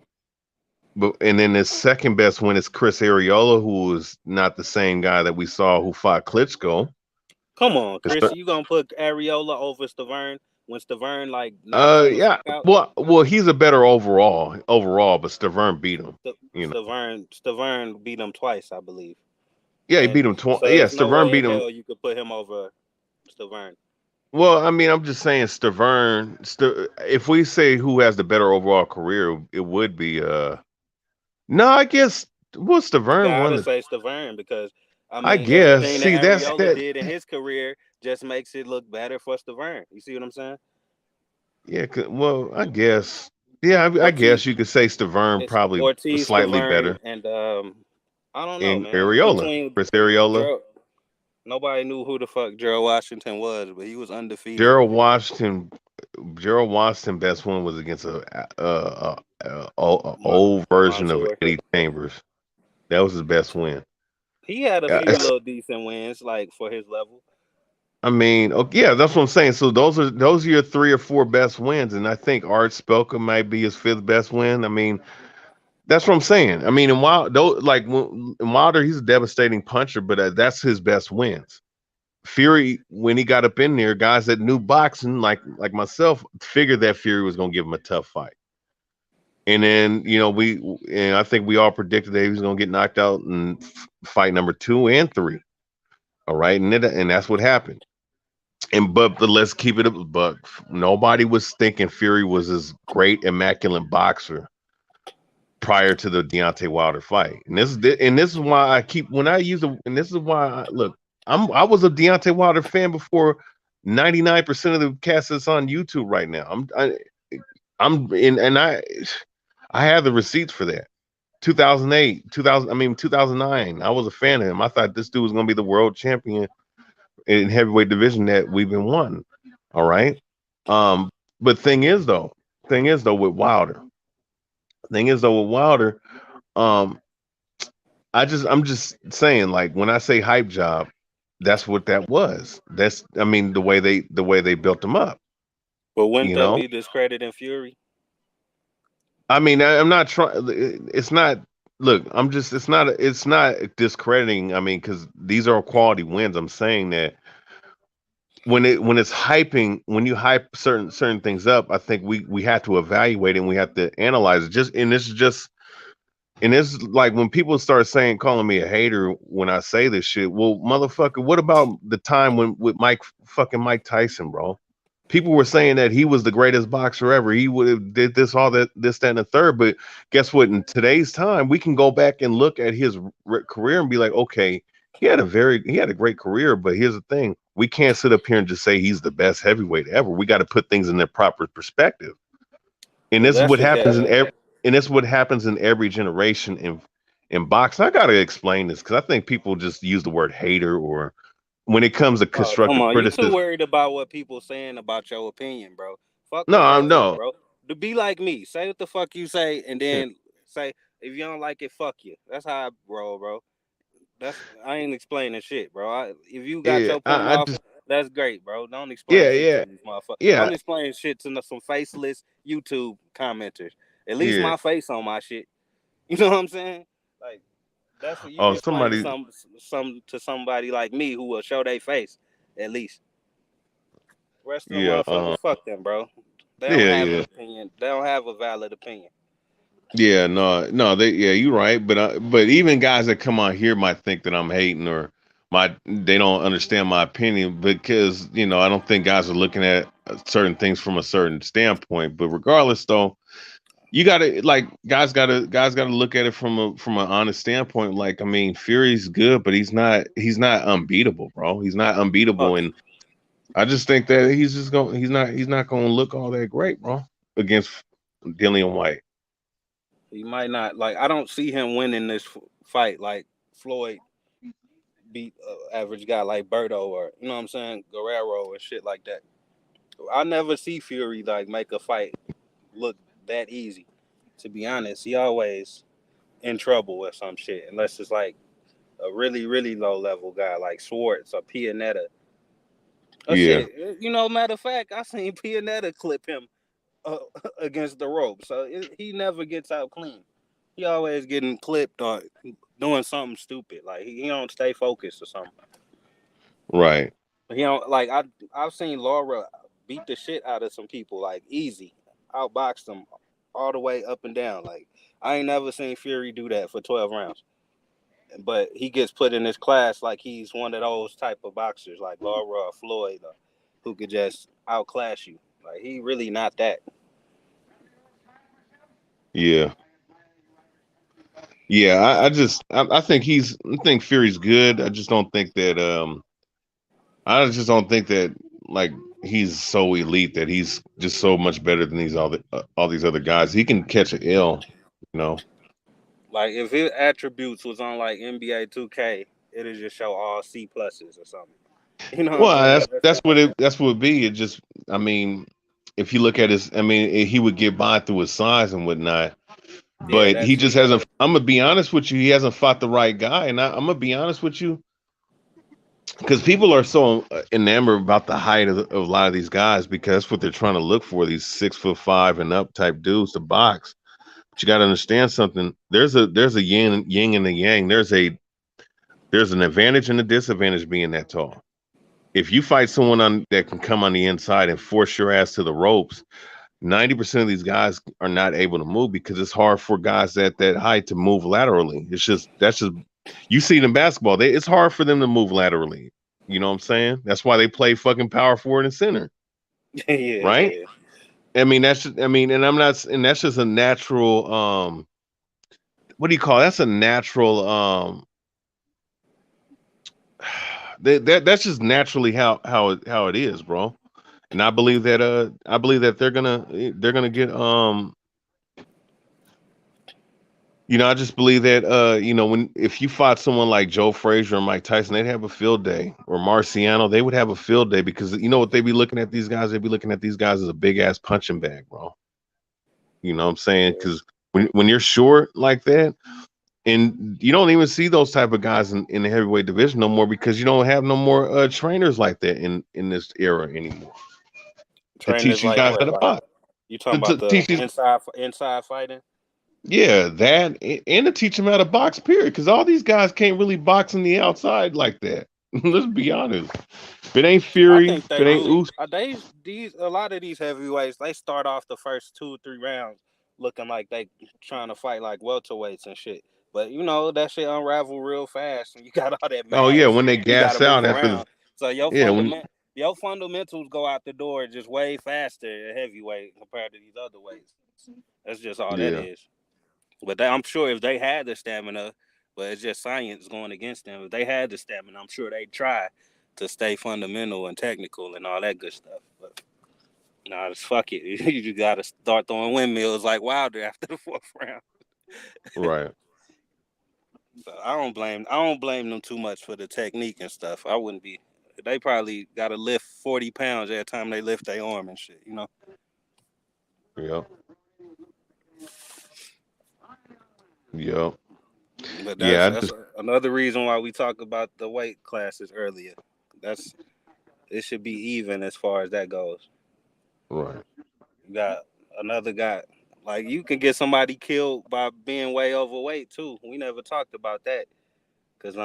But and then his second best win is Chris Arreola, who was not the same guy that we saw who fought Klitschko. come on, Chris, you gonna put Areola over Stavern when Stavern like knocks him the Yeah. fuck out? Well, he's a better overall, but Stavern beat him. Stavern beat him twice, I believe. Yeah, he beat And him twice. so Yeah, there's no Stavern way beat in him. hell you could put him over Stavern. Well, I mean, I'm just saying Stavern. If we say who has the better overall career, it would be no, I guess You Stavern won gotta the. say Stavern because I I mean guess. everything that See, that's Areola that. did in his career just makes it look better for Stavern. You see what I'm saying? Yeah. Well, I guess. Yeah, I Ortiz, guess you could say Stavern it's probably was Ortiz, slightly Stavern, better and I don't know, in man. Areola. Between Chris Areola. Gerald, nobody knew who the fuck Gerald Washington was, but he was undefeated. Gerald Washington. Gerald Washington best one was against a old version of Mansoor. Eddie Chambers. That was his best win. He had a few It's- little decent wins, like for his level. I mean, okay, yeah, that's what I'm saying. So those are your three or four best wins, and I think Art Spelka might be his fifth best win. I mean, that's what I'm saying. I mean, in Wilder, he's a devastating puncher, but that's his best wins. Fury, when he got up in there, guys that knew boxing, like myself, figured that Fury was going to give him a tough fight. And then and I think we all predicted that he was going to get knocked out in fight number 2 and 3. All right, and that's what happened. But let's keep it a buck. Nobody was thinking Fury was this great, immaculate boxer prior to the Deontay Wilder fight. And this is why I keep when I use and this is why I was a Deontay Wilder fan before 99% of the cast that's on YouTube right now. I have the receipts for that. 2008, 2009. I was a fan of him. I thought this dude was going to be the world champion in heavyweight division that we've been wanting. All right. But thing is though with Wilder, um, I'm just saying, like when I say hype job, that's what that was. The way they built him up. But wouldn't You that know, be discrediting Fury? I mean, I'm not trying. It's not. Look, I'm just. It's not. It's not discrediting. I mean, because these are quality wins. I'm saying that when it's hyping, when you hype certain things up, I think we have to evaluate it and we have to analyze it. And it's like when people start calling me a hater when I say this shit. Well, motherfucker, what about the time when with Mike Tyson, bro? People were saying that he was the greatest boxer ever. He would have did this, all that, this, that, and the third. But guess what? In today's time, we can go back and look at his career and be like, okay, he had a great career. But here's the thing: we can't sit up here and just say he's the best heavyweight ever. We got to put things in their proper perspective. And If this is that's what the happens case, in every generation in boxing. I gotta explain this because I think people just use the word hater or when it comes to oh come constructive on, you too criticism. worried about what people saying about your opinion, bro. Fuck No, what they I'm think, no. bro. To be like me, say what the fuck you say, and Yeah. then say if you don't like it, fuck you. That's how I roll, bro. I ain't explaining shit, bro. If you got Yeah, your point I off, just that's great, bro. Don't explain yeah, shit yeah, to these motherfuckers. yeah, Don't explain shit to some faceless YouTube commenters. At least yeah. my face on my shit. You know what I'm saying? Like that's what you can Oh, explain somebody, some to somebody like me who will show their face at least. Rest of the yeah, motherfuckers, fuck them, bro. They don't yeah, have an yeah. opinion. They don't have a valid opinion. Yeah, no, you're right. But even guys that come on here might think that I'm hating or they don't understand my opinion because I don't think guys are looking at certain things from a certain standpoint. But regardless, though, you gotta like guys gotta look at it from an honest standpoint. Like, I mean, Fury's good, but he's not unbeatable, bro. He's not unbeatable, Fuck and I just think that he's not gonna look all that great, bro, against Dillian White. he might not like. I don't see him winning this fight like Floyd beat average guy like Berto or you know what I'm saying Guerrero and shit like that. I never see Fury like make a fight look that easy. To be honest, he always in trouble with some shit unless it's like a really really low level guy like Swartz or Pianetta. Oh Yeah, shit, matter of fact, I seen Pianetta clip him uh, against the rope, so he never gets out clean. He always getting clipped or doing something stupid. Like he don't stay focused or something. right. He don't like I've seen Laura beat the shit out of some people like easy, outbox them all the way up and down. Like I ain't never seen Fury do that for 12 rounds. But he gets put in this class like he's one of those type of boxers like Laura or Floyd who could just outclass you. Like he really not that. Yeah, yeah. I think Fury's good. I just don't think that like he's so elite that he's just so much better than all these other guys. He can catch an L, you know. Like if his attributes was on like NBA 2K, it'll just show all C pluses or something. You know what I'm Well, saying? that's what it be. It just, I mean, if you look at he would get by through his size and whatnot. Yeah, But that he too. just hasn't. I'm gonna be honest with you. He hasn't fought the right guy, and I'm gonna be honest with you because people are so enamored about the height of a lot of these guys because that's what they're trying to look for. These 6'5" and up type dudes to box. But you got to understand something. There's a yin and a yang. There's an advantage and a disadvantage being that tall. If you fight someone that can come on the inside and force your ass to the ropes, 90% of these guys are not able to move because it's hard for guys at that height to move laterally. That's just you see it in basketball. It's hard for them to move laterally. You know what I'm saying? That's why they play fucking power forward and center, yeah, right? yeah. I mean, and I'm not, and that's just a natural, what do you call it? That's a natural, that's just naturally how it is, bro. And I believe that they're gonna get I just believe that when if you fought someone like Joe Frazier or Mike Tyson, they'd have a field day, or Marciano, they would have a field day because you know what they'd be looking at these guys. They'd be looking at these guys as a big ass punching bag, bro. You know what I'm saying? Because when you're short like that, and you don't even see those type of guys in the heavyweight division no more because you don't have no more trainers like that in this era anymore to teach Trainers these like guys how what? to Like box. you talking To about the teach these inside fighting? Yeah, that and to teach them how to box, period. Because all these guys can't really box on the outside like that. Let's be honest. If it ain't I Fury, think if they it ain't do. Usyk, A lot of these heavyweights, they start off the first 2 or 3 rounds looking like they trying to fight like welterweights and shit. But you know that shit unravel real fast, and you got all that oh yeah, mass. when they You got to gas move out after around. So yeah, when your fundamentals go out the door just way faster at heavyweight compared to these other weights. That's just all that yeah, is. But I'm sure if they had the stamina, but it's just science going against them. If they had the stamina, I'm sure they'd try to stay fundamental and technical and all that good stuff. But nah, just fuck it. You got to start throwing windmills like Wilder after the 4th round. right. So I don't blame them too much for the technique and stuff. I wouldn't be. They probably got to lift 40 pounds every time they lift their arm and shit. You know. Yep. Yep. But Yeah, I that's just another reason why we talk about the weight classes earlier. That's It should be even as far as that goes. right. You got another guy. Like you can get somebody killed by being way overweight too. We never talked about that. Cause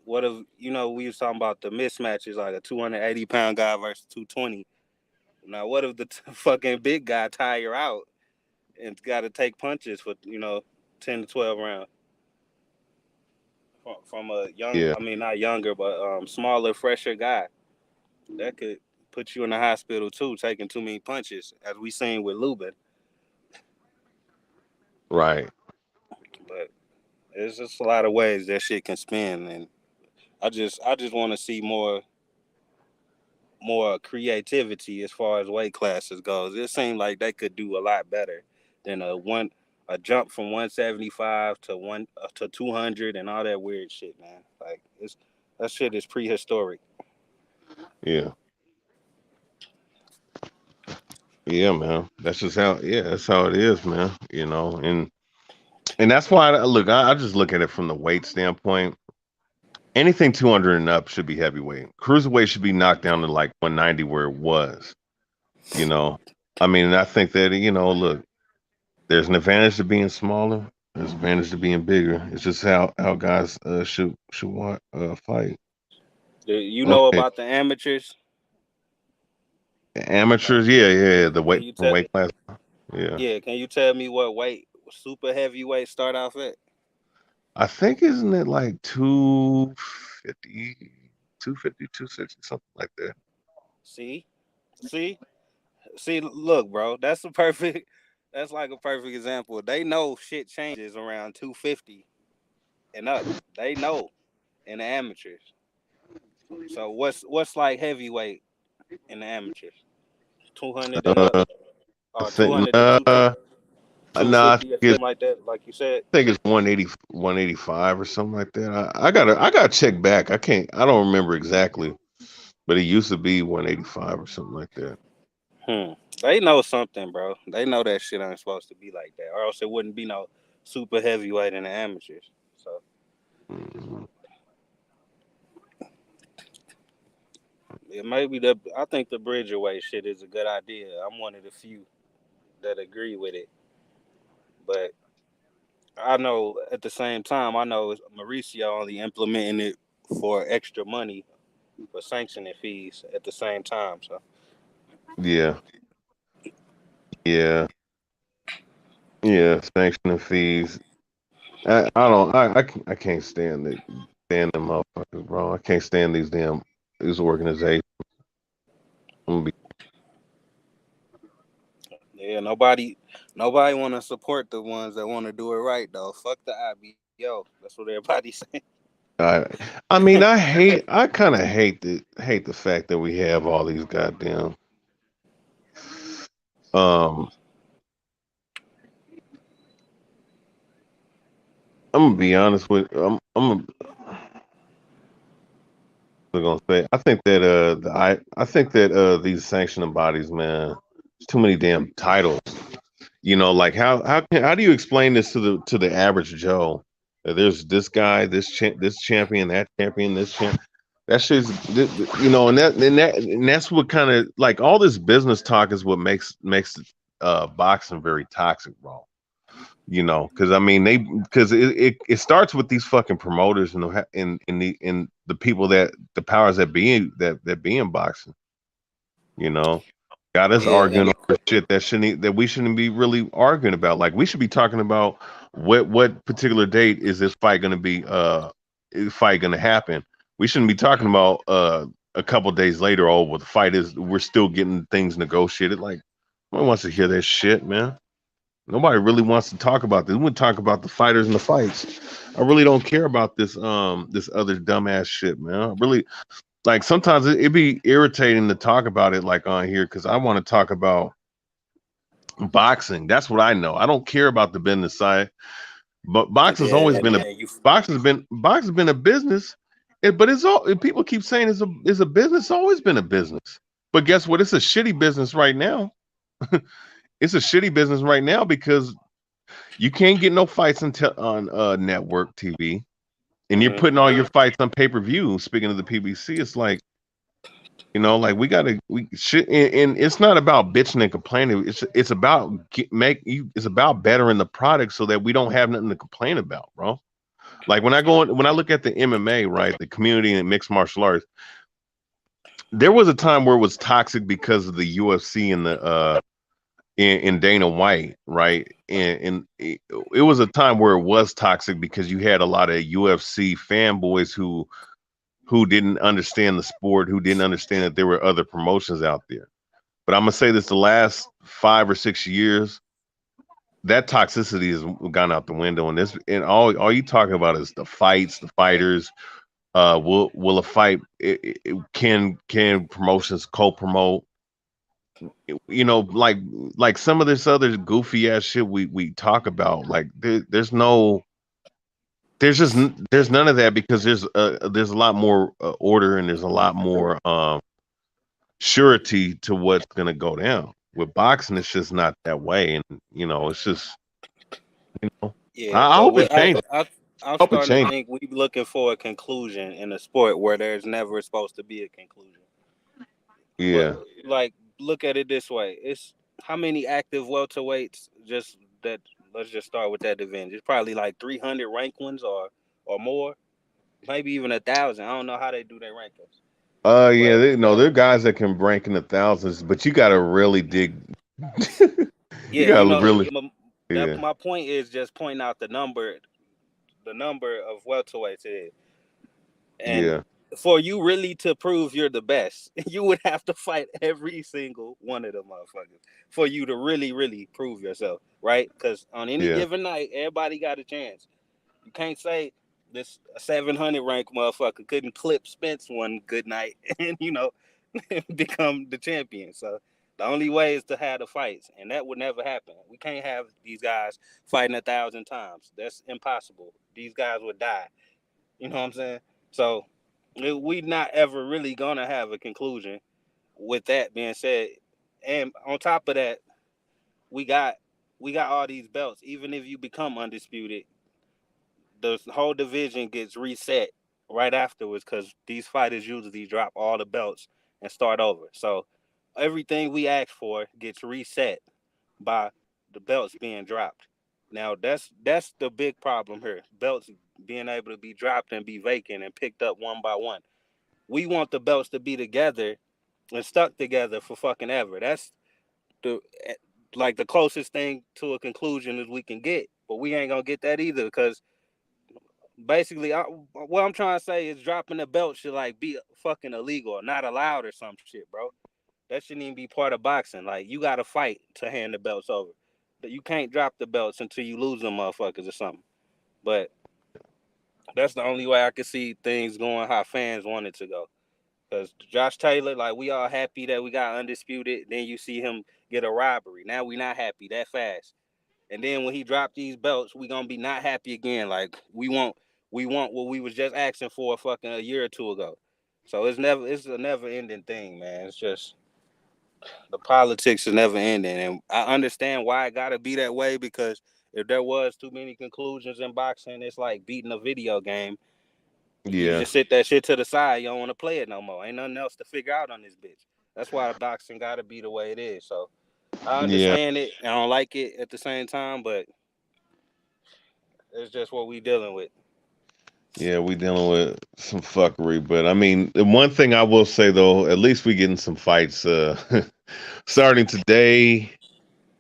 what if we was talking about the mismatches like a 280-pound guy versus 220. Now what if the fucking big guy tire out and got to take punches for 10 to 12 rounds from a Yeah, not younger but smaller, fresher guy that could put you in the hospital too, taking too many punches, as we seen with Lubin. right. But there's just a lot of ways that shit can spin, and I just want to see more creativity as far as weight classes goes. It seemed like they could do a lot better than a jump from 175 to 200 and all that weird shit, man. Like that shit is prehistoric. Yeah. Yeah, man. That's just how yeah, that's how it is, man. And that's why I just look at it from the weight standpoint. Anything 200 and up should be heavyweight. Cruiserweight should be knocked down to like 190 where it was. You know, I mean, and I think that look, there's an advantage to being smaller. There's an advantage to being bigger. It's just how guys should want fight. You know Okay, about the amateurs? amateurs, yeah, the Can weight you from tell? weight class, yeah. Yeah, can you tell me what weight super heavyweight start off at? I think isn't it like 250, 250, 260, something like that. See, see, see. Look, bro, that's a perfect. That's like a perfect example. They know shit changes around 250 and up. They know in the amateurs. So what's like heavyweight in the amateurs? 200 and up, Uh, I or think 200 to no, I 250 or something like that. Like you said. think it's 180, 185 or something like that. I gotta check back. I don't remember exactly, but it used to be 185 or something like that. They know something, bro. They know that shit ain't supposed to be like that, or else it wouldn't be no super heavyweight in the amateurs. So Mhm. it maybe I think the Bridgerweight shit is a good idea. I'm one of the few that agree with it, but I know at the same time I know Mauricio only implementing it for extra money for sanctioning fees at the same time. So Yeah, yeah, yeah. Sanctioning fees. I don't. I can't stand them motherfuckers, bro. I can't stand these organizations. I'm gonna be, yeah, nobody want to support the ones that want to do it right though. Fuck the IBO. That's what everybody's saying. I, I kind of hate the fact that we have all these goddamn um. I'm gonna be honest with. I'm gonna say. I think that these sanctioning bodies, man, there's too many damn titles. Like how do you explain this to the average Joe? There's this guy, this champion, that champion, this champ. That shit's and that's what kind of like all this business talk is what makes boxing very toxic, bro. You know, because I mean, it starts with these fucking promoters and the people the powers that be in boxing. You know, got us Yeah, arguing over shit that we shouldn't be really arguing about. Like we should be talking about what particular date is this fight going to be fight going to happen. We shouldn't be talking about a couple days later. Oh, well, the fight is we're still getting things negotiated. Like nobody wants to hear that shit, man. Nobody really wants to talk about this. We would talk about the fighters and the fights. I really don't care about this other dumbass shit, man. I really like sometimes it'd be irritating to talk about it like on here because I want to talk about boxing. That's what I know. I don't care about the business side. But boxing's always been boxing's been a business. But it's all people keep saying it's a business. It's always been a business. But guess what? It's a shitty business right now. It's a shitty business right now because you can't get no fights on network TV, and you're putting all your fights on pay-per-view. Speaking of the PBC, it's like, you know, like we shit, and it's not about bitching and complaining. It's about it's about bettering the product so that we don't have nothing to complain about, bro. Like when I look at the MMA, right, the community and mixed martial arts, there was a time where it was toxic because of the UFC and the in Dana White, right? And it was a time where it was toxic because you had a lot of UFC fanboys who didn't understand the sport, who didn't understand that there were other promotions out there. But I'm gonna say this: the last 5 or 6 years, that toxicity has gone out the window, and all you talking about is the fights, the fighters. Will a fight? Can promotions co-promote? You know, like some of this other goofy ass shit we talk about. Like there's none of that because there's a lot more order and there's a lot more surety to what's gonna go down. With boxing, it's just not that way, and you know, it's just Yeah, I but hope it changes. I'm Hope it starting to changes. think we looking for a conclusion in a sport where there's never supposed to be a conclusion. Yeah, But like, look at it this way: it's how many active welterweights? Just that. Let's just start with that division. It's probably like 300 ranked ones or more, maybe even 1,000. I don't know how they do their rankings. yeah, there are guys that can rank in the thousands, but you gotta really dig. You Yeah, gotta really, that yeah, my point is just pointing out the number of welterweights it is. And yeah, for you really to prove you're the best, you would have to fight every single one of them motherfuckers for you to really, really prove yourself, right? Because on any yeah, given night, everybody got a chance. You can't say this 700 ranked motherfucker couldn't clip Spence one good night and become the champion. So the only way is to have the fights, and that would never happen. We can't have these guys fighting 1,000 times. That's impossible. These guys would die. You know what I'm saying? So we not ever really gonna have a conclusion. With that being said, and on top of that, we got all these belts. Even if you become undisputed, the whole division gets reset right afterwards because these fighters usually drop all the belts and start over. So everything we asked for gets reset by the belts being dropped. Now that's the big problem here. Belts being able to be dropped and be vacant and picked up one by one. We want the belts to be together and stuck together for fucking ever. That's the like the closest thing to a conclusion as we can get. But we ain't gonna get that either because basically, what I'm trying to say is dropping the belt should like be fucking illegal or not allowed or some shit, bro. That shouldn't even be part of boxing. Like you got to fight to hand the belts over. But you can't drop the belts until you lose them motherfuckers or something. But that's the only way I can see things going how fans want it to go. Because Josh Taylor, like we all happy that we got undisputed. Then you see him get a robbery. Now we not happy that fast. And then when he dropped these belts, we gonna be not happy again. Like we want what we was just asking for fucking a year or two ago. So it's a never ending thing, man. It's just the politics is never ending. And I understand why it gotta be that way because if there was too many conclusions in boxing, it's like beating a video game. You yeah, just sit that shit to the side. You don't want to play it no more. Ain't nothing else to figure out on this bitch. That's why boxing gotta be the way it is. So I yeah, understand it. I don't like it at the same time, but It's just what we dealing with. Yeah, we dealing with some fuckery, but I mean, the one thing I will say though, at least we getting some fights. Starting today,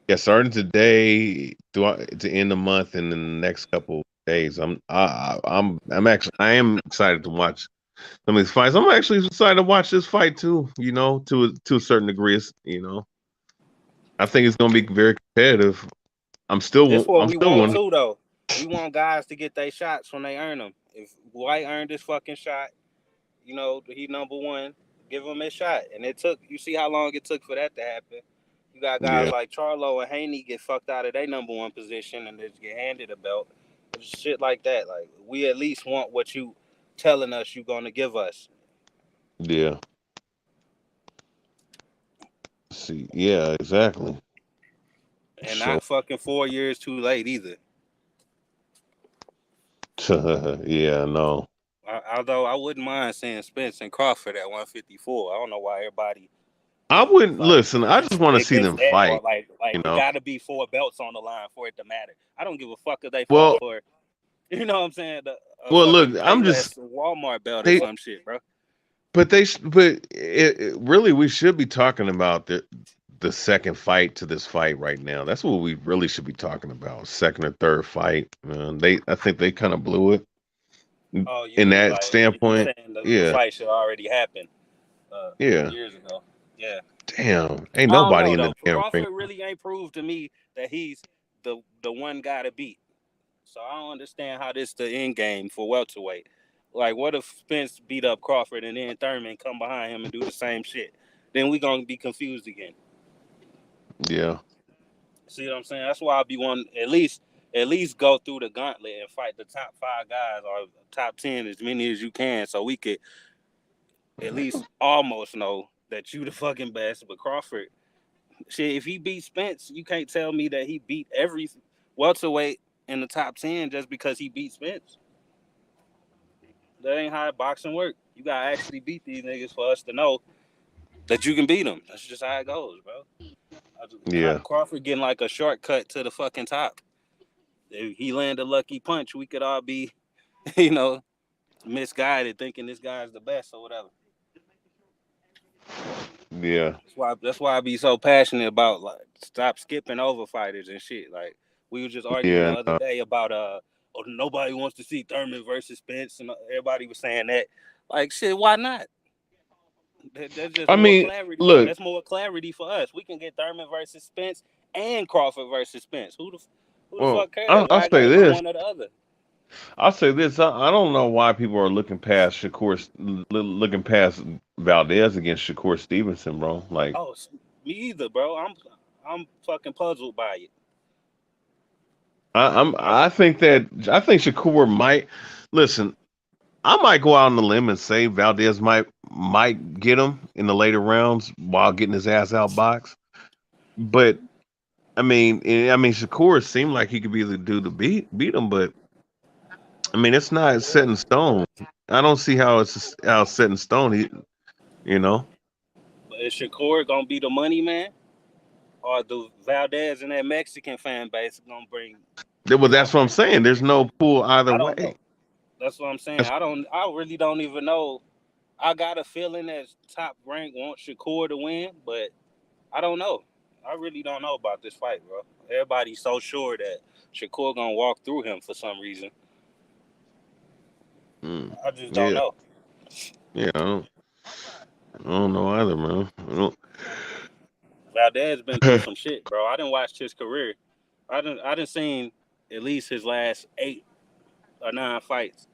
yeah, starting today to end the month and in the next couple of days. I am excited to watch some of these fights. I'm actually excited to watch this fight too. You know, to a certain degree. I think it's going to be very competitive. This what I'm we still want one. too, though. We want guys to get their shots when they earn them. If White earned his fucking shot, he number one. Give him his shot, and it took. You see how long it took for that to happen. You got guys Yeah, like Charlo and Haney get fucked out of their number one position and just get handed a belt. Shit like that. Like we at least want what you telling us you gonna give us. yeah. See, yeah, exactly. And So, not fucking 4 years too late either. yeah, no. Although I wouldn't mind seeing Spence and Crawford at 154. I don't know why everybody I wouldn't like listen. I just want to see against them that, or fight. like You it know. got to be 4 belts on the line for it to matter. I don't give a fuck if they fought Well, for, you know what I'm saying, a look, fucking I'm just Payless Walmart belt or they, some shit, bro. but really we should be talking about the second fight to this fight right now. That's what we really should be talking about. Second or third fight. I think they kind of blew it Oh, you in mean that like you standpoint. saying the Yeah, fight should already happen yeah. years ago? Yeah. Damn, ain't I don't nobody know in the though. damn ring. Crawford really ain't proved to me that he's the one guy to beat. So I don't understand how this the end game for welterweight. Like, what if Spence beat up Crawford and then Thurman come behind him and do the same shit? Then we gonna be confused again. Yeah, See what I'm saying? That's why I be wanting at least go through the gauntlet and fight the top 5 guys or top 10 as many as you can, so we could at least almost know that you the fucking best. But Crawford, shit, if he beat Spence, you can't tell me that he beat every welterweight in the top 10 just because he beat Spence. That ain't how boxing work. You gotta actually beat these niggas for us to know that you can beat them. That's just how it goes, bro. yeah, Crawford getting like a shortcut to the fucking top. If he land a lucky punch, we could all be, you know, misguided thinking this guy's the best or whatever. yeah, That's why I be so passionate about like stop skipping over fighters and shit. Like we were just arguing the yeah. other day about nobody wants to see Thurman versus Spence and everybody was saying that. Like shit, why not? That's just I more mean, clarity. look, That's more clarity for us. We can get Thurman versus Spence and Crawford versus Spence. Who the well, fuck cares? I'll Why it got say to be this. one or the other? I'll say this. I don't know why people are looking past looking past Valdez against Shakur Stevenson, bro. Like, Oh, me either, bro. I'm fucking puzzled by it. I think Shakur might listen. I might go out on the limb and say Valdez might get him in the later rounds while getting his ass out box. But I mean, Shakur seemed like he could be the dude to beat him, but I mean, it's not set in stone. I don't see how it's set in stone. You know. But is Shakur gonna be the money man, or the Valdez and that Mexican fan base gonna bring Well, that's what I'm Crawford? saying. There's no pool either I don't way. know. That's what I'm saying. That's, I really don't even know. I got a feeling that Top Rank wants Shakur to win, but I don't know. I really don't know about this fight, bro. Everybody's so sure that Shakur gonna walk through him for some reason. I just don't yeah, know. yeah. I don't know either, man. Valdez been through some shit, bro. I didn't watch his career. I didn't seen at least his last 8 or 9 fights,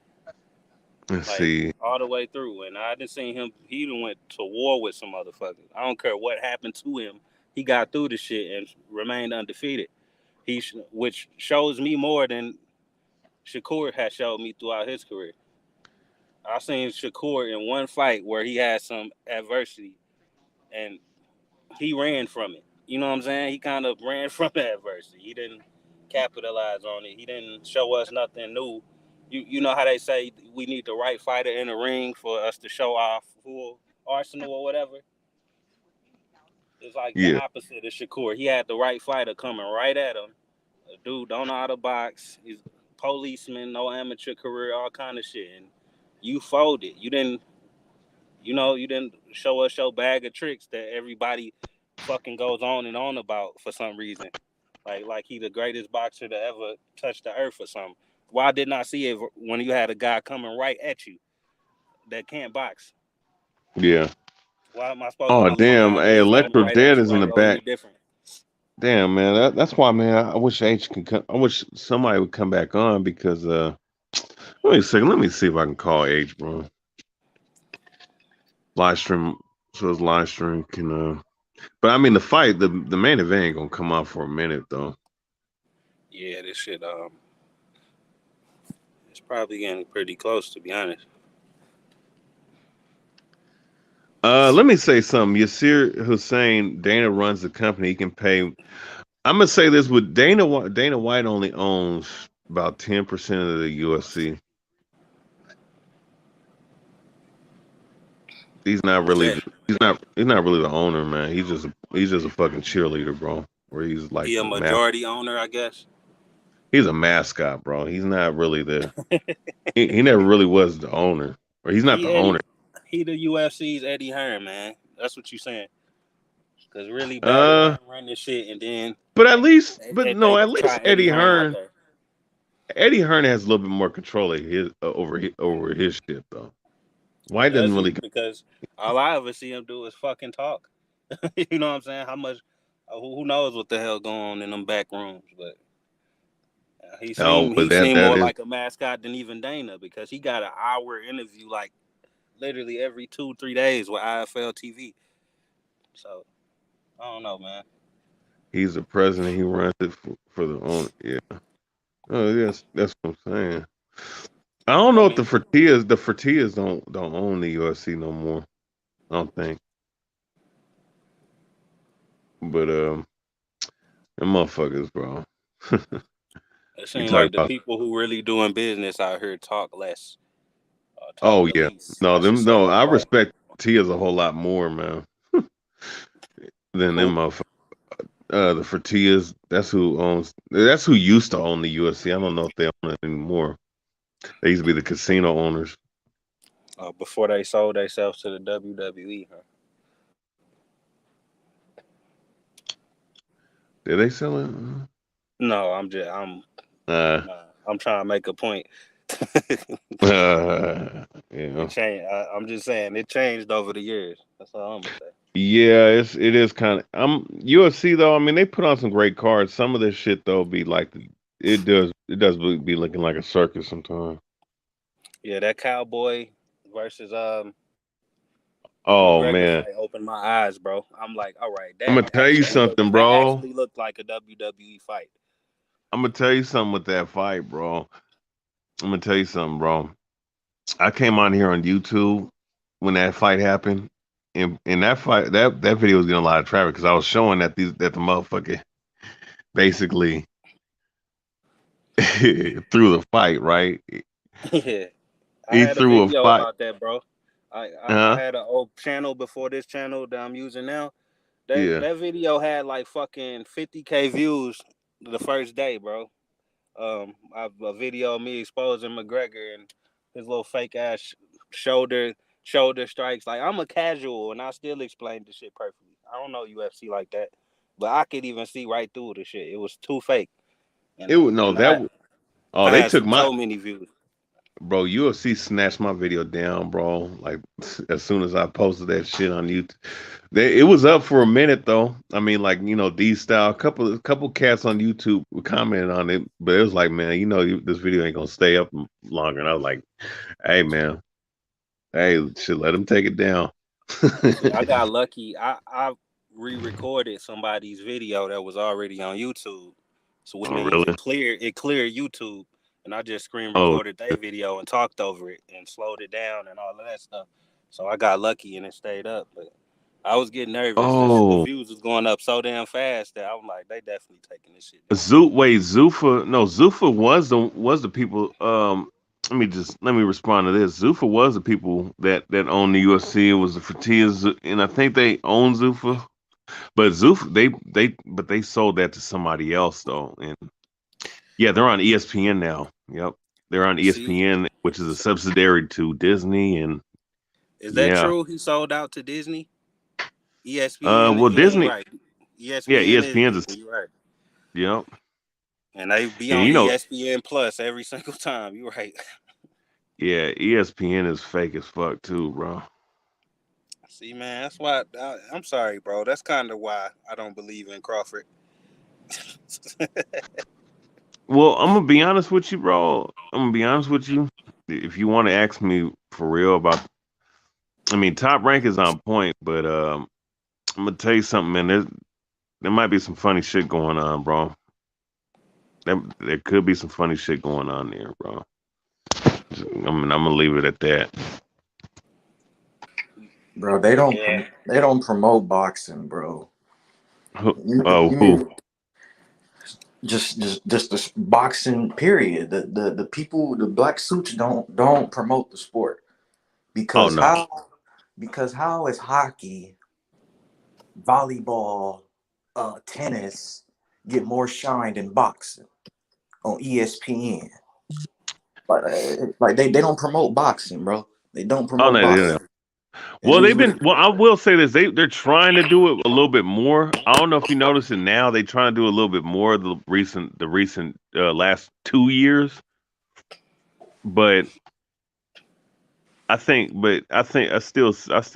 Let's like see. all the way through, and I didn't seen him. He even went to war with some motherfuckers. I don't care what happened to him. He got through the shit and remained undefeated. Which shows me more than Shakur has showed me throughout his career. I seen Shakur in one fight where he had some adversity and he ran from it. You know what I'm saying? He kind of ran from the adversity. He didn't capitalize on it. He didn't show us nothing new. You know how they say we need the right fighter in the ring for us to show our full arsenal or whatever? It's like the Yeah, opposite of Shakur. He had the right fighter coming right at him. A dude don't know how to box. He's policeman, no amateur career, all kind of shit, and you folded. You didn't, you didn't show us your bag of tricks that everybody fucking goes on and on about for some reason. Like he the greatest boxer to ever touch the earth or something. Why didn't I see it when you had a guy coming right at you that can't box? Yeah. Why am I supposed to Oh believe a damn! guy that Hey, just coming Electro right at Dead you is in ain't the gonna back. hit different? Damn, man. That's why, man. I wish H can come. I wish somebody would come back on because wait a second. Let me see if I can call H, bro. Live stream. So his live stream can. But I mean, the fight, the main event ain't gonna come out for a minute though. Yeah, this shit it's probably getting pretty close, to be honest. Let me say something. Yasir Hussein, Dana runs the company. He can pay. I'm gonna say this with Dana. Dana White only owns about 10% of the UFC. He's not really. Yeah, He's not really the owner, man. He's just a fucking cheerleader, bro. Where he's like he a the mask. majority owner, I guess. He's a mascot, bro. He's not really the. He never really was the owner, or he's not He the owner. Eddie, he the UFC's Eddie Hearn, man. That's what you saying. Because really, Barry Uh, Hearn run this shit, and then but at least, they, no, they at least try Eddie Hearn out there. Eddie Hearn has a little bit more control of his over his shit though. White doesn't Does he? really. Because all I ever see him do is fucking talk. You know what I'm saying? How much? Who knows what the hell going on in them back rooms? But he Oh, seemed but he seemed that more is like a mascot than even Dana, because he got an hour interview like literally every 2-3 days with IFL TV. So I don't know, man. he's the president. He runs it for the owner. Yeah. Oh, yes, that's what I'm saying. I don't I know if mean, the Fertillas don't own the UFC no more. I don't think. But them motherfuckers, bro. it You seems talk like the about people who really doing business out here talk less, talk oh the yeah. least, No, I should them say. no, I Like respect Tias a whole lot more, man, than them who? motherfuckers. The Fertillas, that's who used to own the UFC. I don't know if they own it anymore. They used to be the casino owners. Before they sold themselves to the WWE, huh? Did they sell it? No, Uh, I'm trying to make a point. yeah. It changed. I'm just saying it changed over the years. That's all I'm gonna say. Yeah, it is kind of. UFC though. I mean, they put on some great cards. Some of this shit though be like it does be looking like a circus sometimes. Yeah, that Cowboy versus Oh McGregor man, fight opened my eyes, bro. I'm like, all right, I'm gonna tell you something, that bro. actually looked like a WWE fight. I'm gonna tell you something with that fight, bro. I'm gonna tell you something, bro. I came on here on YouTube when that fight happened, and that fight that video was getting a lot of traffic because I was showing that the motherfucker basically threw the fight right. Yeah, I He had a threw a video fight. about that, bro. I Huh? had an old channel before this channel that I'm using now. Yeah. That video had like fucking 50K views the first day, bro. A video of me exposing McGregor and his little fake ass shoulder strikes. Like, I'm a casual and I still explained the shit perfectly. I don't know UFC like that, but I could even see right through the shit. It was too fake, It would no and I oh I they had took my so many views. bro UFC snatched my video down, bro. Like as soon as I posted that shit on YouTube. It was up for a minute though. I mean, like D style. Couple cats on YouTube were commenting on it, but it was like, man, this video ain't gonna stay up longer. And I was like, hey, man, hey, should let him take it down. See, I got lucky. I re-recorded somebody's video that was already on YouTube, so which Oh, means really? it cleared YouTube, and I just screen Oh, recorded their video and talked over it and slowed it down and all of that stuff. So I got lucky and it stayed up, but I was getting nervous. The oh, views was going up so damn fast that I'm like, they definitely taking this shit down. Zuffa. No, Zuffa was the people. Let me respond to this. Zuffa was the people that owned the UFC. It was the Fertillas, and I think they own Zuffa. But Zuffa, they sold that to somebody else though, and Yeah, they're on ESPN now. Yep, they're on ESPN, which is a subsidiary to Disney, and is that true? He sold out to Disney. Well, You ain't Disney, right. yeah, ESPN is ESPN's Disney. You're right. Yep. And they be And on ESPN Plus every single time. You're right. Yeah, ESPN is fake as fuck too, bro. See, man, that's why I'm sorry, bro. That's kind of why I don't believe in Crawford. Well, I'm gonna be honest with you, bro. I'm gonna be honest with you. If you want to ask me for real about, I mean, Top Rank is on point, but I'm gonna tell you something, man. There might be some funny shit going on, bro. There could be some funny shit going on there, bro. I'm gonna leave it at that. Bro, they don't promote boxing, bro. Who? Just the boxing period. The people, the black suits don't promote the sport because how is hockey, volleyball, tennis get more shine than boxing on ESPN? Like they don't promote boxing, bro. They don't promote No, boxing. Well, I will say this. They're trying to do it a little bit more. I don't know if you notice it now. They trying to do a little bit more the recent last 2 years. But I still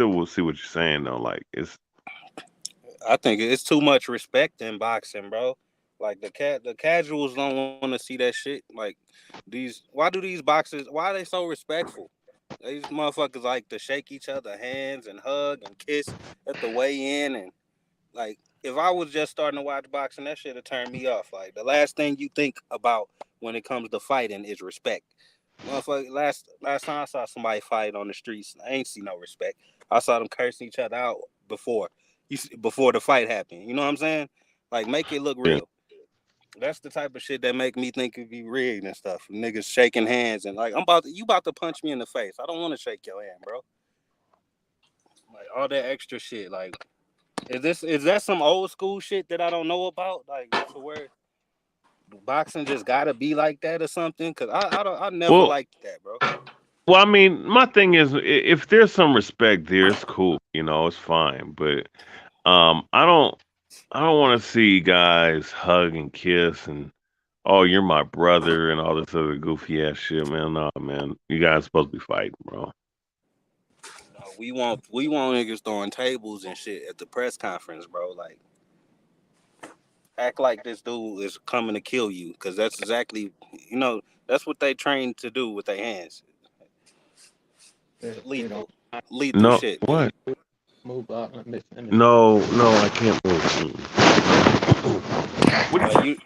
will see what you're saying though. Like I think it's too much respect in boxing, bro. Like the casuals don't want to see that shit. Like why do these boxers? Why are they so respectful? These motherfuckers like to shake each other hands and hug and kiss at the weigh in, and like if I was just starting to watch boxing, that shit would turn me off. Like the last thing you think about when it comes to fighting is respect. Motherfucker, last time I saw somebody fight on the streets, I ain't see no respect. I saw them cursing each other out before the fight happened. You know what I'm saying? Like make it look real. That's the type of shit that make me think it'd be rigged and stuff. Niggas shaking hands and like you about to punch me in the face. I don't want to shake your hand, bro. Like all that extra shit. Like, is that some old school shit that I don't know about? Like, to where boxing just gotta be like that or something? Cause I never liked that, bro. Well, I mean, my thing is, if there's some respect there, it's cool. It's fine. But I don't want to see guys hug and kiss and oh, you're my brother and all this other goofy ass shit, man. No, man, you guys supposed to be fighting, bro. No, we want niggas throwing tables and shit at the press conference, bro. Like, act like this dude is coming to kill you, because that's exactly, that's what they trained to do with their hands. Lethal No, shit. What? Move up. No, I can't move.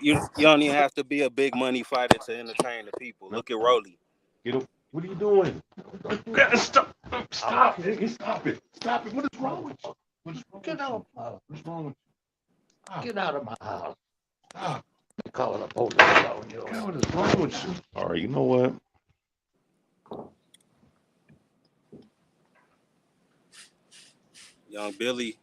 You don't even have to be a big money fighter to entertain the people. Look at Rolly. What are you doing? Stop, nigga, stop it. Stop it. What is wrong with you? Get out of my house. What's wrong with you? Get out of my house. Stop. They call the police on you. What is wrong with you? All right, you know what? Young Billy.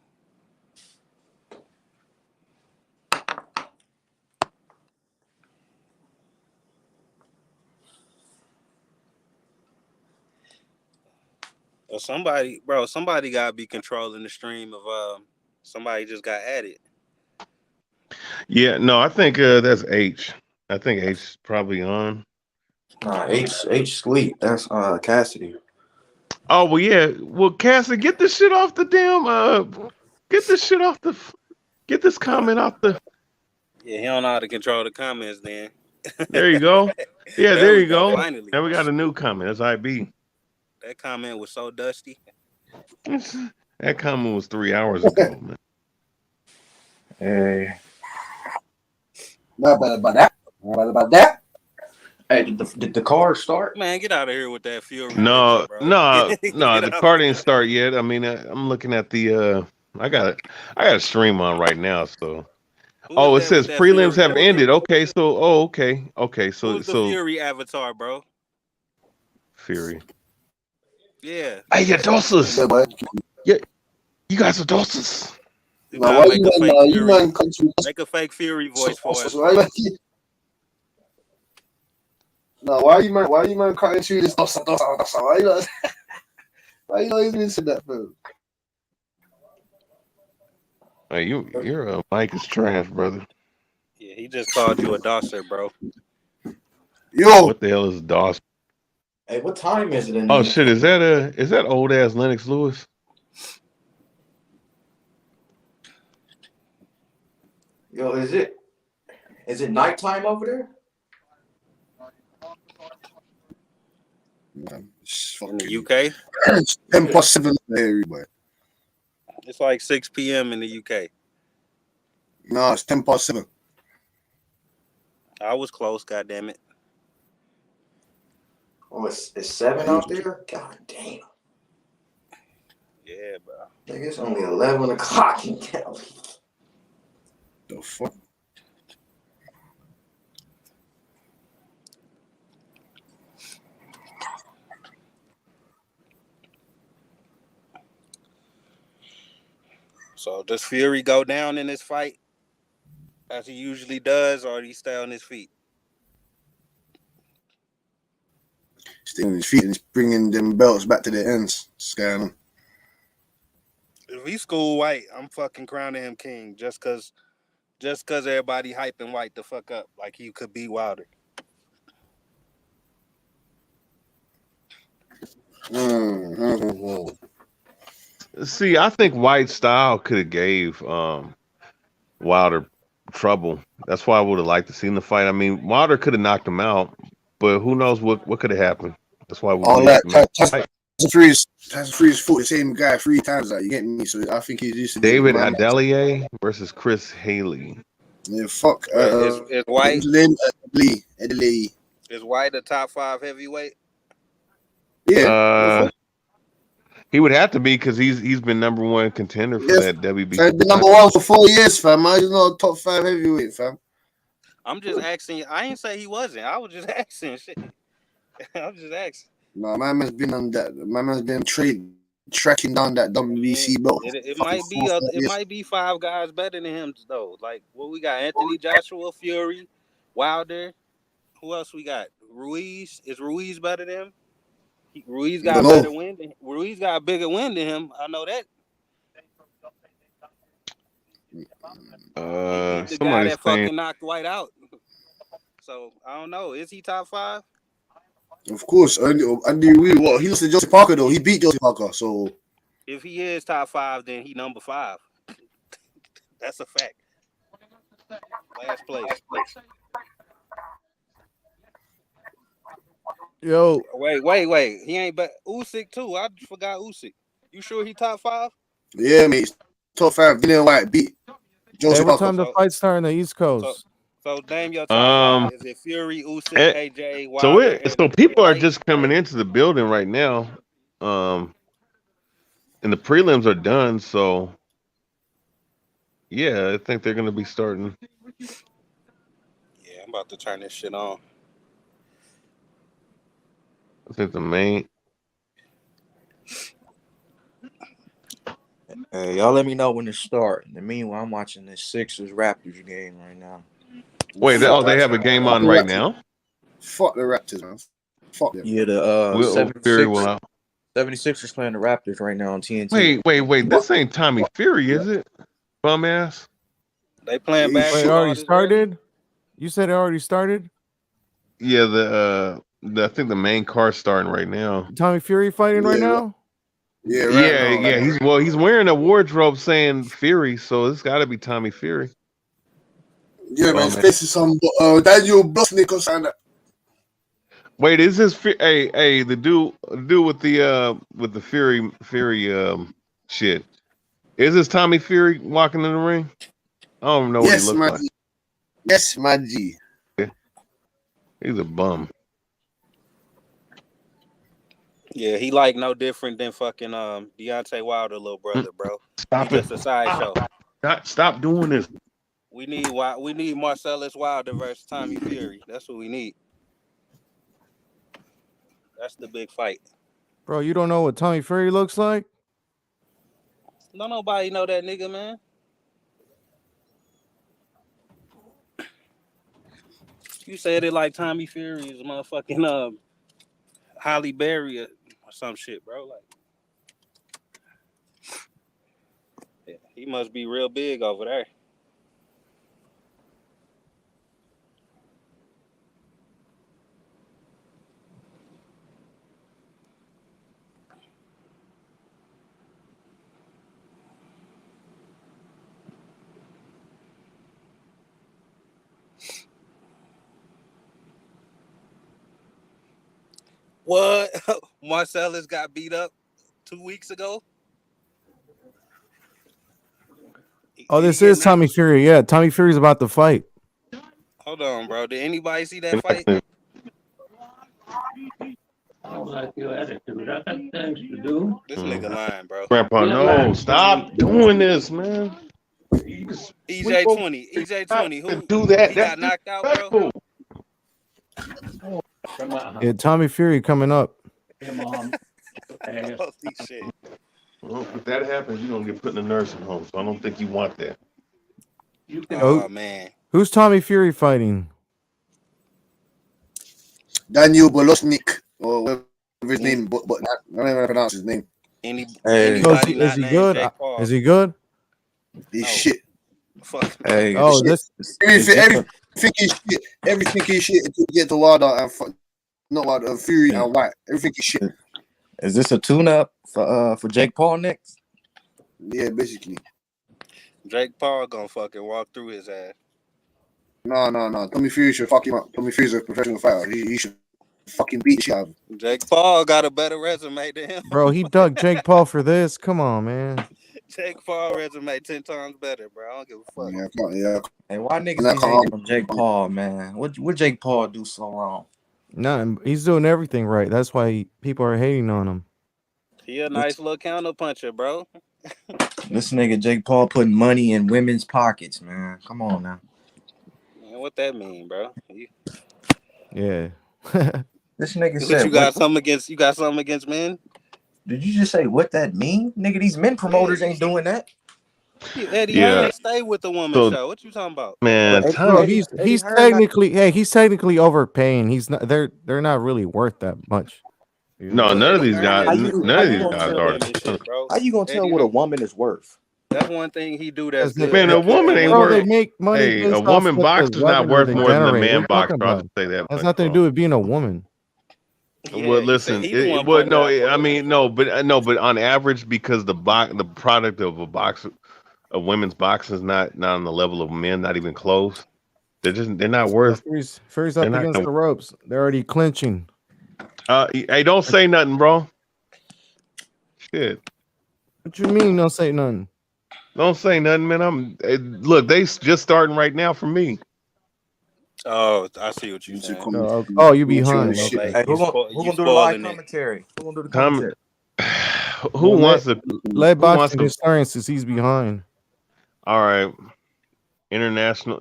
Well, somebody gotta be controlling the stream of somebody just got added. Yeah, no, I think that's H. I think H is probably on. H sleep. That's Cassidy. Oh well, yeah. Well, Cassidy, get this shit off the damn. Get this comment off the. Yeah, he don't know how to control the comments. Then. There you go. Yeah, there you go. Finally. Now we got a new comment. That's IB. That comment was so dusty. That comment was 3 hours ago, man. Hey. Not about that. Hey, did the car start? Man, get out of here with that Fury. No, picture, bro. no, the car didn't start yet. I mean, I'm looking at the. I got a stream on right now, so. It says prelims have ended. Okay, so okay. So who's the Fury avatar, bro? Fury. Yeah. Hey, your doses. Yeah, you guys are doses. Make a fake Fury voice for us. No, why you man cutting through this? Why you not? Why you not even said that, bro? Hey, your mic is trash, brother. Yeah, he just called you a dosser, bro. Yo, what the hell is DOS? Hey, what time is it in Oh the shit, UK? is that old ass Lennox Lewis? Yo, is it nighttime over there? Man, In the UK, it's 10 past 7 everywhere. it's like 6 p.m. in the UK. No, it's 10 past 7. I was close, goddamn it. Oh, it's 7 out there? God damn. Yeah, bro. Nigga, it's only 11 o'clock in Cali. The fuck? So does Fury go down in this fight as he usually does, or do he stay on his feet? Staying on his feet and he's bringing them belts back to their ends. Scan. If he school White, I'm fucking crowning him king just cause everybody hyping White the fuck up like he could be Wilder. See, I think White style could have gave Wilder trouble. That's why I would have liked to see the fight. I mean, Wilder could have knocked him out, but who knows what could have happened. That's why we Oh, wanted like to make the fight. Tyson Fury's fought the same guy 3 times. Like, you get me? So I think he's used to dealing with David my man. Adelier versus Chris Haley. Yeah, fuck. Is White What's his name? Lee. is White a top 5 heavyweight? Yeah. He would have to be because he's been #1 contender for that WBC. Fam, been #1 for 4 years, fam. He's not a top 5 heavyweight, fam. I'm just asking. I ain't say he wasn't. I was just asking. Shit. I'm just asking. No, my man's been on that. My man's been tracking down that WBC belt. It might be 5 guys better than him though. Like what we got: Anthony Joshua, Fury, Wilder. Who else we got? Ruiz. Is Ruiz better than him? Ruiz got a better win. Ruiz got a bigger win than him. I know that. The guy that fucking knocked White out. So I don't know. Is he top 5? Of course, Andy Ruiz. Well, he lost to Joseph Parker though. He beat Joseph Parker. So if he is top 5, then he number 5. That's a fact. Last place. Yo. Wait. He ain't but Usyk too. I just forgot Usyk. You sure he top 5? Yeah, mate. Top 5. Dillian Whyte beat Joseph Every Parker. time the fight start on the East Coast. So name your top 5. Is it Fury, Usyk, AJ, Wilder? So people are just coming into the building right now. And the prelims are done, so yeah, I think they're gonna be starting. Yeah, I'm about to turn this shit on. I think the main. Y'all let me know when to start. In the meanwhile, I'm watching this Sixers Raptors game right now. Wait, they have a game on right now? Fuck the Raptors, man. Fuck them. Yeah, the 76ers playing the Raptors right now on TNT. Wait. This ain't Tommy Fury, is it? Bum ass. They playing basketball. Wait, it already started? You said it already started? Yeah, I think the main card's starting right now. Tommy Fury fighting right now? Yeah. He's wearing a wardrobe saying Fury, so it's got to be Tommy Fury. Yeah, man. It's facing some Daniel Bosnick or something. Wait, is this the dude with the Fury shit? Is this Tommy Fury walking in the ring? I don't know what he looks like. Yes, my G. He's a bum. Yeah, he like no different than fucking Deontay Wilder, little brother, bro. Stop He just a sideshow. Stop doing this. We need Marcellus Wilder versus Tommy Fury. That's what we need. That's the big fight. Bro, you don't know what Tommy Fury looks like? Don't nobody know that nigga, man. You said it like Tommy Fury is motherfucking Holly Berry or some shit, bro. Like, yeah, he must be real big over there. What? Marcellus got beat up 2 weeks ago? Oh, this is Tommy Fury. Yeah, Tommy Fury's about to fight. Hold on, bro. Did anybody see that fight? I don't like your attitude. I got things to do. This nigga lying, bro. Grandpa, no, stop doing this, man. EJ20, EJ20, who do that? He got knocked out, bro. Yeah, Tommy Fury coming up. Holy shit. Well, if that happens, you're gonna get put in a nursing home. So I don't think you want that. Oh man. Who's Tommy Fury fighting? Daniel Bolosnik, or whatever his name, but I don't even pronounce his name. Anybody is he good? Is he good? He's shit. Fuck. Hey, Oh, this Everything is shit. Everything is shit until you get to Wilder and not Wilder, Fury and White. Everything is shit. Is this a tune-up for Jake Paul next? Yeah, basically. Jake Paul gonna fucking walk through his ass. No. Tommy Fury should fuck him up. Tommy Fury's a professional fighter. He should fucking beat the shit out of him. Jake Paul got a better resume than him. bro, he dug Jake Paul for this. Come on, man. Jake Paul resume 10 times better, bro. I don't give a fuck. Yeah. Hey, why niggas be hating on Jake Paul, man? What Jake Paul do so wrong? No, he's doing everything right. That's why people are hating on him. He a nice little counter puncher, bro. This nigga Jake Paul putting money in women's pockets, man. Come on now. Man, what that mean, bro? Yeah. This nigga What said, you got something against men? Did you just say what that mean? Nigga, these men promoters ain't doing that. Eddie Hearn stay with the woman show. What you talking about? Man, Bro, he's technically overpaying. He's not. They're not really worth that much. No, none of these guys. None of these guys are. How you gonna tell what a woman is worth? That's one thing he do that's good. Man, a woman ain't worth. They make money. Hey, a woman boxer's not worth more than a man boxer. I'll just say that. Has nothing to do with being a woman. Well, listen. But on average, because the product of a women's boxing is not on the level of men, not even close. They're not worth. Fury's up against the ropes. They're already clinching. Hey, don't say nothing, bro. Shit. What you mean? Don't say nothing. Don't say nothing, man. Look. They just starting right now for me. Oh, I see what you saying. Oh, you behind. Hey, who gonna do the live commentary? Who gonna do the commentary? Who wants to let boxing historian since he's behind? All right, international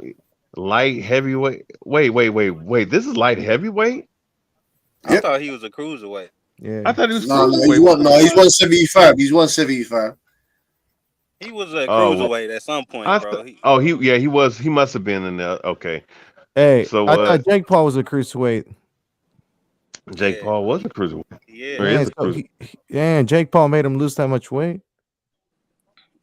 light heavyweight. Wait. This is light heavyweight. I thought he was a cruiserweight. Yeah, I thought he was. He's 175. He's 175. He was a cruiserweight at some point, bro. He was. He must have been in there. Okay. Hey, so I thought Jake Paul was a cruiserweight. Jake Paul was a cruiserweight. Yeah. Jake Paul made him lose that much weight.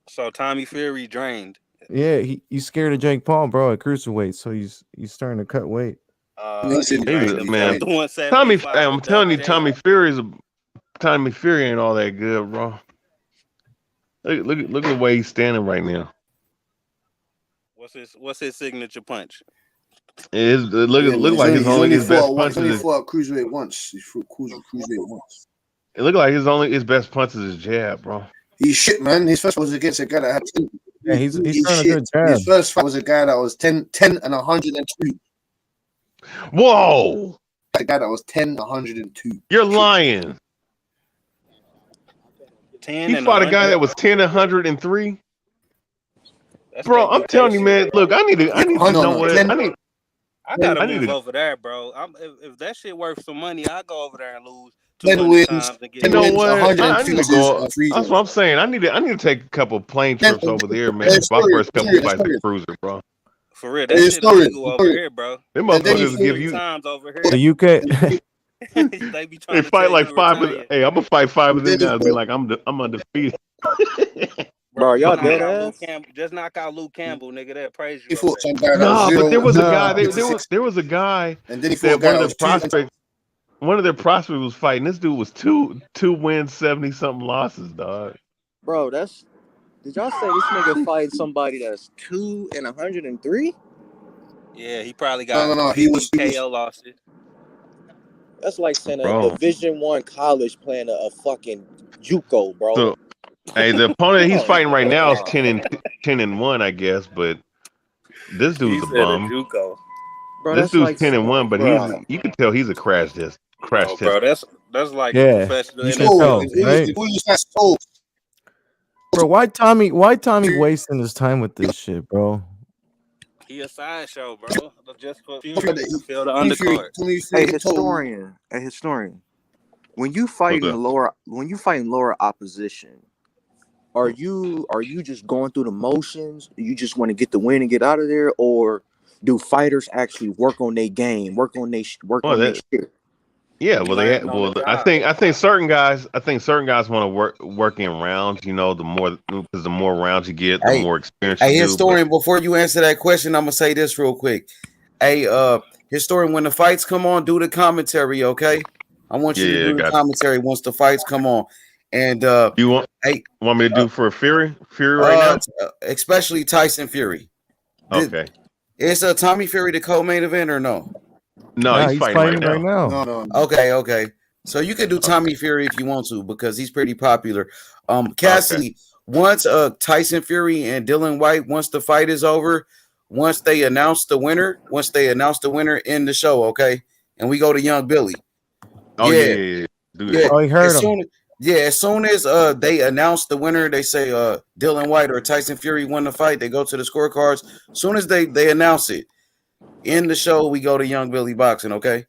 So Tommy Fury drained. Yeah, he's scared of Jake Paul, bro, at cruiserweight. So he's starting to cut weight. Man, I'm telling you, Tommy Fury ain't all that good, bro. Look at the way he's standing right now. What's his signature punch? Look like his best punches. He only fought cruiserweight once. He fought cruiserweight once. It looked like his best punches is jab, bro. He's shit, man. His first was against a guy that had 10. Yeah, he's trying to good jab. His first fight was a guy that was 10 and 102. Whoa! A guy that was 10 102. You're lying. 10 he fought a guy that was 10 103. Bro, I'm telling you, man. Look, I need to know what. I gotta move over there, bro. If that shit worth some money, I go over there and lose 10 wins. You know what? I need to go. That's what I'm saying. I need to take a couple plane trips over there, man. My first couple fights at Cruiser, bro. For real, that shit illegal over Sorry. here, bro. Them And then he motherfuckers give Three you. times over here. The UK. They be They trying to fight tell you like to five. retire. Hey, I'm gonna fight five of them then he guys. Be like, I'm undefeated. Bro, Just y'all knock dead out Luke ass? Campbell. Just knock out Luke Campbell, nigga. They'll praise you over fought there. some guy that was No, but there was a guy. 0-56, There was a guy and then he fought a that guy that was 2. one of their prospects was fighting. This dude was two wins, 70 something losses, dog. Bro, that's. Did y'all say this nigga fight somebody that's 2 and 103? Yeah, he probably got No. 50 KO losses. That's like saying a Bro. Division I college playing a fucking JUCO, bro. So, hey, the opponent he's Oh, fighting right now is God. 10-1, I guess. But this He dude's a said a bum. JUCO. Bro, This that's dude's like 10-1, but bro. you can tell he's a crash test. No, bro, that's like a Yeah, professional you can NFL. tell, right? Bro, why Tommy wasting his time with this shit, bro? He a sideshow, bro. Just for Fury to fill the undercard. Hey, historian. When you fighting lower opposition, are you just going through the motions? You just want to get the win and get out of there, or do fighters actually work on their game, work on their shit? Yeah, well, I think certain guys want to work in rounds. You know, because the more rounds you get, the more experience Hey, you do. historian, before you answer that question, I'm gonna say this real quick. Hey, historian, when the fights come on, do the commentary, okay? I want you to do the commentary once the fights come on. And you want me to do for Fury right now? Especially Tyson Fury. Okay. Is Tommy Fury the co-main event or no? No, he's fighting right now. No. Okay. So you can do Tommy Fury if you want to because he's pretty popular. Cassidy, once Tyson Fury and Dillian Whyte, once the fight is over, once they announce the winner in the show, okay? And we go to Young Billy. Oh yeah. Oh, he heard him. As soon as they announce the winner, they say Dillian Whyte or Tyson Fury won the fight. They go to the scorecards. As soon as they announce it in the show, we go to Young Billy Boxing. Okay.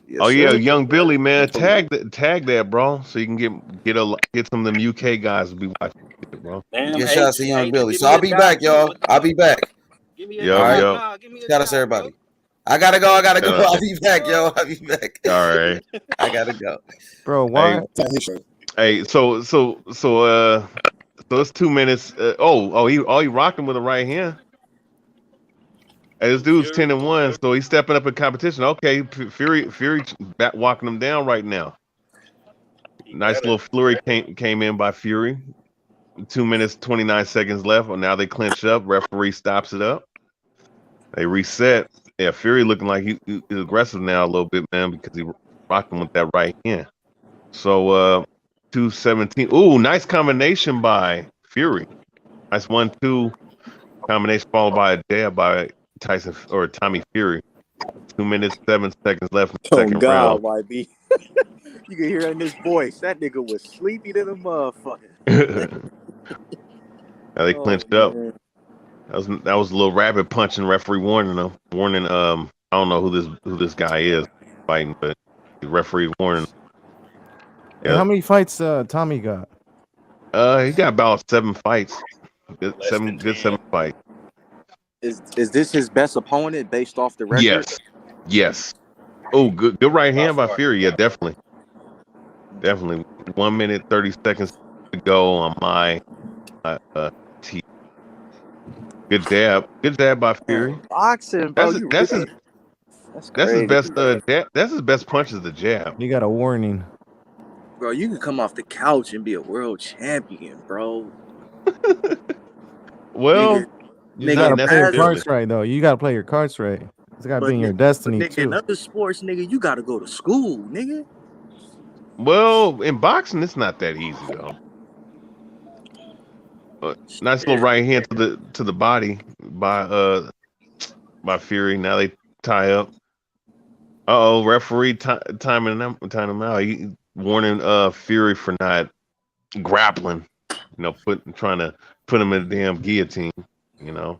Yes, yeah, Young Billy, man, tag that, bro, so you can get some of them UK guys to be watching it, bro. Get shots to Young Billy. So I'll be back, y'all. I'll be back. Yo. Shout out to everybody. I gotta go. I'll be back, yo. I'll be back. All right. I gotta go. Bro, why? Hey, so it's 2 minutes. He rocking with a right hand. Hey, this dude's 10-1, so he's stepping up in competition. Okay, Fury back walking him down right now. Nice little flurry came in by Fury. 2 minutes 29 seconds left. Well, now they clinch up. Referee stops it up. They reset. Yeah, Fury looking like he's aggressive now a little bit, man, because he rocking with that right hand. So 2:17. Ooh, nice combination by Fury. Nice 1-2 combination followed by a jab by Tyson or Tommy Fury. 2 minutes 7 seconds left in the second round. YB. You can hear it in his voice. That nigga was sleepy to the motherfucker. Now they clinched up. That was a little rabbit punching. Referee warning them. I don't know who this guy is fighting, but the referee warning. Yeah. How many fights Tommy got? He got about 7 fights. Good 7 fights. Is this his best opponent based off the record? Yes. Oh, good right hand by Fury. Yeah, definitely. 1 minute 30 seconds to go on my T. Good jab by Fury. Boxing, bro. That's his best. That's his best punch is the jab. You got a warning, bro. You can come off the couch and be a world champion, bro. Well, you gotta play your cards right, though. You gotta play your cards right. It's gotta be in your destiny too. In other sports, nigga, you gotta go to school, nigga. Well, in boxing, it's not that easy though. Nice little right hand to the body by Fury. Now they tie up. Referee timing him out. He warning Fury for not grappling. You know, trying to put him in the damn guillotine. You know.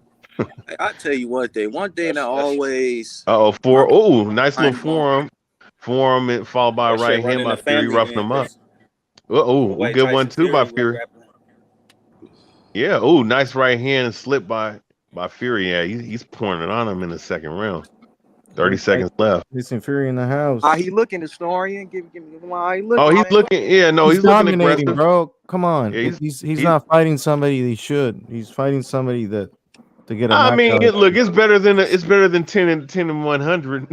I tell you one thing that always. Nice little forearm and followed by a right hand by Fury, roughing him up. Good one too by Fury. Yeah, nice right hand slip by by Fury. Yeah, he's pouring it on him in the second round. 30 seconds left. Tyson Fury in the house. How he looking, historian? Give me how he looking. Oh, he's looking. Yeah, no, he's looking dominating, aggressive, bro. Come on, yeah, he's not fighting somebody he should. He's fighting somebody that to get a I mean, knockout. look, it's better than 10 and 100.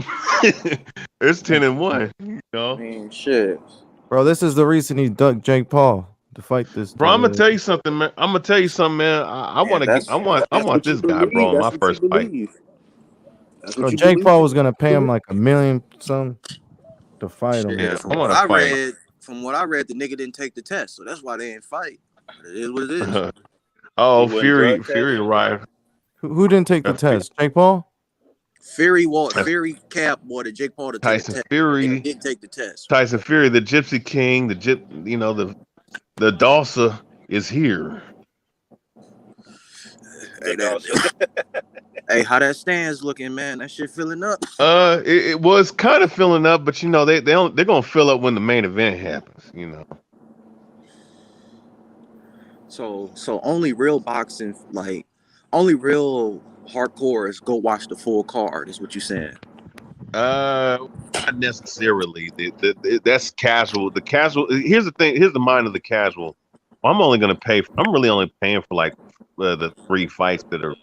It's 10 and 1. You know, I mean, shit, bro. This is the reason he ducked Jake Paul to fight this. bro. I'm gonna tell you something, man. I want to get. I want this guy, bro, in my first fight. Bro, Jake Paul was gonna pay him like $1 million some to fight him. Yeah, from what I read, the nigga didn't take the test, so that's why they didn't fight. But it is what it is. Oh, Fury arrived. Who didn't take the test? Jake Paul? Fury Cap wanted Jake Paul to take Tyson the test. Fury Didn't take the test. Tyson Fury, the Gypsy King, the Dalsa is here. Hey, how that stands looking, man? That shit filling up. It was kind of filling up, but they're gonna fill up when the main event happens. So only real boxing, only real hardcore is go watch the full card. Is what you saying? Not necessarily. That's casual. The casual. Here's the thing. Here's the mind of the casual. I'm really only paying for like the 3 fights that are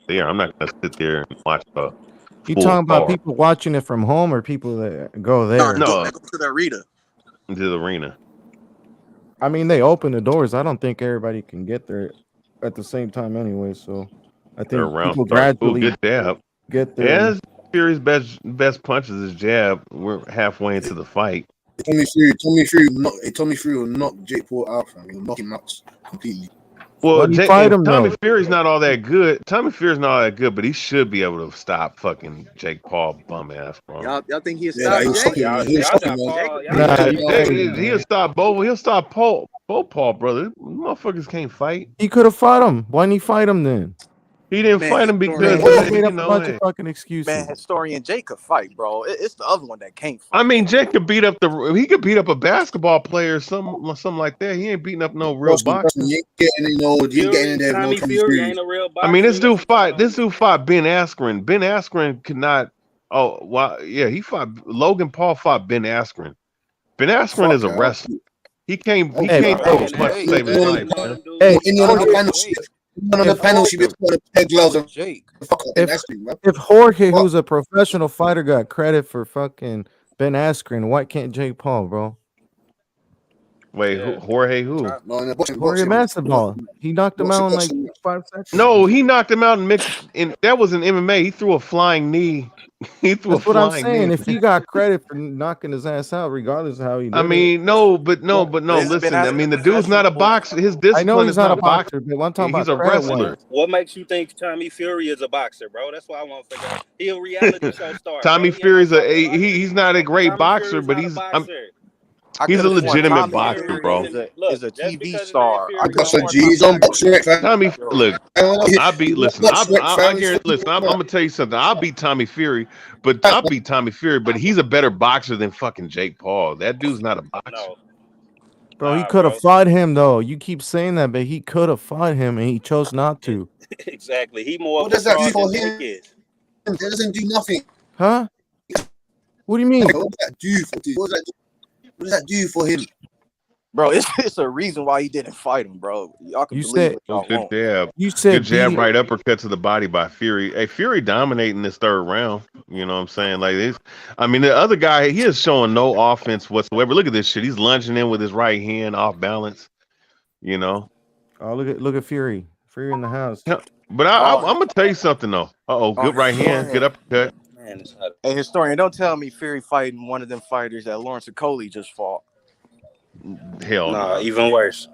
there. I'm not gonna sit there and watch the. You talking about people watching it from home or people that go there? No, go to the arena. To the arena. I mean, they open the doors. I don't think everybody can get there at the same time anyway. So I think people gradually good jab. Get there. Yeah, Fury's best punch is his jab. We're halfway into the fight. Tommy Fury will knock Jake Paul out, fam. He'll knock him out completely. Well, Tommy Fury's not all that good. Tommy Fury's not all that good, but he should be able to stop fucking Jake Paul bum ass, bro. Y'all think he'll stop Jake? He'll stop both. He'll stop Paul. Both Paul brothers. Motherfuckers can't fight. He could have fought him. Why didn't he fight him then? He didn't fight him because he made up a bunch of fucking excuses. Man, historian Jake could fight, bro. It's the other one that can't fight. I mean, Jake could beat up a basketball player, something like that. He ain't beating up no real boxer. You ain't getting in there. Tommy Fury ain't a real boxer. I mean, this dude fought Ben Askren. Ben Askren could not. Oh, well, yeah, Logan Paul fought Ben Askren. Ben Askren is a wrestler. He can't throw a punch to save his life, man. One of the panels, she be putting peg gloves on Jake. If Jorge, who's a professional fighter, got credit for fucking Ben Askren, why can't Jake Paul, bro? Wait, Jorge who? Jorge Masvidal. He knocked him out in like 5 seconds. No, he knocked him out and that was an MMA. He threw a flying knee. That's what I'm saying. If he got credit for knocking his ass out, regardless of how he did I mean, but no. Listen, I mean, the dude's not a boxer. His discipline I know he's is not a boxer, but one time he's a wrestler. What makes you think Tommy Fury is a boxer, bro? That's what I want to figure out. He a reality show star. Tommy Fury's he's not a great boxer, but he's a legitimate boxer, bro. Is a TV star. Tommy, look, I'm gonna tell you something. I'll beat Tommy Fury, but he's a better boxer than fucking Jake Paul. That dude's not a boxer. Bro, he could have fought him though. You keep saying that, but he could have fought him and he chose not to. Exactly. He more. What does that do for him? It doesn't do nothing. Huh? What do you mean? What does that do for him? What does that do for him? Bro, it's a reason why he didn't fight him, bro. Y'all can believe it. Good jab. You said good jab, right uppercut to the body by Fury. Hey, Fury dominating this third round. You know what I'm saying? Like this. I mean, the other guy, he is showing no offense whatsoever. Look at this shit. He's lunging in with his right hand off balance. You know. Oh, look at Fury. Fury in the house. Yeah, but I'm gonna tell you something though. Good right hand, good uppercut. Hey, historian, don't tell me Fury fighting one of them fighters that Lawrence Coley just fought. Hell no. Even worse.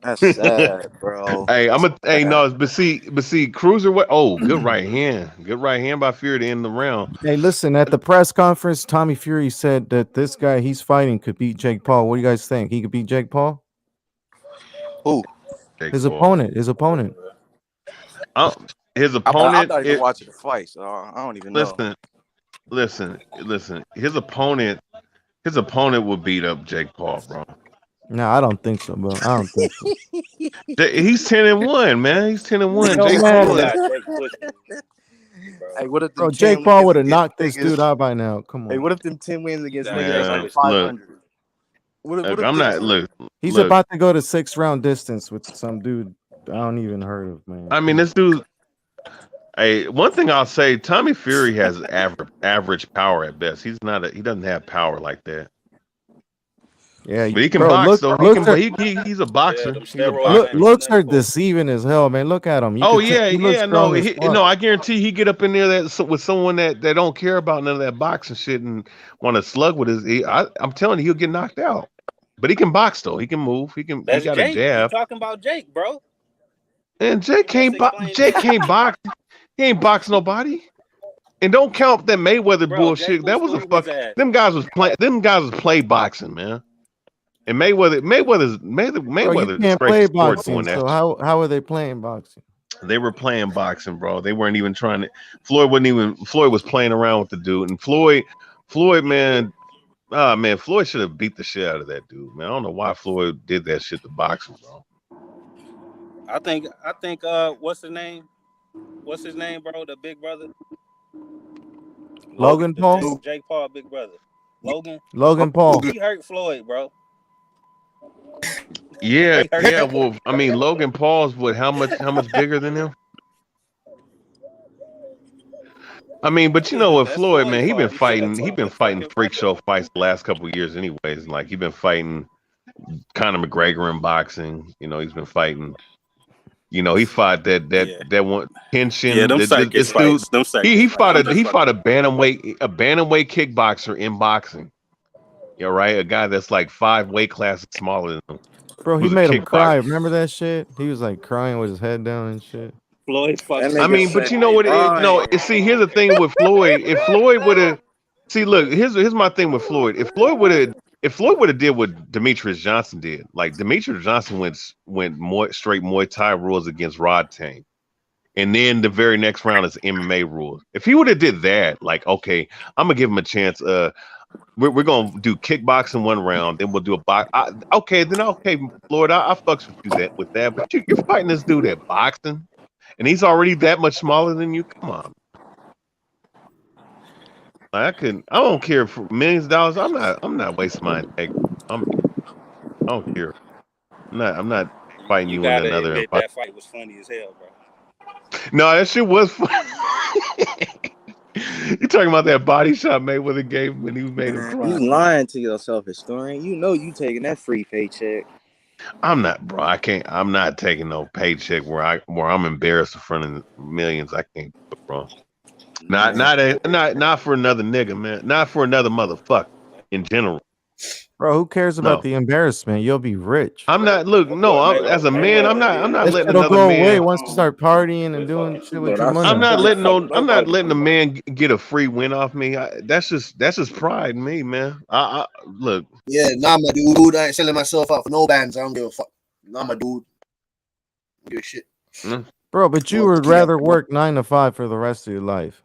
That's sad, bro. But see, Cruiser. Good right hand by Fury to end the round. Hey, listen, at the press conference, Tommy Fury said that this guy he's fighting could beat Jake Paul. What do you guys think? He could beat Jake Paul? Who? His opponent. His opponent. I'm not even watching the fight, so I don't even know. Listen. His opponent will beat up Jake Paul, bro. No, I don't think so, bro. I don't think so. He's 10-1, man. He's 10-1. Don't Jake matter. Paul. Hey, what if them Bro, 10 Jake Paul wins would have against knocked this dude out by now. Come Hey, on. what if them 10 wins against niggas that's Man, like look, 500? What if I'm them not. Look, He's look. about to go to 6th-round distance with some dude I don't even heard of, man. I mean, this dude. Hey, one thing I'll say, Tommy Fury has average power at best. He doesn't have power like that. Yeah, But he can bro. box Look, though. looks are He's a boxer. them He's a steroids boxer. ain't doing looks nothing are for him. deceiving as hell, man. Look at him. You Oh could tell yeah, he looks yeah. No, strong as fuck. I guarantee he get up in there with someone that don't care about none of that boxing shit and want to slug with his. I'm telling you, he'll get knocked out. But he can box though. He can move. He That's got a Jake. You jab. talking about Jake, bro? And Jake can't box. Jake can't box. He ain't box nobody. And don't count that Mayweather Bro, Jake bullshit. was That was a schooling his fuck. ass. Them guys was play boxing, man. And Mayweather's Bro, you can't disgraced play the sport boxing. doing that. So how are they playing boxing? They were playing boxing, bro. They weren't even trying to. Floyd was playing around with the dude, and Floyd, man, Floyd should have beat the shit out of that dude, man. I don't know why Floyd did that shit to boxing, bro. I think what's his name? What's his name, bro? The big brother? Logan Paul? Jake Paul, big brother. Logan Paul. He hurt Floyd, bro. Yeah. Well, I mean, Logan Paul's how much bigger than him? I mean, but you know what, Floyd, man, he been fighting freak show fights the last couple of years, anyways. Like he been fighting Conor McGregor in boxing. You know, he's been fighting. You know, he fought that one Kenshin. Yeah, them circus fights. Them circus He fights. fought a bantamweight kickboxer in boxing. You're right, a guy that's like 5 weight classes smaller than him. Bro, he made him cry. Remember that shit? He was like crying with his head down and shit. Floyd fucking. I mean, but you know what? See, here's the thing with Floyd. If Floyd would have, look, here's my thing with Floyd. If Floyd would have did what Demetrius Johnson did, like Demetrius Johnson went straight Muay Thai rules against Rod Tang, and then the very next round is MMA rules. If he would have did that, like, okay, I'm gonna give him a chance. We're gonna do kickboxing 1 round, then we'll do a box. Okay, Floyd, I fucks with that. But you're fighting this dude at boxing. And he's already that much smaller than you. Come on. I don't care for millions of dollars. I'm not wasting my integrity. I don't care. I'm not fighting you in another admit that fight was funny as hell, bro. No, that shit was funny. You talking about that body shot Mayweather gave him when he made him cry? You lying to yourself, historian. You know you taking that free paycheck. I'm not, bro. I'm not taking no paycheck where I'm embarrassed in front of millions. I can't, bro. Not for another nigga, man. Not for another motherfucker in general. Bro, who cares about the embarrassment? You'll be rich. I'm not. Look, no. As a man, I'm not letting another go man. away once you start partying and doing shit with your money. I'm not letting a man get a free win off me. That's just pride in me, man. I look. Yeah, nah, my dude. I ain't selling myself out for no bands. I don't give a fuck. Nah, my dude. I don't give a shit. Bro, but you would rather work 9 to 5 for the rest of your life.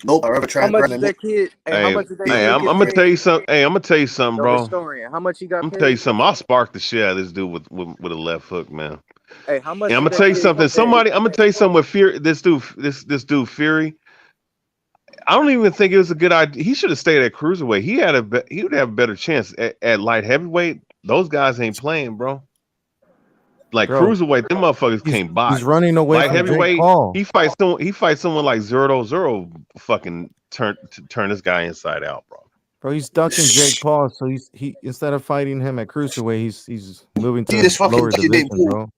Nope, I rather try and grind that kid? Hey, I'm gonna tell you something. Hey, I'm gonna tell you something, bro. Historian, how much he got I'm paid? gonna tell you something. I'll spark the shit out of this dude with a left hook, man. Hey, how much? And I'm gonna tell you something. I'm gonna tell you something with Fury. This dude Fury. I don't even think it was a good idea. He should have stayed at cruiserweight. He would have a better chance at light heavyweight. Those guys ain't playing, bro. Like cruiserweight, them motherfuckers can't box. He's running away light from heavyweight. Jake Paul. He fights someone like 0-0. Fucking turn this guy inside out, bro. Bro, he's ducking Jake Paul, so he instead of fighting him at cruiserweight, he's moving to this fucking lower division, bro.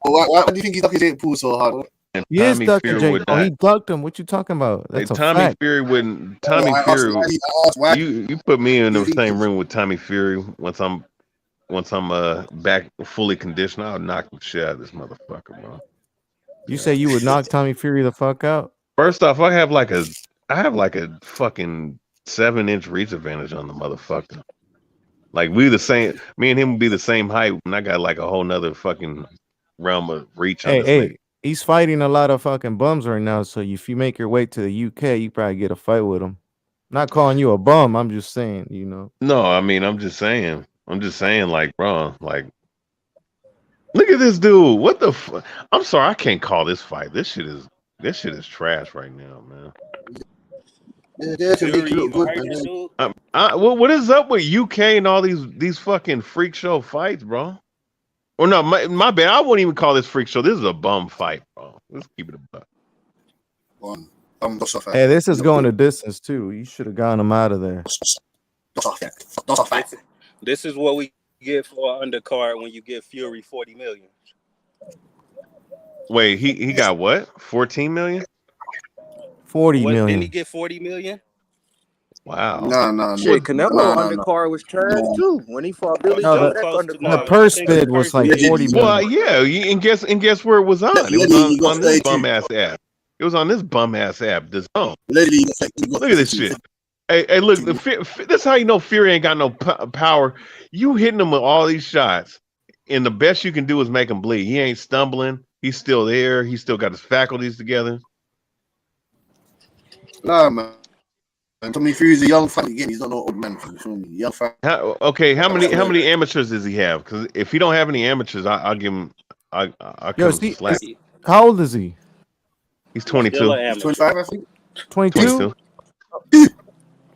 Why do you think he's ducking Jake Paul so hard? He is ducking Jake Paul. He ducked him. What you talking about? That's a fact. Fury wouldn't. Tommy Fury. You put me in the same room with Tommy Fury once I'm back fully conditioned. I'll knock the shit out of this motherfucker, bro. You say you would knock Tommy Fury the fuck out? First off, I have like a fucking 7-inch reach advantage on the motherfucker. Like me and him would be the same height, and I got like a whole nother fucking realm of reach. Hey, he's fighting a lot of fucking bums right now. So if you make your way to the UK, you probably get a fight with him. Not calling you a bum. I'm just saying, you know. No, I mean I'm just saying. I'm just saying, like, bro, like, look at this dude. What the? I'm sorry, I can't call this fight. This shit is trash right now, man. Fury fighting, dude. What is up with UK and all these fucking freak show fights, bro? Or no, my bad. I wouldn't even call this freak show. This is a bum fight, bro. Let's keep it a buck. Hey, this is going a distance too. You should have gotten him out of there. This is what we get for an undercard when you give Fury 40 million. Wait, he got what? 14 million? 40 million. Didn't he get 40 million? Wow. No. Shit, Canelo undercard was trash too when he fought Billy Joe. The purse bid was like 40 million. Well, yeah, and guess where it was on? It was on this bum ass app. It was on this bum ass app. The Zone. Look at this shit. Hey, look. This is how you know Fury ain't got no power. You hitting him with all these shots, and the best you can do is make him bleed. He ain't stumbling. He's still there. He still got his faculties together. Nah, man. Tommy Fury's a young fighter again. He's not no old man. For me, young fighter. How many amateurs does he have? Because if he don't have any amateurs, I'll give him. I'll give him slack. How old is he? He's 22. He's 25, I think. 22.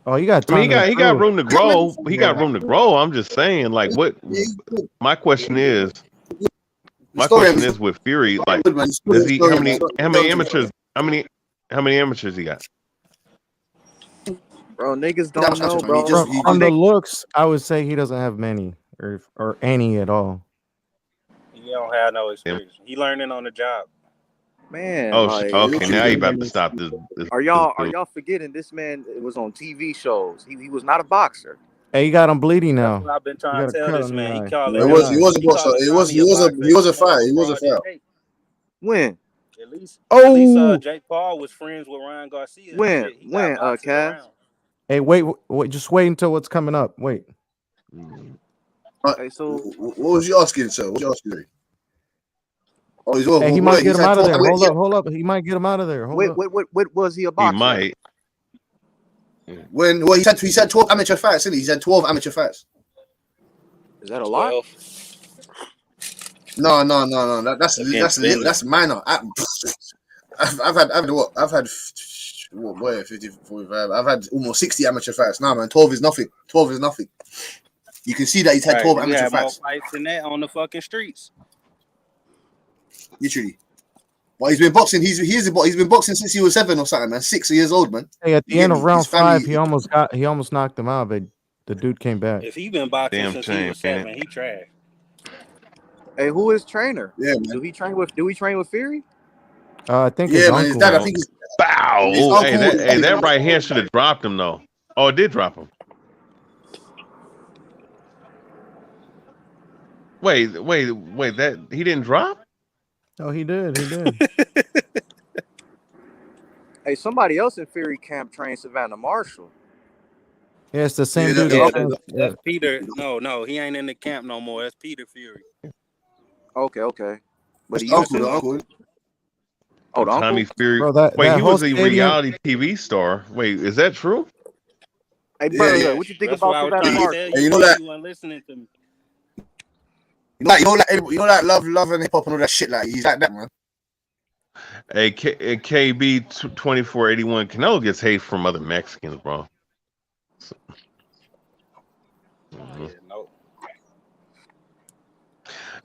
Oh, you got. I mean, he got room to grow. He got room to grow. I'm just saying, like, what? My question is with Fury, like, does he? How many amateurs? How many amateurs he got? Bro, niggas don't know, bro. On the looks, I would say he doesn't have many or any at all. He don't have no experience. He learning on the job. Man, okay. Now you about to stop this. Are y'all forgetting this man was on TV shows? He was not a boxer. Hey, you got him bleeding now. That's what I've been trying to tell this man. He was a boxer. He was a fighter. He was a fighter. When? At least Jake Paul was friends with Ryan Garcia. When, Cass? Hey, wait, just wait until what's coming up. Wait. Okay, so what was you asking, sir? What was you asking? Oh, he might get him out of there. Hold up. He might get him out of there. What was he a boxer? He might. When he said 12 amateur fights, didn't he? He said 12 amateur fights. Is that a lot? No. That's minor. I've had 50, 45. I've had almost 60 amateur fights. Nah, man, 12 is nothing. 12 is nothing. You can see that he's had 12 amateur fights. More fights than that on the fucking streets. Literally. Well, he's been boxing. He's been boxing since he was 7 or something, man. 6 years old, man. Hey, at the end of round 5, he almost knocked him out, but the dude came back. If he been boxing since he was 7, he trash. Hey, who is trainer? Yeah, man. Do we train with Fury? I think his uncle. His dad, I think he's bow. That right hand should have dropped him though. Oh, it did drop him. Wait, that he didn't drop? Oh, he did. Hey, somebody else in Fury camp trained Savannah Marshall. Yeah, it's the same dude. That's Peter. No, he ain't in the camp no more. That's Peter Fury. Okay. But he uncle. Oh, the Tommy uncle? Fury. Bro, he was a reality TV star. Wait, is that true? Hey, brother, what you think about Savannah Marshall? Hey, you know that? You weren't listening to me. You know that love and hip hop and all that shit. Like he's like that, man. Hey, KB 2481. Canelo gets hate from other Mexicans, bro. So,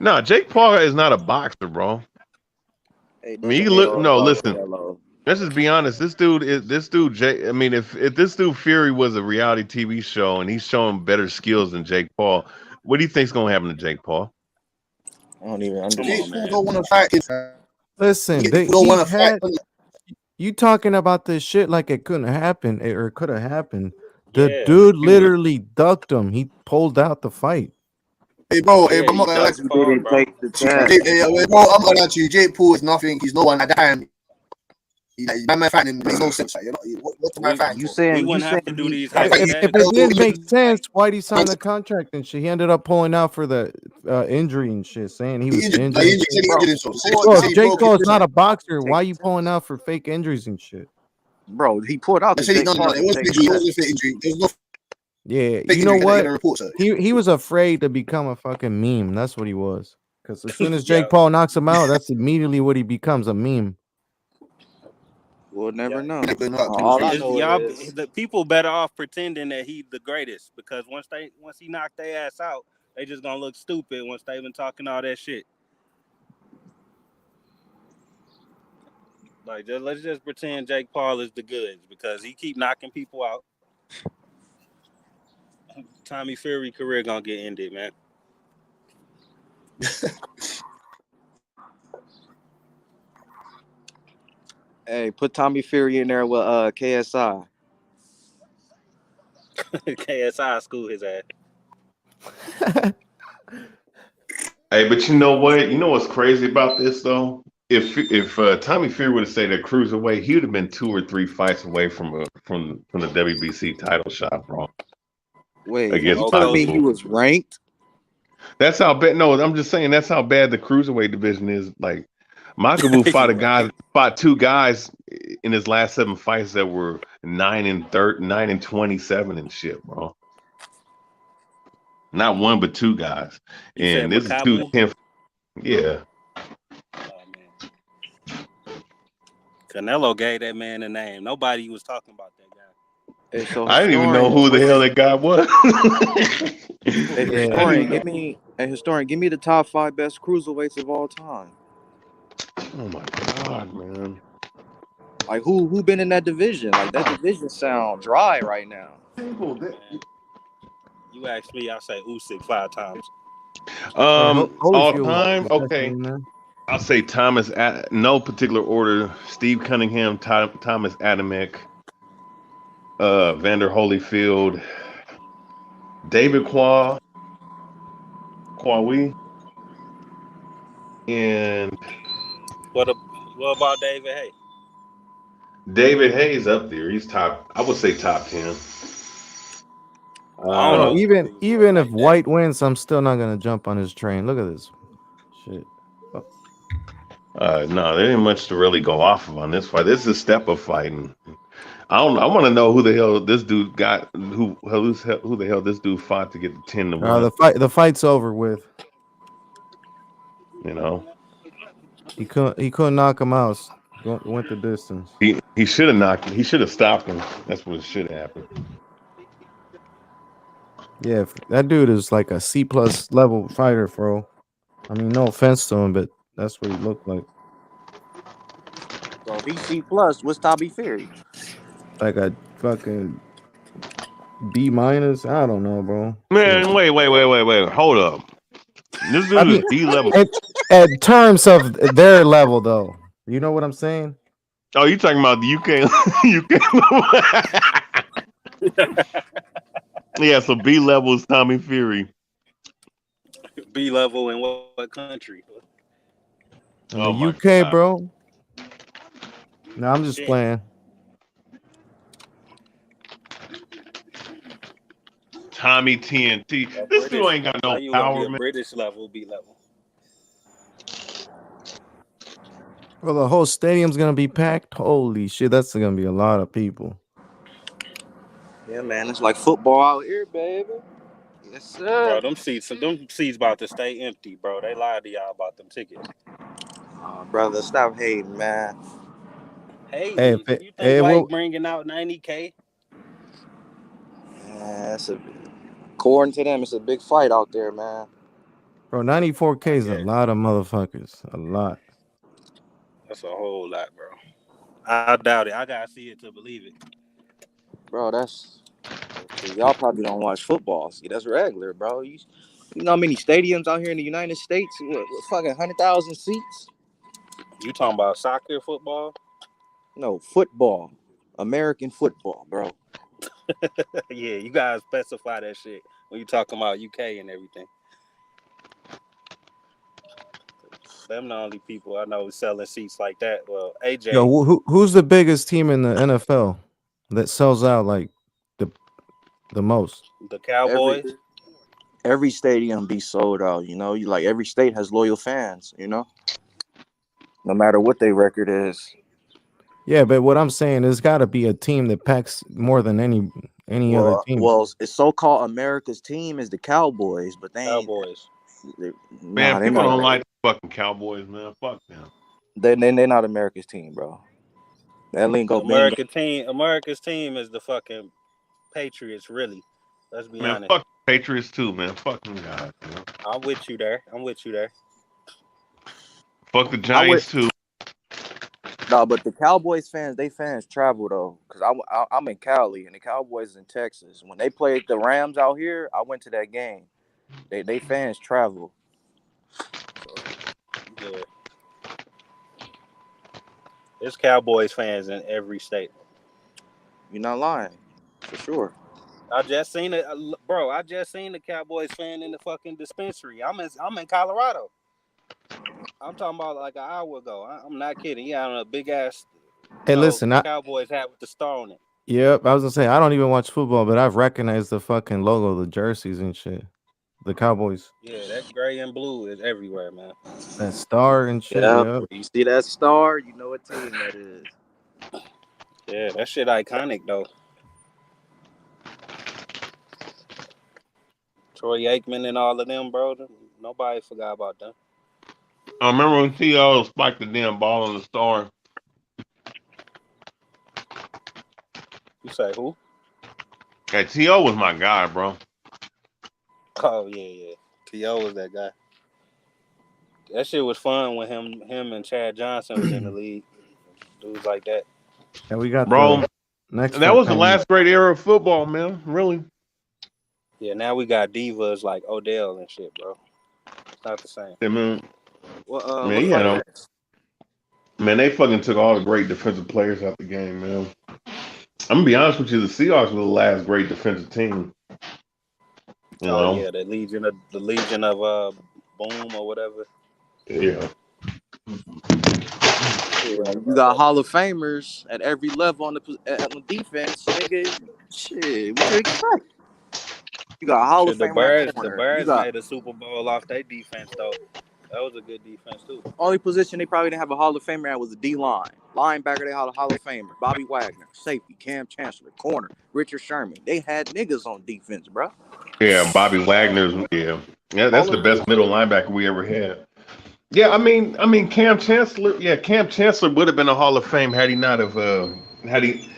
No, Jake Paul is not a boxer, bro. Hey, I mean, listen. Let's just be honest. This dude, Jake. I mean, if this dude Fury was a reality TV show and he's showing better skills than Jake Paul, what do you think's gonna happen to Jake Paul? I don't even understand. Don't want to fight. Listen, you talking about this shit like it couldn't happen or it could have happened. The dude literally ducked him. He pulled out the fight. Hey, bro, I'm not gonna lie to you. Bro, I'm gonna lie to you. Jake Paul is nothing. He's no one at that time. That man fighting makes no sense. What am I fighting? You saying have to do these? If it didn't make sense, why'd he sign the contract and shit? He ended up pulling out for the injury and shit, saying he was injured. Bro, Jake Paul is not a boxer. Why you pulling out for fake injuries and shit? Bro, he pulled out. It wasn't injury. It was no Yeah, you know what? He was afraid to become a fucking meme. That's what he was. Because as soon as Jake Paul knocks him out, that's immediately what he becomes, a meme. We'll never know. All I know is the people better off pretending that he's the greatest, because once he knock their ass out, they just gonna look stupid once they been talking all that shit. Like, let's just pretend Jake Paul is the goods because he keep knocking people out. Tommy Fury career gonna get ended, man. Hey, put Tommy Fury in there with KSI. KSI school his ass. Hey, but you know what? You know what's crazy about this though? If Tommy Fury would have stayed at cruiserweight, he would have been 2 or 3 fights away from the WBC title shot, bro. Wait, you telling me he was ranked? That's how bad. No, I'm just saying that's how bad the cruiserweight division is. Like, Makabu fought 2 guys in his last 7 fights that were 9-27 and shit, bro. Not 1, but 2 guys. And this is 2-10. Yeah. Canelo gave that man a name. Nobody was talking about that guy. Hey, so I didn't even know who the hell that guy was. Historian, give me the top 5 best cruiserweights of all time. Oh my god, man! Like who been in that division? Like that division sound dry right now. You asked me, I say Usyk 5 times. All time, okay. I'll say Thomas. No particular order. Steve Cunningham, Thomas Adamek, Vander Holyfield, David Quawi, and what about David Hay? David Hayes up there. He's top. I would say top 10. Even if White wins, I'm still not gonna jump on his train. Look at this shit. No, there ain't much to really go off of on this fight. This is a step of fighting. I want to know who the hell this dude got. Who the hell this dude fought to get the 10-1. The fight's over with. You know, he couldn't knock him out. Went the distance. He should have knocked him. He should have stopped him. That's what should have happened. Yeah, that dude is like a C+ level fighter, bro. I mean, no offense to him, but that's what he looked like. So he's C+. What's Tommy Fury? Like a fucking B-. I don't know, bro. Man, wait. Hold up. This dude is B level. In terms of their level, though. You know what I'm saying? Oh, you talking about the UK? Yeah, so B level is Tommy Fury. B level in what country? In the UK, bro. No, I'm just playing. Tommy TNT. This dude ain't got no power, man. British level, B level. Well, the whole stadium's gonna be packed. Holy shit, that's gonna be a lot of people. Yeah, man, it's like football out here, baby. Yes, sir. Bro, them seats about to stay empty, bro. They lied to y'all about them tickets. Oh, brother, stop hating, man. Hey, you think White bringing out 90K? Yeah, according to them, it's a big fight out there, man. Bro, 94K is a lot of motherfuckers. A lot. That's a whole lot, bro. I doubt it. I gotta see it to believe it. Bro, y'all probably don't watch football. See, that's regular, bro. You know how many stadiums out here in the United States? What fucking 100,000 seats? You talking about soccer, football? No, football. American football, bro. Yeah, you guys specify that shit when you talking about UK and everything. Them the only people I know selling seats like that. Well, AJ. Yo, who's the biggest team in the NFL that sells out like the most? The Cowboys. Every stadium be sold out, you know. You like every state has loyal fans, you know. No matter what their record is. Yeah, but what I'm saying is got to be a team that packs more than any other team. Well, it's so-called America's team is the Cowboys, but they ain't. Cowboys. Man, They're people not. don't like the fucking Cowboys, man. Fuck them. They're not America's team, bro. That lingo been. America's team is the fucking Patriots, really. Let's be Man, honest. fuck the Patriots too, man. Fuck them guys, man. I'm with you there. Fuck the Giants too. No, but the Cowboys fans travel though, because I'm in Cali and the Cowboys is in Texas. When they played the Rams out here, I went to that game. They fans travel. Yeah. There's Cowboys fans in every state. You're not lying, for sure. I just seen it, bro. I just seen the Cowboys fan in the fucking dispensary. I'm in Colorado. I'm talking about like an hour ago. I'm not kidding. He had a big ass. Hey, listen, Cowboys hat with the star on it. Yep, I was gonna say I don't even watch football, but I've recognized the fucking logo, the jerseys and shit. The Cowboys. Yeah, that gray and blue is everywhere, man. That star and shit. Yeah, you see that star, you know what team that is. Yeah, that shit iconic though. Troy Aikman and all of them, bro. Nobody forgot about them. I remember when T.O. spiked the damn ball on the star. You say who? Yeah, T.O. was my guy, bro. Oh yeah. T.O. was that guy. That shit was fun when him and Chad Johnson was in the league. Dudes like that. And we got bro. Next that was the last great era of football, man. Really. Yeah, now we got divas like Odell and shit, bro. It's not the same. Yeah, man. Well, man, they fucking took all the great defensive players out the game, man. I'm gonna be honest with you, the Seahawks were the last great defensive team. You know? Yeah, the Legion of Boom or whatever. Yeah. You got Hall of Famers at every level on the defense, nigga. Shit, what you expect? You got Hall of Famer. The Birds made a Super Bowl off their defense, though. That was a good defense, too. Only position they probably didn't have a Hall of Famer at was the D-line. Linebacker, they had a Hall of Famer. Bobby Wagner. Safety, Cam Chancellor. Corner, Richard Sherman. They had niggas on defense, bro. Yeah, Bobby Wagner's, yeah, that's the best middle linebacker we ever had. Yeah, I mean, Cam Chancellor would have been a Hall of Fame had he not have had he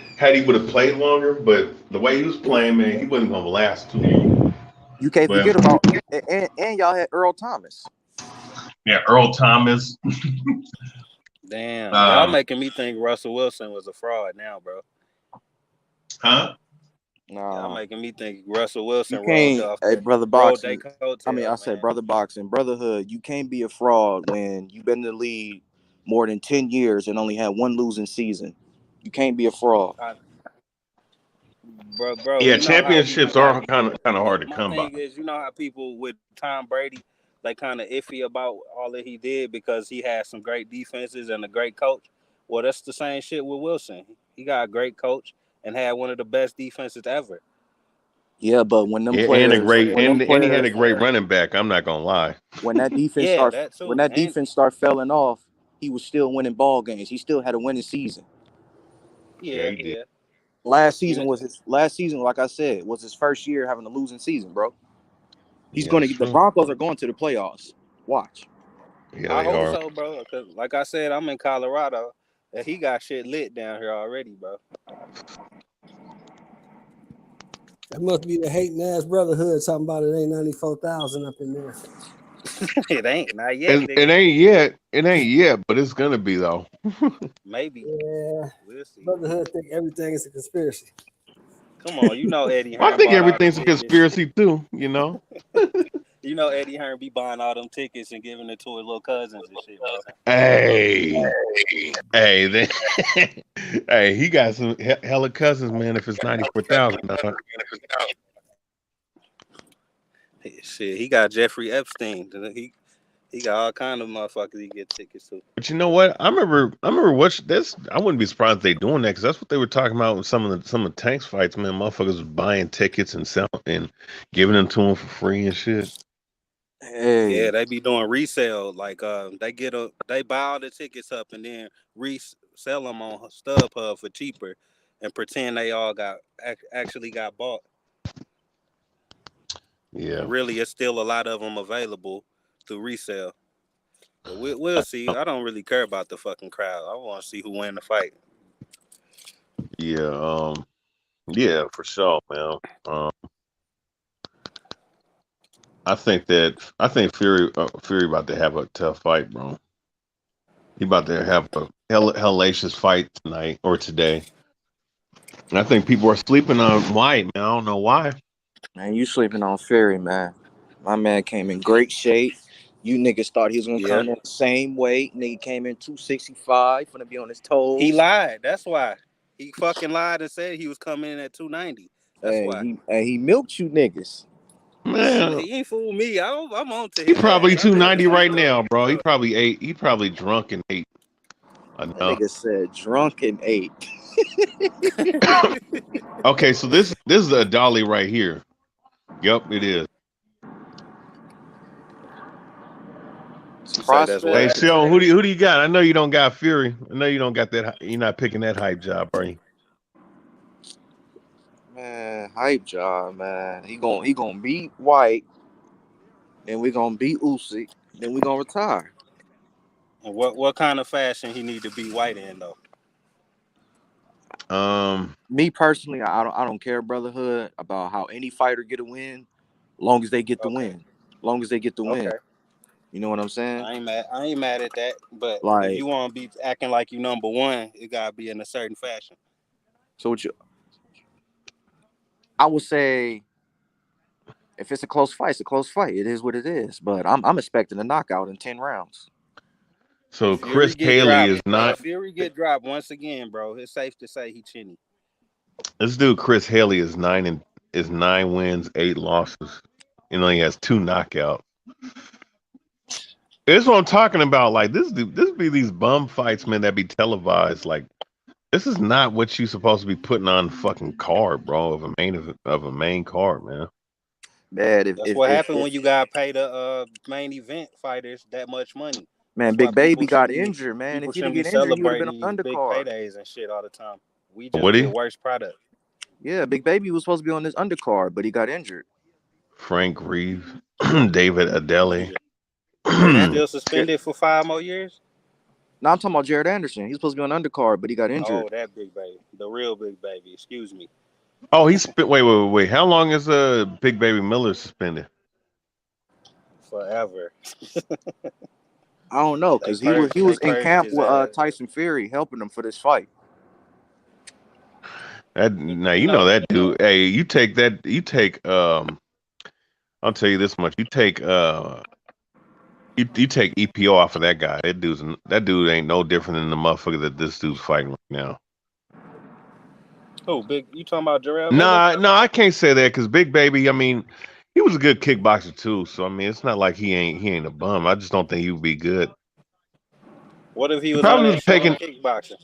would have played longer. But the way he was playing, man, he wasn't gonna last too long. You can't forget about and y'all had Earl Thomas. Yeah, Earl Thomas. Damn, y'all making me think Russell Wilson was a fraud now, bro. Huh? No, y'all making me think Russell Wilson rolled off. Hey, brother boxing. I said brother boxing, brotherhood. You can't be a fraud when you've been in the league more than 10 years and only had one losing season. You can't be a fraud. Bro. Yeah, championships are kind of hard to come by. My thing is, you know how people with Tom Brady, they kind of iffy about all that he did because he had some great defenses and a great coach. Well, that's the same shit with Wilson. He got a great coach and had one of the best defenses ever. Yeah, but when them players and he had a great running back. I'm not gonna lie. When that defense started falling off, he was still winning ball games. He still had a winning season. Yeah, he did. Last season, like I said, was his first year having a losing season, bro. The Broncos are going to the playoffs. Watch. Yeah, I hope so, bro. Because like I said, I'm in Colorado, and he got shit lit down here already, bro. That must be the hating ass brotherhood talking about it ain't 94,000 up in there. It ain't not yet. It ain't yet, but it's gonna be though. Maybe. Yeah. We'll see. Brotherhood think everything is a conspiracy. Come on, you know Eddie Hearn. I think everything's a conspiracy too. You know. You know Eddie Hearn be buying all them tickets and giving it to his little cousins and shit, bro. Hey, he got some hella cousins, man. If it's 94,000, shit, he got Jeffrey Epstein. He got all kind of motherfuckers he get tickets to. But you know what? I remember watching this. I wouldn't be surprised if they doing that because that's what they were talking about with some of the Tanks fights, man. Motherfuckers was buying tickets and selling and giving them to them for free and shit. Hey. Yeah, they be doing resale. Like they buy all the tickets up and then resell them on StubHub for cheaper. and pretend they all actually got bought. Yeah. And really, it's still a lot of them available through resale. But we'll see. I don't really care about the fucking crowd. I want to see who win the fight. Yeah. Yeah, for sure, man. I think Fury about to have a tough fight, bro. He about to have a hellacious fight tonight or today. And I think people are sleeping on White, man. I don't know why. Man, you sleeping on Fury, man. My man came in great shape. You niggas thought he was gonna come in the same weight. Nigga came in 265, gonna be on his toes. He lied. That's why. He fucking lied and said he was coming in at 290. That's why. He milked you niggas. Man, He ain't fooled me. I'm on to he his probably ass. 290 right now, bro. He probably ate. He probably drunk and ate. That nigga said drunk and ate. Okay, so this is a dolly right here. Yep, it is. Hey, Sean, who do you got? I know you don't got Fury. I know you don't got that. You're not picking that hype job, are you? Man, hype job, man. He gonna beat White, then we gonna beat Usyk, then we gonna retire. And what kind of fashion he need to be White in though? Me personally, I don't care, brotherhood, about how any fighter get a win, long as they get the win. Long as they get the win. You know what I'm saying? I ain't mad at that. But Like, if you want to be acting like you number one, it gotta be in a certain fashion. So I would say, if it's a close fight, it's a close fight. It is what it is. But I'm expecting a knockout in 10 rounds. So Chris Haley is not. If Fury get dropped once again, bro, it's safe to say he chinny. This dude Chris Haley is 9 wins, 8 losses. You know, he has 2 knockouts. This is what I'm talking about. Like this be these bum fights, man, that be televised. Like this is not what you supposed to be putting on the fucking card, bro, of a main card, man. Man, That's what happened when you got paid the main event fighters that much money. Man, Big Baby got injured, man. If he didn't get injured, he would have been on big undercard. paydays and shit all the time. We just Would he? get worse product. Yeah, Big Baby was supposed to be on this undercard, but he got injured. Frank Reeve, David Adeli. Still suspended for 5 more years? No, I'm talking about Jared Anderson. He's supposed to be on undercard, but he got injured. Oh, that Big Baby. The real Big Baby. Excuse me. Oh, wait. How long is Big Baby Miller suspended? Forever. I don't know, because he was in camp with Tyson Fury helping him for this fight. Now you know that dude. Hey, you take I'll tell you this much. You take EPO off of that guy. That dude ain't no different than the motherfucker that this dude's fighting right now. Oh, you talking about Jarrell? No, I can't say that because Big Baby, I mean, he was a good kickboxer too. So I mean, it's not like he ain't a bum. I just don't think he would be good. What if he was on that taking kickboxing?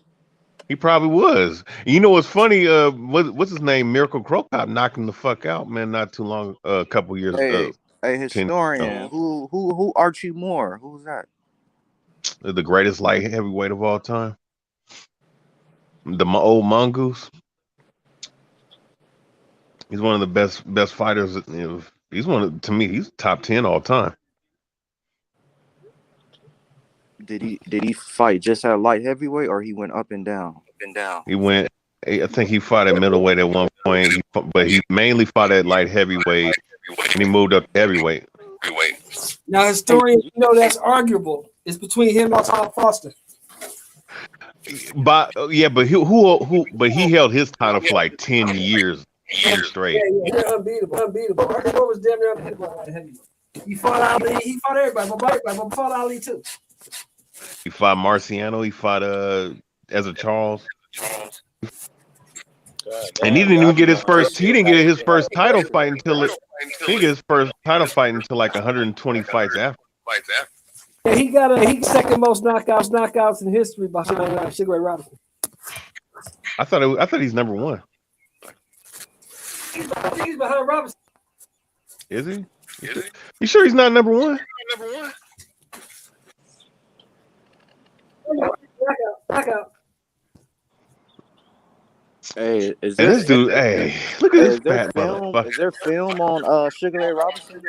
He probably was. You know what's funny? What's his name? Miracle Crow Cop knocked him the fuck out, man. Not too long, a couple years ago. Hey, historian, who Archie Moore? Who's that? The greatest light heavyweight of all time. The old mongoose. He's one of the best fighters. To me, he's top 10 all time. Did he fight just at light heavyweight, or he went up and down? He went. I think he fought at middleweight at one point, but he mainly fought at light heavyweight, and he moved up to heavyweight. Now, historian, you know that's arguable. It's between him and Tom Foster. But he held his title for like 10 years straight. Yeah, unbeatable. Arguable was damn near unbeatable. He fought Ali. He fought everybody. But he fought Ali too. He fought Marciano. He fought Ezra Charles. And he didn't even get his first. He didn't get his first title fight until like 120 fights after. Yeah, he got second most knockouts in history behind Sugar Ray Robinson. I thought he's number one. I think he's behind Robinson. Is he? You sure he's not number one? Knockout. Hey, is And there this dude, hey, look at hey, this is there fat film? motherfucker. Is there film on Sugar Ray Robinson?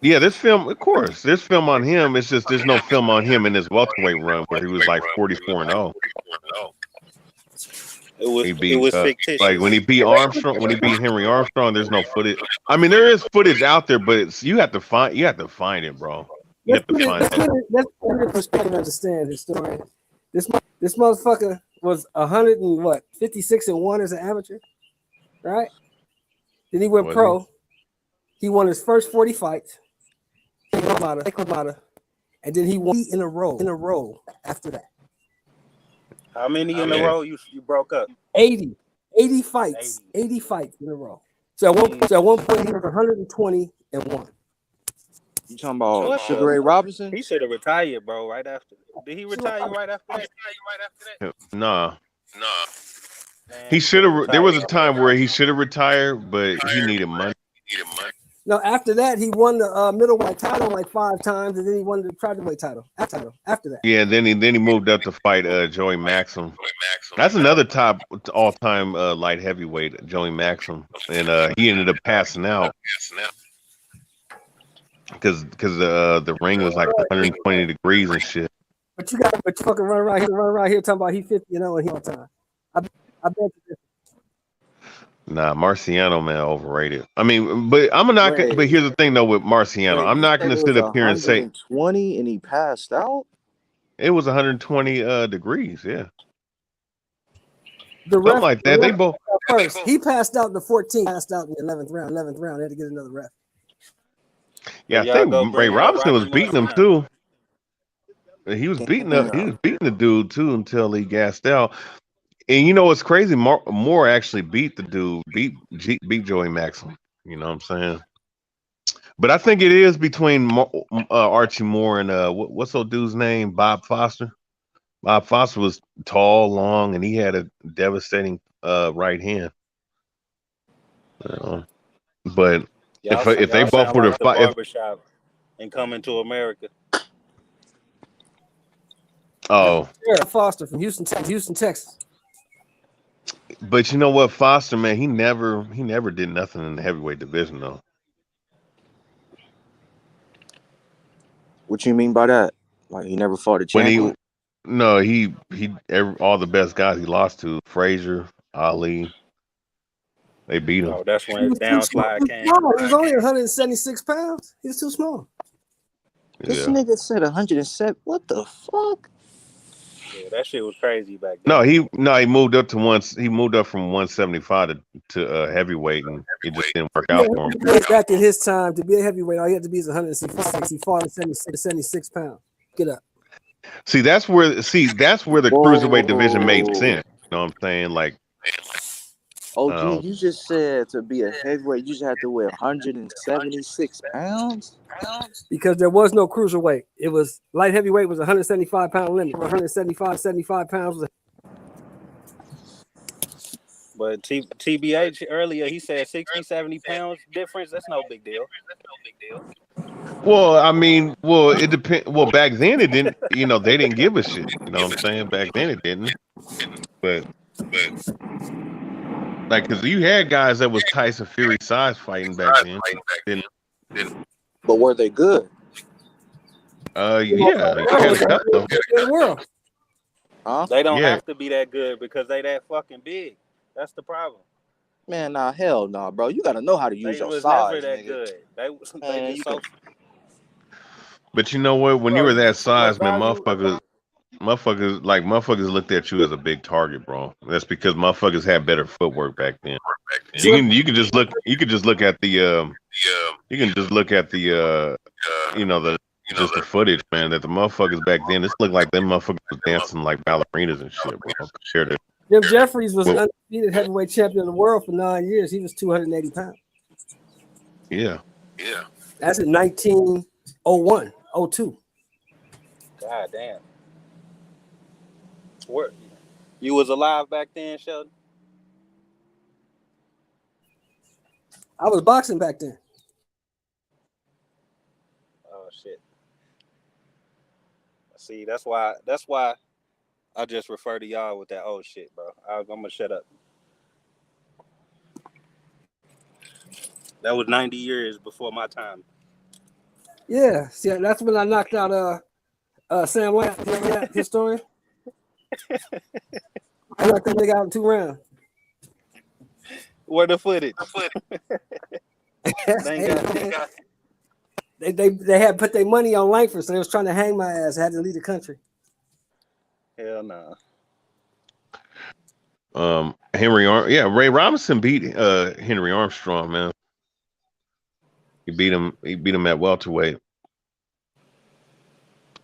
Yeah, this film, of course, there's film on him. It's just there's no film on him in his welterweight run where he was like 44-0. He It beat was like when fictitious. he beat Armstrong, when he beat Henry Armstrong. There's no footage. I mean, there is footage out there, but you have to find it, bro. You have to find that. Let's put it in perspective. Understand his story. This motherfucker was 56-1 as an amateur, right? Then he went Was pro. He won his first 40 fights. And then he won in a row after that. How many in a row you broke up? 80 fights. 80 fights in a row. So at one point he was 120-1. You talking about Sugar Ray Robinson? He should have retired, bro. Right after. Did he retire right after that? Nah. He should have. There was a time where he should have retired, but he needed money. No, after that he won the middleweight title like 5 times, and then he won the cruiserweight title. After that. Yeah, then he moved up to fight Joey Maxim. That's another top all-time light heavyweight, Joey Maxim, and he ended up passing out because the ring was like 120 degrees and shit. But you fucking run around here talking about he 50 and he all time. I bet you. Nah, Marciano, man, overrated. I mean, but I'm not. But here's the thing, though, with Marciano, I'm not going to sit up here and say 120 and he passed out. It was 120 degrees. Yeah, Something like that. They both. First, he passed out in the 14th. Passed out in the 11th round. They had to get another ref. Yeah, I think Ray Robinson was beating him too. He was beating up. He was beating the dude too until he gassed out. And you know what's crazy? Moore actually beat the dude, beat Joey Maxim. You know what I'm saying? But I think it is between Archie Moore and what's old dude's name? Bob Foster. Bob Foster was tall, long, and he had a devastating right hand. But if they both were to fight, barbershop and coming to America. Oh, Foster from Houston, Texas. But you know what, Foster, man, he never did nothing in the heavyweight division though. What you mean by that? Like he never fought a champion? All the best guys he lost to, Frazier, Ali, they beat him. Oh, that's when his downslide came. He was only 176 pounds. He was too small. This nigga said 107. What the fuck? Yeah, that shit was crazy back then. He moved up from 175 to heavyweight, and it just didn't work out for him. Back in his time, to be a heavyweight, all he had to be is 166. He fought at 76 pounds. Get up. See, that's where the cruiserweight division made sense. You know what I'm saying? Like, OG, you just said to be a heavyweight, you just have to weigh 176 pounds? Because there was no cruiserweight. It was light heavyweight was 175 pound limit. 175 pounds. But TBH earlier, he said 60, 70 pounds difference. That's no big deal. Well, I mean, it depends. Well, back then it didn't. You know, they didn't give a shit. You know what I'm saying? Back then it didn't. But like, because you had guys that was Tyson Fury size fighting back then. But were they good? Yeah. They were. Huh? They don't have to be that good because they that fucking big. That's the problem. Man, nah, hell nah, bro. You gotta know how to use your size. They was never that nigga. good. They just so. But you know what? When you were that size, man, motherfuckers looked at you as a big target, bro. That's because motherfuckers had better footwork back then. You can just look at the the footage, man. That the motherfuckers back then, this looked like them motherfuckers was dancing like ballerinas and shit, bro. Compared to Jim Jeffries was undefeated heavyweight champion of the world for 9 years. He was 280 pounds. Yeah. That's in 1901, 02. God damn. Where you was alive back then, Sheldon? I was boxing back then. Oh shit. See, that's why I just refer to y'all with that old shit, bro. I'm gonna shut up. That was 90 years before my time. Yeah, see, that's when I knocked out Sam White, historian. I knocked that nigga out in 2 rounds. Where the footage? They had put their money on Langford, so they was trying to hang my ass. I had to leave the country. Hell no. Ray Robinson beat Henry Armstrong, man. He beat him at welterweight.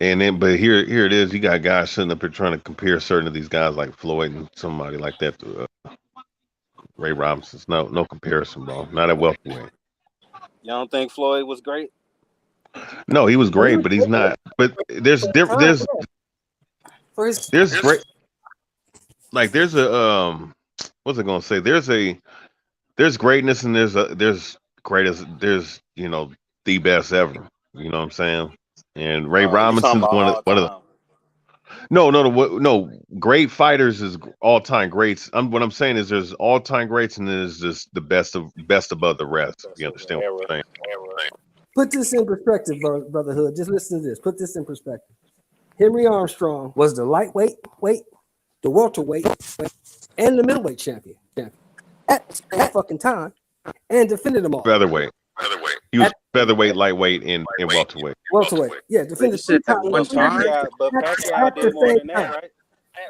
And then, but here it is. You got guys sitting up here trying to compare certain of these guys like Floyd and somebody like that to Ray Robinson's. No comparison, bro. Not at welterweight. You don't think Floyd was great? No, he was great, but he's not. But there's great. Like there's a what's I gonna say? There's greatness and there's greatest. There's the best ever. You know what I'm saying? And Ray Robinson's one of the. No. Great fighters is all time greats. What I'm saying is there's all time greats and there's just the best above the rest. You understand what I'm saying? Put this in perspective, brotherhood. Just listen to this. Put this in perspective. Henry Armstrong was the lightweight, the welterweight, and the middleweight champion at that fucking time, and defended them all. Featherweight. He was featherweight, lightweight, and welterweight. Welterweight, yeah, defended 3 times. But Pacquiao did more than that, right?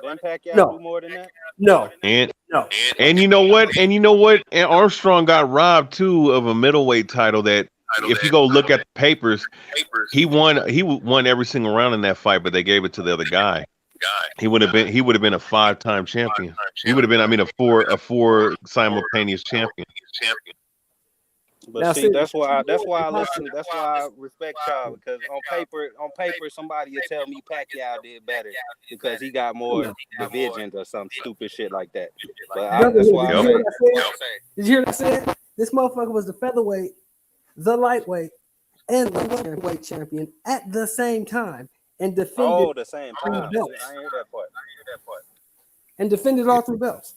Didn't Pacquiao do more than that? No. And you know what? And Armstrong got robbed too of a middleweight title that. If you go look at the papers, he won every single round in that fight, but they gave it to the other guy. He would have been a 5-time champion. He would have been, a four simultaneous champion. But now, see, that's why I listen. That's why I respect y'all, because on paper, somebody will tell me Pacquiao did better because he got more divisions or some stupid shit like that. But that's why I say. Did you hear what I said? This motherfucker was the featherweight, the lightweight, and the welterweight champion at the same time, and defended. The same time. I ain't hear that part. And defended all 3 belts.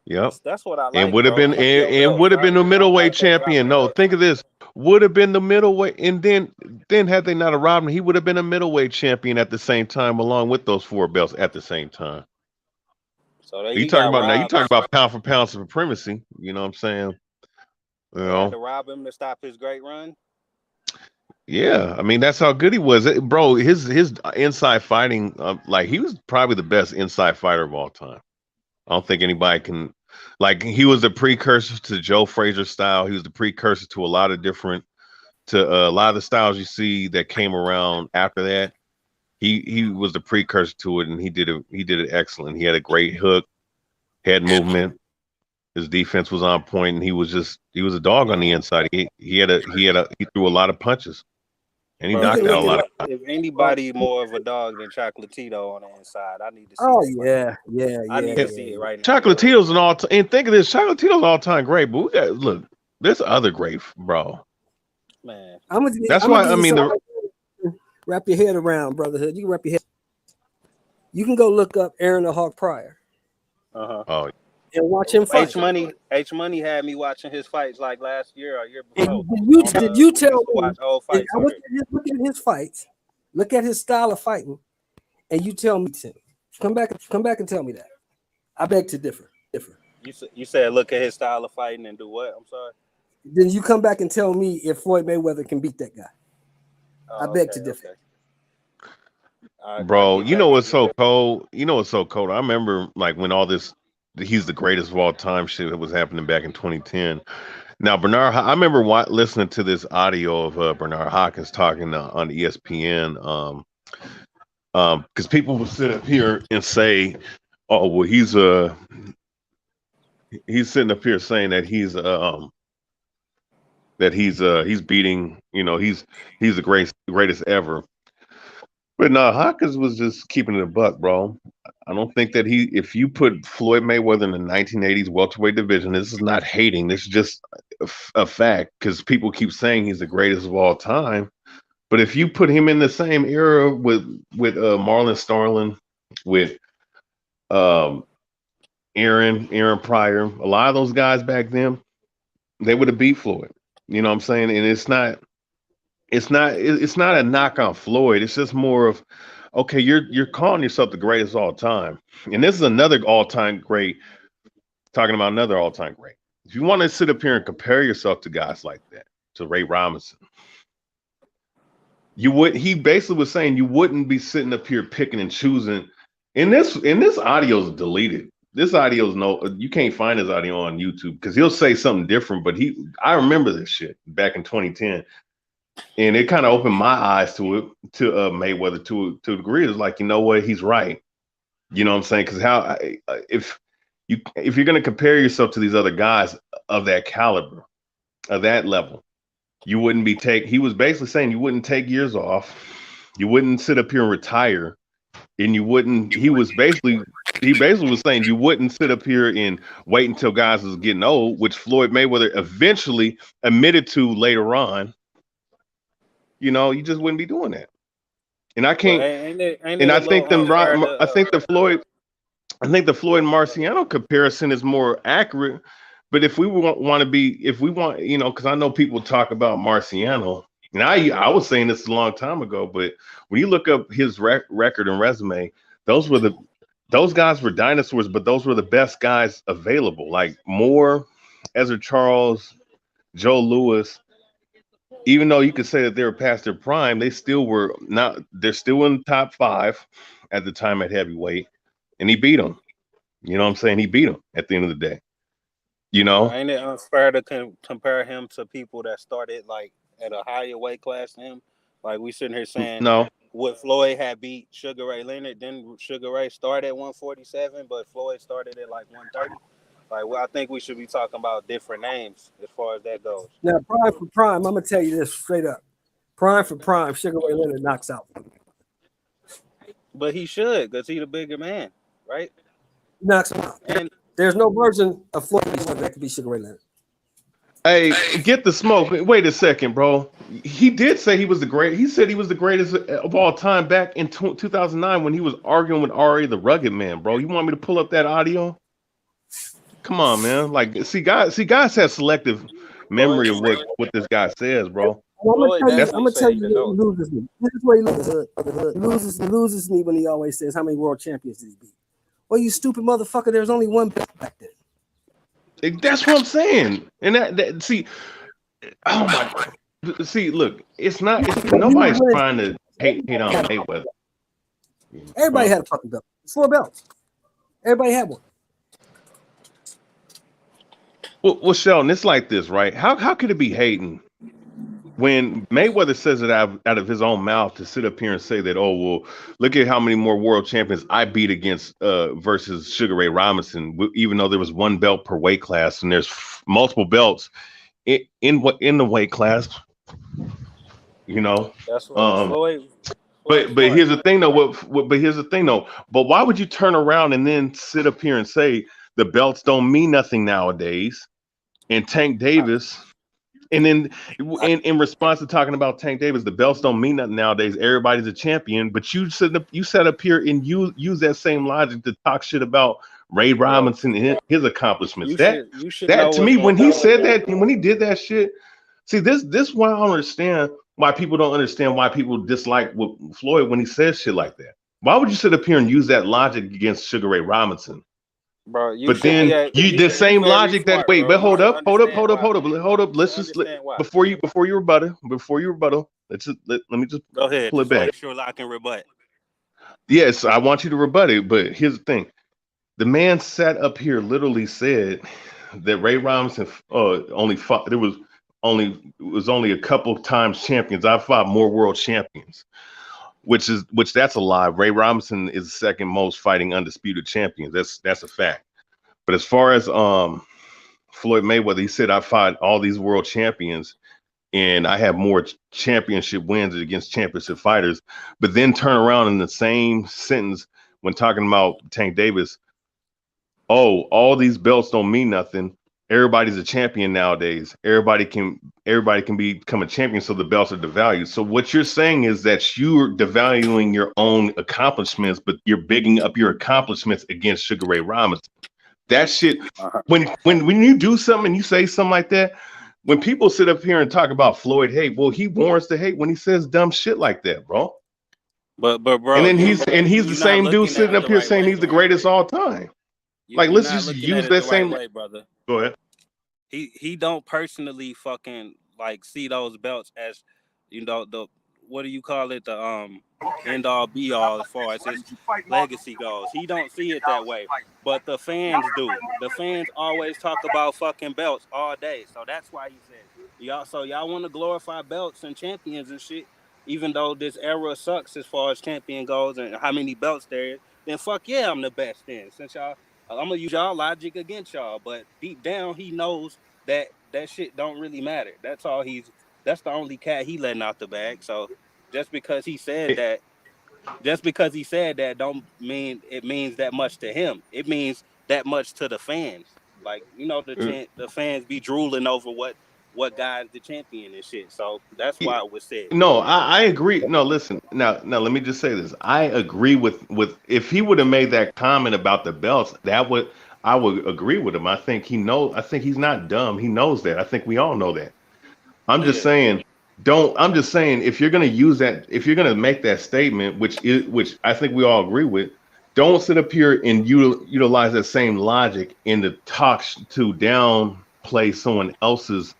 Yep. That's what I like. And would have been the middleweight champion. No, think of this. Would have been the middleweight, and then had they not robbed him, he would have been a middleweight champion at the same time, along with those 4 belts at the same time. So you talking about pound for pound supremacy. You know what I'm saying? To rob him to stop his great run. Yeah, I mean that's how good he was, bro. His inside fighting, he was probably the best inside fighter of all time. I don't think anybody can, he was the precursor to Joe Frazier's style. He was the precursor to a lot of the styles you see that came around after that. He was the precursor to it, and he did it excellent. He had a great hook, head movement. His defense was on point, and he was a dog on the inside. He threw a lot of punches, and he knocked out a lot of. If anybody more of a dog than Chocolatito on the inside, I need to see. Oh yeah. I need to see it right now. Chocolatito's and think of this, Chocolatito's all time great, but we got there's other great, bro. Man, that's why I mean wrap your head around, brotherhood. You can wrap your head. You can go look up Aaron the Hawk Pryor. Oh. And watch him fight. H Money had me watching his fights like last year or year before. Did you tell me? Watch old fights. Look at his fights. Look at his style of fighting, and you tell me to come back and tell me that. I beg to differ. You said look at his style of fighting and do what? I'm sorry. Then you come back and tell me if Floyd Mayweather can beat that guy. I beg to differ. Bro, you know what's so cold? I remember when all this. He's the greatest of all time shit that was happening back in 2010. Now, I remember listening to this audio of Bernard Hopkins talking on ESPN because people would sit up here and say, oh, well, he's sitting up here saying that he's beating, he's the greatest ever. But no, Hopkins was just keeping it a buck, bro. I don't think that if you put Floyd Mayweather in the 1980s welterweight division, this is not hating. This is just a fact because people keep saying he's the greatest of all time. But if you put him in the same era with Marlon Starling, with um, Aaron Pryor, a lot of those guys back then, they would have beat Floyd. You know what I'm saying? And it's not a knock on Floyd. It's just more of, okay, you're calling yourself the greatest of all time, and this is another all time great. Talking about another all time great. If you want to sit up here and compare yourself to guys like that, to Ray Robinson, you would. He basically was saying you wouldn't be sitting up here picking and choosing. And this audio is deleted. This audio is you can't find his audio on YouTube because he'll say something different. But I remember this shit back in 2010. And it kind of opened my eyes to it, to Mayweather to a degree. It's like, you know what, he's right. You know what I'm saying? Because if you're going to compare yourself to these other guys of that caliber, of that level, you wouldn't be he was basically saying you wouldn't take years off, you wouldn't sit up here and retire, and you wouldn't. He basically was saying you wouldn't sit up here and wait until guys was getting old, which Floyd Mayweather eventually admitted to later on. You know, you just wouldn't be doing that. And I can't. I think the Floyd and Marciano comparison is more accurate. But if we want to be, because I know people talk about Marciano, and I was saying this a long time ago, but when you look up his record and resume, those guys were dinosaurs, but those were the best guys available. Like Moore, Ezra Charles, Joe Louis. Even though you could say that they were past their prime, they still were not. They're still in the top 5 at the time at heavyweight, and he beat them. You know what I'm saying? He beat them at the end of the day. You know, ain't it unfair to compare him to people that started like at a higher weight class than him? Like we sitting here saying, no, what Floyd had beat Sugar Ray Leonard, then Sugar Ray started at 147, but Floyd started at like 130. Like, well, I think we should be talking about different names as far as that goes. Now, prime for prime, I'm gonna tell you this straight up. Prime for prime, Sugar Ray Leonard knocks out. But he should, because he's the bigger man, right? Knocks him out. And there's no version of Floyd that could be Sugar Ray Leonard. Hey, get the smoke. Wait a second, bro. He did say he was the great. He said he was the greatest of all time back in 2009 when he was arguing with Ari the Rugged Man, bro. You want me to pull up that audio? Come on, man. Like, see, guys have selective memory of what this guy says, bro. I'm gonna tell you he loses me. This is where he loses. He loses me when he always says, "How many world champions did he beat?" Well, you stupid motherfucker. There's only one belt back then. That's what I'm saying. And that see, oh my God. See, look, it's nobody's trying to hate on Mayweather. Everybody had a fucking belt. 4 belts. Everybody had one. Well, Sheldon, it's like this, right? How could it be hating when Mayweather says it out of his own mouth to sit up here and say that, oh, well, look at how many more world champions I beat against versus Sugar Ray Robinson, even though there was 1 belt per weight class and there's multiple belts in the weight class, you know. That's what Floyd. But here's the thing though. But why would you turn around and then sit up here and say the belts don't mean nothing nowadays? And Tank Davis, and then in response to talking about Tank Davis, the belts don't mean nothing nowadays. Everybody's a champion. But you sat up here and you use that same logic to talk shit about Ray Robinson and his accomplishments. That to me, when he said that, when he did that shit, see this why I don't understand why people don't understand why people dislike Floyd when he says shit like that. Why would you sit up here and use that logic against Sugar Ray Robinson? Bro, but then the same logic that wait, but hold up. Let's just before you rebuttal. Let me just go ahead. Pull it back. Sure, I can rebut. Yes, I want you to rebut it, but here's the thing: the man sat up here, literally said that Ray Robinson only fought. It was only a couple times champions. I fought more world champions. Which that's a lie. Ray Robinson is the second most fighting undisputed champion. That's a fact. But as far as Floyd Mayweather, he said I fought all these world champions and I have more championship wins against championship fighters. But then turn around in the same sentence when talking about Tank Davis. Oh, all these belts don't mean nothing. everybody's a champion nowadays. Everybody can become a champion, so the belts are devalued. So what you're saying is that you're devaluing your own accomplishments, but you're bigging up your accomplishments against Sugar Ray Robinson. That shit, when you do something and you say something like that, when people sit up here and talk about Floyd hate, well, he warrants the hate when he says dumb shit like that, bro. But bro, and then he's the same dude sitting up here saying he's the greatest all time. Like, let's just use that same way, brother. Go ahead. He don't personally fucking like see those belts as, you know, the, what do you call it, the end all be all as far as his legacy goes. He don't see it that way, but the fans do. The fans always talk about fucking belts all day, so that's why he said y'all want to glorify belts and champions and shit, even though this era sucks as far as champion goes and how many belts there is. Then fuck yeah, I'm the best. Then since y'all, I'm gonna use y'all logic against y'all, but deep down he knows that shit don't really matter. That's the only cat he letting out the bag. So just because he said that don't mean it means that much to him. It means that much to the fans. Like, you know, the fans be drooling over what guy's the champion and shit. So that's why it was said. No, I agree. No, listen. Now let me just say this. I agree with if he would have made that comment about the belts, I would agree with him. I think he's not dumb. He knows that. I think we all know that. I'm just saying, if you're gonna use that, if you're gonna make that statement, which I think we all agree with, don't sit up here and utilize that same logic in the talks to downplay someone else's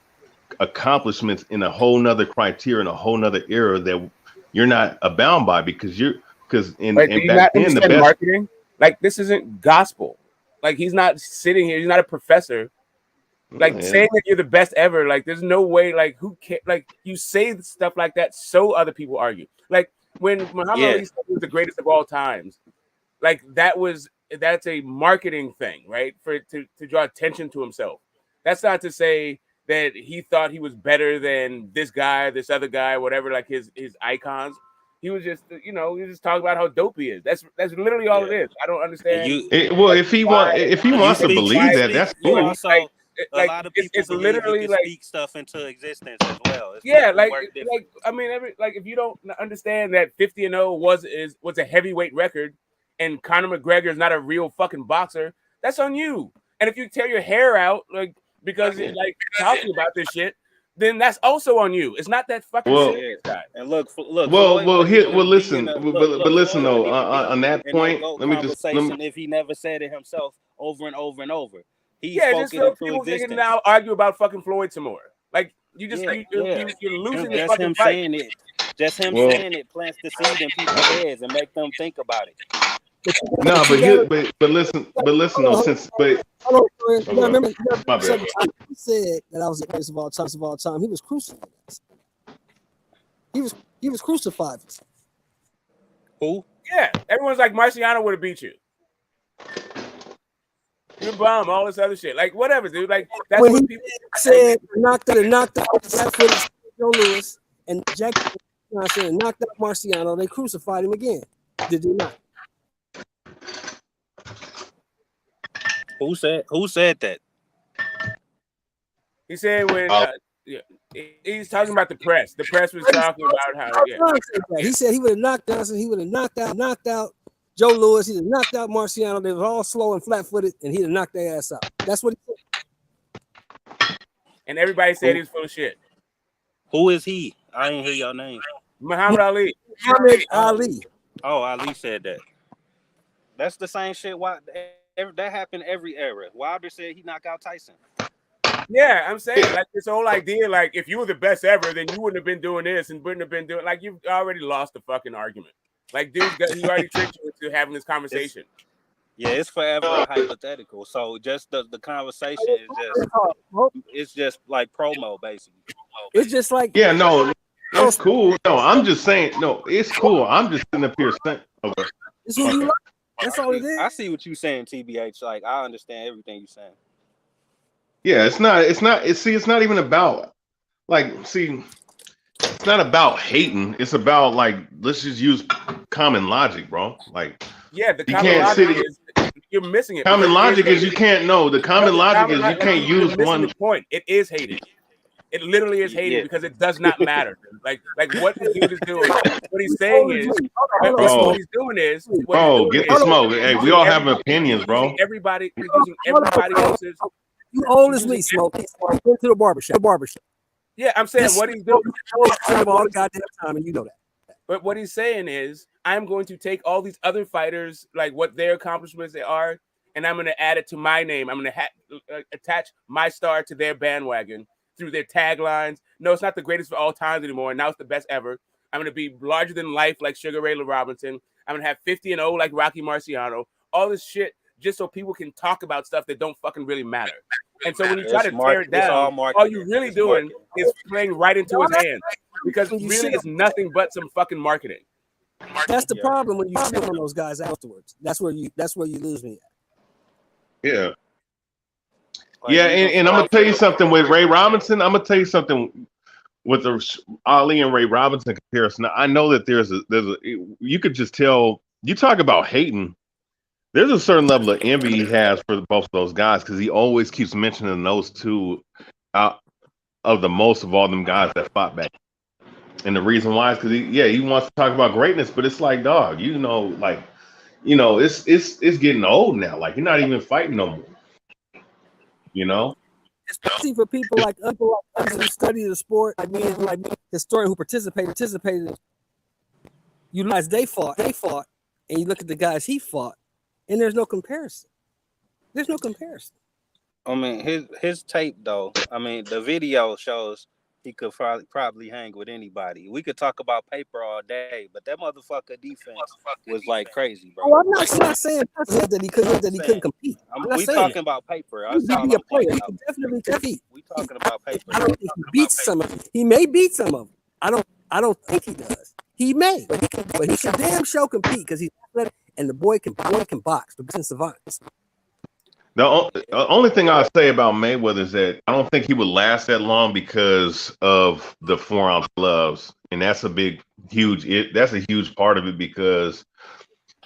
accomplishments in a whole nother criteria, in a whole nother era that you're not bound by, because back then the best marketing, like, this isn't gospel. Like, he's not sitting here, he's not a professor. Like, saying that you're the best ever, like, there's no way, like, who can, like, you say stuff like that so other people argue. Like, when Muhammad Ali said he was the greatest of all times, like, that's a marketing thing, right? To draw attention to himself. That's not to say that he thought he was better than this guy, this other guy, whatever, like his icons. He was just, he was just talking about how dope he is. That's literally all it is. I don't understand. If he wants to believe that, that's cool. Also, a lot of people it's literally like speak stuff into existence as well. I mean, if you don't understand that 50-0 was a heavyweight record, and Conor McGregor is not a real fucking boxer, that's on you. And if you tear your hair out, like, because talking about this shit, then that's also on you. It's not that fucking serious guy. And look. Listen though. On that point, if he never said it himself over and over and over. Just so people can now argue about fucking Floyd some more. Like, you're losing the fucking fight. Saying it. Just him saying it plants the seed in people's heads and make them think about it. No, but listen though, remember he said that I was the greatest of all time. He was crucified. He was crucified. Who? Yeah, everyone's like, Marciano would have beat you. You bomb, all this other shit. Like, whatever, dude. Like, that's when what people said. Knocked out Joe Louis and Jack Johnson, knocked out Marciano. They crucified him again. Did they not? Who said that? He said when he's talking about the press. The press was talking about how he said he would have knocked Johnson. He would have knocked out Joe Louis. He'd have knocked out Marciano. They were all slow and flat-footed, and he'd have knocked their ass out. That's what he said. And everybody said he was full of shit. Who is he? I didn't hear your name. Muhammad Ali. Muhammad Ali. Oh, Ali said that. That's the same shit. That happened every era. Wilder said he knocked out Tyson. Yeah, I'm saying, like, this whole idea, like, if you were the best ever, then you wouldn't have been doing this and wouldn't have been doing, like, you've already lost the fucking argument. Like, dude, he already tricked you into having this conversation. It's forever hypothetical. So just the conversation is just like promo, basically. It's just like it's cool. No, I'm just saying. No, it's cool. I'm just sitting up here saying. Okay. It's who you like. That's all it is. I see what you're saying, TBH. Like, I understand everything you're saying. Yeah, it's not even about it's not about hating. It's about, like, let's just use common logic, bro. Like, the common logic is you're missing it. Common because logic it is you can't know. The common logic is you can't you're use missing one. the point. It is hating. It literally is hating because it does not matter. Like what the dude is doing. What he's saying is, what he's doing is, Get the smoke. Hey, we all have opinions, bro. Everybody, he's using everybody else's. You old as me, Smoke. Go to the barbershop. Yeah, I'm saying what he's doing. All the goddamn time, and you know that. But what he's saying is, I'm going to take all these other fighters, like what their accomplishments they are, and I'm going to add it to my name. I'm going to attach my star to their bandwagon through their taglines. No, it's not the greatest of all times anymore. Now it's the best ever. I'm going to be larger than life like Sugar Ray Robinson. I'm going to have 50-0 like Rocky Marciano. All this shit just so people can talk about stuff that don't fucking really matter. And so when you try to tear it down, all you're really doing is playing right into his hands because really it's nothing but some fucking marketing. That's the problem when you shit on those guys afterwards. That's where you lose me at. Yeah. Yeah, and I'm gonna tell you something with Ray Robinson. I'm gonna tell you something with the Ali and Ray Robinson comparison. I know that there's a you could just tell. You talk about hating. There's a certain level of envy he has for both of those guys because he always keeps mentioning those two out of the most of all them guys that fought back. And the reason why is because he wants to talk about greatness, but it's like, dog, it's getting old now. Like you're not even fighting no more. Especially for people like us who study the sport, like me, historian who participated. You realize they fought, and you look at the guys he fought, and there's no comparison. I mean, his tape though. I mean, the video shows he could probably hang with anybody. We could talk about paper all day, but that motherfucker defense was like crazy, bro. Oh, I'm not saying that he couldn't compete. We talking about paper. He be a player. He can definitely compete. We talking about paper. I don't think he beats some of them. He may beat some of them. I don't think he does. He may, but he should damn sure compete because he's athletic and the boy can box. The boxing savant. The only thing I'll say about Mayweather is that I don't think he would last that long because of the 4-ounce gloves, and that's a huge part of it because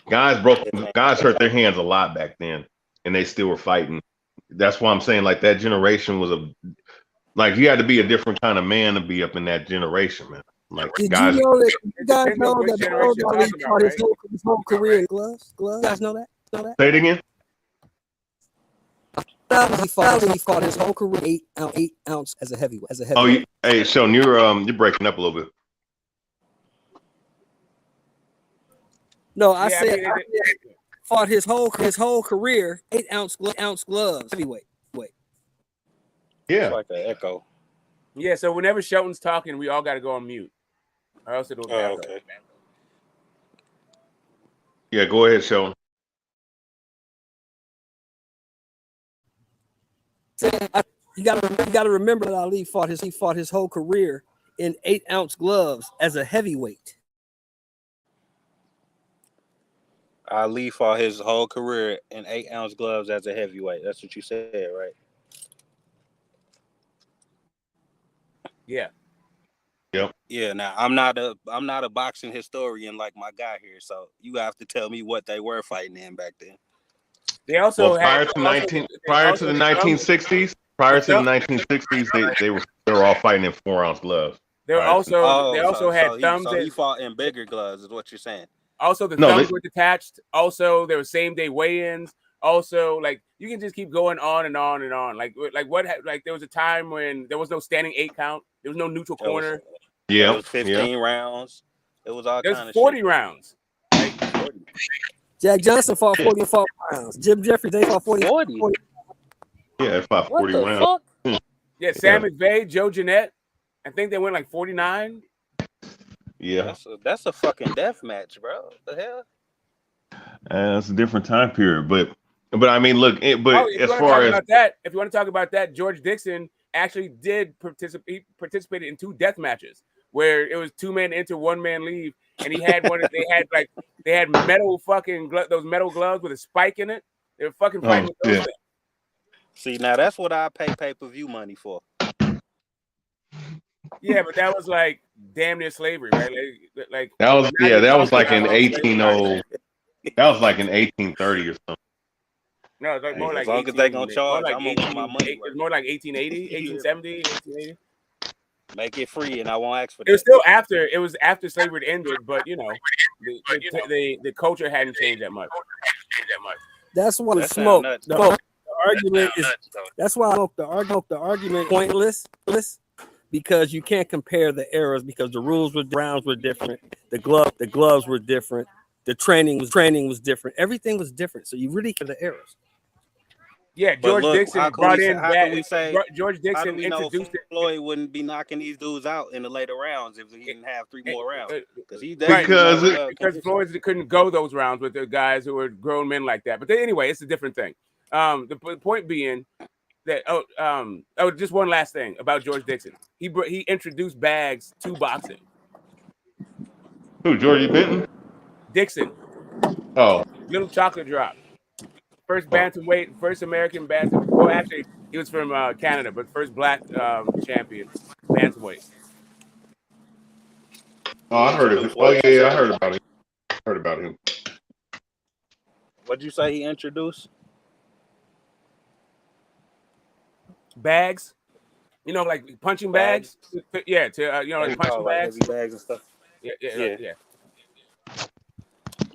guys hurt their hands a lot back then, and they still were fighting. That's why I'm saying like that generation was you had to be a different kind of man to be up in that generation, man. Like Did guys, you guys know that he fought his whole career in gloves? You guys know that? Say it again. He fought his whole career 8 ounce as a heavyweight. Hey, Sean, you're breaking up a little bit. No, I said fought his whole career 8 ounce gloves heavyweight. Yeah, it's like an echo. Yeah, so whenever Shelton's talking, we all got to go on mute, or else it'll. Okay. Yeah, go ahead, Sean. You got to remember that Ali fought his whole career in 8 ounce gloves as a heavyweight. Ali fought his whole career in 8 ounce gloves as a heavyweight. That's what you said, right? Yeah. Yep. Yeah. Now I'm not a boxing historian like my guy here, so you have to tell me what they were fighting in back then. They also prior to the 1960s. Prior to the 1960s, they were all fighting in 4-ounce gloves. They also had thumbs. So he fought in bigger gloves, is what you're saying. Also, the thumbs were detached. Also, there were same day weigh-ins. Also, like you can just keep going on and on and on. Like there was a time when there was no standing 8 count. There was no neutral corner. Yeah, it was 15 rounds. It was all kind of 40 shit. rounds. Like 40. Jack Johnson fought 45 rounds. Jim Jeffries, they fought 40. Yeah, it fought 40 rounds. Yeah, Sam McVeigh, Joe Jeanette. I think they went like 49. Yeah. That's a fucking death match, bro. What the hell? It's a different time period, but I mean, look, if you want to talk about that, George Dixon actually did participate. He participated in 2 death matches where it was 2 men enter, 1 man leave, and he had one. They had metal fucking those metal gloves with a spike in it. They were fucking fighting with those things. See, now that's what I pay pay-per-view money for. Yeah, but that was like damn near slavery, right? Like that was like in 1830 or something. No, it's like more like as long as they gonna 18, more charge, like I'm gonna want 18, my money worth. it's more like 1880, 1870, 1880. Make it free, and I won't ask for that. It was still after. It was after slavery ended, but you know, the culture hadn't changed that much. That's why That smoke. sound nuts, The though. argument is. That's why the argument pointless. Because you can't compare the eras because the rounds were different, the gloves were different, the training was different, everything was different. So you really can the eras. Yeah, But George look, Dixon how can brought we say, in how that. can we say George how do Dixon we know introduced it. Floyd wouldn't be knocking these dudes out in the later rounds if he didn't have 3 more rounds? Because he because Floyd couldn't go those rounds with the guys who were grown men like that. But anyway, it's a different thing. The point being that just one last thing about George Dixon. He introduced bags to boxing. Who, Georgie Benton? Dixon. Oh. Little chocolate drop. First bantamweight, first American bantam. Well, actually, he was from Canada, but first black champion, bantamweight. Oh, I heard of him. Oh, yeah, I heard about him. Heard about him. What'd you say he introduced? Bags. You know, like punching bags. Yeah, to like punching bags. Heavy bags and stuff. Yeah.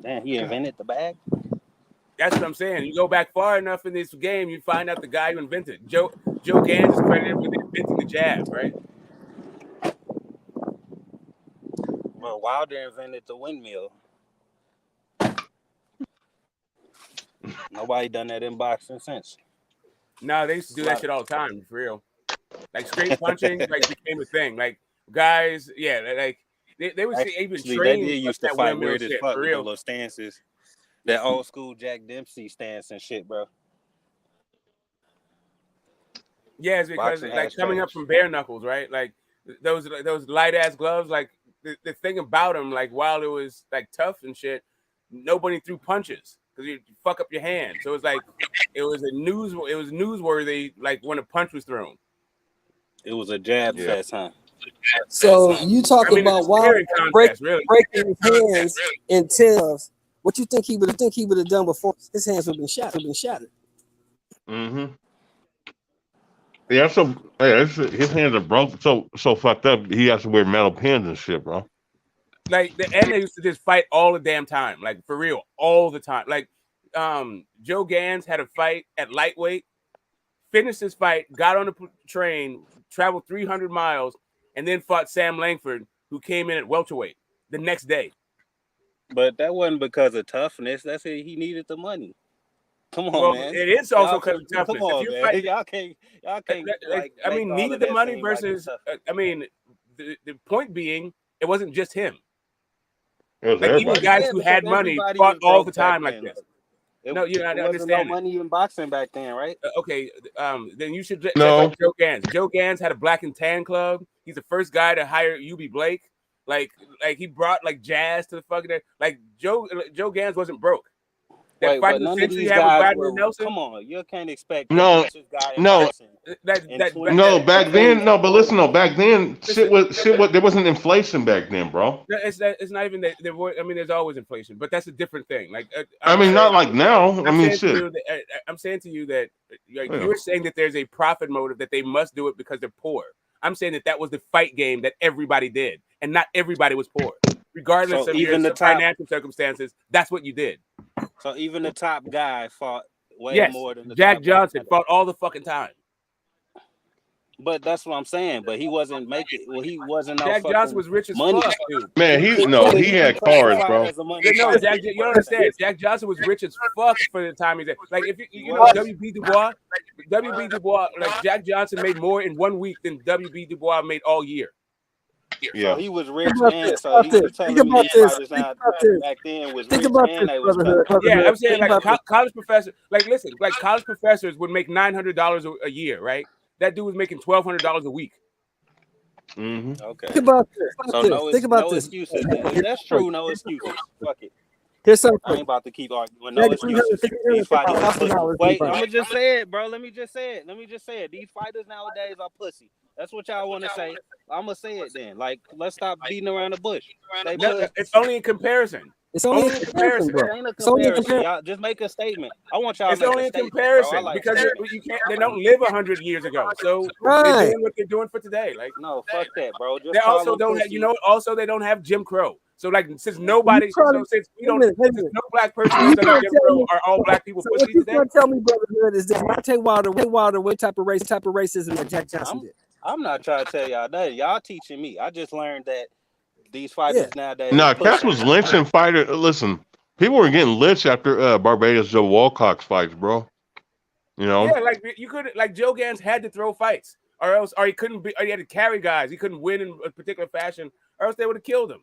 Man, he invented the bag. That's what I'm saying. You go back far enough in this game, you find out the guy who invented it. Joe Gans is credited with inventing the jab, right? Well, Wilder invented the windmill. Nobody done that in boxing since. No, they used to do that shit all the time, for real. Like straight punching, like became a thing. Like guys, yeah, like they would see even train. They used to fight weird as fuck with the little stances. That old school Jack Dempsey stance and shit, bro. Yeah, it's because like coming up from bare knuckles, right? Like those light ass gloves. Like the thing about them, like while it was like tough and shit, nobody threw punches because you fuck up your hand. So it's like it was newsworthy. Like when a punch was thrown. It was a jab fest, huh? So you talk about Wilder breaking his hands in 10s. What you think he would have done before his hands would have been shattered? Mm-hmm. Yeah, his hands are broke, so fucked up. He has to wear metal pins and shit, bro. Like they used to just fight all the damn time, like for real, all the time. Like Joe Gans had a fight at lightweight, finished his fight, got on the train, traveled 300 miles, and then fought Sam Langford, who came in at welterweight the next day. But that wasn't because of toughness. That's it. He needed the money. Come on, man. It is also because of toughness. Come on, man. Y'all can't. Like, I mean, needed the money versus. I mean, the point being, it wasn't just him. Like even guys who had money fought all the time like this. No, you don't understand. No money in boxing back then, right? Okay, then you should check out Joe Gans. Joe Gans had a black and tan club. He's the first guy to hire UB Blake. Like he brought like jazz to the fucking like Joe Gans wasn't broke. That Wait, but none of these guys were. Come on, you can't expect No, back then. No, but listen, back then, shit was. There wasn't inflation back then, bro. No, it's not even that. I mean, there's always inflation, but that's a different thing. Like, not like now. I mean, shit. I'm saying to you that you're saying that there's a profit motive that they must do it because they're poor. I'm saying that was the fight game that everybody did, and not everybody was poor, regardless of your financial circumstances. That's what you did. So even the top guy fought way more than the Jack Johnson fought all the fucking time. But that's what I'm saying. But he wasn't making. Well, he wasn't. Jack Johnson was rich as fuck, dude. Man, he had cars, bro. No, Jack, you don't understand. Jack Johnson was rich as fuck for the time he's at. Like if you know WB Dubois, like Jack Johnson made more in 1 week than WB Dubois made all year. Yeah, so he was rich, and so he's telling me fighters now back then was rich and they was. Yeah, I'm saying like college professors. Like listen, like college professors would make $900 a year, right? That dude was making $1,200 a week. Mm-hmm. Okay. Think about this. No excuses. If that's true, no excuses. Fuck it. Here's something. I ain't about to keep arguing. No excuses. These fighters. Wait, I'm gonna just say it, bro. Let me just say it. These fighters nowadays are pussy. That's what y'all want to say. I'm gonna say it then. Like, let's stop beating around the bush. No, it's only in comparison. It's only a comparison, bro. It ain't a It's only a comparison. comparison. Y'all just make a statement. I want y'all It's to make only a a statement, bro. I comparison like because that. you can't. They don't live 100 years ago, so they're Right. doing what they're doing for today. Like No, fuck that, bro. they Just call also them don't have. pussy. You know, also they don't have Jim Crow. So like since You nobody, trying so to since we wait a don't, minute, wait a since minute. no black person So lives you under trying to Jim tell Crow, me? are all black people So what pussy you today? trying to tell me, brotherhood, is this Monte Wilder what type of racism that Jack Johnson did? I'm not trying to tell y'all that. Y'all teaching me. I just learned that these fighters nowadays. Nah, is pussy. Cass was lynching fighter. Listen, people were getting lynched after Barbados Joe Walcott's fights, bro. You know. Yeah, like you could, like Joe Gans had to throw fights, or he couldn't be, or he had to carry guys. He couldn't win in a particular fashion, or else they would have killed him.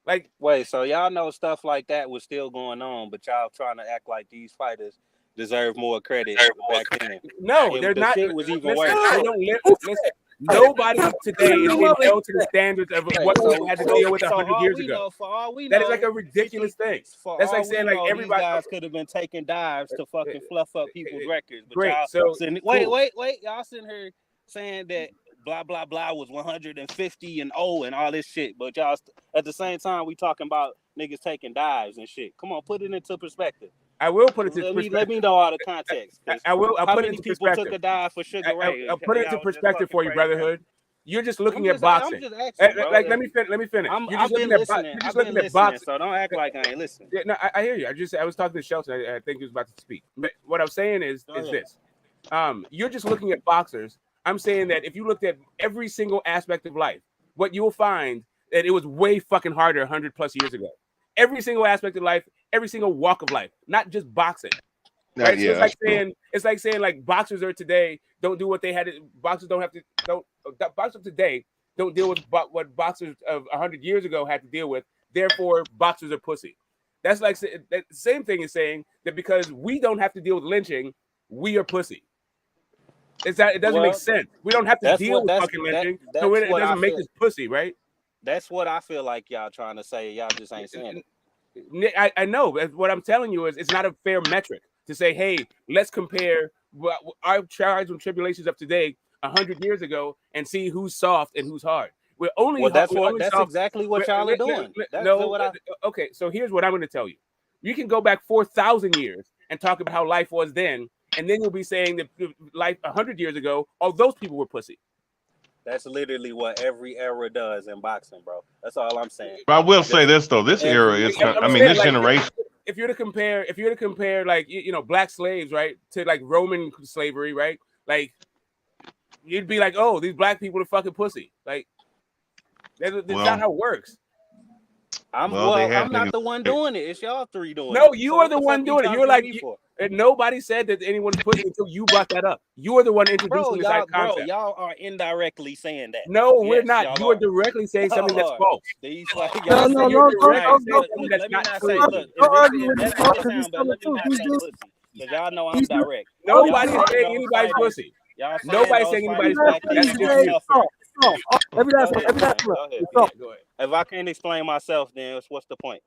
Like, wait, so y'all know stuff like that was still going on, but y'all trying to act like these fighters deserve more credit back then. no, they're The not. shit was even Listen, worse. they don't live. Listen, nobody today is being held to the standards of what we had to deal with 100 years ago. For all we That know, is like a ridiculous thing. For That's all like saying we like know, everybody. these guys could have been taking dives to fucking fluff up people's records. But Great. y'all So sitting, cool. wait, y'all sitting here saying that blah blah blah was 150 and and all this shit. But y'all at the same time we talking about niggas taking dives and shit. Come on, put it into perspective. I will put it into perspective. Let me know all the context. I will. I'll how put it many into people perspective. took a dive for Sugar Ray? I'll put it into perspective for you, brotherhood. You're just looking at I'm boxing. just asking, bro. Like, let me finish. You're just looking at boxing. You're just looking at boxing. So don't act like I ain't listening. Yeah, no, I hear you. I was talking to Shelton. I think he was about to speak. But what I'm saying is this. You're just looking at boxers. I'm saying that if you looked at every single aspect of life, what you'll find that it was way fucking harder 100 plus years ago. Every single aspect of life, every single walk of life, not just boxing. Right? So it's like saying like boxers are today don't do what they had to. Boxers don't have to. Boxers today don't deal with what boxers of 100 years ago had to deal with. Therefore, boxers are pussy. That's like the same thing as saying that because we don't have to deal with lynching, we are pussy. It doesn't make sense. We don't have to deal with fucking lynching, so it doesn't make us pussy, right? That's what I feel like y'all trying to say. Y'all just ain't saying it. I know. What I'm telling you is it's not a fair metric to say, hey, let's compare our trials and tribulations of today 100 years ago and see who's soft and who's hard. We're only that's soft. Exactly what y'all are doing. Okay, so here's what I'm going to tell you. You can go back 4,000 years and talk about how life was then, and then you'll be saying that life 100 years ago, all those people were pussy. That's literally what every era does in boxing, bro. That's all I'm saying. But I will say this though, this era is. This generation. If you're to compare, like black slaves, right, to like Roman slavery, right, like you'd be like, oh, these black people are fucking pussy. Like that's not how it works. I'm not the one doing it. It's y'all three doing it. No, you are the one doing it. You're like, and nobody said that anyone's pussy until you brought that up. You are the one introducing this concept. Bro, y'all are indirectly saying that. No, we're not. You are directly saying something that's false. These like no. Let me not say, look, let me not say pussy, because y'all know I'm direct. Nobody's saying anybody's pussy. Nobody's saying anybody's pussy. That's just you. Go ahead. If I can't explain myself, then what's the point?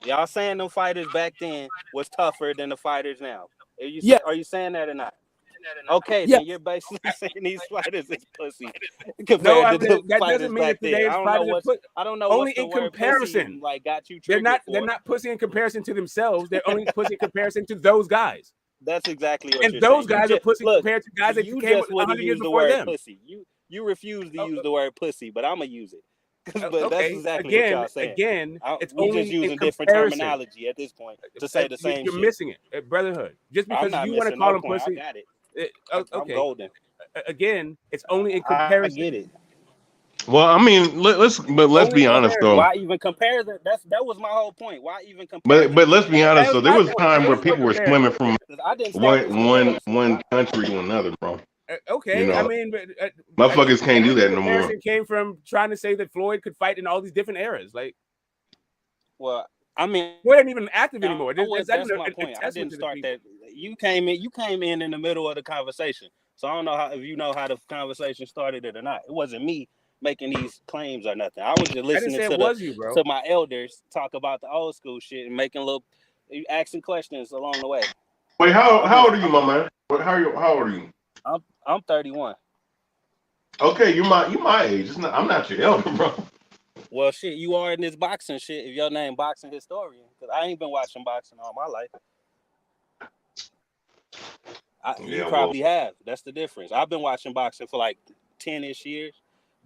Y'all saying them fighters back then was tougher than the fighters now. Are you saying that or not? Okay, then you're basically saying these fighters is pussy compared to the fighters back then. I don't know. Only in comparison, like got you. They're not pussy in comparison to themselves. They're only pussy in comparison to those guys. That's exactly what you're saying. And those guys are pussy compared to guys that came 100 years before them. Pussy. You refuse to use the word pussy, but I'm gonna use it. But that's exactly what y'all saying. Again, it's we only just using different terminology at this point to say the same shit. You're missing it, brotherhood. Just because you want to call them pussy. I got it. I'm golden. Again, it's only in comparison. I get it. Well, I mean, let's be honest though. Why even compare that? That was my whole point. Why even compare? But let's be honest. So there was a time where people were swimming from one country to another, bro. Okay, I mean, but motherfuckers can't do that no more. Came from trying to say that Floyd could fight in all these different eras, like. Well, I mean, Floyd ain't even active anymore. That's my point. I didn't start that. You came in the middle of the conversation, so I don't know if you know how the conversation started it or not. It wasn't me making these claims or nothing. I was just listening to my elders talk about the old school shit and asking questions along the way. Wait, how old are you, my man? How old are you? I'm 31. Okay, you're my age. I'm not your elder, bro. Well, shit, you are in this boxing shit. If your name boxing historian, because I ain't been watching boxing all my life. You probably have. That's the difference. I've been watching boxing for like 10-ish years,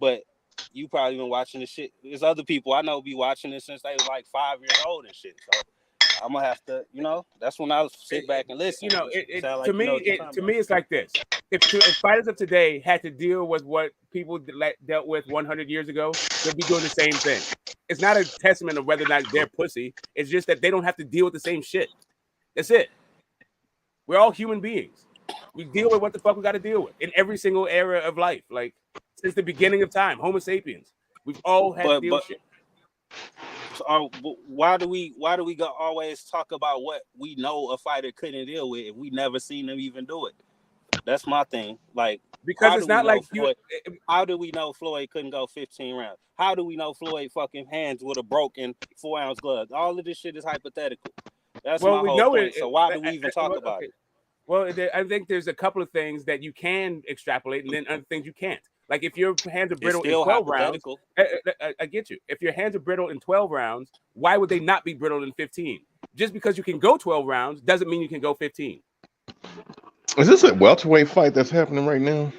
but you probably been watching this shit. There's other people I know be watching it since they was like 5 years old and shit. So I'm gonna have to, that's when I sit back and listen. To me, it's like this: if fighters of today had to deal with what people dealt with 100 years ago, they'd be doing the same thing. It's not a testament of whether or not they're pussy. It's just that they don't have to deal with the same shit. That's it. We're all human beings. We deal with what the fuck we got to deal with in every single era of life, like since the beginning of time. Homo sapiens. We've all had to deal with shit. So, why do we always talk about what we know a fighter couldn't deal with if we never seen them even do it? That's my thing. Like, because it's not like how do we know Floyd couldn't go 15 rounds? How do we know Floyd fucking hands would have broken 4-ounce gloves? All of this shit is hypothetical. That's my whole point. So why do we even talk about it? Well, I think there's a couple of things that you can extrapolate, and then other things you can't. Like if your hands are brittle in 12 rounds, I get you. If your hands are brittle in 12 rounds, why would they not be brittle in 15? Just because you can go 12 rounds doesn't mean you can go 15. Is this a welterweight fight that's happening right now?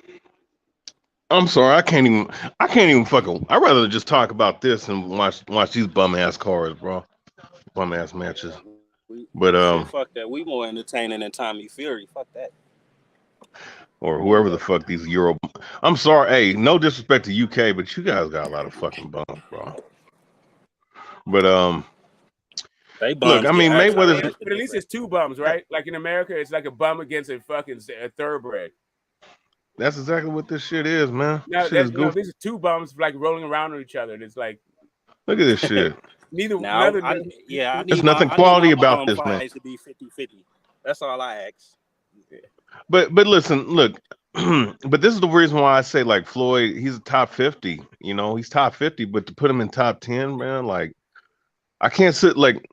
I'm sorry, I can't even fucking. I'd rather just talk about this and watch these bum ass cards, bro. Bum ass matches. But fuck that. We more entertaining than Tommy Fury. Fuck that. Or whoever the fuck these Euro. I'm sorry, hey, no disrespect to UK, but you guys got a lot of fucking bums, bro. But look, I mean, Mayweather's. But at least it's two bums, right? Like in America, it's like a bum against a fucking thoroughbred. That's exactly what this shit is, man. No, Shit is goofy. these are two bums like rolling around on each other. And it's like, look at this shit. There's nothing quality about this, man. To be 50-50. That's all I ask. Yeah. But listen, look, but this is the reason why I say like Floyd, he's a top 50. You know, he's top 50, but to put him in top 10, man, like I can't sit like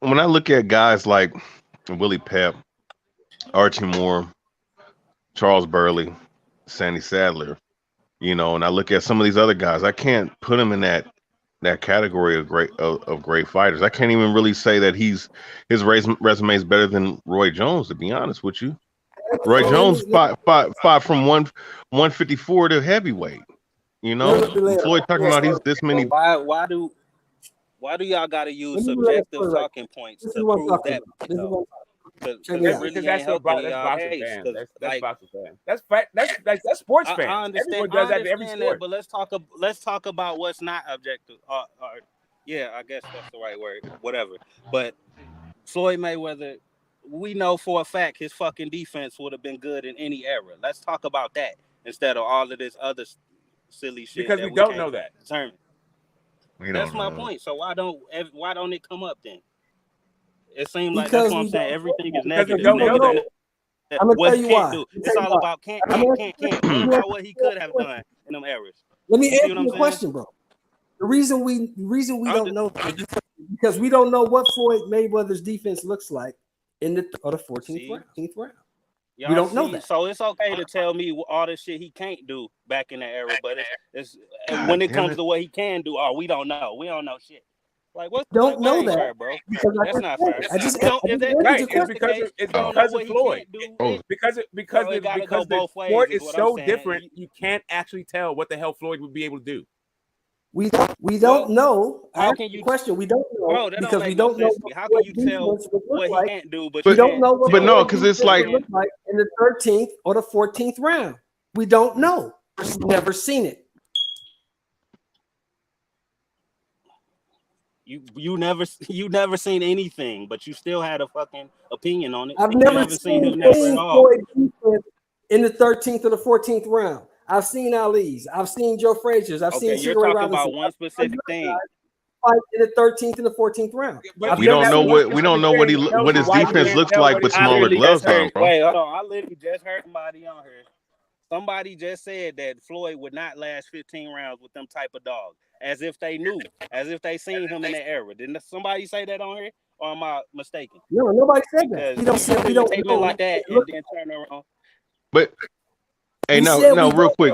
when I look at guys like Willie Pep, Archie Moore, Charles Burley, Sandy Sadler, you know, and I look at some of these other guys, I can't put him in that category of great fighters. I can't even really say that his resume is better than Roy Jones, to be honest with you. Roy Jones fought from 154 to heavyweight. You know, Floyd talking about he's this many. Why do y'all got to use subjective talking points to prove that? Because that's boxing fans. That's boxing fans. That's sports fans. I understand. Everyone does that in every sport. But let's talk about what's not objective. Yeah, I guess that's the right word. Whatever. But Floyd Mayweather, we know for a fact his fucking defense would have been good in any era. Let's talk about that instead of all of this other silly shit. Because we don't know that. That's my point. So why don't it come up then? It seems like that's what I'm saying. Everything is negative. I'm gonna tell you why. It's all about can't. What about what he could have done in them eras? Let me ask you a question, bro. The reason we don't know because we don't know what Floyd Mayweather's defense looks like in the 14th round. We don't know that. So it's okay to tell me all the shit he can't do back in that era, but it's when it comes to what he can do, we don't know. We don't know shit. Like what? Don't know that, fair, bro. That's not fair. It's because of Floyd. Because the sport is so different, you can't actually tell what the hell Floyd would be able to do. We don't know. How can you question? We don't know because we don't know. How can you tell what he can't do? But we don't know. But no, because it's like in the 13th or the 14th round. We don't know. We've never seen it. You never seen anything, but you still had a fucking opinion on it. I've never seen him in the 13th or the 14th round. I've seen Ali's. I've seen Joe Frazier's. I've seen. You're talking about one specific thing. Fight in the 13th and the 14th round. We don't know what his defense looks like with smaller gloves on, bro. Wait, hold on. I literally just heard somebody on here. Somebody just said that Floyd would not last 15 rounds with them type of dogs, as if they knew, as if they seen him in that era. Didn't somebody say that on here, or am I mistaken? No, nobody said that. We don't take it like that and then turn around. But hey, no, real quick.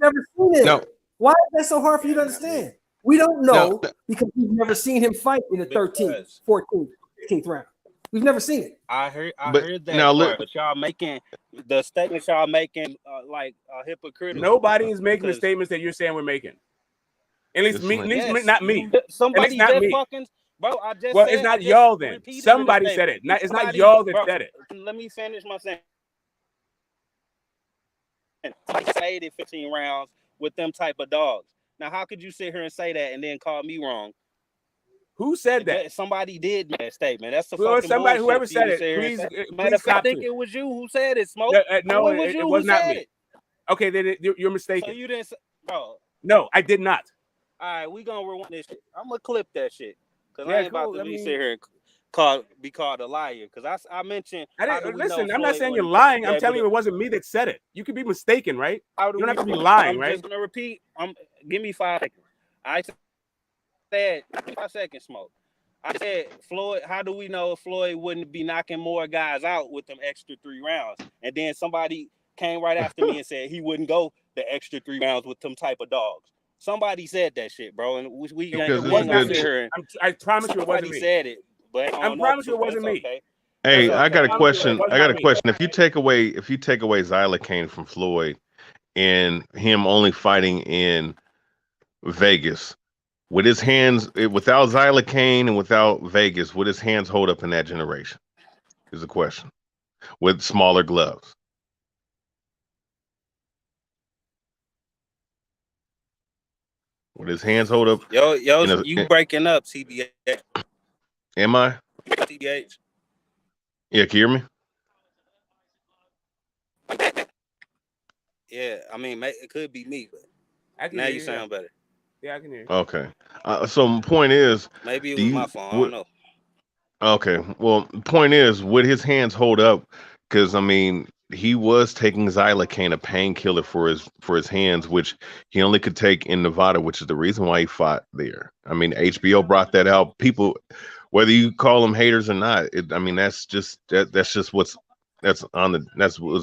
Never seen it. No. Why is that so hard for you to understand? We don't know because we've never seen him fight in the 13th, 14th, 15th round. We've never seen it. I heard that part, but y'all making the statements y'all making like hypocritical. Nobody is making the statements that you're saying we're making. At least me, not me. Somebody not just me. fucking, bro. I just well, said, it's not y'all then. Somebody said it. It's not y'all that said it. Let me finish my sentence. Somebody stayed in 15 rounds with them type of dogs. Now, how could you sit here and say that and then call me wrong? Who said that? Somebody did make that statement. That's the well, fucking somebody. bullshit. Whoever said it, please. Matter of fact, I think it was you who said it, Smoke. No, it was not me. It? Okay, then you're mistaken. So you didn't say, bro. No, I did not. All right, we gonna rewind this shit. I'm gonna clip that shit because I ain't about to be sit here and be called a liar. Because I mentioned. Listen, I'm not saying you're lying. I'm telling you it wasn't me that said it. You could be mistaken, right? You don't have to be lying, right? I'm just gonna repeat. Give me 5 seconds. I said 5 seconds, Smoke. I said Floyd. How do we know Floyd wouldn't be knocking more guys out with them extra 3 rounds? And then somebody came right after me and said he wouldn't go the extra 3 rounds with them type of dogs. Somebody said that shit, bro, and we I promise you it wasn't me. Said it, but I promise you it wasn't me. Okay. Hey, I got a question. If you take away xylocaine from Floyd and him only fighting in Vegas, would his hands, without xylocaine and without Vegas, would his hands hold up in that generation? Is the question. With smaller gloves. Would his hands hold up? Yo, you breaking up, CBH. Am I? CBH. Yeah, can you hear me? Yeah, I mean, it could be me, but now you sound better. Yeah, I can hear you. Okay. So my point is, maybe it was my phone. I don't know. Okay. Well, the point is, would his hands hold up? Because I mean, he was taking xylocaine, a painkiller for his hands, which he only could take in Nevada, which is the reason why he fought there. I mean, HBO brought that out. People, whether you call them haters or not, I mean, that's just what's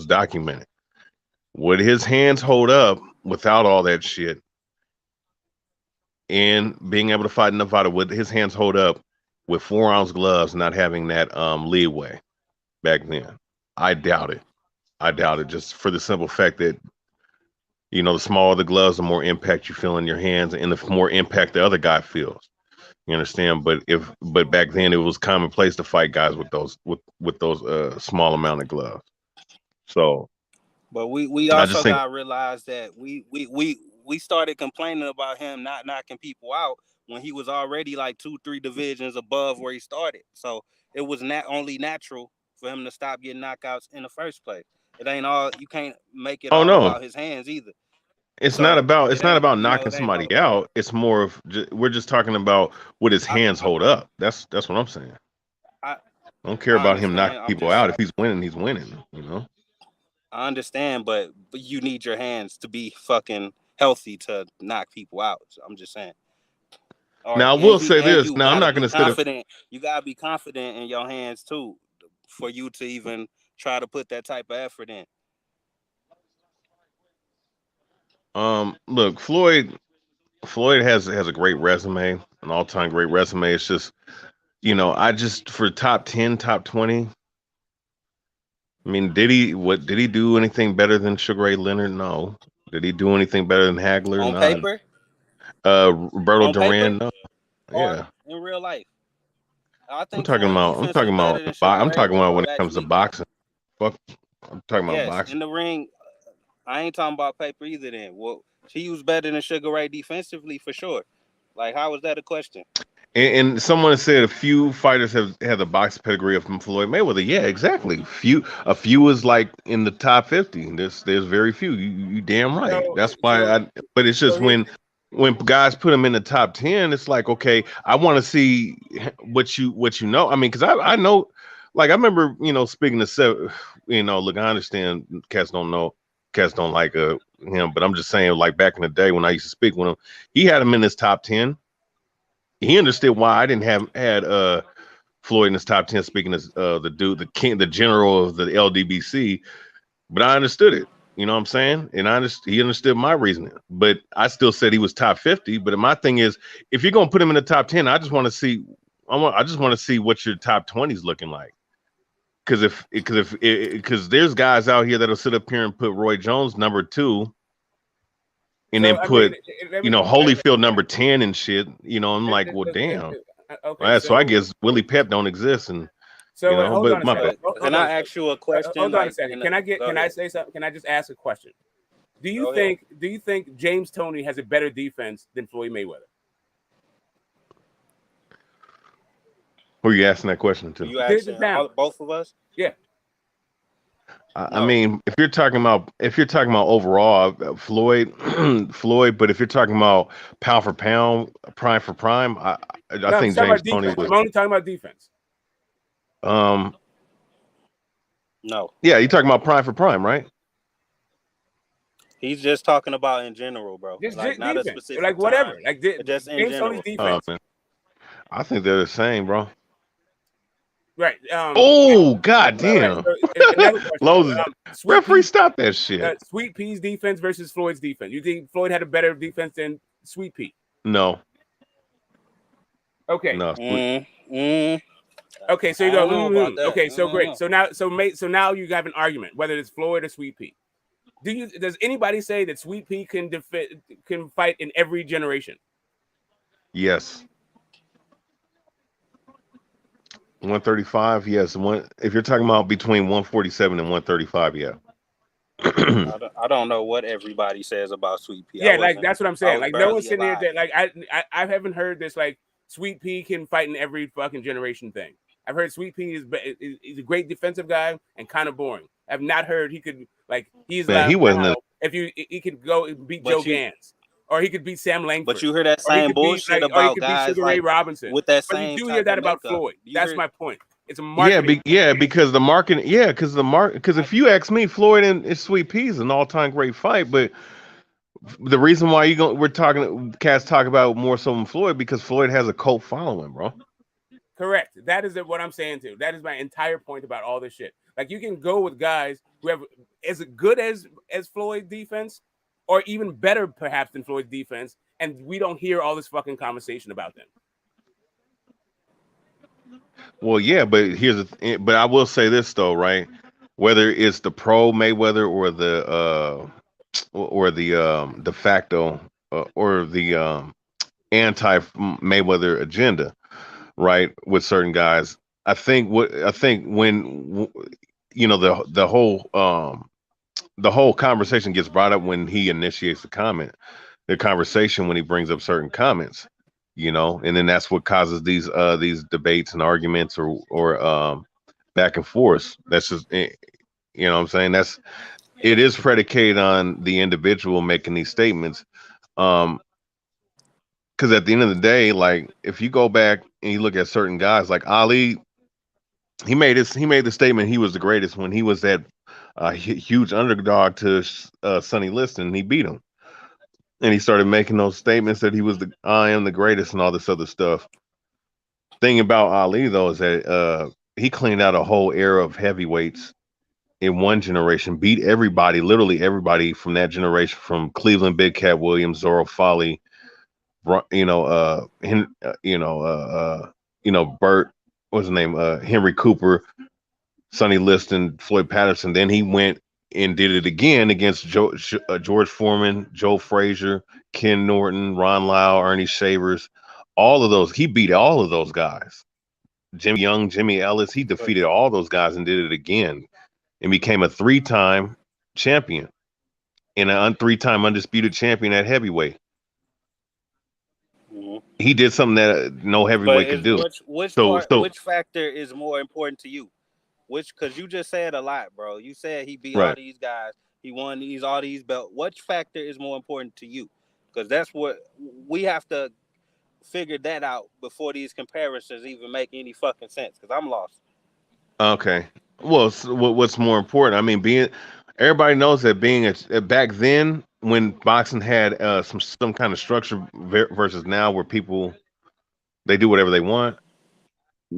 documented. Would his hands hold up without all that shit? And being able to fight in Nevada, would his hands hold up with 4-ounce gloves, not having that leeway back then? I doubt it. Just for the simple fact that, you know, the smaller the gloves, the more impact you feel in your hands, and the more impact the other guy feels. You understand? But back then it was commonplace to fight guys with those small amount of gloves. So, but we also gotta realize that we started complaining about him not knocking people out when he was already like 2-3 divisions above where he started. So it was not only natural for him to stop getting knockouts in the first place. It ain't all, you can't make it about his hands either. It's not about knocking somebody out. It's more of we're just talking about would his hands hold up. That's what I'm saying. I don't care about him knocking people out. If he's winning, he's winning. You know. I understand, but you need your hands to be fucking healthy to knock people out. So I'm just saying. Now I will say this. Now I'm not going to say confident. You gotta be confident in your hands too, for you to even try to put that type of effort in. Look, Floyd has a great resume, an all-time great resume. It's just, you know, for top 10, top 20. I mean, did he do anything better than Sugar Ray Leonard? No. Did he do anything better than Hagler? On paper? Roberto Duran? No. Yeah. In real life. I'm talking about when it comes to boxing. Fuck, I'm talking about boxing. In the ring, I ain't talking about paper either then. Well, he was better than Sugar Ray defensively for sure. Like, how was that a question? And someone said a few fighters have had the boxing pedigree of Floyd Mayweather. Yeah, exactly. A few is like in the top 50. There's very few. You damn right. That's why but it's just when guys put them in the top 10, it's like, okay, I want to see what you know. I mean, because I know, like, I remember, you know, speaking to, you know, look, I understand cats don't like him, but I'm just saying, like, back in the day when I used to speak with him, he had him in his top 10. He understood why I didn't had Floyd in his top 10, speaking as the dude, the king, the general of the LDBC, but I understood it. You know what I'm saying? And he understood my reasoning, but I still said he was top 50. But my thing is, if you're gonna put him in the top 10, I just want to see. I just want to see what your top 20 is looking like. Because there's guys out here that'll sit up here and put Roy Jones number 2, and then put Holyfield number 10 and shit. You know, I'm like, well, damn. Okay, so I guess Willie Pep don't exist, and so you know, hold but on a my second. bad. Can I ask you a question? Hold on a second. Can I say something? Can I just ask a question? Do you think James Toney has a better defense than Floyd Mayweather? Who are you asking that question to? You asking both of us? Yeah. I mean, if you're talking about overall, Floyd, but if you're talking about pound for pound, prime for prime, I think James Toney was. I'm only talking about defense. No. Yeah, you're talking about prime for prime, right? He's just talking about in general, bro. Just like not defense. a specific Like whatever. time, Like just in James general. Toney's defense. Man. I think they're the same, bro. Right. God damn. Referee, stop that shit. Sweet Pea's defense versus Floyd's defense. You think Floyd had a better defense than Sweet Pea? No. Okay. No. Okay, so you go. Okay, so great. So now you have an argument whether it's Floyd or Sweet Pea. Does anybody say that Sweet Pea can fight in every generation? Yes. 135, yes. If you're talking about between 147 and 135, yeah. I don't know what everybody says about Sweet Pea. Yeah, like that's what I'm saying. Like no one's sitting here that like I haven't heard this like Sweet Pea can fight in every fucking generation thing. I've heard Sweet Pea is a great defensive guy and kind of boring. I've not heard he could like he's Man, he wasn't he could go and beat Joe Gans. Or he could beat Sam Langford. But you hear that same bullshit about guys Sugar like Ray Robinson. with that but same. You do hear that about Floyd. That's my point. It's a marketing. Because the market. Yeah, because if you ask me, Floyd and Sweet Pea is an all-time great fight. But the reason why we're talking, cats talk about more so than Floyd because Floyd has a cult following, bro. Correct. That is what I'm saying too. That is my entire point about all this shit. Like you can go with guys who have as good as Floyd's defense, or even better perhaps than Floyd's defense, and we don't hear all this fucking conversation about them. Well, yeah, but but I will say this though, right? Whether it's the pro Mayweather or the de facto or the anti Mayweather agenda, right? With certain guys, I think when you know the whole conversation gets brought up when he initiates the conversation when he brings up certain comments, you know, and then that's what causes these debates and arguments or back and forth. That's just, you know what I'm saying? It is predicated on the individual making these statements. Because at the end of the day, like if you go back and you look at certain guys like Ali, he made the statement he was the greatest when he was that huge underdog to Sonny Liston. He beat him, and he started making those statements that he was I am the greatest and all this other stuff. Thing about Ali though is that he cleaned out a whole era of heavyweights in one generation, beat everybody, literally everybody from that generation, from Cleveland Big Cat Williams, Zorro Foley, Bert, what's his name, Henry Cooper, Sonny Liston, Floyd Patterson. Then he went and did it again against George Foreman, Joe Frazier, Ken Norton, Ron Lau, Ernie Shavers. All of those, he beat all of those guys. Jimmy Young, Jimmy Ellis, he defeated all those guys and did it again and became a 3-time champion and a 3-time undisputed champion at heavyweight. Mm-hmm. He did something that no heavyweight could do. Which factor is more important to you? Because you just said a lot, bro. You said he beat all these guys. He won all these belts. Which factor is more important to you? Because that's what we have to figure that out before these comparisons even make any fucking sense. Because I'm lost. Okay. Well, what's more important? I mean, everybody knows that back then when boxing had some kind of structure versus now where people they do whatever they want.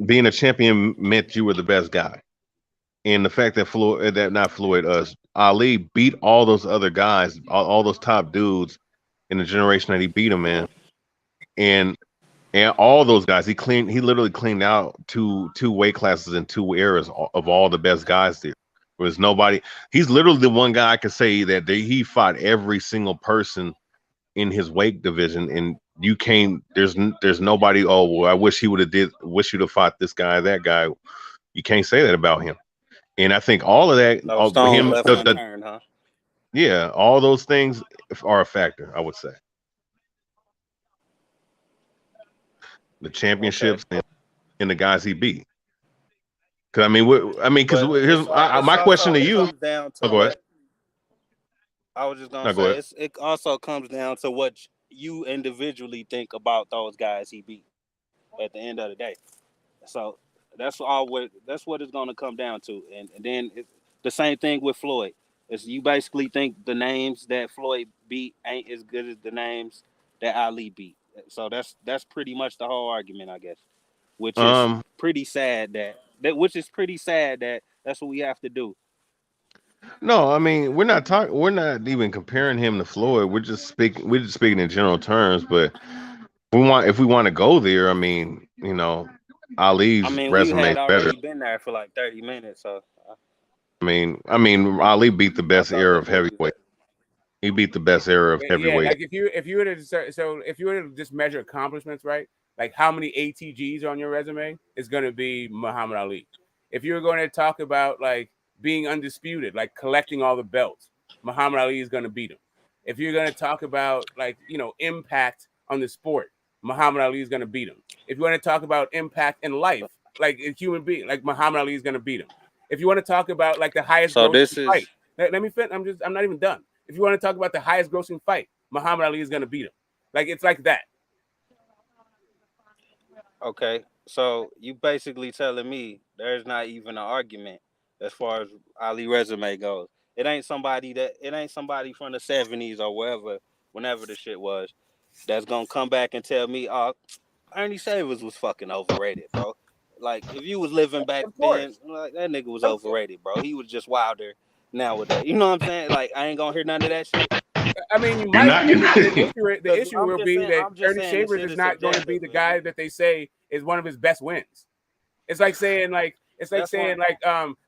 Being a champion meant you were the best guy. And the fact that Ali beat all those other guys, all those top dudes in the generation that he beat him in, and all those guys he literally cleaned out two weight classes in 2 eras of all the best guys there. There was nobody. He's literally the one guy I could say that he fought every single person in his weight division, and you can't. There's nobody. Oh, well, I wish he would have wish you'd have fought this guy, that guy. You can't say that about him. And I think all of that, No stone left unturned, huh? Yeah, all those things are a factor, I would say. The championships and the guys he beat. Because because here's my question to you. Go ahead. I was just gonna say it also comes down to what you individually think about those guys he beat at the end of the day. So that's what it's gonna come down to, and then the same thing with Floyd. Is you basically think the names that Floyd beat ain't as good as the names that Ali beat. So that's pretty much the whole argument, I guess. Which is pretty sad that that's what we have to do. No, I mean we're not even comparing him to Floyd. We're just speaking in general terms. But if we want to go there, I mean, Ali's resume we is had better. already been there for like 30 minutes, so. I mean, Ali beat the best era of heavyweight. He beat the best era of heavyweight. Yeah, like if you were to just measure accomplishments, right? Like how many ATGs on your resume is going to be Muhammad Ali. If you were going to talk about like being undisputed, like collecting all the belts, Muhammad Ali is going to beat him. If you're going to talk about like impact on the sport, Muhammad Ali is going to beat him. If you want to talk about impact in life, like a human being, like Muhammad Ali is going to beat him. If you want to talk about like the highest grossing fight, let me finish. I'm not even done. If you want to talk about the highest grossing fight, Muhammad Ali is going to beat him. Like it's like that. Okay, so you basically telling me there's not even an argument as far as Ali resume goes. It ain't somebody from the 70s or whenever the shit was, that's gonna come back and tell me, oh, Ernie Savers was fucking overrated, bro. Like if you was living back then, like that nigga was overrated, bro. He was just wilder nowadays. You know what I'm saying? Like I ain't gonna hear none of that shit. I mean, you might. The issue will be that Ernie Shavers is not going to be the guy that they say is one of his best wins. It's like saying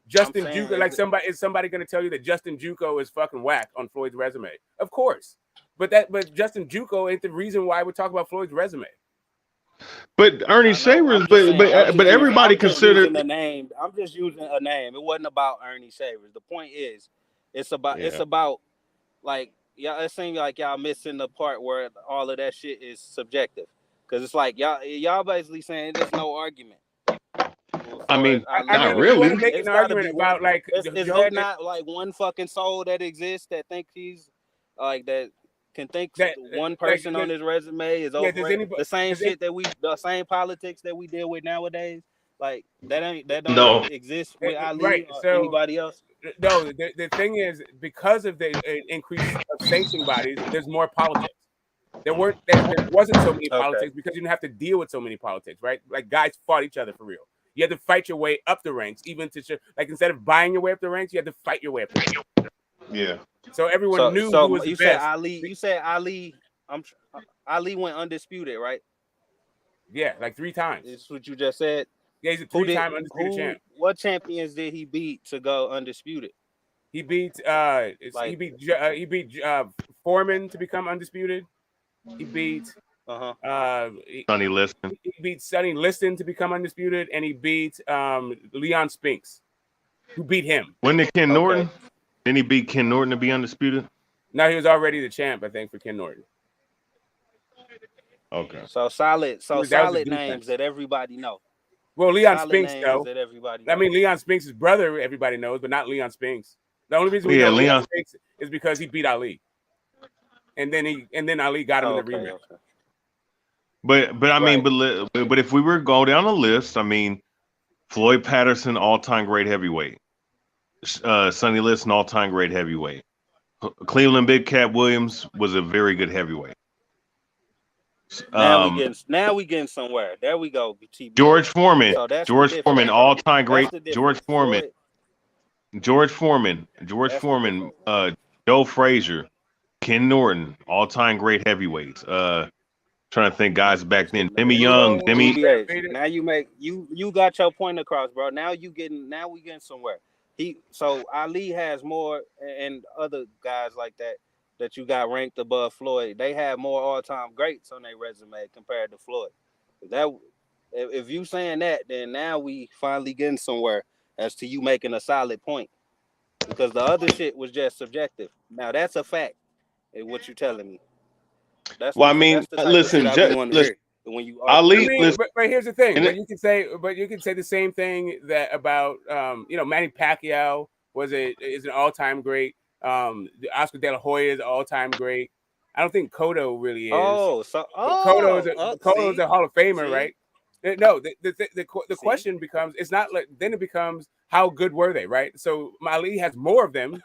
Justin Juco. Like is somebody going to tell you that Justin Juco is fucking whack on Floyd's resume? Of course, but Justin Juco ain't the reason why we're talking about Floyd's resume. But Ernie Shavers, but everybody considered the name. I'm just using a name. It wasn't about Ernie Shavers. The point is, it's about like. Y'all, it seems like y'all missing the part where all of that shit is subjective, because it's like y'all basically saying there's no argument. I mean, not really. Make an argument about like is there not like one fucking soul that exists that think he's like that can think that one person on his resume is over the same shit the same politics that we deal with nowadays? Like that don't exist with Ali or anybody else. No, the thing is, because of the increase of sanctioning bodies, there's more politics. There wasn't so many politics because you didn't have to deal with so many politics, right? Like guys fought each other for real. You had to fight your way up the ranks, even to like instead of buying your way up the ranks, you had to fight your way up the ranks. Yeah. So everyone knew who was the best. You said Ali. Ali went undisputed, right? Yeah, like 3 times. That's what you just said. Yeah, he's a 3-time undisputed champ. What champions did he beat to go undisputed? He beat Foreman to become undisputed. He beat Sonny Liston. He beat Sonny Liston to become undisputed, and he beat Leon Spinks, who beat him. When did Ken Norton? Didn't he beat Ken Norton to be undisputed? No, he was already the champ, I think, for Ken Norton. Okay. So solid names that everybody know. Well, Leon Spinks, though. I mean, Leon Spinks' brother, everybody knows, but not Leon Spinks. The only reason we know Leon Spinks is because he beat Ali, and then Ali got him in the rematch. But I mean, but if we were to go down the list, I mean, Floyd Patterson, all-time great heavyweight. Sonny Liston, all-time great heavyweight. Cleveland Big Cat Williams was a very good heavyweight. Now we getting somewhere. There we go. George Foreman. George Foreman, all-time great. George Foreman. George Foreman, Joe Frazier, Ken Norton, all-time great heavyweights. Trying to think guys back then. Demi Young, TBH. Now you got your point across, bro. Now we getting somewhere. So Ali has more, and other guys like that you got ranked above Floyd. They have more all-time greats on their resume compared to Floyd. If you saying that, then now we finally getting somewhere as to you making a solid point, because the other shit was just subjective. Now that's a fact. What you telling me? That's well, I mean, that's the type listen, of shit I be wanting to hear when you Ali. But here's the thing. But you can say the same thing that about Manny Pacquiao is an all-time great. Oscar De La Hoya is an all-time great. I don't think Cotto really is. Cotto is a Hall of Famer, right? No, the question becomes, it's not like, then it becomes how good were they, right? So Ali has more of them,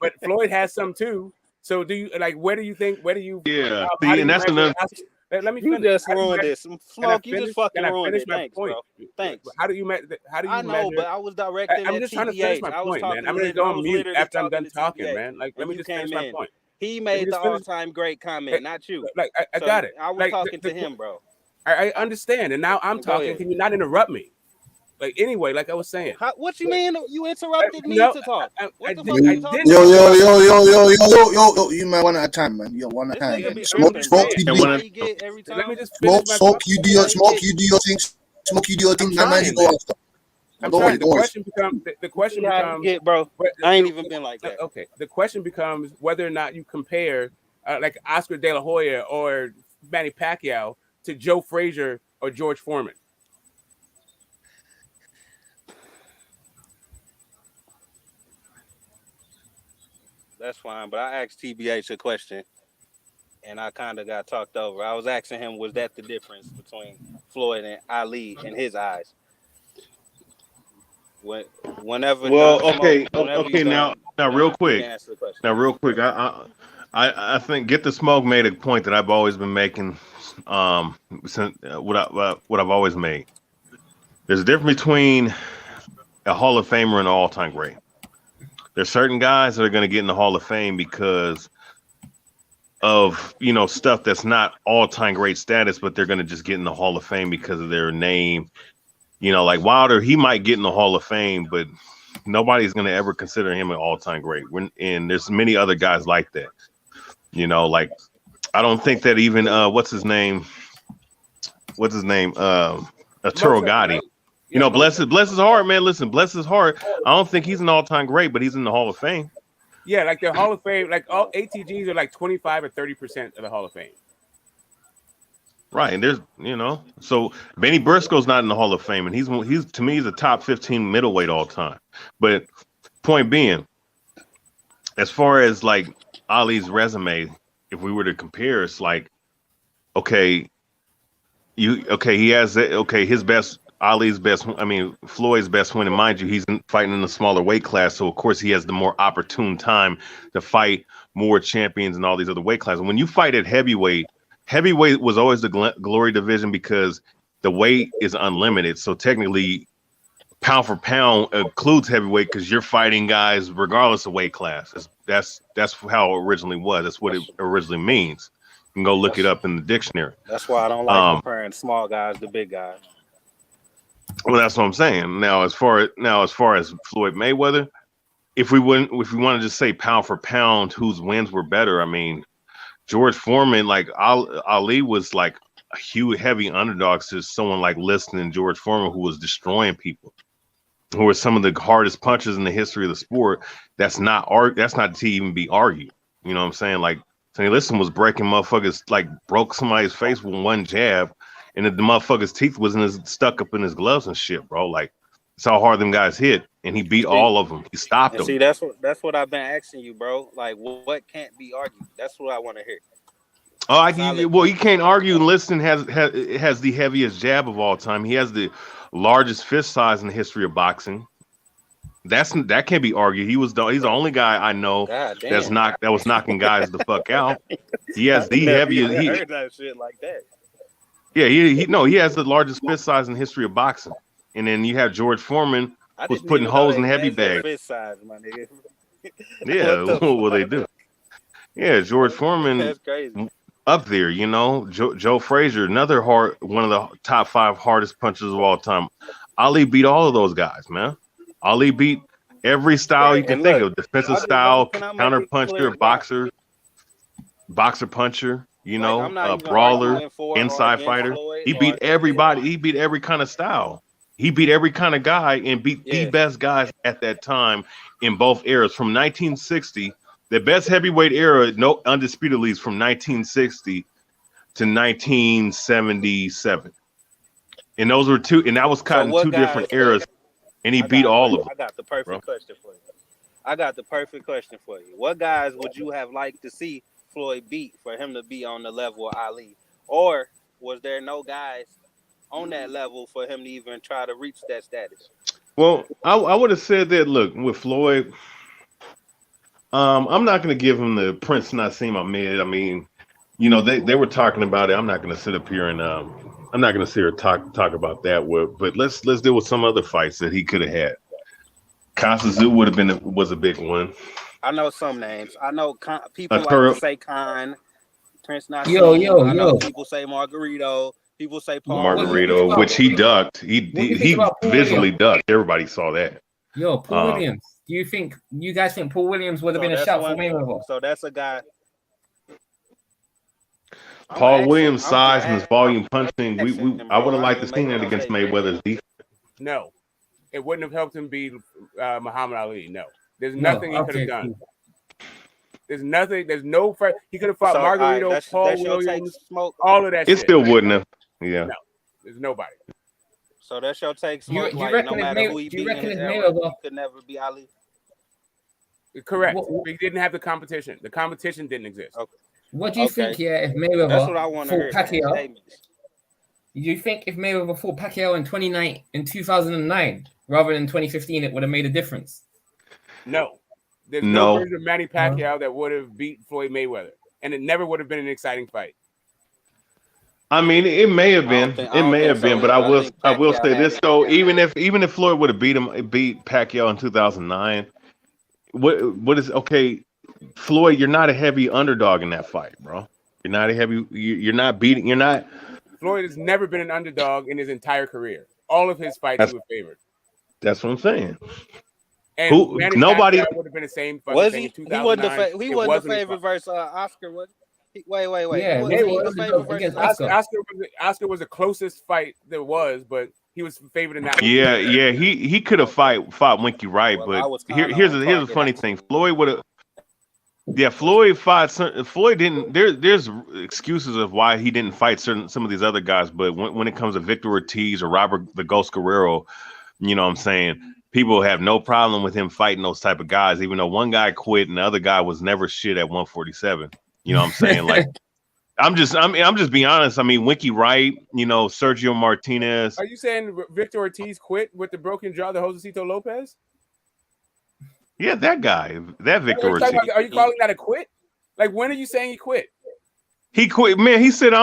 but Floyd has some too. So do you where do you Yeah, how do and you that's measure another. let me You finish. just ruined this. Smoke, you just fucking ruined it. My Thanks, point? bro. Thanks. How do you measure? I know, but I was directing I'm at just trying to finish TBH. my I was point, man. talking I'm to gonna him. go I on was mute literally after I'm talking done to talking, TBH. man. Like, let me You just finish came my in. point. He Let me made the just finish. all-time great comment, not you. Like, I So got it. I was Like, talking to him, bro. I understand, and now I'm Go talking. ahead. Can you not interrupt me? Like, anyway, like I was saying. What you mean? You interrupted me No, to talk. What the Yo, fuck are you talking yo, about? you man, one at a time, man. Yo, one at a This time. nigga be Smoke, tripping, smoke, bro. you See do, how you get every time? Let me just finish my smoke, you do your, See how smoke, you do your thing, smoke, you do your thing. That man, you trying, go man. after. I'm Don't worry, trying. don't worry. The question See how you becomes, get, bro. I ain't even been like that. Okay. The question becomes whether or not you compare like Oscar De La Hoya or Manny Pacquiao to Joe Frazier or George Foreman. That's fine, but I asked TBH a question, and I kind of got talked over. I was asking him, was that the difference between Floyd and Ali in his eyes? Whenever Well, done, smoke. Whenever you okay. Now, done, real you quick. can answer the question. Now, real quick. I think Get the Smoke made a point that I've always been making. Since what I've always made. There's a difference between a Hall of Famer and an all-time great. There's certain guys that are going to get in the Hall of Fame because of stuff that's not all-time great status, but they're going to just get in the Hall of Fame because of their name. Like Wilder, he might get in the Hall of Fame, but nobody's going to ever consider him an all-time great. And there's many other guys like that. Like I don't think that even what's his name? Arturo Gotti. Bless his heart, man. Listen, bless his heart. I don't think he's an all-time great, but he's in the Hall of Fame. Yeah, like the Hall of Fame, like all ATGs are like 25 or 30% of the Hall of Fame. Right, and there's so Benny Briscoe's not in the Hall of Fame, and he's to me he's a top 15 middleweight all time. But point being, as far as like Ali's resume, if we were to compare, it's like he has his best. Ali's best, Floyd's best win, and mind you, he's fighting in a smaller weight class, so of course he has the more opportune time to fight more champions and all these other weight classes. When you fight at heavyweight was always the glory division because the weight is unlimited. So technically, pound for pound includes heavyweight because you're fighting guys regardless of weight class. That's how it originally was. That's what it originally means. You can go look it up in the dictionary. That's why I don't like comparing small guys to big guys. Well, that's what I'm saying. Now, as far as Floyd Mayweather, if we want to just say pound for pound, whose wins were better? I mean, George Foreman, like Ali was like a huge, heavy underdog to someone like Liston and George Foreman, who was destroying people, who were some of the hardest punchers in the history of the sport. That's not to even be argued. You know what I'm saying? Like Sonny Liston was breaking motherfuckers, like broke somebody's face with one jab, and the motherfucker's teeth was stuck up in his gloves and shit, bro. Like that's how hard them guys hit, and he beat all of them. He stopped them. See, that's what I've been asking you, bro. Like, what can't be argued? That's what I want to hear. Oh, you can't argue. Liston has the heaviest jab of all time. He has the largest fist size in the history of boxing. That can't be argued. He's the only guy I know that was knocking guys the fuck out. He has the heaviest. I heard that shit like that. Yeah, he has the largest fist size in the history of boxing. And then you have George Foreman, was putting holes in heavy bags. Fist size, my nigga. Yeah, what will they do? Yeah, George Foreman That's crazy. up there. You know, Joe Frazier, another one of the top 5 hardest punchers of all time. Ali beat all of those guys, man. Ali beat every style you can think of: defensive style, counter puncher, boxer puncher. You know, brawler, inside fighter. He beat everybody. He beat every kind of style. He beat every kind of guy and beat the best guys at that time in both eras. From 1960, the best heavyweight era, no undisputedly, is from 1960 to 1977. And those were that was caught in 2 different eras, and he beat all of them. I got the perfect question for you. What guys would you have liked to see Floyd beat for him to be on the level of Ali? Or was there no guys on that level for him to even try to reach that status? Well, I would have said that, look, with Floyd, I'm not going to give him the Prince Nassim Ahmed. I mean, you know, they were talking about it. I'm not going to sit up here and I'm not going to sit here and talk about that. But let's deal with some other fights that he could have had. Kasazu was a big one. I know some names. I know people like to say Khan, Prince Nassim. I know people say Margarito. People say Paul Margarito, which he ducked. He visually ducked. Everybody saw that. Paul Williams. Do you guys think Paul Williams would have been a shout for Mayweather? So that's a guy. Paul Williams' size and his volume punching. I would have liked to see that against Mayweather's defense. No, it wouldn't have helped him beat Muhammad Ali. No, there's nothing he could have done. There's nothing. There's no. He could have fought Margarito, Paul Williams, all of that. It still wouldn't have. Yeah. No, there's nobody. So that's your take. Smoke, you reckon no matter who he beat in his era, he could never be Ali? Correct. He didn't have the competition. The competition didn't exist. Okay. What do you think? If Mayweather that's what I want to hear. Pacquiao, do you think if Mayweather fought Pacquiao in 2009 rather than 2015, it would have made a difference? No. There's no version of Manny Pacquiao that would have beat Floyd Mayweather, and it never would have been an exciting fight. I mean, it may have been. But I will say this though: even if Floyd would have beat Pacquiao in 2009, what is okay? Floyd, you're not a heavy underdog in that fight, bro. You're not a heavy. You're not beating. You're not. Floyd has never been an underdog in his entire career. All of his fights he was favored. That's what I'm saying. And nobody would have been the same. Was he? He wasn't the favorite versus Oscar. Was he? Wait. Yeah, Oscar was the closest fight there was, but he was favored in that one. Yeah. He could have fought Winky Wright, but here's the funny thing: Floyd would have. Yeah, Floyd fought. Floyd didn't. There's excuses of why he didn't fight some of these other guys, but when it comes to Victor Ortiz or Robert the Ghost Guerrero, you know what I'm saying, people have no problem with him fighting those type of guys, even though one guy quit and the other guy was never shit at 147. You know what I'm saying? Like, I'm just being honest. I mean, Winky Wright, you know, Sergio Martinez. Are you saying Victor Ortiz quit with the broken jaw to Josecito Lopez? Yeah, that guy, that Victor Ortiz. Are you calling that a quit? Like, when are you saying he quit? He quit, man. He said, "I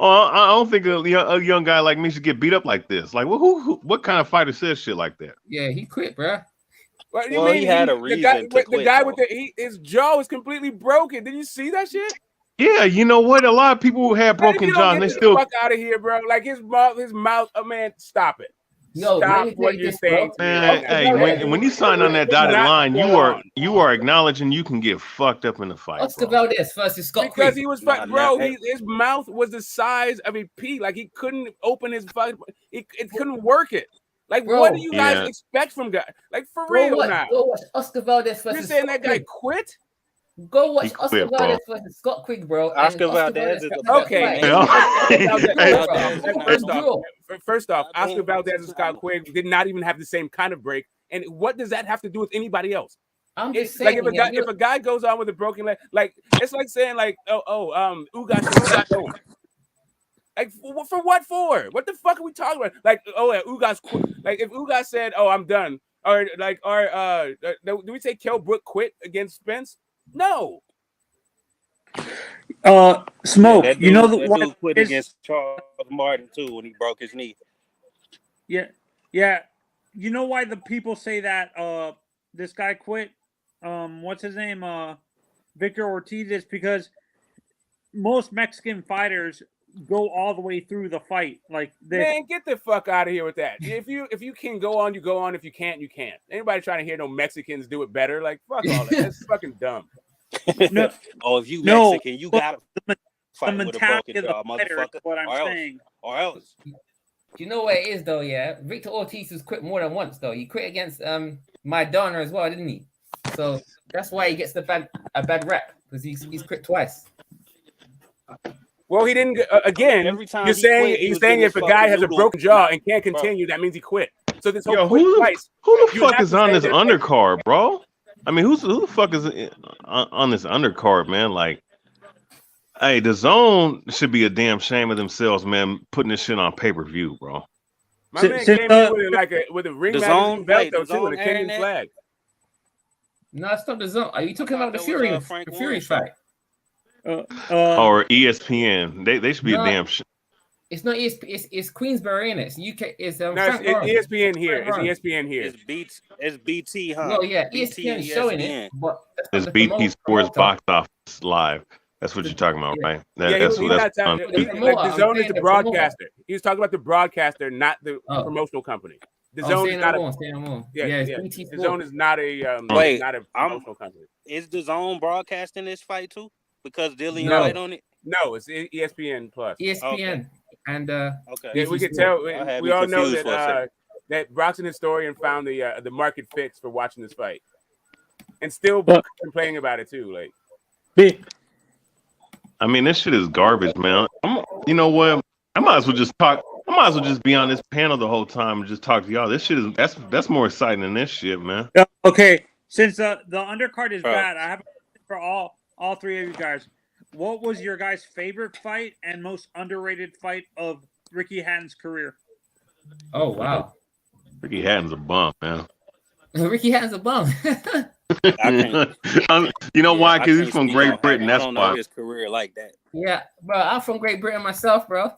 don't think a young guy like me should get beat up like this." Like, what kind of fighter says shit like that? Yeah, he quit, bro. Well, he had a reason to quit. The guy with his jaw was completely broken. Did you see that shit? Yeah, you know what? A lot of people who have broken jaw, and they still fuck out of here, bro. Like his mouth. Oh man, stop it. Stop what you're saying. Man, hey, when you sign on that dotted line, you are acknowledging you can get fucked up in the fight. Oscar Valdez versus Scott because Quigg. he was his mouth was the size of a pea. Like he couldn't open his fucking. It couldn't work it. Like, what do you guys expect from guys? Like, for real now. Go watch Oscar Valdez versus You're saying that guy quit? Go watch Oscar Valdez versus Scott Quigg, bro. Oscar Valdez is okay. First off, Oscar Valdez and Scott Quigg did not even have the same kind of break. And what does that have to do with anybody else? I'm just saying, like if a guy goes on with a broken leg, like it's like saying like, Ugas should stop going. Like for what for? What the fuck are we talking about? Like, Ugas quit. Like if Ugas said, "Oh, I'm done," or do we say Kell Brook quit against Spence? No. Smoke. Yeah, you know that what? dude quit against Charles Martin too when he broke his knee. Yeah. you know why the people say that this guy quit? What's his name? Victor Ortiz. It's because most Mexican fighters go all the way through the fight. Like man, get the fuck out of here with that. If you can go on, you go on. If you can't, you can't. Anybody trying to hear no Mexicans do it better? Like fuck all that. That's fucking dumb. No, Oh, if you Mexican, you gotta the fight with a mentality broken of the jaw, fighter is motherfucker. what I'm Or else. saying. Or else. You know what it is though, yeah. Victor Ortiz has quit more than once though. He quit against Maidana as well, didn't he? So that's why he gets a bad rep because he's quit twice. Well, he didn't. Again, Every time you're he saying quit, he he's was saying getting if a his guy fucking has a noodle broken jaw knocked, and can't bro. continue, that means he quit. So this whole Yo, quit twice. who the you fuck have is to on say this that- undercard, bro? I mean, who the fuck is on this undercard, man? Like, hey, the Zone should be a damn shame of themselves, man, putting this shit on pay-per-view, bro. My man came in with a ring the magazine Zone- belt wait, though the too, and a Zone airing Kenyan that? flag. No, it's not the Zone. Are you talking about the that was, Fury? Frank The Fury Warren show. fight? Or ESPN. They should be No. a damn shit. It's not ESPN. It's Queensbury, innit? It's UK. It's No, Frank it's Warren. ESPN here. It's Frank Warren. ESPN here. It's BT, huh? Well, yeah, BT, ESPN is showing ESPN. it, but that's It's not the BT Sports promoter. Box Office Live. That's what you're talking about, right? Yeah, That's he's what not that's on. talking. The Like, the promoter, Zone I'm is saying the the promoter. broadcaster. He was talking about the broadcaster, not the promotional company. The Oh, Zone say is no not more, a. say no more. Yeah, Yeah, it's yeah. BT The Sports. Zone is not a Wait, not a promotional company. Is the Zone broadcasting this fight too? Because Dillian No. Whyte on it? No, it's ESPN Plus. ESPN and Okay. Yeah, we BT can tell. I had We me all know confused for a that second. that Broxton historian found the market fix for watching this fight, and still complaining about it too. Like, I mean, this shit is garbage, man. You know what? I might as well just talk. I might as well just be on this panel the whole time and just talk to y'all. This shit is that's more exciting than this shit, man. Okay, since the undercard is Bro. bad, I have a question for all three of you guys. What was your guys' favorite fight and most underrated fight of Ricky Hatton's career? Oh wow, Ricky Hatton's a bum, man. Ricky Hatton's a bum. You know why? I Because he's can't from speak Great on Britain. Hatton. I That's don't know why. his career like that. Yeah, bro, I'm from Great Britain myself, bro.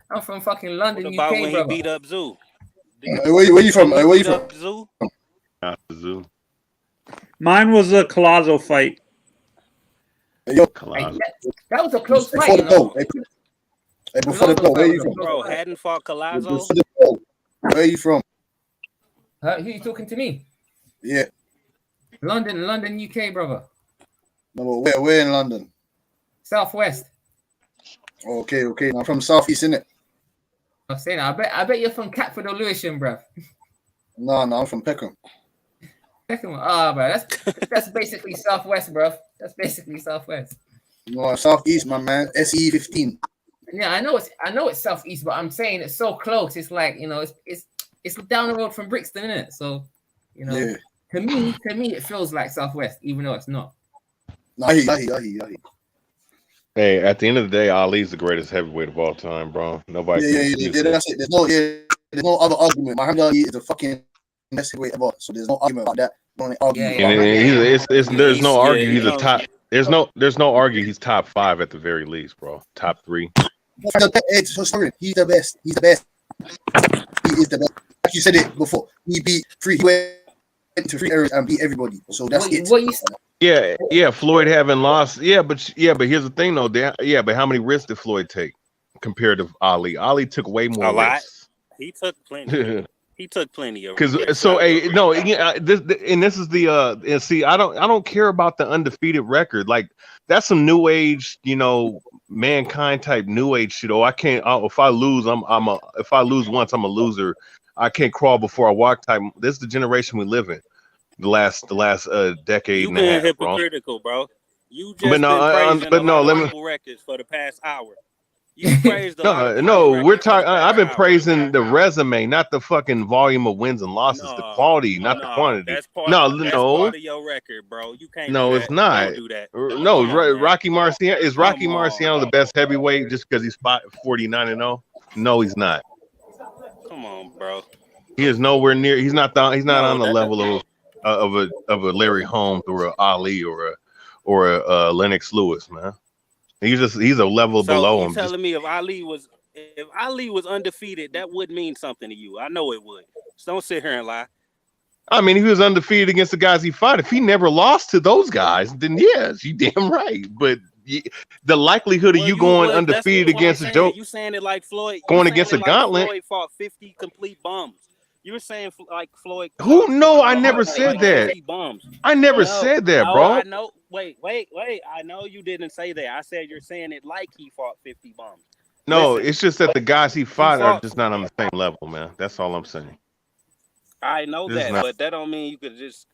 I'm from fucking London, What about UK, when he brother. beat up Zoo? Where you from? Where you Beat from? up Zoo? Zoo. Mine was the Collazo fight. Yo, That was a close before fight. the blow. Hey, before the blow, where you from? Bro, Hatton fought Collazo. Before the blow, where you from? Who you talking to me? Yeah. London, UK, brother. No, but where in London? Southwest. Okay. I'm from Southeast, innit? I'm saying, I bet you're from Catford or Lewisham, bro. No, I'm from Peckham. Peckham. Ah, bro, that's basically Southwest, bro. That's basically Southwest. No, Southeast, my man. SE 15. Yeah, I know it's Southeast, but I'm saying it's so close. It's like, you know, it's down the road from Brixton, isn't it? So, you know, Yeah. to me, it feels like Southwest, even though it's not. No, I hear. Hey, at the end of the day, Ali's the greatest heavyweight of all time, bro. Nobody. Yeah, can dispute that's it. There's no other argument. Muhammad Ali is the fucking best heavyweight ever. So there's no argument about that. Don't argue about that. There's no argue. He's a top. There's no argue. He's top 5 at the very least, bro. Top 3. So sorry, he's the best. He is the best. Like you said it before. He went to 3 areas and beat everybody. So that's it. Yeah. Floyd having lost. But here's the thing, though. But how many risks did Floyd take compared to Ali? Ali took way more A lot. risks. He took plenty. He took plenty of Because risks. this is the and see, I don't care about the undefeated record. Like that's some new age, mankind type new age shit. Oh, I can't. If I lose, if I lose once, I'm a loser. I can't crawl before I walk type. This is the generation we live in. The last decade You and a being half, hypocritical, bro. You just But no, been praising but a no, lot let of me- people records for the past hour. You praised a lot of No, we're talking. I've been praising the resume, not the fucking volume of wins and losses. The quality, not the quantity. That's part of your record, bro. You can't. No, do it's that. not. Don't do that. No, Rocky Marciano is Rocky Marciano the best heavyweight just because he's 49-0? No, he's not. Come on, bro. He is nowhere near. He's not on the level of a Larry Holmes or a Ali or a Lennox Lewis, man. He's a level So below you him. telling me if Ali was if Ali was undefeated, that would mean something to you. I know it would. So don't sit here and lie. I mean, he was undefeated against the guys he fought. If he never lost to those guys, then yes, you damn right. But the likelihood of you going undefeated against a Joe, you saying it like Floyd, going against a gauntlet. Floyd fought 50 complete bums. You were saying like Floyd. Who? No, I never said that. I never said that, bro. I know. Wait. I know you didn't say that. I said you're saying it like he fought 50 bums. No, it's just that the guys he fought are just not on the same level, man. That's all I'm saying. I know that, but that don't mean you could just.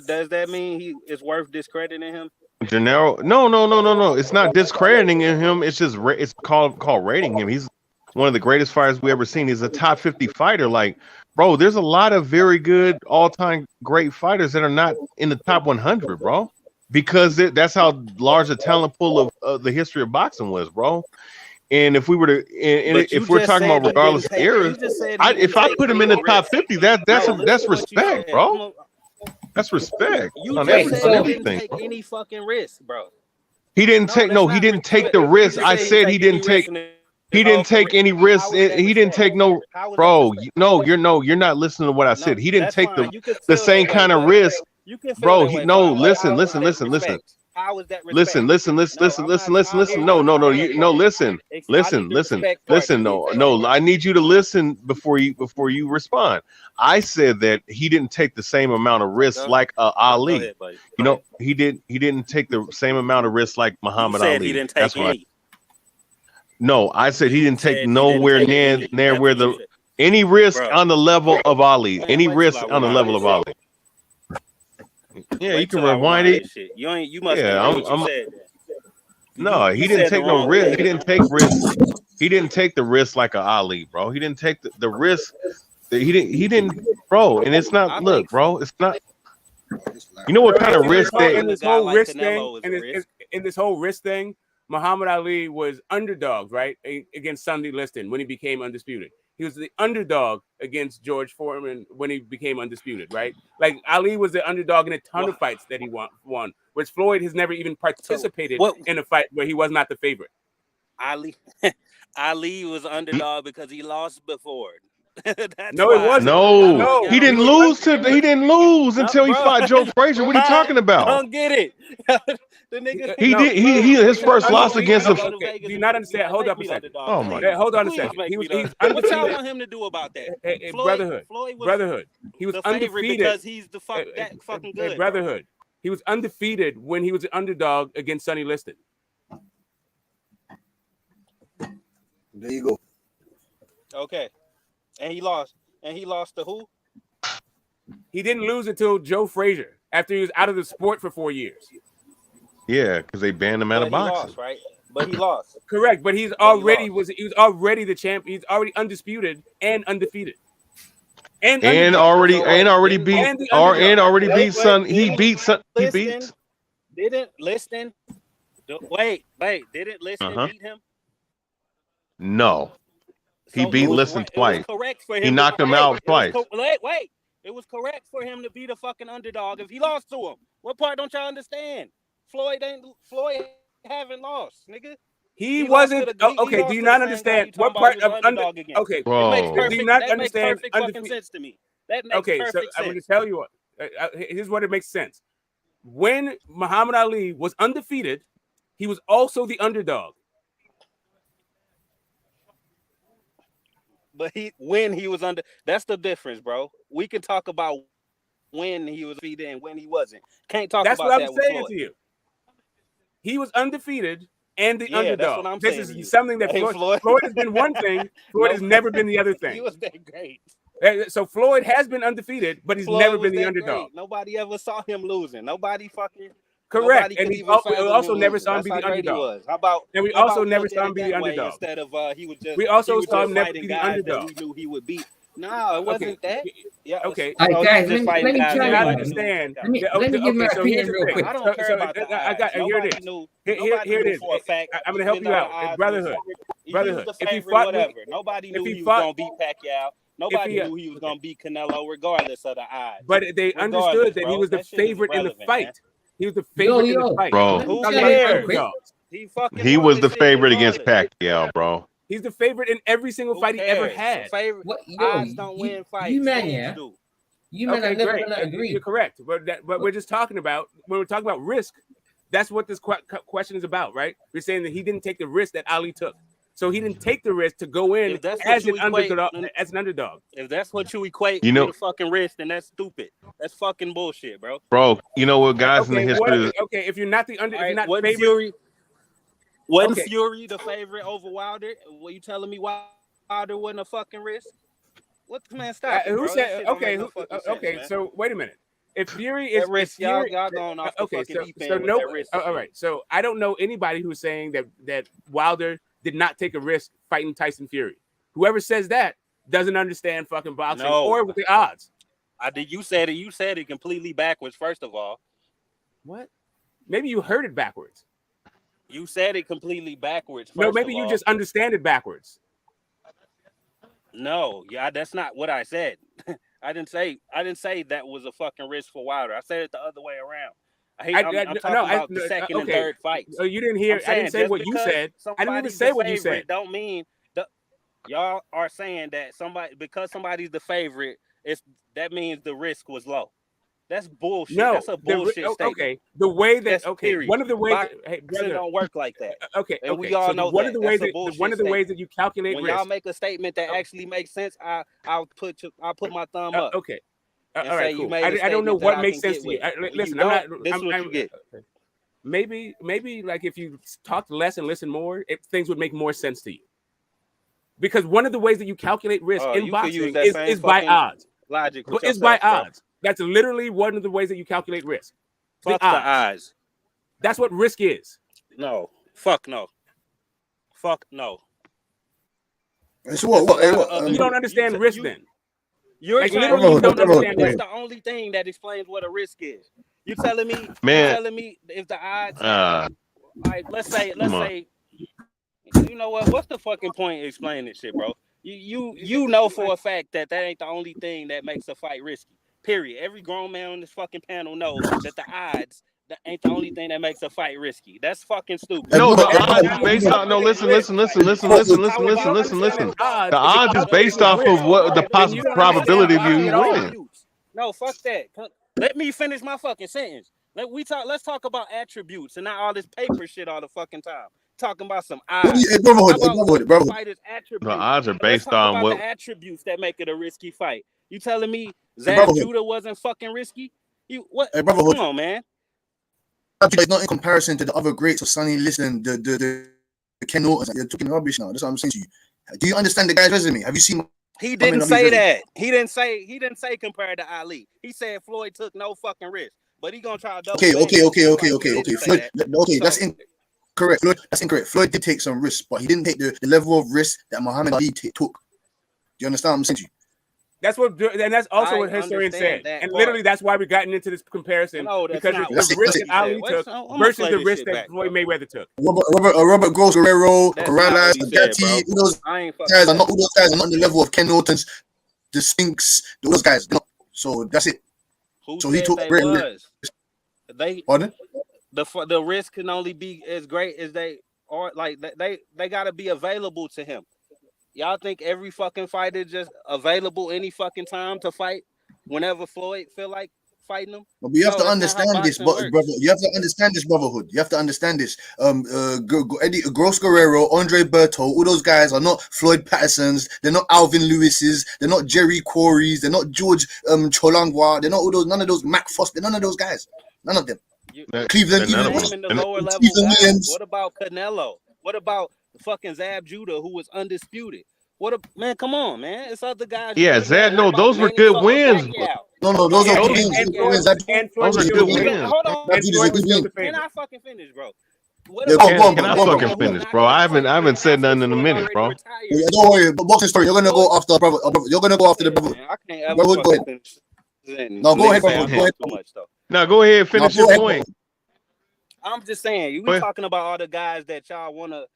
Does that mean it's worth discrediting him? Gennaro, no. It's not discrediting him. It's just it's called rating him. He's one of the greatest fighters we ever seen. He's a top 50 fighter. Like, bro, there's a lot of very good all-time great fighters that are not in the top 100, bro. Because that's how large a talent pool of the history of boxing was, bro. And if we were to, and if we're talking about regardless of eras, if I put him in the top 50, that's respect, bro. That's respect on everything. Take any fucking risk, bro. He didn't take the risk. I said he didn't take any risk. He didn't take no, bro. No, you're not listening to what I said. He didn't take the same kind of risk, bro. Listen. How is that respect? Listen. Listen. No. I need you to listen before you respond. I said that he didn't take the same amount of risk like Ali. Ahead, he didn't take the same amount of risk like Muhammad Ali. He didn't take any. No, I said he didn't take nowhere near where any risk on the level of Ali. Any risk on the level of Ali. Yeah, you can rewind it. You must have what you said. No, he didn't take no risk. He didn't take risk. He didn't take the risk like a Ali, bro. He didn't take the risk. He didn't, bro. And it's not. Look, bro. It's not. You know what kind of risk that in this whole risk thing? In this whole risk thing, Muhammad Ali was underdog, right, against Sonny Liston when he became undisputed. He was the underdog against George Foreman when he became undisputed, right? Like Ali was the underdog in a ton of fights that he won, which Floyd has never even participated in a fight where he was not the favorite. Ali was underdog because he lost before. No, it wasn't. No, he didn't lose until he fought Joe Frazier. What are you talking about? Don't get it. The nigga, his first loss against him. Okay. Do you not understand? Hold up a second. Oh my God. Hold on a second. He's what y'all want him to do about that? Brotherhood. He was undefeated because he's that fucking good. Brotherhood. He was undefeated when he was an underdog against Sonny Liston. There you go. Okay. And he lost. And he lost to who? He didn't lose until Joe Frazier after he was out of the sport for 4 years. Yeah, because they banned him out of boxing. Lost, right? But he lost. Correct, but he was already the champ. He's already undisputed and undefeated. And already beat Son. He beat Son. He beat. Didn't Liston? Wait. Didn't Liston beat him? No. He beat Liston twice. Correct for him. He knocked him out twice. Wait. It was correct for him to be the fucking underdog if he lost to him. What part don't y'all understand? Floyd haven't lost, nigga. He wasn't okay. Do you not understand what part of underdog again? Okay, do you not understand? That makes perfect fucking sense to me. That makes perfect sense. I'm going to tell you what. Here's what it makes sense. When Muhammad Ali was undefeated, he was also the underdog. But when he was that's the difference, bro. We can talk about when he was defeated and when he wasn't. Can't talk about that. That's what I'm saying to you. He was undefeated and the underdog. That's what I'm this saying is something that Floyd has been one thing. Floyd has never been the other thing. He was that great. So Floyd has been undefeated, but he's never been the underdog. Great. Nobody ever saw him losing. Nobody fucking. Correct, and we also never saw him be the underdog. How about? And we also never saw him be the underdog. Instead of he was just. We also saw him never be the underdog. We knew he would beat. No, it wasn't that. Yeah. Okay. All right, guys, let me try to understand. Let me give my opinion real quick. I don't care about that. I got here it is. Here it is. I'm gonna help you out. Brotherhood. If he fought, whatever. Nobody knew he was gonna beat Pacquiao. Nobody knew he was gonna beat Canelo, regardless of the odds. But they understood that he was the favorite in the fight. He was the favorite in the fight. Bro. Who cares? He was the favorite against Pacquiao, bro. He's the favorite in every single fight he ever had. Favorite What? odds don't win fights. You man, Fans yeah. do. You men are never great. gonna agree. You're correct, but we're just talking about when we're talking about risk. That's what this question is about, right? We're saying that he didn't take the risk that Ali took, so he didn't take the risk to go in as an underdog. If that's what you equate You know- with a fucking risk, then that's stupid. That's fucking bullshit, bro. Bro, you know what, guys in the history of Okay, if you're not the if you're not wasn't favorite, Fury, wasn't Okay. Fury the favorite over Wilder? Were you telling me Wilder wasn't a fucking risk? What the man? Stop it, who bro. said? That shit don't Okay, make no fucking sense, okay. man. So wait a minute. If Fury is That risk, if Fury, y'all going off the okay, fucking deep end so with no. that risk All right, so I don't know anybody who's saying that Wilder did not take a risk fighting Tyson Fury. Whoever says that doesn't understand fucking boxing or with the odds. I did. You said it. You said it completely backwards. First of all, what? Maybe you heard it backwards. You said it completely backwards. No, first maybe of you all. just understand it backwards. No, yeah, that's not what I said. I didn't say that was a fucking risk for Wilder. I said it the other way around. I'm talking about the second and third fights. Oh, you didn't hear. I didn't say just what you because said. I didn't even somebody's say the what you favorite said. Don't mean y'all are saying that somebody's the favorite. That means the risk was low. That's bullshit. No, That's a bullshit statement. Okay, the way that That's okay, one of the ways. Hey, Boxing brother, don't work like that. Okay, And okay. we all so know one that. of the That's ways a that bullshit one of the ways statement. that you calculate When risk. y'all make a statement that actually makes sense, I'll put my thumb up. Okay. And All right, say cool. you made a I don't know statement that what I makes can sense get to you. with. When Listen, you I'm not. don't, this is what you get. Maybe like if you talked less and listen more, things would make more sense to you. Because one of the ways that you calculate risk in you could use boxing that same is by fucking odds. logic with But it's by yourself, bro. odds. That's literally one of the ways that you calculate risk. Fuck the odds. That's what risk is. No. Fuck no. Fuck no. So what? You don't understand risk then. You're Like, trying literally, to you don't understand that's risk. the only thing that explains what a risk is. You telling me Man. if the odds like let's Come on. say you know what's the fucking point of explaining this shit, bro? You know for a fact that ain't the only thing that makes a fight risky. Period. Every grown man on this fucking panel knows that the odds that ain't the only thing that makes a fight risky. That's fucking stupid. No, the odds is based off. No, listen. The odds is based off of what the possible probability of you winning. No, fuck that. Let me finish my fucking sentence. Let's talk about attributes and not all this paper shit all the fucking time. Talking about some odds. Brotherhood. Fighters' attributes. The odds are Let's based talk on about what. the attributes that make it a risky fight. You telling me Zab Judah wasn't fucking risky? You what? Hey, brotherhood. Come on, man. It's not in comparison to the other greats of Sonny Liston, the Ken Nortons. You're talking rubbish now. That's what I'm saying to you. Do you understand the guy's resume? Have you seen? He didn't say that. He didn't say compared to Ali. He said Floyd took no fucking risk, but he gonna try to double. Okay. Floyd, that's incorrect. Floyd, that's incorrect. Floyd did take some risks, but he didn't take the level of risk that Muhammad Ali took. Do you understand what I'm saying to you? That's that's also what historians said. And literally, that's why we gotten into this comparison because it's the risk that Ali took versus the risk that Floyd Mayweather took. Robert Gross, Guerrero, Corrales, Gatti, those guys are not on the level of Ken Norton's, the Spinks, those guys. So that's it. So he took great risk. Pardon? The risk can only be as great as they are. Like they gotta be available to him. Y'all think every fucking fighter just available any fucking time to fight whenever Floyd feel like fighting him? But you have to understand this, brother. You have to understand this brotherhood. You have to understand this. Eddie Gross Guerrero, Andre Berto, all those guys are not Floyd Pattersons. They're not Alvin Lewises. They're not Jerry Quarries. They're not George Cholangwa. They're not all those. None of those Mac Foster. None of those guys. None of them. Cleveland. Even the lower level guys. What about Canelo? What about fucking Zab Judah, who was undisputed? Man, come on, man. It's other guys. Yeah, Zab. No, those were good wins. No, those are good wins. Those are good wins. Hold on. Can I fucking finish, bro? Can I fucking finish, bro? I haven't said nothing in a minute, bro. Yeah, don't worry. But boxing story. You're gonna go after brother. You're gonna go after the brother. I can't ever go ahead. No, go ahead, brother. Go ahead. Now go ahead, finish your point. I'm just saying, you be talking about all the guys that y'all wanna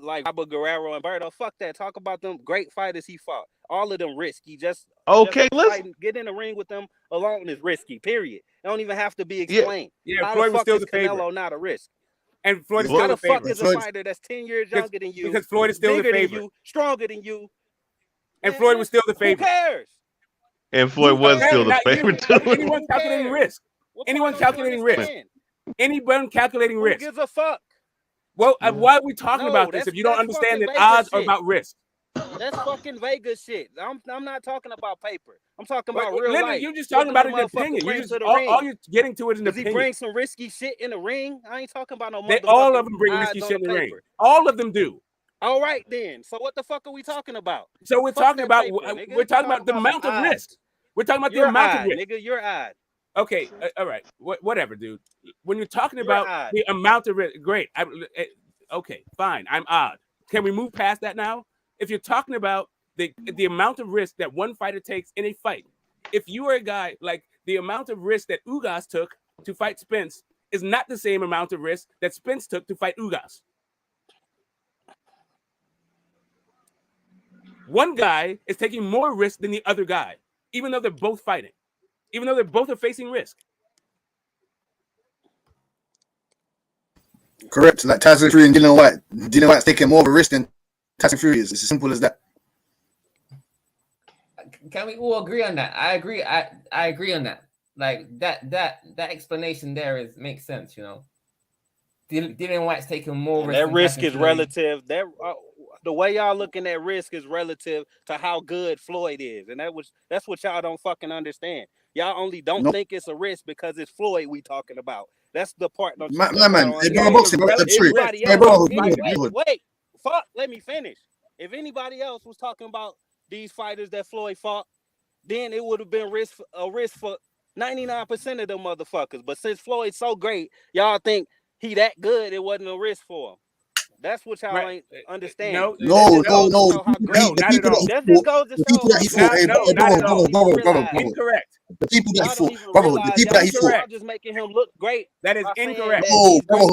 like Robert Guerrero and Berto. Fuck that. Talk about them great fighters he fought. All of them risky. Just let's get in the ring with them alone is risky. Period. It don't even have to be explained. Yeah, how Floyd the was fuck still is the Canelo favorite. not a risk? And Floyd is How still the the fuck favorite. is a fighter that's 10 years younger than you, Because Floyd is still the bigger than favorite. you, stronger than you? And Floyd was still the Who favorite. cares? And Floyd was still the Not you. favorite too. Anyone calculating risk. Anyone calculating risk. Anyone calculating Who risk. gives a fuck? Well, why are we talking No, about this if you don't understand that odds are about risk? That's fucking Vegas shit. I'm not talking about paper. I'm talking about real Literally, life. you're just What talking do about the an motherfucker opinion. bring You're just to the all ring? you're getting to is an Does he opinion. bring some risky shit in the ring? I ain't talking about no They motherfucking all of them bring odds risky on shit in the ring. paper. All of them do. All right then. So what the fuck are we talking about? So we're Fuck talking that about paper, nigga. we're talking Talk about the some amount of odds. risk. We're talking about the You're amount of odd, risk. nigga. You're odd. Okay, all right, whatever, dude. When you're talking You're about odd. the amount of risk, great. Okay, fine. I'm odd. Can we move past that now? If you're talking about the amount of risk that one fighter takes in a fight, if you are a guy like the amount of risk that Ugas took to fight Spence is not the same amount of risk that Spence took to fight Ugas. One guy is taking more risk than the other guy, even though they're both fighting, even though they both are facing risk. Correct. Like Tyson Fury and Dillian Whyte. Dillian Whyte's taking more of a risk than Tyson Fury is. It's as simple as that. Can we all agree on that? I agree. I agree on that. Like that explanation there makes sense. You know, Dillian Whyte's taking more risk. That risk is relative. That the way y'all looking at risk is relative to how good Floyd is, and that's what y'all don't fucking understand. Y'all only don't think it's a risk because it's Floyd we talking about. That's the part. Man, hey, bro, boxing, bro. Anybody Hey, else? bro, Wait, fuck. Let me finish. If anybody else was talking about these fighters that Floyd fought, then it would have been a risk for 99% of them motherfuckers. But since Floyd's so great, y'all think he that good, it wasn't a risk for him. That's what y'all ain't understanding. No. The people That just goes to show that he fought, hey, brother, incorrect. The people that he Y'all don't fought, even brother, realize the people that he fought. y'all just making him look great. That is incorrect. No, brother,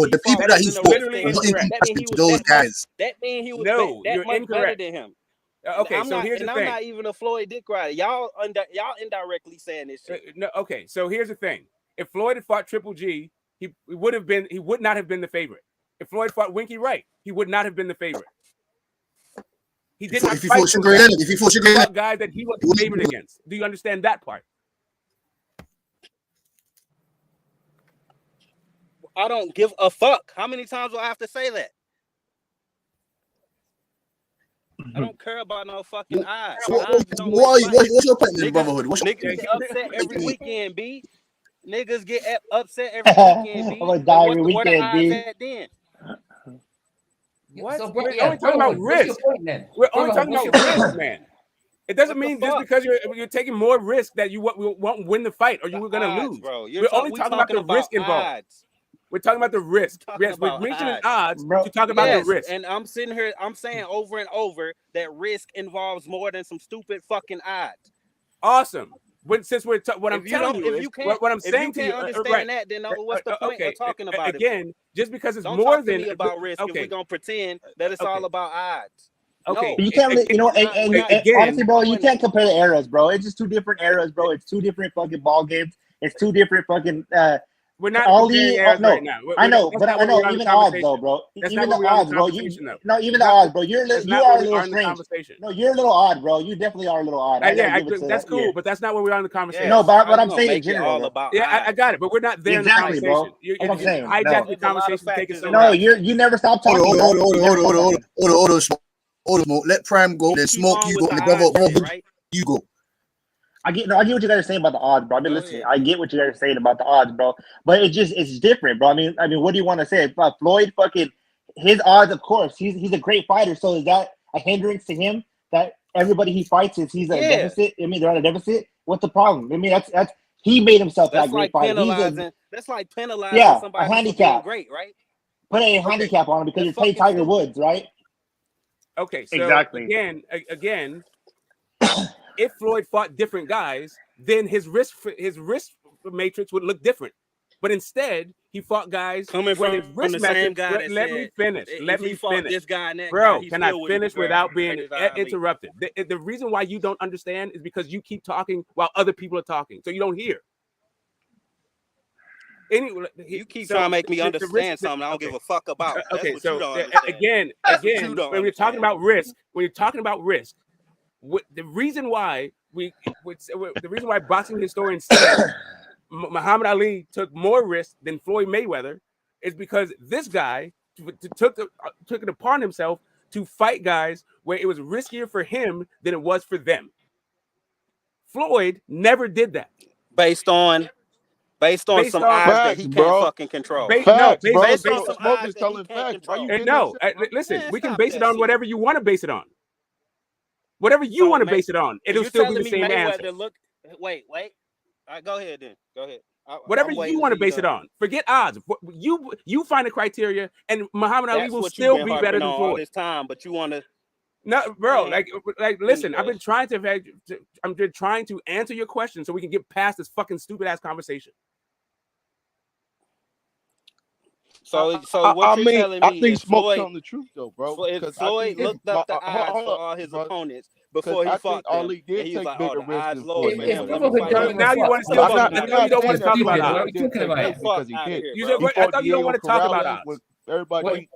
the people that he fought are not in comparison to those guys. That means he was No, that you're much incorrect. better than him. Okay, so here's the thing. I'm not even a Floyd dick rider. Y'all indirectly saying this shit. No, okay, so here's the thing. If Floyd had fought Triple G, he would not have been the favorite. If Floyd fought Winky Wright, he would not have been the favorite. He did not If he fight fought Sugar Ray Leonard, if he fought Sugar Ray Leonard, guys that he was the favorite against. Do you understand that part? I don't give a fuck. How many times do I have to say that? I don't care about no fucking odds. What's your point in this brotherhood? Niggas get upset every weekend, B. Niggas get upset every weekend, B. I'm gonna die every What the weekend, odds B. at then? What? So, We're only talking about risk. We're only talking about risk, man. It doesn't mean just because you're taking more risk that you won't win the fight or you were going to lose. Bro. We're only talking about the risk involved. Odds. We're talking about the risk. Yes, we're mentioning odds to talk about the risk. And I'm sitting here, I'm saying over and over that risk involves more than some stupid fucking odds. Awesome. Since what I'm telling you is what I'm saying to you, understand that, then what's the point of talking about it? Again, just because it's Don't more talk to than me about risk if we're gonna pretend that it's all about odds. Okay, no. You can't. Honestly, bro, you can't compare the eras, bro. It's just two different eras, bro. It's two different fucking ball games. It's two different fucking. We're not comparing eras right now. I know, but I know even the odds, though, bro. Even the odds, bro. No, even the odds, bro. You are a little strange. No, you're a little odd, bro. You definitely are a little odd. That's cool, but that's not where we are in the conversation. No, but what I'm saying in general, I got it, but we're not there in the conversation. Bro. What I'm saying, hijack the conversation, take it somewhere. No, you never stop talking. Hold on. Let Prime go, then Smoke, you go, and the brother, you go. I get what you guys are saying about the odds, bro. I've been listening. I get what you guys are saying about the odds, bro. But it's different, bro. I mean, what do you want to say? Floyd, fucking his odds, of course. He's a great fighter. So is that a hindrance to him that everybody he fights he's a deficit? I mean, they're at a deficit. What's the problem? I mean, that's he made himself that great fighter. That's like penalizing somebody a handicap. For being great, right? Put a handicap on him because you play Tiger Woods, right? Okay, so again. If Floyd fought different guys, then his risk matrix would look different. But instead, he fought guys coming from the same guy. Let me finish. Let me finish. This guy and that bro, guy, can I finish without being interrupted? The reason why you don't understand is because you keep talking while other people are talking, so you don't hear. You keep trying to make me understand something I don't give a fuck about. That's what you don't understand. Again, when we're talking about risk, the reason why boxing historians say Muhammad Ali took more risk than Floyd Mayweather is because this guy took it upon himself to fight guys where it was riskier for him than it was for them. Floyd never did that. Based on some odds that he can't fucking control. Based on some odds that he can't control. Listen, we can base it on whatever you want to base it on. Whatever you want to base it on, it'll still be the same answer. Wait. All right, go ahead then. Go ahead. Whatever you want to base it on. Forget odds. You find the criteria, and Muhammad Ali will still be better than Floyd. All this time, but you want to. No, bro. Like, listen. I've been trying to answer your question so we can get past this fucking stupid ass conversation. So what you're telling me I think is Smoke's telling the truth though, bro. Floyd looked up the odds for all his opponents before he fought them. Ali did take like, bigger risks than Floyd. Now you want to still talk. I know you don't want to talk about odds. Because he did. I thought you don't want to talk about odds. Everybody,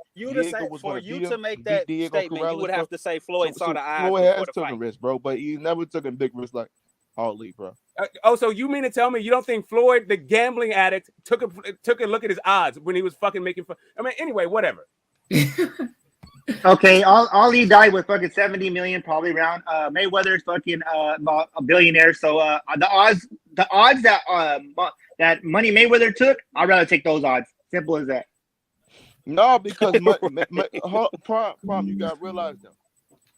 for you to make that statement, you would have to say Floyd saw the odds. Floyd has taken risk, bro, but he never took a big risk like Ali, bro. So you mean to tell me you don't think Floyd, the gambling addict, took a look at his odds when he was fucking making fun? I mean, anyway, whatever. Okay, Ali died with fucking 70 million, probably around. Mayweather's fucking about a billionaire. So the odds that Money Mayweather took, I'd rather take those odds. Simple as that. No, because Prom, you gotta realize though.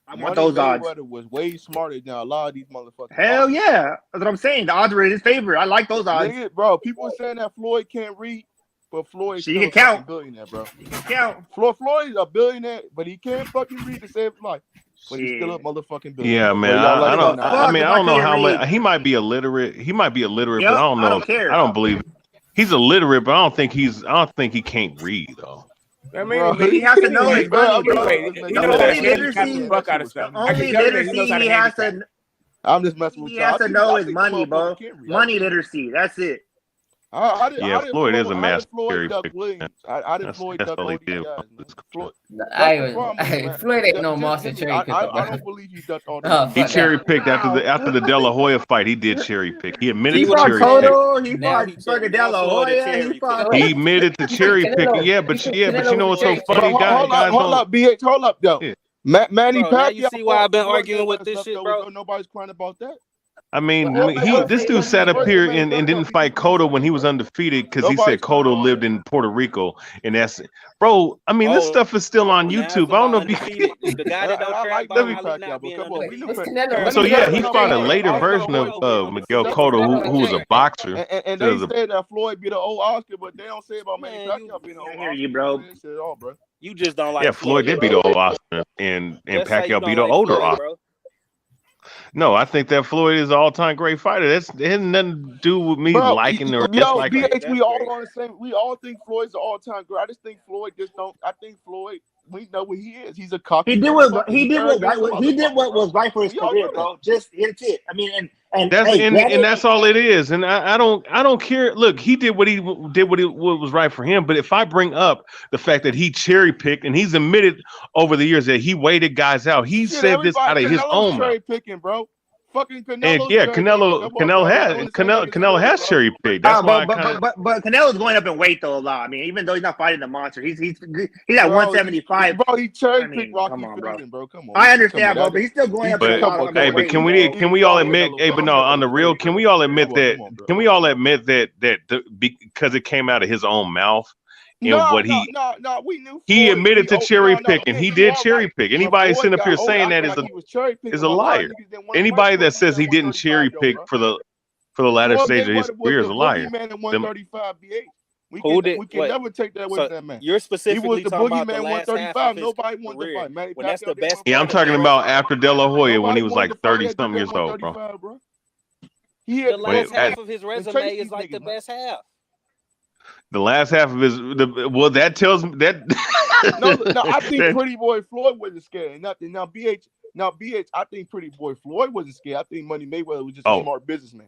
I want those odds. Mayweather was way smarter than a lot of these motherfuckers. Hell yeah, that's what I'm saying. The odds were in his favor. I like those odds, bro. People are saying that Floyd can't read, but Floyd he can count. Billionaire, bro. He can count. Floyd is a billionaire, but he can't fucking read to save his life. But he's still a motherfucking billionaire. Yeah, man. I don't know how much he might be illiterate. But I don't know. I don't believe it. He's illiterate, but I don't think he can't read though. I mean, bro, he has to know his money, bro. He knows that literacy. Fuck out of stuff. Only literacy he has to. I'm just messing with you. He has to know his money, bro. Money literacy. That's it. Floyd is a master cherry pick. I didn't Floyd duck all these guys. Floyd ain't no master cherry picker. I don't believe he ducked all these. He cherry picked after the De La Hoya fight. He did cherry pick. He admitted to cherry pick. He fought fucking De La Hoya. He admitted to cherry picking. Yeah, but you know what's so funny, guys? Hold up, BH. Hold up, though. Manny Pacquiao. You see why I've been arguing with this shit, bro? Nobody's crying about that. I mean, this dude sat up here and didn't fight Cotto when he was undefeated because he said Cotto lived in Puerto Rico, and that's bro. I mean, this stuff is still on YouTube. I don't know if the guy that don't care about not being undefeated. So yeah, he fought a later version of Miguel Cotto, who was a boxer. And they say that Floyd be the old Oscar, but they don't say about Manny Pacquiao being the old Oscar. I hear you, bro. You just don't like. Yeah, Floyd did be the old Oscar, and Pacquiao be the older Oscar. No, I think that Floyd is an all-time great fighter. It has nothing to do with me liking or disliking. BH, we all on the same. We all think Floyd's an all-time great. I just think Floyd just don't. I think Floyd. We know what he is. He's a cocky. He did what was right for his career, bro. Just it's it. I mean, and that's all it is. And I don't care. Look, he did what was right for him. But if I bring up the fact that he cherry picked and he's admitted over the years that he waited guys out, he said this out of his own mouth. Cherry picking, bro. Fucking Canelo. And yeah, Canelo has cherry picked. That's why. But Canelo's going up in weight though a lot. I mean, even though he's not fighting the monster, he's at 175. Bro, he cherry picked Rocky Fielding, bro. Come on. I understand, bro, but he's still going up. But can we all admit? Hey, but no, on the real, can we all admit that? Can we all admit that because it came out of his own mouth? And we knew he admitted to cherry picking. He did cherry pick. Anybody sitting up here saying that is a liar. Anybody that says he didn't cherry pick for the latter stage of his career is a liar. We can never take that away from that man. You're specifically talking about the last 135. Nobody wanted to fight. When that's the best. Yeah, I'm talking about after De La Hoya when he was like 30-something years old, bro. The last half of his resume is like the best half. The last half of that tells me that. no, I think Pretty Boy Floyd wasn't scared. Nothing. Now, BH, I think Pretty Boy Floyd wasn't scared. I think Money Mayweather was just a smart businessman.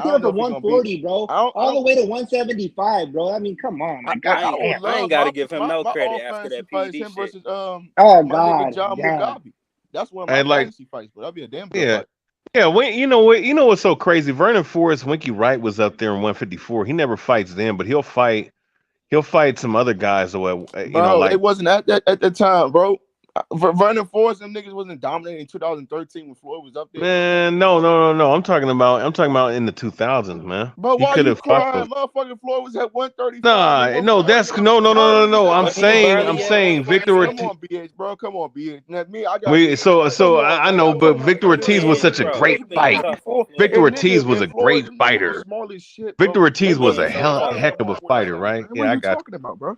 everything I up don't to know if he's gonna beat. 140, bro. I don't. All the way to 175, bro. I mean, come on, my God, I ain't, damn. I ain't got to give him no my credit all after fantasy that fight is PED him shit. versus Oh my nigga God, John damn. Mugabe. That's one of Hey, my like, fantasy fights, but that'd be a damn good yeah, fight. Yeah, you know what? You know what's so crazy? Vernon Forrest, Winky Wright was up there in 154. He never fights them, but he'll fight. He'll fight some other guys. Or Bro, like it wasn't at the time, bro. Vernon Forrest, them niggas wasn't dominating in 2013 when Floyd was up there. man, no. I'm talking about in the 2000s, man. Bro, He why could you have fought those. crying? Motherfucking Floyd was at 135. No, that's no. I'm Wasn't he saying, barely at Victor 130? Come Ortiz. on, BH, bro. Come on, BH. Now, me, I got We big respect. Come on, I man. know, Come but on, Victor man. Them Ortiz niggas was was such a bro. great fight. Victor And Ortiz was a Floyd, great them niggas was fighter. small as shit, Victor bro. Ortiz They was wasn't a even fighting heck of no a more fighter, like that, right? man. What Yeah, are I you got you. talking about, bro?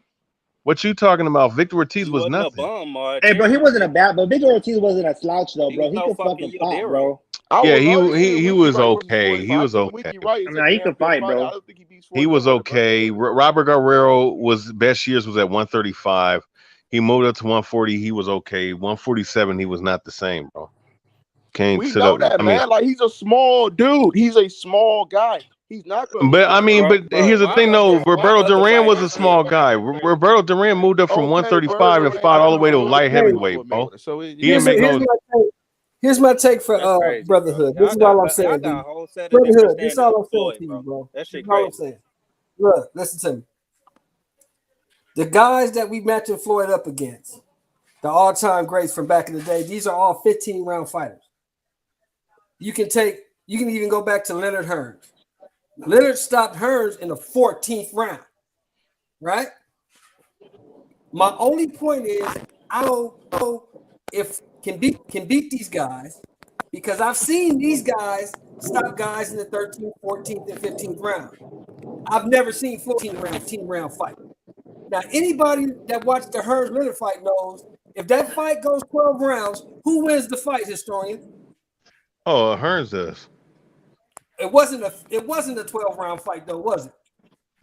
What you talking about? Victor Ortiz He was wasn't a nothing. bum or a Hey, bro, he cherry wasn't a picker. bad, but Victor Ortiz wasn't a slouch though, He bro. was He no could fucking fucking pop, Yodero. bro. I Yeah, would love to see he Winky was Wright versus okay. Floyd He fight. I was think Winky okay. Wright I is mean, a he damn could good fight, fighter. I bro. don't think he beats He Floyd was no better, bro. okay. Robert Guerrero was best years was at 135. He moved up to 140. He was okay. 147, he was not the same, bro. Can't We sit know up. that, I mean, man. Like, he's a small dude. He's a small guy. He's not going to lose but to Floyd. but here's the thing though. Roberto Duran was a small guy. Roberto Duran moved up from Okay, 135 and Bird fought ain't all the beat way to Floyd. light He beat Hey, heavyweight, Floyd bro. Mayweather. So He didn't make here's no. my take. Here's my take for That's crazy, bro. Brotherhood. This Y'all is all I'm got saying, a D. whole set of different Brotherhood. This is standards all I'm for saying Floyd, to you, bro. bro. That This shit is all I'm crazy. saying. Look, listen to me. The guys that we matching Floyd up against, the all-time greats from back in the day, these are all 15-round fighters. You can even go back to Leonard Hearns. Leonard stopped Hearns in the 14th round, right? My only point is I don't know if can beat these guys because I've seen these guys stop guys in the 13th, 14th, and 15th round. I've never seen 14-round fight. Now, anybody that watched the Hearns Leonard fight knows if that fight goes 12 rounds, who wins the fight, historian? Oh, Hearns does. It wasn't a 12-round fight, though, was it?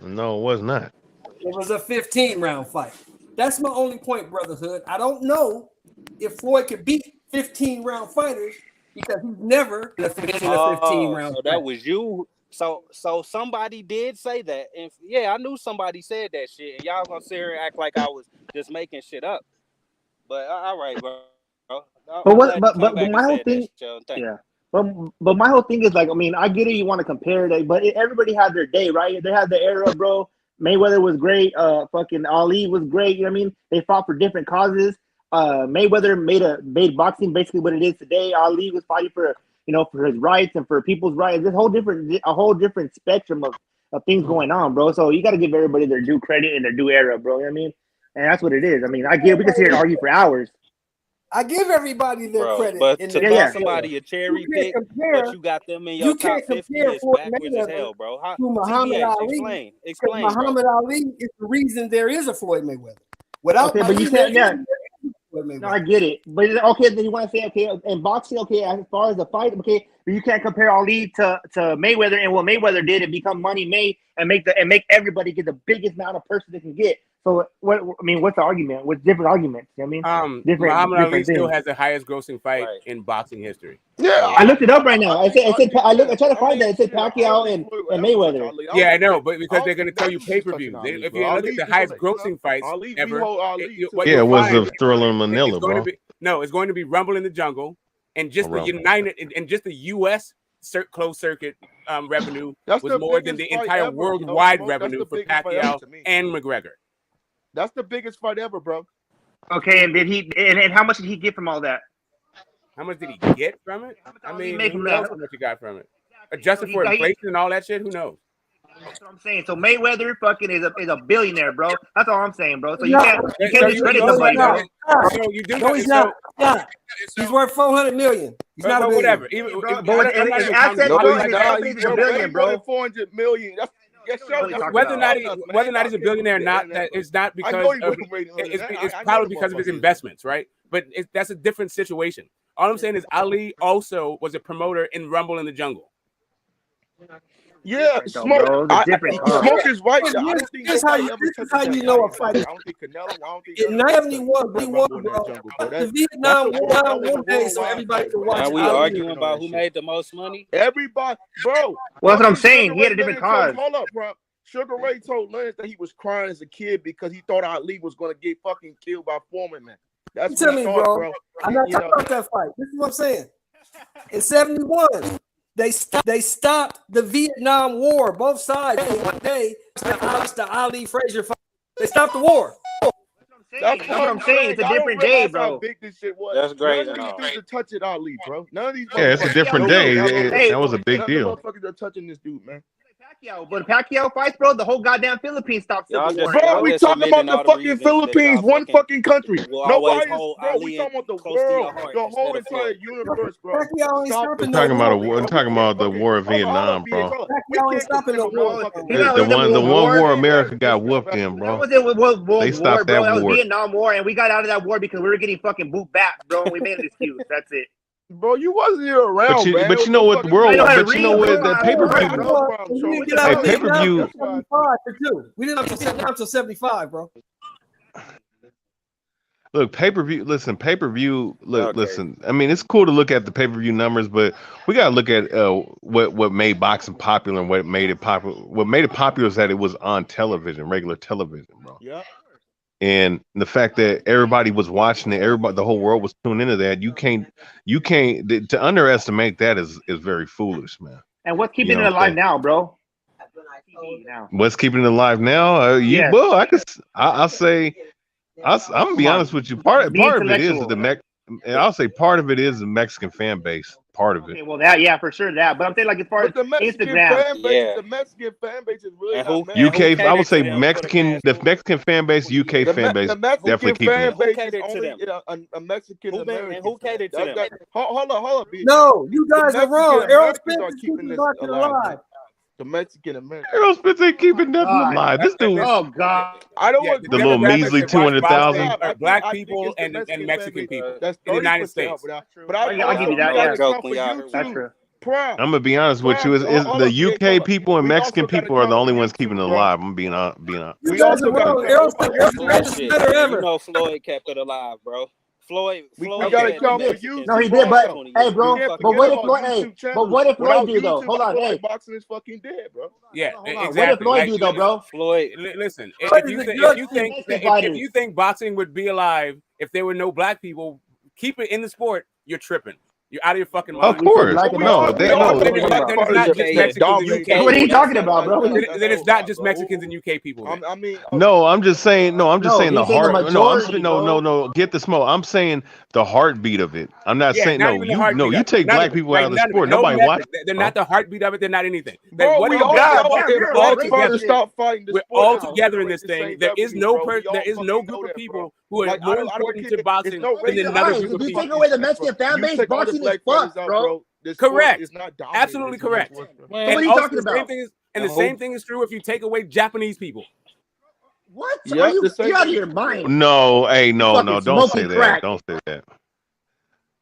No, it was not. It was a 15-round fight. That's my only point, Brotherhood. I don't know if Floyd could beat 15-round fighters because he's never in a 15-round So fight. that was you. So somebody did say that, and yeah, I knew somebody said that shit, and y'all gonna sit here and act like I was just making shit up. But all right, bro. But I'm what? glad you But came back my and whole said thing, that shit. Thank you. yeah. But my whole thing is like, I mean, I get it. You want to compare that, but everybody had their day, right? They had their era, bro. Mayweather was great. Fucking Ali was great. You know what I mean? They fought for different causes. Mayweather made boxing basically what it is today. Ali was fighting for for his rights and for people's rights. There's a whole different spectrum of things going on, bro. So you got to give everybody their due credit and their due era, bro. You know what I mean? And that's what it is. I mean, I get we can sit here and argue for hours. I give everybody their Bro, credit. but In to the call era. somebody a cherry You can't pick, compare. but you got them in your You top can't 50 compare is Floyd backwards as Mayweather hell, bro. How, to Muhammad TBH, Ali. Because explain, bro. Muhammad Ali is the reason there is a Floyd Mayweather. Without Okay, but you Ali, can't. there Yeah, is no Floyd Mayweather. no, I get it. But okay, then you want to say okay in boxing, okay, as far as the fight, okay, but you can't compare Ali to Mayweather and what Mayweather did and become money made and make everybody get the biggest amount of person they can get. So what? I mean, what's the argument? What's different arguments? You know what I mean, Muhammad Ali still things. has the highest grossing fight in boxing history. Yeah, I looked it up right now. I said I tried to I find mean, that. It said shit, I don't Pacquiao think and Floyd will ever touch Mayweather. Ali. Yeah, I know, think but I because don't they're going to think tell you nothing pay is per touching views. Ali, If bro. you look Ali at the just highest on grossing fights Ali ever, behold Ali. what Yeah, you'll it was find the Thriller in Manila, it's going to bro. be it's going to be Rumble in the Jungle, and just the Rumble. United and just the U.S. Closed circuit revenue That's was the more than biggest the fight entire ever, worldwide Smoke. That's revenue the for biggest fight ever Pacquiao to me. and McGregor. That's the biggest fight ever, bro. Okay, and did he? And how much did he get from all that? How much did he get from it? I Ali mean, made who from knows that? how much he got from it? So Adjusted he for got. inflation and all that shit, who knows? That's what I'm saying. So Mayweather fucking is a billionaire, bro. That's all I'm saying, bro. So you No, can't discredit somebody, bro. No, you do No, he's not. Yeah. He's worth $400 million. He's not a but billionaire. whatever. Even, Bro, I'm but not his even assets, counting bro, Ali his like that. assets is a Bro, billion, way more bro. than 400 million. That's What are you talking Whether or about? not he's a billionaire or not, that it's not I because know he of wasn't rating on it's that. probably because of his investments, right? But that's a different situation. All I'm saying is Ali also was a promoter in Rumble in the Jungle. Yeah, Though, Smoke. bro. The different Smoke is right. I don't think Here's how nobody ever this is touches how that you know a fight. fight. I don't think Canelo. I don't think In none of them 91, touch Rumble in that jungle, bro. the Vietnam War that was a one day so worldwide everybody fight, can bro. watch Now we Ali. arguing about who made the most money. Everybody, bro. Well, that's what I'm fucking saying. Sugar He had Ray a different Leonard cause. hold up, bro. Sugar Ray told Lance that he was crying as a kid because he thought Ali was gonna get fucking killed by Foreman, man. That's Tell what me, he thought, bro. bro. I'm not You talking know. about that fight. This is what I'm saying. In 71, they stopped the Vietnam War. Both sides in one day. The Ali Frazier fight. They stopped the war. That's what I'm saying. It's a Y'all don't different day, realize bro. how big this shit was. That's great. None of these dudes are touching Ali, bro. None of these Yeah, it's a motherfuckers- different No, day. no, That was a big none deal. of the motherfuckers are touching this dude, man. But Pacquiao fights, bro, the whole goddamn Philippines stopped civil war. Bro, we talking about the fucking Philippines, one fucking country. Nobody's, bro, we talking about the world, the whole entire universe, bro. Stop We're talking about we're talking about the War of Vietnam, bro. Pacquiao ain't stopping no war. The one war America got whooped in, bro. That wasn't World They War, stopped bro. that That was war. Vietnam War, and we got out of that war because we were getting fucking boot back, bro. And we made an excuse. That's it. Bro, you wasn't here around, man. But you know what the world, but you know what the pay per We view. didn't get out of Hey, pay-per-view. Vietnam until 75 for two. We didn't have to sit down until 75, bro. Look, pay per view. Listen, pay per view. Look, listen. I mean, it's cool to look at the pay per view numbers, but we gotta look at what made boxing popular and what made it popular. What made it popular is that it was on television, regular television, bro. Yeah. And the fact that everybody was watching it, everybody, the whole world was tuned into that. You can't to underestimate that is very foolish, man. And what's keeping You know it what I'm alive saying? now, bro? TV now. What's keeping it alive now? Yes. Well, I'll say, I'm gonna be honest with you. Part of it is I'll say part of it is the Mexican fan base. Part of it. Okay, well, that, yeah, for sure that. But I'm saying, like, as far as The Mexican Instagram, fan base, the Mexican fan base is really not mad. UK, I would say the Mexican fan base, UK fan base, The Mexican definitely keeping fan it. base is only a Mexican American. Who catered to them? Hold on, bitch. No, you guys The are wrong. Mexican Errol Americans Spence are is keeping keeping this boxing alive. alive. The Mexican Americans. Errol Spence ain't keeping nothing alive. This dude, oh god, I don't Yeah, want the little measly 200,000. are black people and Mexican people That's in the United 30%, States. But I'll give you that. That's true. I'm gonna be honest with you. Is the UK people and Mexican people are the only ones keeping it alive? I'm being honest. You guys are wrong. Errol Spence is Shit, better man, ever. you know Floyd kept it alive, bro. Floyd gotta had count the for Mexicans YouTube. No, he for did, but 20 hey, years. bro. You can't But what forget if Floyd? about Hey, YouTube channels. but what if Without Floyd do though? YouTube, Hold on, I feel hey. like boxing is fucking dead, bro. Yeah, Hold on. exactly. What if Floyd Like, do though, bro? Floyd, listen, Floyd if you is a think good if you think boxing would be alive if there were no black people, keep it in the sport. You're tripping. You're out of your fucking mind. Of course, no, Then it's not just Mexicans and UK. What are you talking about, bro? Then it's not just Mexicans and UK people. then. I mean, No, I'm just saying. No, I'm just saying the he's saying the heart. majority, No. Get the smoke. I'm saying the heartbeat of it. I'm not Yeah, saying not no. even the heartbeat of You it. take None black of it. people Like, out of the none of it. sport. No Nobody method. watches. They're not the heartbeat of it. They're not anything. Bro, What we it all is, got we're all together. stop fighting the We're sport all now. together in We're this the thing. same There is revenue, no bro. We all there is no fucking group know of that, people bro. who are Like, I more don't important care. to It's boxing no than race. another Fine, group of if you people. take away the Mexican fan You base, take all the boxing is black fighters fucked, out, bro. the sport Correct. is not dominating Absolutely as much correct. as- So what And are you also talking the same about? thing is the same thing is true if you take away Japanese people. What? Yeah, Are you? the same You're out of thing. your mind. No, hey, You no, fucking don't say smoking that. crack. Don't say that.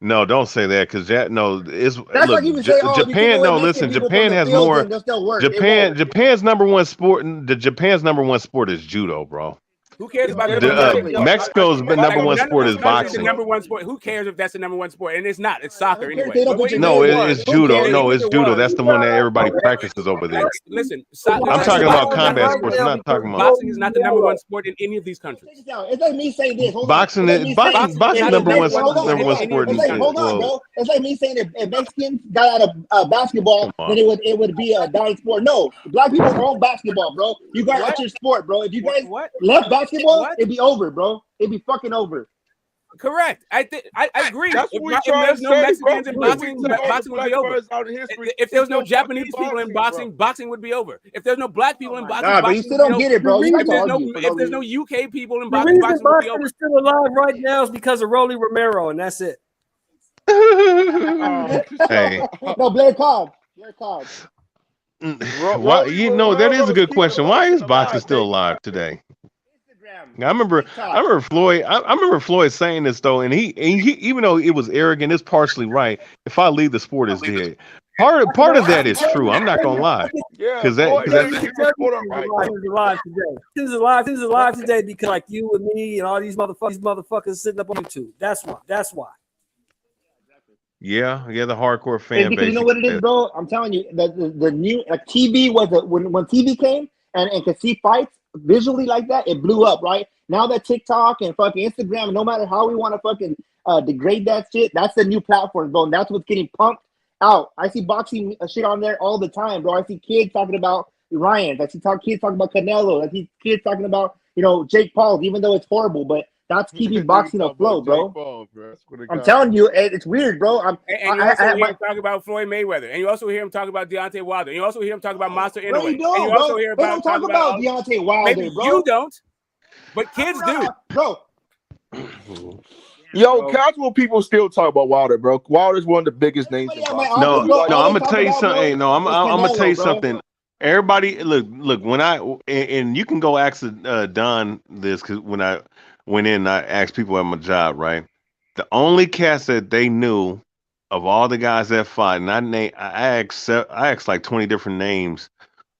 No, don't say that because it's That's look. like you can say, oh, if you take Japan. away No, Mexican listen. people Japan from the has field, more. then they'll still work. It won't. Japan's number one sport. Japan's number one sport is judo, bro. Who cares about Yeah, the Exactly. Mexico's number one none sport of is these countries boxing. the number one sport. Who cares if that's the number one sport? And it's not. It's soccer Who cares? anyway. They don't But put your No, name on it's it. Who judo. cares? No, Even it's if it judo. was. That's the one that everybody practices over there. Listen, I'm talking about combat sports. I'm not talking about boxing is not the number one sport in any of these countries. Check this out. It's like me saying this. Hold boxing. on. It's like me saying Boxing if number one Mexicans- hold on, number one hold on. sport It's is like, hold on, bro. It's like me saying if Mexicans got out of basketball, Come on. then it would be a dying sport. No, black people own basketball, bro. You guys got your sport, bro. If you guys left basketball, it'd be over, bro. It'd be fucking over. Correct. I agree. That's If what we if trying there's to no say, Mexicans bro. in We boxing, took all the boxing would be black over. fighters out of history. If there was no There's no Japanese fucking people in boxing, boxing, boxing would be over. If there's no black people in boxing, God, but you boxing still would be don't get over. it, bro. You have If to there's no argue for no if there's no reason. UK people in The boxing, reason boxing would be boxing over. is still alive right now is because of Rolly Romero, and that's it. Hey, No, Blair Cobb. Blair Cobb. why? You know that is a good question. Why is boxing still alive today? I remember Floyd. I remember Floyd saying this though, and he even though it was arrogant, it's partially right. If I leave the sport, it's dead. Part of that is true. I'm not gonna lie, because He's alive today because like you and me and all these motherfuckers sitting up on YouTube. That's why. yeah, the hardcore It's fan because base. you know what it is, bro. I'm telling you, the new like TV was when TV came and could see fights visually like that, it blew up, right? Now that TikTok and fucking Instagram, no matter how we want to fucking degrade that shit. That's the new platform, bro. And that's what's getting pumped out. I see boxing shit on there all the time, bro. I see kids talking about Ryan. I see kids talking about Canelo. I see kids talking about, Jake Paul, even though it's horrible, but that's keeping boxing afloat, bro. I'm telling you, it's weird, bro. And you also hear him talk about Floyd Mayweather, and you also hear him talk about Deontay Wilder, and you also hear him talk about Monster Inoue. No, we don't, and you bro. also hear They don't talk about Deontay Wilder, maybe bro. you don't, but kids do, bro. Yo, casual people still talk about Wilder, bro. Wilder's one of the biggest names in boxing. No, I'm gonna tell you something. Hey, no, I'm gonna tell you something. Everybody, look. When and you can go ask Don this, because when I went in, I asked people at my job, right? The only cast that they knew of all the guys that fought, and I asked like 20 different names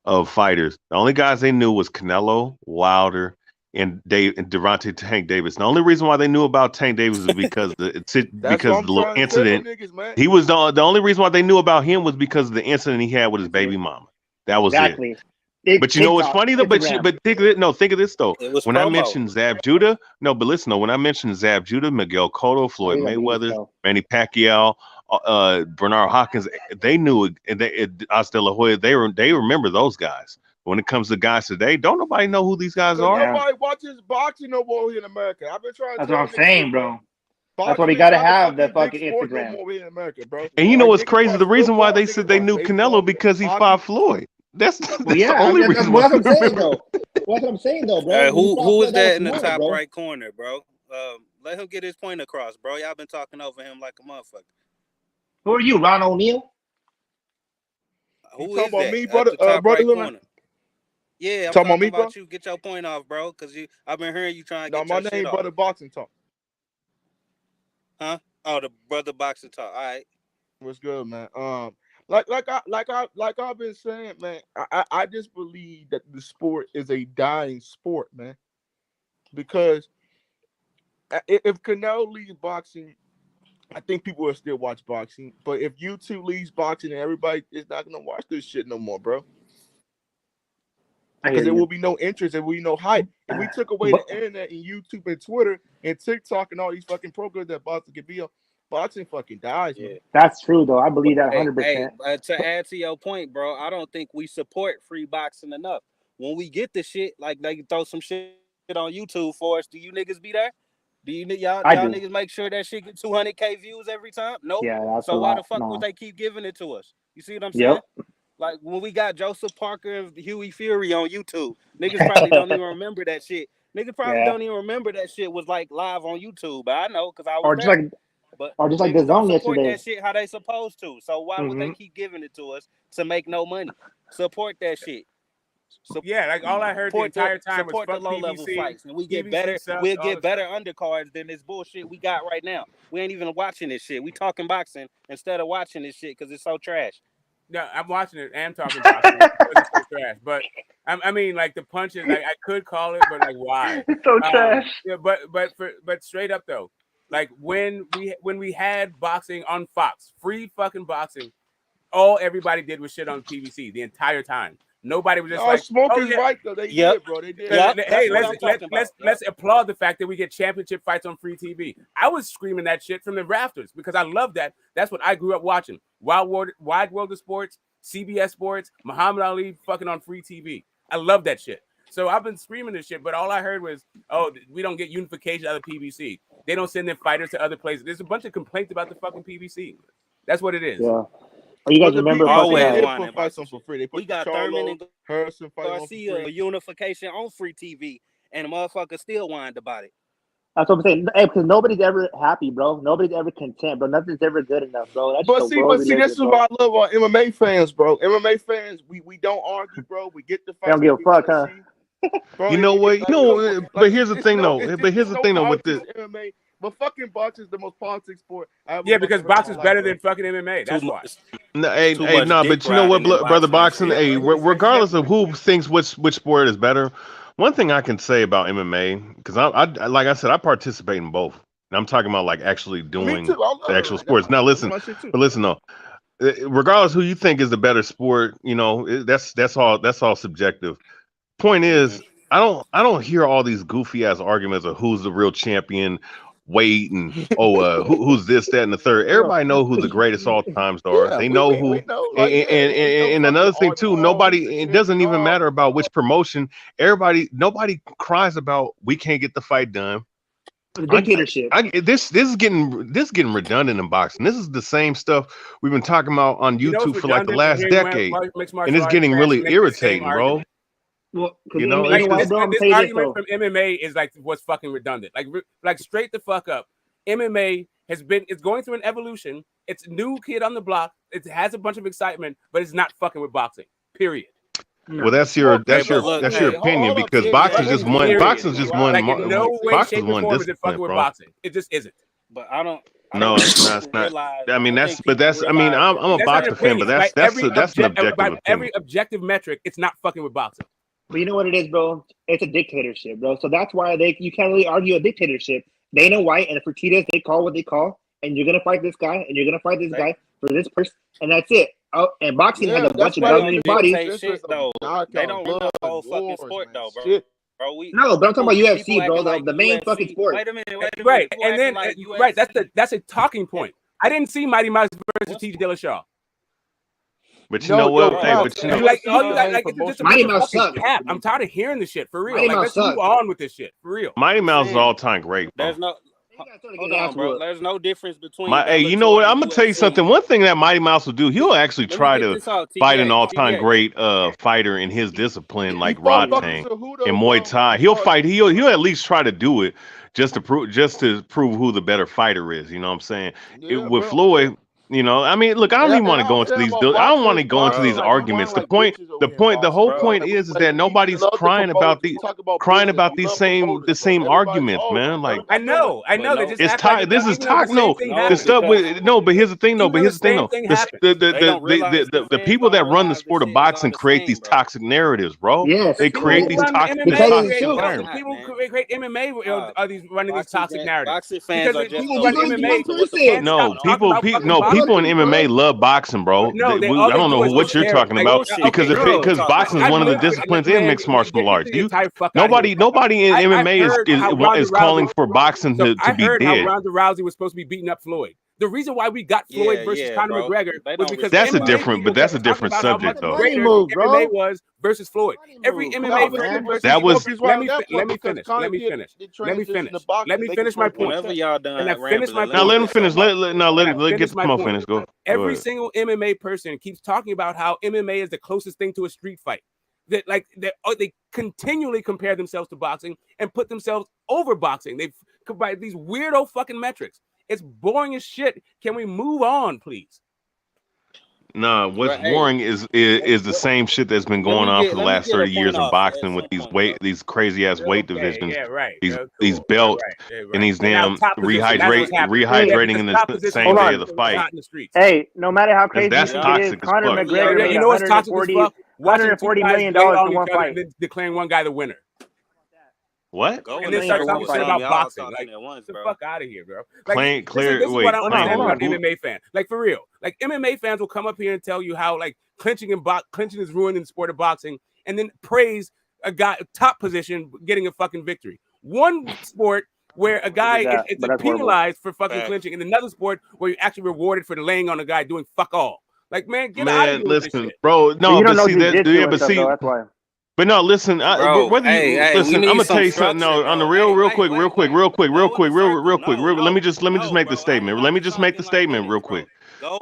of fighters. The only guys they knew was Canelo, Wilder, and Devontae Tank Davis. The only reason why they knew about Tank Davis is because the little incident. He was the only reason why they knew about him was because of the incident he had with his baby mama. That was it. But you know what's funny though? But think of this though. When I mentioned Zab Judah, but listen though. When I mentioned Zab Judah, Miguel Cotto, Floyd Mayweather, Manny Pacquiao, Bernard Hopkins, they knew it, and Oscar De La Hoya, they remember those guys. When it comes to guys today, don't nobody know who these guys are. Nobody watches boxing no more here in America. I've been trying. That's what I'm saying, bro. That's why we gotta have the fucking Instagram. No more here in America, bro. And you know what's crazy? The reason why they said they knew Canelo because he fought Floyd. That's the only reason. That's what I'm saying, though. That's what I'm saying, though, bro. Who is that in the top right corner, bro? Let him get his point across, bro. Y'all been talking over him like a motherfucker. Who are you, Ron O'Neal? Who talking is about that? me, At brother? the top Brother right Hood? corner. Yeah, I'm Talking talking about me, about bro? you. Get your point off, bro, because I've been hearing you trying to No, get my your name shit off. Brother Boxing Talk. Huh? Oh, the brother boxing talk. All right. What's good, man? Like I've been saying, man. I just believe that the sport is a dying sport, man. Because if Canelo leaves boxing, I think people will still watch boxing. But if YouTube leaves boxing, and everybody is not gonna watch this shit no more, bro. Because there will be no interest, there will be no hype. If we took away the internet and YouTube and Twitter and TikTok and all these fucking programs that boxing can be on, boxing fucking dies, man. That's true, though. I believe that 100%. Hey, to add to your point, bro, I don't think we support free boxing enough. When we get the shit, like they can throw some shit on YouTube for us, do you niggas be there? Do y'all niggas make sure that shit get 200K views every time? Nope. Yeah, that's so a why lot. the fuck No. would they keep giving it to us? You see what I'm saying? Yep. Like when we got Joseph Parker and Huey Fury on YouTube, niggas probably don't even remember that shit. Niggas probably don't even remember that shit was like live on YouTube. But I know because I was there. Or just like niggas the don't zone support yesterday. that shit how they supposed to. So why would they keep giving it to us to make no money? Support that shit. Yeah, like all I heard the entire time was support the fuck low level PBC, fights, and we get PBC better. sucks, We'll all get this better stuff. undercards than this bullshit we got right now. We ain't even watching this shit. We talking boxing instead of watching this shit because it's so trash. No, I'm watching it and talking boxing because it's so trash. But I mean, like the punches, like I could call it, but like why? It's so trash. Yeah, but straight up though, like when we had boxing on Fox, free fucking boxing, all everybody did was shit on PBC the entire time. Nobody was just like, Smoke oh, is yeah. right though. They did, bro. They did. Hey, let's applaud the fact that we get championship fights on free TV. I was screaming that shit from the rafters because I love that. That's what I grew up watching. Wide World of Sports, CBS Sports, Muhammad Ali fucking on free TV. I love that shit. So I've been screaming this shit, but all I heard was, oh, we don't get unification out of PBC. They don't send their fighters to other places. There's a bunch of complaints about the fucking PBC. That's what it is. Yeah. You guys remember we got Thurman and Garcia unification on free TV, and the motherfucker still whined about it. That's what I'm saying. Hey, because nobody's ever happy, bro. Nobody's ever content, bro. Nothing's ever good enough, bro. That's But see, this is what I love about MMA fans, bro. MMA fans, we don't argue, bro. We get the fight. They don't give a fuck, huh? Bro, you know what? But here's the thing, though. With this. MMA, but fucking boxing is the most politics sport. Yeah, because boxing's better than fucking MMA. That's why. But you know what, brother boxing? Hey, regardless of who thinks which sport is better, one thing I can say about MMA, because I like I said, I participate in both. And I'm talking about like actually doing the actual sports. Now listen though. Regardless who you think is the better sport, that's all subjective. Point is, I don't hear all these goofy ass arguments of who's the real champion. weight and who's this, that, and the third. Everybody know who the greatest all times are. They know who. And another thing too, nobody. It doesn't even matter about which promotion. Nobody cries about we can't get the fight done. The dictatorship. This is getting redundant in boxing. This is the same stuff we've been talking about on YouTube for like the last decade, and it's getting really irritating, bro. Well, you know, this argument from MMA is like what's fucking redundant. Like straight the fuck up. MMA it's going through an evolution. It's a new kid on the block. It has a bunch of excitement, but it's not fucking with boxing. Period. Well, that's your opinion because boxing's just one. Boxing's just one. Like in no way, shape, or form is it fucking with boxing. It just isn't. But I don't. No, it's not. I mean, I'm a boxing fan, but that's an objective opinion. Every objective metric, it's not fucking with boxing. But you know what it is, bro? It's a dictatorship, bro. So that's why you can't really argue a dictatorship. Dana White and Fertitas, they call what they call, and you're gonna fight this guy, and you're gonna fight this guy for this person, and that's it. Oh, and boxing has a bunch of governing bodies. Shit, though. They don't run the whole fucking sport, though, bro. No, but I'm talking about UFC, bro. The main fucking sport. Wait a minute. Right, and then right, that's a talking point. I didn't see Mighty Mouse versus T.J. Dillashaw. But you know what? Hey, but you know, Mighty Mouse sucks. I'm tired of hearing this shit for real. Like, let's move on with this shit for real. Mighty Mouse is all time great, bro. There's no. Hold on, bro. There's no difference between. Hey, you know what? I'm gonna tell you something. One thing that Mighty Mouse will do, he'll actually try to fight an all-time great fighter in his discipline, like Rod Tang in Muay Thai. He'll fight. He'll at least try to do it just to prove who the better fighter is. You know what I'm saying? With Floyd. You know, I mean, look, I don't even want to go into these. I don't want to go into these arguments. The whole point is that nobody's crying about the same arguments, man. Like I know. It's this is talk. No, the stuff with no. But here's the thing, though. But here's the thing, though. The people that run the sport of boxing create these toxic narratives, bro. Yes, they create these toxic environments. People create MMA are these running these toxic narratives. Boxing fans are just people run MMA. No, people in MMA love boxing, bro. No, I don't know what you're talking about because boxing is one of the disciplines in mixed martial arts. Nobody in MMA is calling for boxing to be dead. I heard how Ronda Rousey was supposed to be beating up Floyd. The reason why we got Floyd versus Conor McGregor was because that's a different subject, though. MMA was versus Floyd. Every MMA that was. Let me finish my point. Whenever y'all done, now let him finish. Let get Mo finish. Go. Every single MMA person keeps talking about how MMA is the closest thing to a street fight. That they continually compare themselves to boxing and put themselves over boxing. They combine these weirdo fucking metrics. It's boring as shit. Can we move on, please? No, what's boring is the same shit that's been going on for the last 30 years in boxing with these crazy ass weight divisions, these belts, and these damn rehydrating in the same day of the fight. Hey, no matter how crazy that's toxic as Conor fuck. McGregor, You know what's toxic as fuck? $140 million for one fight, declaring one guy the winner. What? And then start talking shit about boxing. Like, get the fuck out of here, bro. Like, this is what I don't understand about MMA fans. Like, for real. Like, MMA fans will come up here and tell you how, like, clinching is ruining the sport of boxing, and then praise a guy, top position, getting a fucking victory. One sport where a guy is penalized for fucking clinching, and another sport where you're actually rewarded for laying on a guy doing fuck all. Like, man, get out of here. Listen, bro. No, but see that. But see. That's why. But no, listen. Listen, I'm gonna tell you something. No, on the real quick. Let me just make the statement. Let me just make the statement real quick.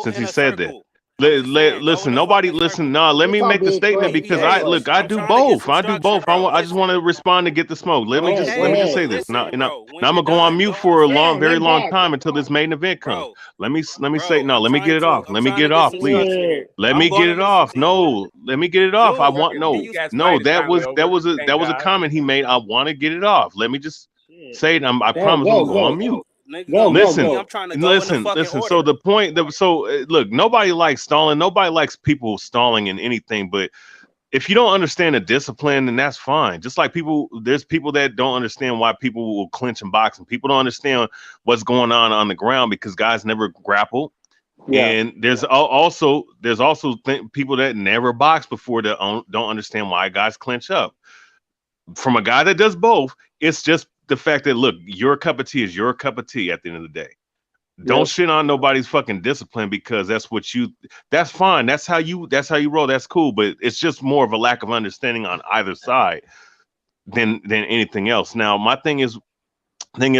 Since he said that. Listen, nobody listen. No, let me make the statement because I do both. I I just want to respond to get the smoke. Let me just say this. Now I'm gonna go on mute for a very long time until this main event comes. Let me say no. Let me get it off. Let me get it off, please. Let me get it off. No, let me get it off. I want no. That was a comment he made. I want to get it off. Let me just say it. I promise I'll go on mute. Listen. So the point look, nobody likes stalling. Nobody likes people stalling in anything. But if you don't understand the discipline, then that's fine. Just like there's people that don't understand why people will clinch in boxing. People don't understand what's going on the ground because guys never grapple. Yeah. And there's also people that never box before that don't understand why guys clinch up. From a guy that does both, it's just the fact that look, your cup of tea is your cup of tea at the end of the day. Don't shit on nobody's fucking discipline because that's fine. That's how you roll. That's cool. But it's just more of a lack of understanding on either side than anything else. Now, my thing is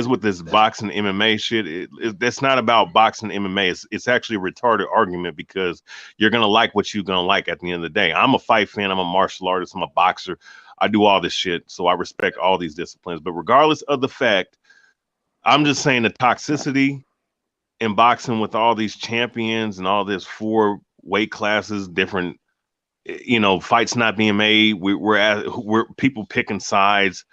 with this boxing MMA shit, that's not about boxing MMA. It's actually a retarded argument because you're gonna like what you're gonna like at the end of the day. I'm a fight fan, I'm a martial artist, I'm a boxer, I do all this shit, so I respect all these disciplines. But regardless of the fact, I'm just saying the toxicity in boxing with all these champions and all this 4 weight classes, different, fights not being made. We're people picking sides.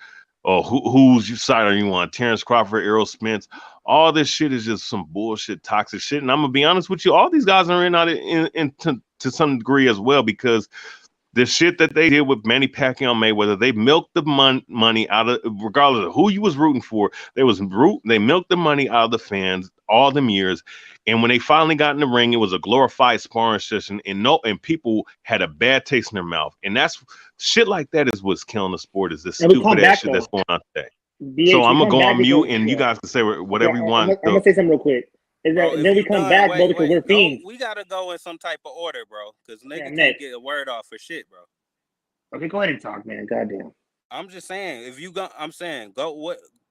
Or whose side are you on? Terrence Crawford, Errol Spence. All this shit is just some bullshit, toxic shit. And I'm gonna be honest with you, all these guys are to some degree as well, because the shit that they did with Manny Pacquiao and Mayweather, they milked the money out of, regardless of who you was rooting for. They milked the money out of the fans all them years. And when they finally got in the ring, it was a glorified sparring session, and people had a bad taste in their mouth. And that's shit like that is what's killing the sport, is this stupid ass shit that's going on today. So I'm gonna go on mute, and you guys can say whatever you want. I'm gonna say something real quick. Is that then we come back, bro, because we're fiends. We gotta go in some type of order, bro, because nigga Nick. can't get a word off for shit, bro. Okay, go ahead and talk, man. Goddamn. I'm just saying,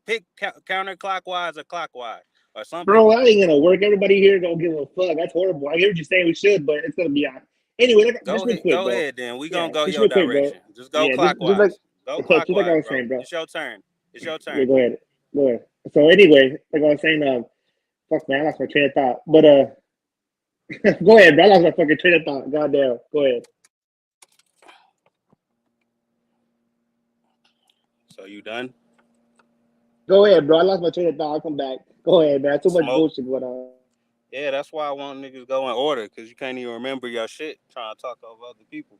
pick counterclockwise or clockwise or something. Bro, that ain't gonna work. Everybody here don't give a fuck. That's horrible. I hear what you're saying. We should, but it's gonna be on. Anyway, Go ahead, then. We gonna go your direction. Just go clockwise. Go clockwise, like I was saying, bro. It's your turn. Yeah, go ahead. So anyway, like I was saying, fuck man, I lost my train of thought. But go ahead, bro. I lost my fucking train of thought. Goddamn. Go ahead. So you done? Go ahead, bro. I lost my train of thought. I'll come back. Go ahead, man. Too much bullshit going on. Yeah, that's why I want niggas to go in order, because you can't even remember your shit trying to talk over other people.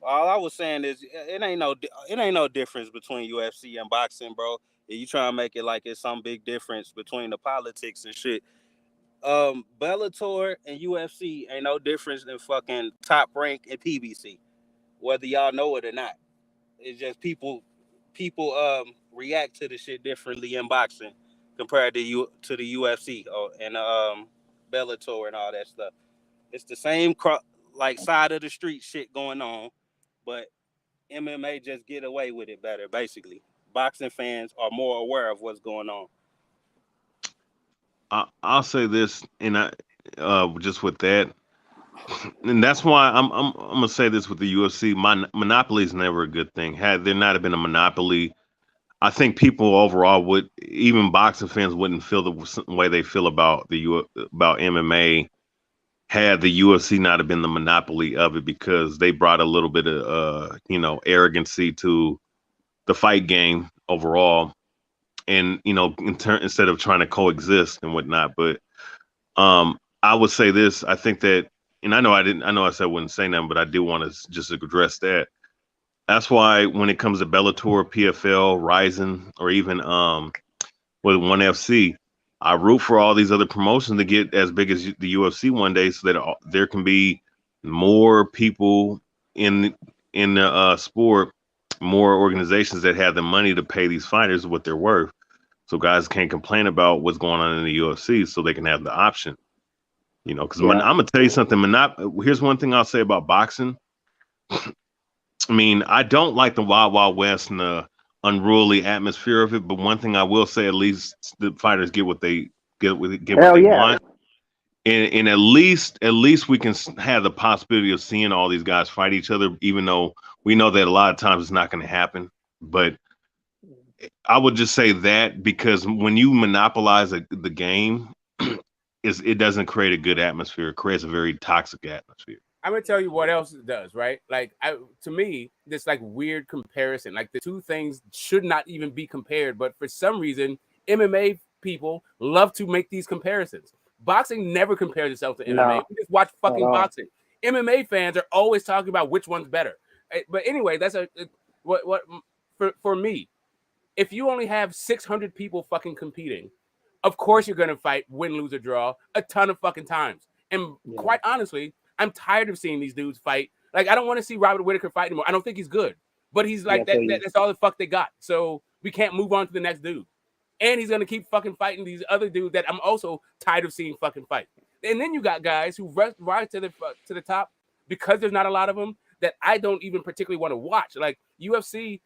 All I was saying is it ain't no difference between UFC and boxing, bro. If you trying to make it like it's some big difference between the politics and shit. Bellator and UFC ain't no difference than fucking Top Rank and PBC, whether y'all know it or not. It's just people react to the shit differently in boxing compared to the UFC and Bellator and all that stuff. It's the same side of the street shit going on, but MMA just get away with it better. Basically, boxing fans are more aware of what's going on. I'll say this, and just with that, and that's why I'm gonna say this with the UFC. Monopoly is never a good thing. Had there not have been a monopoly, I think people overall even boxing fans wouldn't feel the way they feel about about MMA. Had the UFC not have been the monopoly of it, because they brought a little bit of arrogancy to the fight game overall, and instead of trying to coexist and whatnot. But I would say this: I think that, and I know I said I wouldn't say nothing, but I do want to just address that. That's why when it comes to Bellator, PFL, Ryzen, or even with ONE FC, I root for all these other promotions to get as big as the UFC one day, so that there can be more people in the sport, more organizations that have the money to pay these fighters what they're worth, so guys can't complain about what's going on in the UFC, so they can have the option. Because I'm gonna tell you something. Here's one thing I'll say about boxing. I mean, I don't like the Wild Wild West and the unruly atmosphere of it, but one thing I will say, at least the fighters get what they want, and at least we can have the possibility of seeing all these guys fight each other, even though we know that a lot of times it's not going to happen. But I would just say that, because when you monopolize the game, it doesn't create a good atmosphere. It creates a very toxic atmosphere. I'm gonna tell you what else it does, right? Like, to me, this like weird comparison. Like, the two things should not even be compared, but for some reason, MMA people love to make these comparisons. Boxing never compares itself to MMA. We just watch fucking boxing. MMA fans are always talking about which one's better. But anyway, that's what for me. If you only have 600 people fucking competing, of course you're gonna fight, win, lose, or draw a ton of fucking times. And quite honestly, I'm tired of seeing these dudes fight. Like, I don't want to see Robert Whittaker fight anymore. I don't think he's good, but he's like that's all the fuck they got. So We can't move on to the next dude. And he's gonna keep fucking fighting these other dudes that I'm also tired of seeing fucking fight. And then you got guys who rise to the top because there's not a lot of them that I don't even particularly want to watch. Like UFC,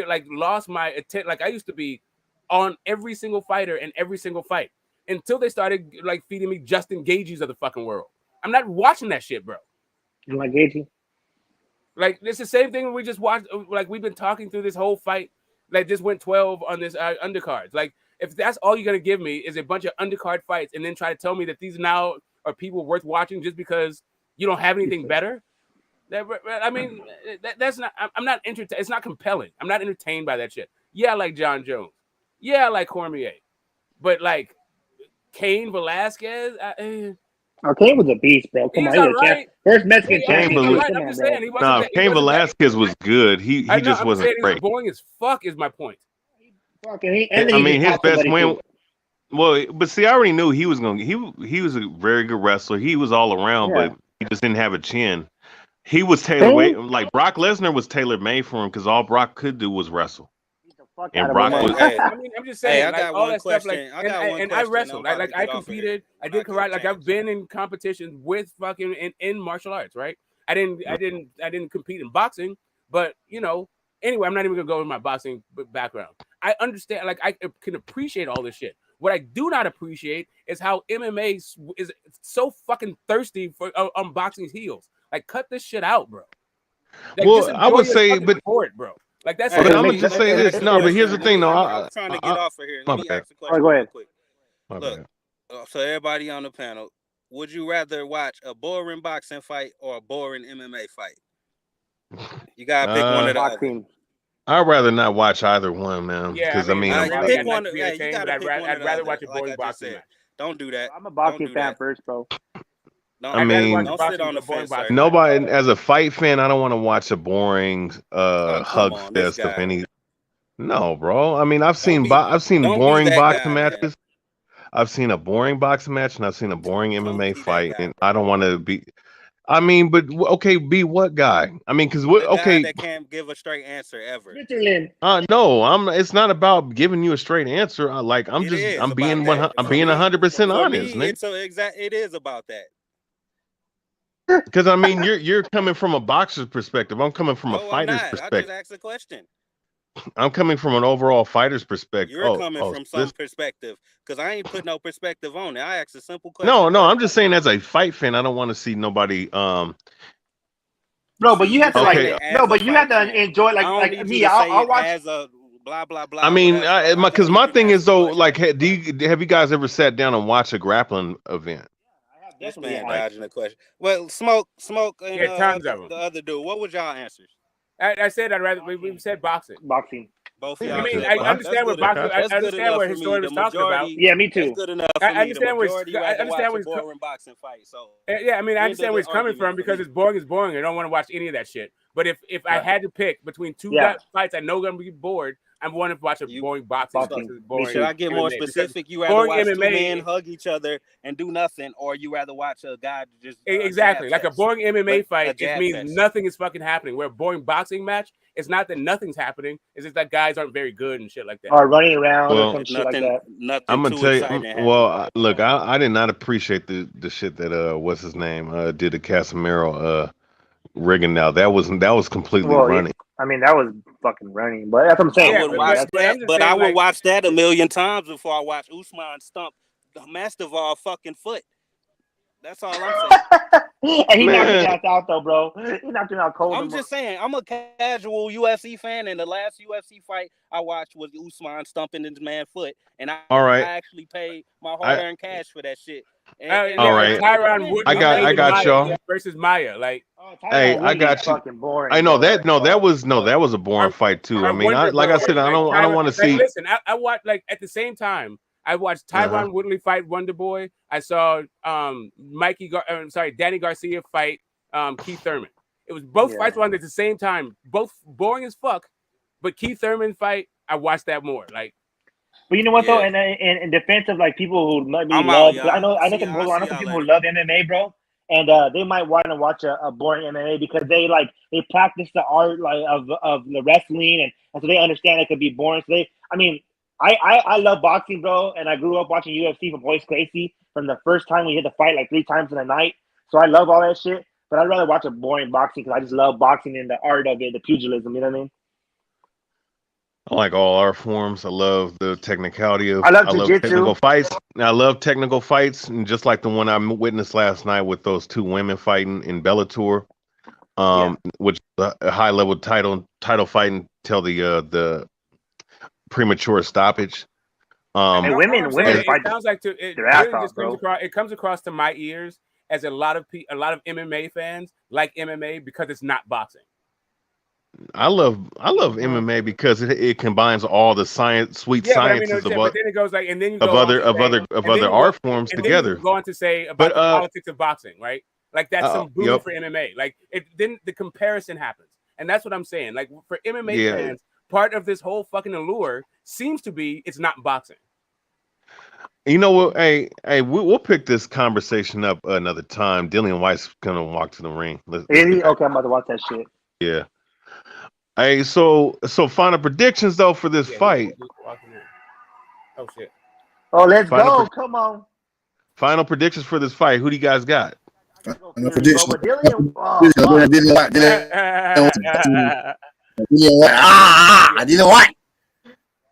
like lost my attention. Like I used to be on every single fighter and every single fight until they started like feeding me Justin Gaethjes of the fucking world. I'm not watching that shit, bro. You like Gaethje? Like it's the same thing we just watched. Like we've been talking through this whole fight. Like just went 12 on this undercards. Like if that's all you're gonna give me is a bunch of undercard fights, and then try to tell me that these now are people worth watching just because you don't have anything better. I mean, that's not. I'm not entertained. It's not compelling. I'm not entertained by that shit. Yeah, I like John Jones. Yeah, I like Cormier. But like Cain Velasquez. Kane was a beast, bro. Come He's on, all right. First Mexican Cain champion. Right. I'm just saying he wasn't. Nah, He Cain wasn't Velasquez was good. He just I'm wasn't saying he was great. boring as fuck. Is my point. I mean, his best win. Well, but see, I already knew he was gonna. He was a very good wrestler. He was all around, Yeah. but he just didn't have a chin. He was tailor made. Like Brock Lesnar was tailor made for him because all Brock could do was wrestle. And Brock was. I mean, I'm just saying, I like got all one that question. stuff, like, I got one and I question. wrestled, I'm about like to I get off of here. competed, I did karate, like I've been in competitions with fucking in martial arts, right? I didn't compete in boxing, but you know, anyway, I'm not even gonna go with my boxing background. I understand, like I can appreciate all this shit. What I do not appreciate is how MMA is so fucking thirsty for on boxing's heels. Like, cut this shit out, bro. Like, Well, I would say, but sport, bro. Like that's. But I'm gonna just say this. No, but here's the thing, though. I'm trying to get off of here. my Let me bad. ask a question go real ahead. quick. My Look, bad. so everybody on the panel, would you rather watch a boring boxing fight or a boring MMA fight? You gotta pick one of the other. I'd rather not watch either one, man. Yeah, Because I mean, pick one. to be Yeah, you entertained, gotta but pick one. I'd rather watch a like boring I just boxing said. match. Don't do that. I'm a boxing Don't do fan that. first, bro. Don't, I mean, don't sit on the fence, sir. nobody as a fight fan. I don't want to watch a boring come hug on, this fest of guy. any. No, bro. I mean, I've seen don't be boring that boxing guy, man. matches. I've seen a boring boxing match, and I've seen a boring MMA fight, and I don't want to be. I mean, but okay, be what guy? I mean, because The guy okay, that can't give a straight answer ever. no, it's not about giving you a straight answer. I'm It is I'm about being that. I'm being 100% For honest, me, nigga. it is about that. Because I mean, you're coming from a boxer's perspective. I'm coming from a No, I'm fighter's not. I perspective. just asked a question. I'm coming from an overall fighter's perspective. You're coming from some this. perspective, because I ain't put no perspective on it. I asked a simple question. No, I'm just saying as a fight fan, I don't want to see nobody. Bro, but you have to Okay. you have to enjoy I don't like need me. you to say I'll it watch. as a blah blah blah. I mean, whatever. because my thing is though, like, have you guys ever sat down and watched a grappling event? This man dodging the question. Well, smoke, and Yeah, tons of them. the other dude. What was y'all answers? I said I'd rather. We said boxing. Both Yeah, y'all. I mean, said I boxing. understand what That's boxing. good. I That's good understand enough what for his me. story The was talking about. majority. Yeah, me too. That's good enough for I me. The understand where majority I rather understand watch a where boring boxing fight. So yeah, I mean, I end understand of where the he's coming argument from for because me. it's boring. Is boring. I don't want to watch any of that shit. But if I Right. had to pick between two Yeah. fights, I know I'm gonna be bored. I'm wanting to watch a boring boxing versus boring. Should I get more MMA, because specific? You rather boring watch two MMA men hug each other and do nothing, or you rather watch a guy just exactly jab like a fest? boring MMA A fight. It jab means fest. nothing is fucking happening. Where a boring boxing match, it's not that nothing's happening. It's just that guys aren't very good and shit like that. Or running around or Well, some shit like that. Nothing I'm gonna too tell you. exciting. Well, look, I did not appreciate the shit that what's his name did to Casemiro rigging. Now that was completely Well, running. I mean, that was fucking running, but that's what I'm saying. I would watch that, but I would watch that a million times before I watch Usman stump the Masterval fucking foot. That's all I'm saying. And he knocked his ass out though, bro. He knocked him out cold. I'm just saying, I'm a casual UFC fan, and the last UFC fight I watched was Usman stumping this man's foot, and All right. I actually paid my hard-earned cash for that shit. All right. Tyron Woodley I got y'all. versus Maya. Like, Hey, I got you. I know that. No, that was a boring fight too. I mean, like I said, I don't want to see. Listen, I watched like at the same time. I watched Tyron Woodley fight Wonder Boy. I saw Danny Garcia fight Keith Thurman. It was both fights were on at the same time. Both boring as fuck. But Keith Thurman fight, I watched that more. Like, but you know what though, in defense of like people who maybe love, I know some people who love MMA, bro. and they might want to watch a boring MMA because they practice the art of the wrestling, and so they understand it could be boring. So I love boxing, bro, and I grew up watching UFC from Boys Crazy from the first time we hit the fight like 3 times in a night. So I love all that shit, but I'd rather watch a boring boxing because I just love boxing and the art of it, the pugilism. You know what I mean? I like all art forms. I love the technicality of. I love technical jujitsu. fights. I love technical fights, and just like the one I witnessed last night with those 2 women fighting in Bellator, which is a high level title fighting till the premature stoppage. And women it sounds like it their ass really off, just comes bro. across. It comes across to my ears as a lot of MMA fans like MMA because it's not boxing. I love MMA because it combines all the sciences But of then it goes like, and then you of go on other to of say, other and of then other you art go, forms and then together. you go on to say about But the politics of boxing, right? Like that's some boon yep. for MMA. Like then the comparison happens, and that's what I'm saying. Like for MMA Yeah. fans, part of this whole fucking allure seems to be it's not boxing. You know what? Hey, we'll pick this conversation up another time. Dillian Whyte's gonna walk to the ring. Let's Okay, I'm about to watch that shit. Yeah. Hey, so final predictions though for this fight. Oh shit. Oh, let's go! Come on. Final predictions for this fight. Who do you guys got? No prediction. Dillian, I didn't want.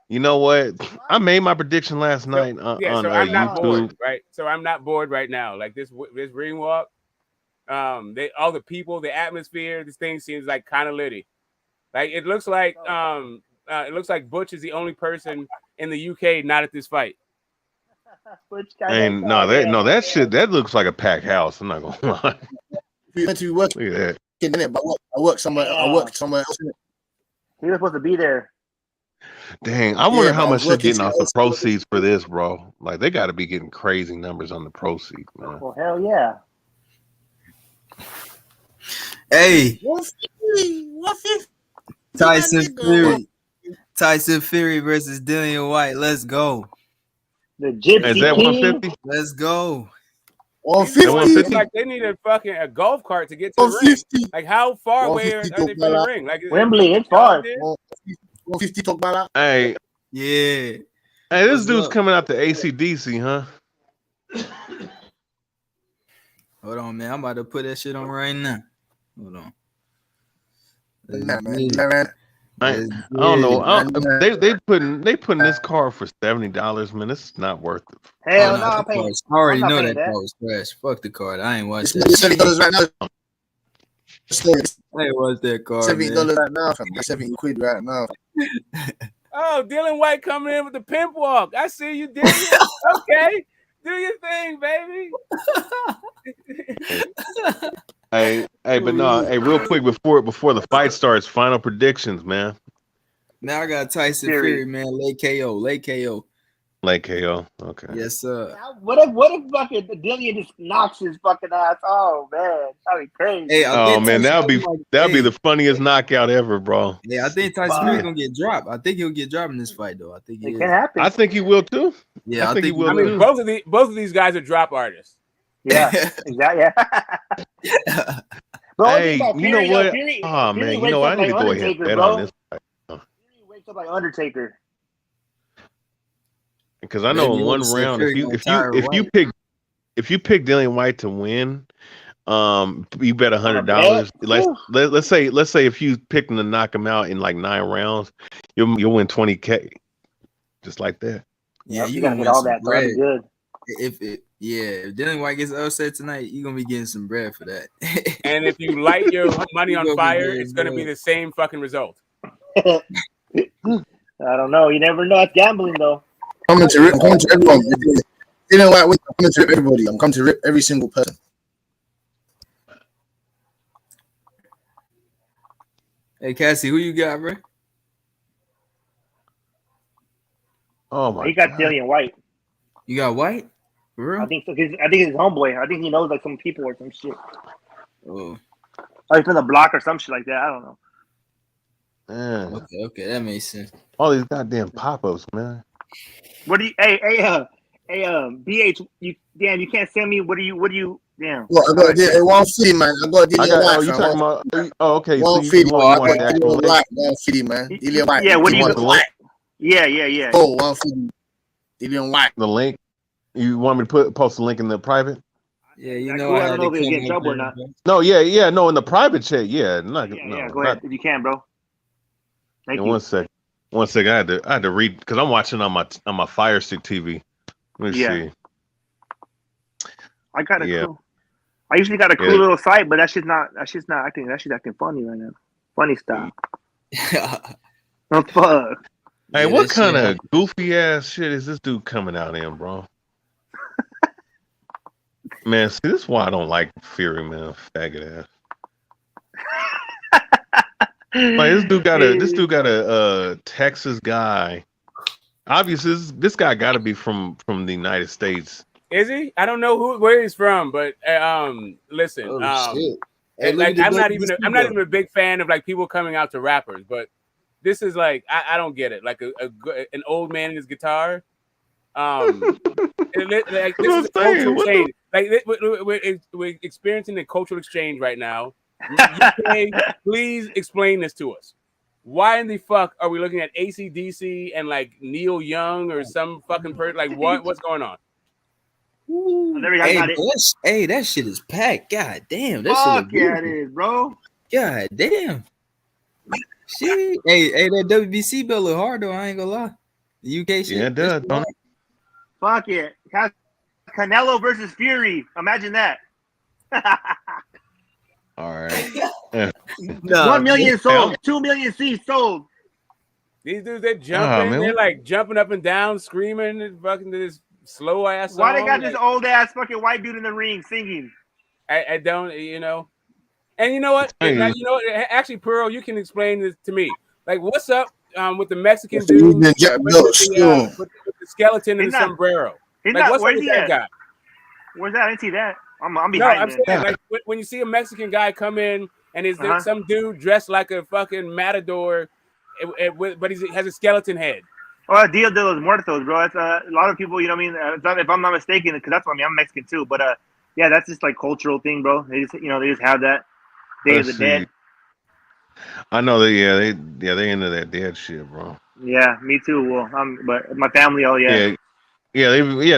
You know what? I made my prediction last night on I'm not YouTube. bored, right? So I'm not bored right now. Like this ring walk, all the people, the atmosphere, this thing seems like kind of litty. Like it looks like Butch is the only person in the UK not at this fight. And that looks like a packed house. I'm not gonna lie. You meant to be working Look at in it, but I work somewhere. I work somewhere else. He was supposed to be there. Dang, I wonder how but I much was they're working getting off the somewhere else. proceeds for this, bro. Like they got to be getting crazy numbers on the proceeds, man. Well, hell yeah. Hey, 150. Tyson Fury versus Dillian Whyte. Let's go. The Gypsy Is that King. 150? Let's go. 150. Like they need a golf cart to get to the ring. Like how far away are they from the ring? Like Wembley, it's far. 150 talk about that. Hey, yeah. Hey, this dude's coming out to ACDC, huh? Hold on, man. I'm about to put that shit on right now. Hold on. I don't know. They putting this car for $70, man. It's not worth it. Hell no, I already know that car was trash. Fuck the card. I ain't watched that. $70 right now. I ain't watched that car. $70 right now. £70 right now. Oh, Dillian Whyte coming in with the pimp walk. I see you, Dillian. Okay. Do your thing, baby. Hey, but no, hey, real quick before the fight starts, final predictions, man. Now I got Tyson Fury, man. Late KO. Late KO. Okay. Yes, sir. What if fucking Dillian just knocks his fucking ass? Oh man, that'd be crazy. Hey, oh man, that'd be the funniest knockout ever, bro. Yeah, I think Tyson Fury gonna get dropped. I think he'll get dropped in this fight, though. I think it can happen. I think he will too. Yeah, I think he will. I mean, too. both of these guys are drop artists. Yeah, exactly. Yeah. Bro, hey, you know what? Oh man, you know what? I need to go ahead and bet on this fight. Fury wakes up like Undertaker. Because I know in one round, if you pick Dillian Whyte to win, you bet $100. Let's say if you pick him to knock him out in like 9 rounds, you'll win $20K, just like that. Yeah, you gotta get all that. That'd be good. If Dillian Whyte gets upset tonight, you're gonna be getting some bread for that. And if you light your money on fire, it's gonna be the same fucking result. I don't know. You never know. It's gambling though. I'm coming to everyone. You know what? I'm coming to rip everybody. I'm coming to rip every single person. Hey, Cassie, who you got, bro? Oh my! He got Dillian Whyte. You got White? For real? I think so. I think his homeboy. I think he knows like some people or some shit. Oh. Or he's from the block or some shit like that. I don't know. Man. Okay, that makes sense. All these goddamn pop-ups, man. What do you? Hey, BH. You can't send me. What do you? Damn. Well, I got Dillian 150, man. I got Dillian Whyte, you fam. talking about? Oh, okay. So you 150. want I the got actual Dillian link? Whyte 150, man. Dillian Whyte. Yeah, what do You you want the link? Yeah. Oh, 150. Dillian Whyte. The link? You want me to post the link in the private? Yeah, you That's know cool. I I don't had know to if it'll come get in up trouble or there, not. bro. No, yeah, no, in the private chat, yeah, not, Yeah, no, go not ahead if you can, bro. Thank in you. 1 second. 1 second, I had to read because I'm watching on my Fire Stick TV. Let me Yeah. see. I got a Yeah, cool. I usually got a cool yeah. little site, but that shit's not acting. That shit's acting funny right now. Funny style. Oh fuck. Hey, Yeah, what that kind shit. of goofy ass shit is this dude coming out in, bro? Man, see, this is why I don't like Fury, man. Faggot ass. Like this dude got a Texas guy. Obviously, this guy got to be from the United States. Is he? I don't know where he's from, but listen, Oh shit! Hey, look like at I'm the not even WBC a big fan of like people coming out to rappers, but this is like I don't get it. Like an old man and his guitar. Like this is a cultural change. Like we're experiencing a cultural exchange right now. UK, please explain this to us. Why in the fuck are we looking at AC/DC and like Neil Young or some fucking person? Like what's going on? Hey, hey, that shit is packed. God damn, that shit Fuck look yeah, it beautiful. is, bro. God damn. Shit. Hey, that WBC belt look hard though. I ain't gonna lie. The UK shit. Yeah, it does. Don't it? Fuck it. Canelo versus Fury. Imagine that. All right. Yeah. 1 million sold. 2 million seats sold. These dudes, they're jumping. man. They're like jumping up and down, screaming, and fucking this slow ass song. Why they got like, this old ass fucking white dude in the ring singing? I don't, And you know what? Hey. Actually, Pearl, you can explain this to me. Like, what's up with the Mexican That's the dude Union Jack with belt, the skeleton and He's the not- sombrero? He's Like, not. what's up Where's with he that at? guy? Where's that? I didn't see that. I'm No, behind. I'm man. saying like when you see a Mexican guy come in and is there some dude dressed like a fucking matador, but he has a skeleton head. Oh, Dia de los Muertos, bro. That's a lot of people. You know what I mean? If I'm not mistaken, because that's what I mean. I'm Mexican too, but yeah, that's just like cultural thing, bro. They just they just have that Day of the Let's Dead. see. I know that. They into that dead shit, bro. Yeah, me too. Well, but my family,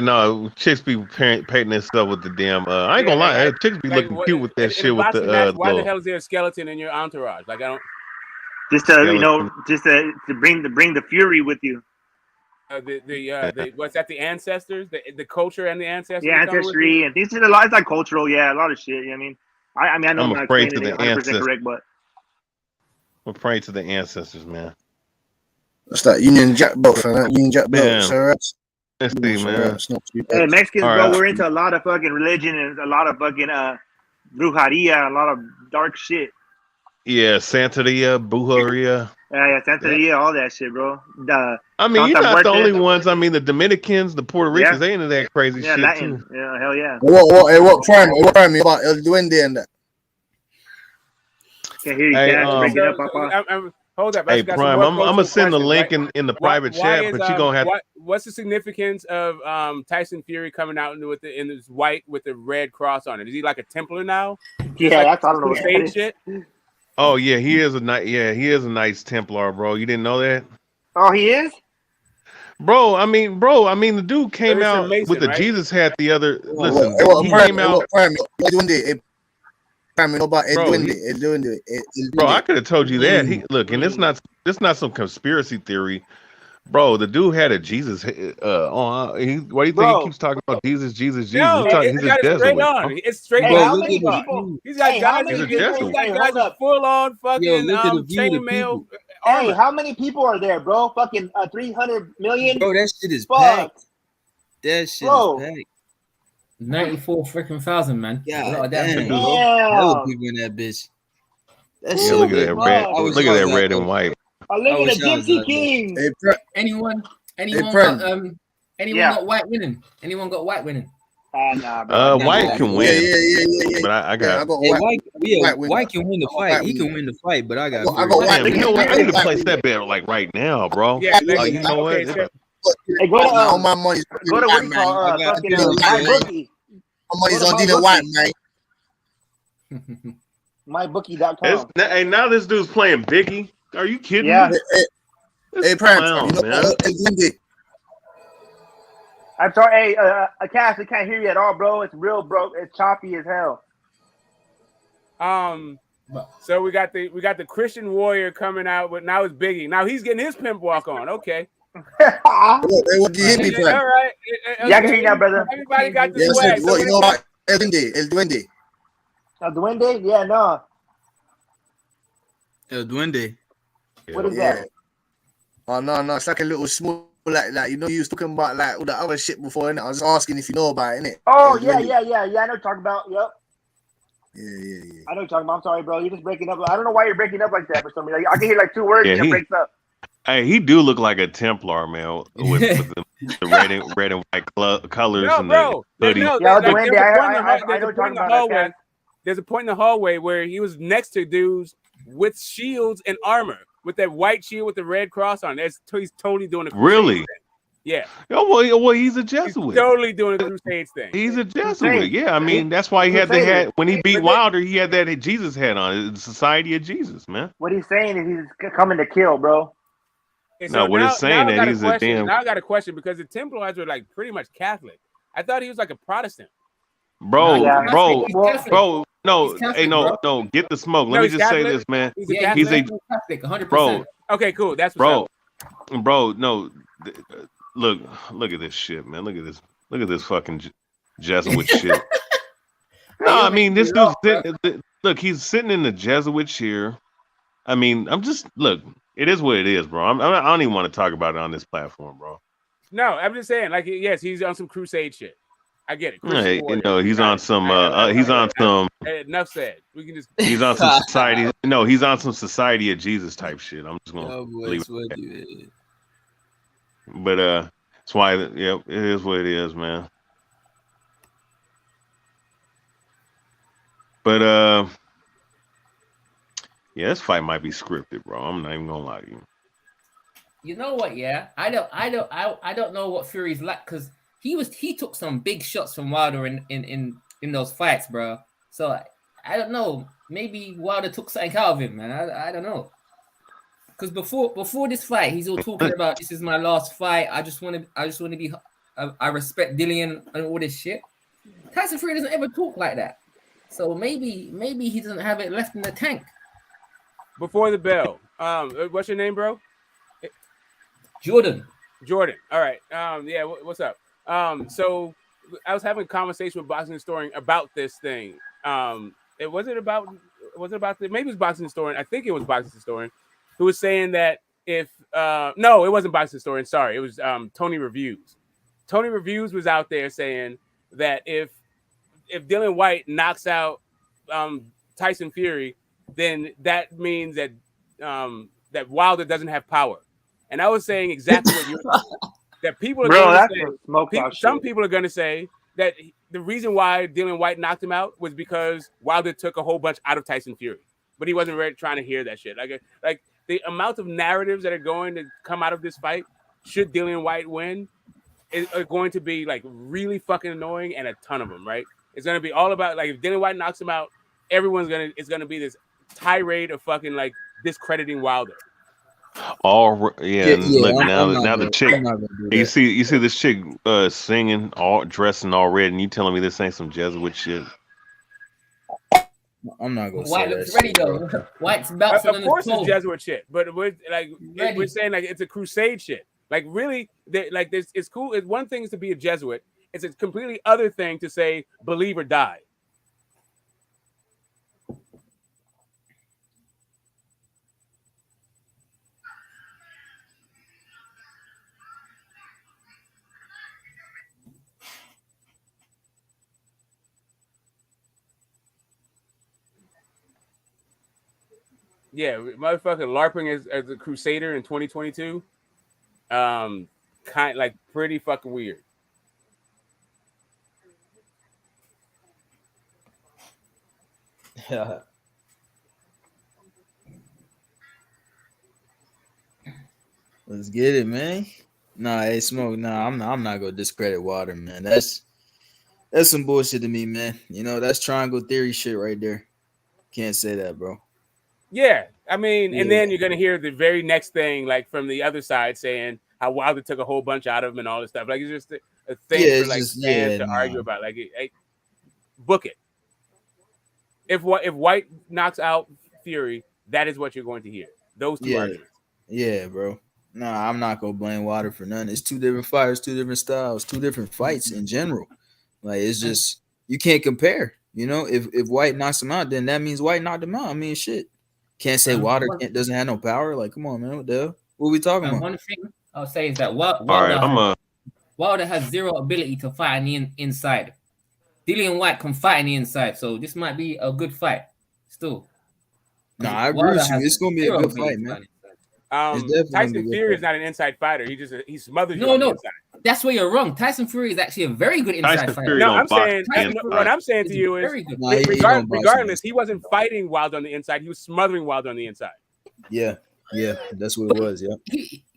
No, chicks be painting this stuff with the damn. I ain't gonna lie, chicks be looking cute with that in shit a with boxing the match, why the little hell is there a skeleton in your entourage? Like I don't. just to bring the fury with you. What's that? The ancestors, the culture and the ancestors. Yeah, ancestry and things. A lot. It's like cultural. Yeah, a lot of shit. You know what I mean, I know I'm not afraid explaining to it the 100% ancestors. correct, but I'm praying to the ancestors, man. That's that Union Jack belt, fam. That Union Jack belt. Man. Sir. Let's see, man. It's not too hey, bad. Mexicans, All bro, right. we're into a lot of fucking religion and a lot of fucking brujeria, a lot of dark shit. Yeah, Santeria, Brujeria. Yeah, Santeria, all that shit, bro. I mean, you're Santa not the Muerte. only ones. I mean, the Dominicans, the Puerto Ricans, they into that crazy Yeah, shit Latin. too. Yeah, hell yeah. What prime about El Duende and that? Can't hear you, Hey, Cash. Break it up, Papa. Hold up. Hey, I got some Prime, more I'm gonna cultural send the questions, link right? in the private Why chat, is, but you're gonna have what's the significance of Tyson Fury coming out in this white with the red cross on it? Is he like a Templar now? Yeah, that's I don't know what that Crusade is. shit. Oh yeah, he is a Knights Templar, bro. You didn't know that? Oh, he is? Bro, I mean, the dude came he's a out Mason, with the right? Jesus hat the other. Listen, he Prime, came out. Prime, El Duende. Prime, about El Bro, Duende. El Duende. Bro, I could have told you that. He look, and it's not some conspiracy theory, bro. The dude had a Jesus on. Why do you think he keeps talking about Jesus? No, He's a Jesuit. straight on. It's straight Hey, on. how many people? He's got Hey, how guys. many He's people? got Hey, guys hold with up. full on fucking look at the view of the chainmail Hey, armor. how many people are there, bro? Fucking 300 million? Bro, that shit is Fuck. packed. That shit Bro. is packed. 94 freaking thousand, man. A lot God of damn damn, people. bro. Hella people in that bitch. That Yeah, shit look at lit, that bro. red. I wish Look I at was that out red there. and white. I live in a wish I was Gypsy out there. King. Anyone Prem. got white winning? Anyone got white winning? Nah, bro. White can win. Yeah. But I got. Hey, White White can win the fight. He can win the fight, but I got. I got Damn, White. you know what? I need to place that bet like right now, bro. Yeah, You know what? Hey, go to all my money. what do you call fucking my bookie? money's on Dillian Whyte, man. MyBookie.com. Hey, now this dude's playing Biggie. Are you kidding Yeah. me? Hey, Prime, Clown, you know man. what? I'm sorry. Hey, Cass, I can't hear you at all, bro. It's real, bro. It's choppy as hell. So we got the Christian Warrior coming out, but now it's Biggie. Now he's getting his pimp walk on. Okay. What do you hit me, Prime? All right. Yeah, I can hear you now, brother. Everybody got the Yes, swag. you know what? El Duende. El Duende? Yeah, no. El Duende. What is that? Oh no, it's like a little small like you know you was talking about like all the other shit before, and I was asking if you know about it, innit? Oh, El yeah. Duende. I know what you're talking about. Yep. Yeah. I know what you're talking about. I'm sorry, bro. You're just breaking up. I don't know why you're breaking up like that for some reason. I can hear like 2 words Yeah, and it breaks up. Hey, he do look like a Templar, man, with the red and white colors No, and bro. the hoodie. There's a point in the hallway where he was next to dudes with shields and armor, with that white shield with the red cross on. He's totally doing a crusade Really? thing. Yeah. Oh, well, he's a Jesuit. Totally doing a crusades thing. He's a Jesuit. Yeah, I mean that's why he had the hat when he beat Wilder. He had that Jesus hat on. The Society of Jesus, man. What he's saying is he's coming to kill, bro. And No, what it's saying that he's a damn. Now I got a question because the Templars were like pretty much Catholic. I thought he was like a Protestant. Bro, no, Catholic, hey, no, get the smoke. Let me just say this, man. He's a Catholic. 100%. Bro. Okay, cool. That's what's up. Bro, no. Look at this shit, man. Look at this fucking Jesuit shit. No, I mean this dude's look. He's sitting in the Jesuit chair. I mean, it is what it is, bro. I don't even want to talk about it on this platform, bro. No, I'm just saying, like, yes, he's on some crusade shit. I get it. Hey, he's on some. He's on some. Enough said. We can just. He's on some society. No, he's on some Society of Jesus type shit. I'm just gonna leave it. But that's why. Yep, it is what it is, man. But yeah, this fight might be scripted, bro. I'm not even gonna lie to you. You know what? Yeah, I don't know what Fury's like because he took some big shots from Wilder in those fights, bro. So I don't know. Maybe Wilder took something out of him, man. I don't know. Because before this fight, he's all talking about this is my last fight. I just want to be. I respect Dillian and all this shit. Tyson Fury doesn't ever talk like that. So maybe he doesn't have it left in the tank. Before the bell, what's your name, bro? Jordan. All right. Yeah. What's up? So I was having a conversation with Boxing Historian about this thing. Maybe it was Boxing Historian. I think it was Boxing Historian who was saying that no, it wasn't Boxing Historian. Sorry, it was Tony Reviews. Tony Reviews was out there saying that if Dillian Whyte knocks out Tyson Fury, then that means that that Wilder doesn't have power. And I was saying exactly what you're saying. That people are going to say, some people are going to say that the reason why Dillian Whyte knocked him out was because Wilder took a whole bunch out of Tyson Fury, but he wasn't really trying to hear that shit. Like the amount of narratives that are going to come out of this fight, should Dillian Whyte win, are going to be like really fucking annoying, and a ton of them. Right? It's going to be all about like if Dillian Whyte knocks him out, it's going to be this tirade of fucking like discrediting Wilder. Look now the chick. You that. see this chick singing, all dressing all red, and you telling me this ain't some Jesuit shit? I'm not gonna White say looks that. ready though. White's bouncing Of course, it's Jesuit shit, but we're saying like it's a crusade shit. Like really, like this. It's cool. It's one thing is to be a Jesuit. It's a completely other thing to say believe or die. Yeah, motherfucker LARPing as a crusader in 2022. Kind like pretty fucking weird. Yeah. Let's get it, man. Nah, hey Smoke. Nah, I'm not gonna discredit Wilder, man. That's some bullshit to me, man. You know, that's triangle theory shit right there. Can't say that, bro. Yeah, I mean, and Yeah. then you're gonna hear the very next thing, like from the other side, saying how Wilder took a whole bunch out of him and all this stuff. Like it's just a thing Yeah, for it's like just fans yeah, to nah. argue about. Like, book it. If White knocks out Fury, that is what you're going to hear. Those two Yeah, arguments. yeah, bro. Nah, I'm not gonna blame Wilder for none. It's two different fighters, two different styles, two different fights in general. Like it's just you can't compare. You know, if White knocks him out, then that means White knocked him out. I mean, shit. Can't say Wilder doesn't have no power. Like, come on, man. What the hell? What we talking about? One thing I'll say is that All right, Wilder has zero ability to fight on the inside. Dillian Whyte can fight on the inside, so this might be a good fight. Still, Nah, I agree with you. It's gonna be a good fight, ability to man. fight. It's definitely gonna be Tyson a good Fury is fight. not an inside fighter. He smothers you No, on the no, inside. that's where you're wrong. Tyson Fury is actually a very good inside Tyson fighter. Fury No, don't I'm box saying inside. what I'm saying to He's you is, very good. Nah, he don't box regardless, he wasn't fighting Wilder on the inside. He was smothering Wilder on the inside. Yeah, that's what it was. Yeah.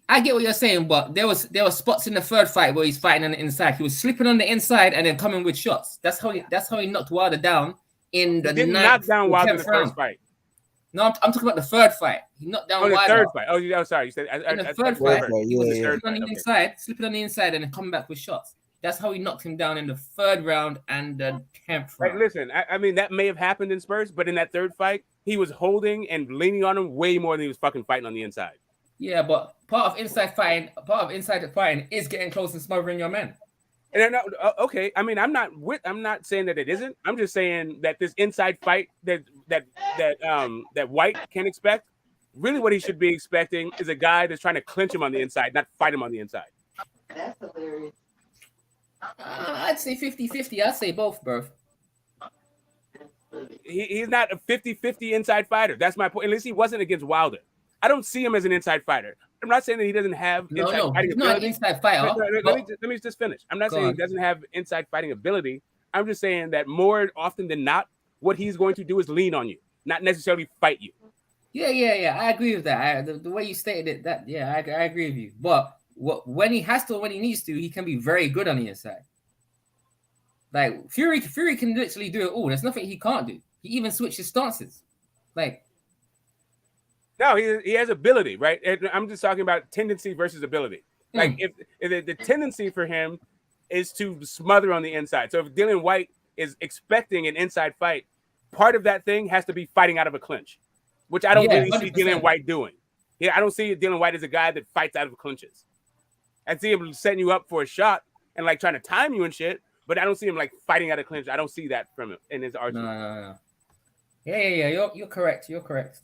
I get what you're saying, but there were spots in the third fight where he's fighting on the inside. He was slipping on the inside and then coming with shots. That's how he knocked Wilder down in the He didn't ninth knock down or Wilder in the 10th round. first fight. No, I'm talking about the third fight. He knocked down The Wilder. third fight. Oh, sorry. You said In the third fight, he was slipping on the inside and then coming back with shots. That's how he knocked him down in the third round and the 10th round. Like, listen, I mean, that may have happened in spurts, but in that third fight, he was holding and leaning on him way more than he was fucking fighting on the inside. Yeah, but part of inside fighting is getting close and smothering your man. And okay, I mean, I'm not saying that it isn't. I'm just saying that this inside fight that White can expect, really what he should be expecting is a guy that's trying to clinch him on the inside, not fight him on the inside. That's hilarious. I'd say 50-50. I'd say both, bro. He's not a 50-50 inside fighter. That's my point. At least he wasn't against Wilder. I don't see him as an inside fighter. I'm not saying that he doesn't have inside fighting he's not an inside fighter. Let me just finish. I'm not saying he doesn't have inside fighting ability. I'm just saying that more often than not, what he's going to do is lean on you, not necessarily fight you. Yeah. I agree with that. The way you stated it, I agree with you. But when he has to, when he needs to, he can be very good on the inside. Like Fury can literally do it all. There's nothing he can't do. He even switches stances. Like, no, he has ability, right? And I'm just talking about tendency versus ability. Like if the tendency for him is to smother on the inside. So if Dillian Whyte is expecting an inside fight, part of that thing has to be fighting out of a clinch, which I don't really 100%. see Dillian Whyte doing. Yeah, I don't see Dillian Whyte as a guy that fights out of clinches. I see him setting you up for a shot and like trying to time you and shit, but I don't see him like fighting out of clinch. I don't see that from him in his arsenal. No. Yeah. You're correct. You're correct.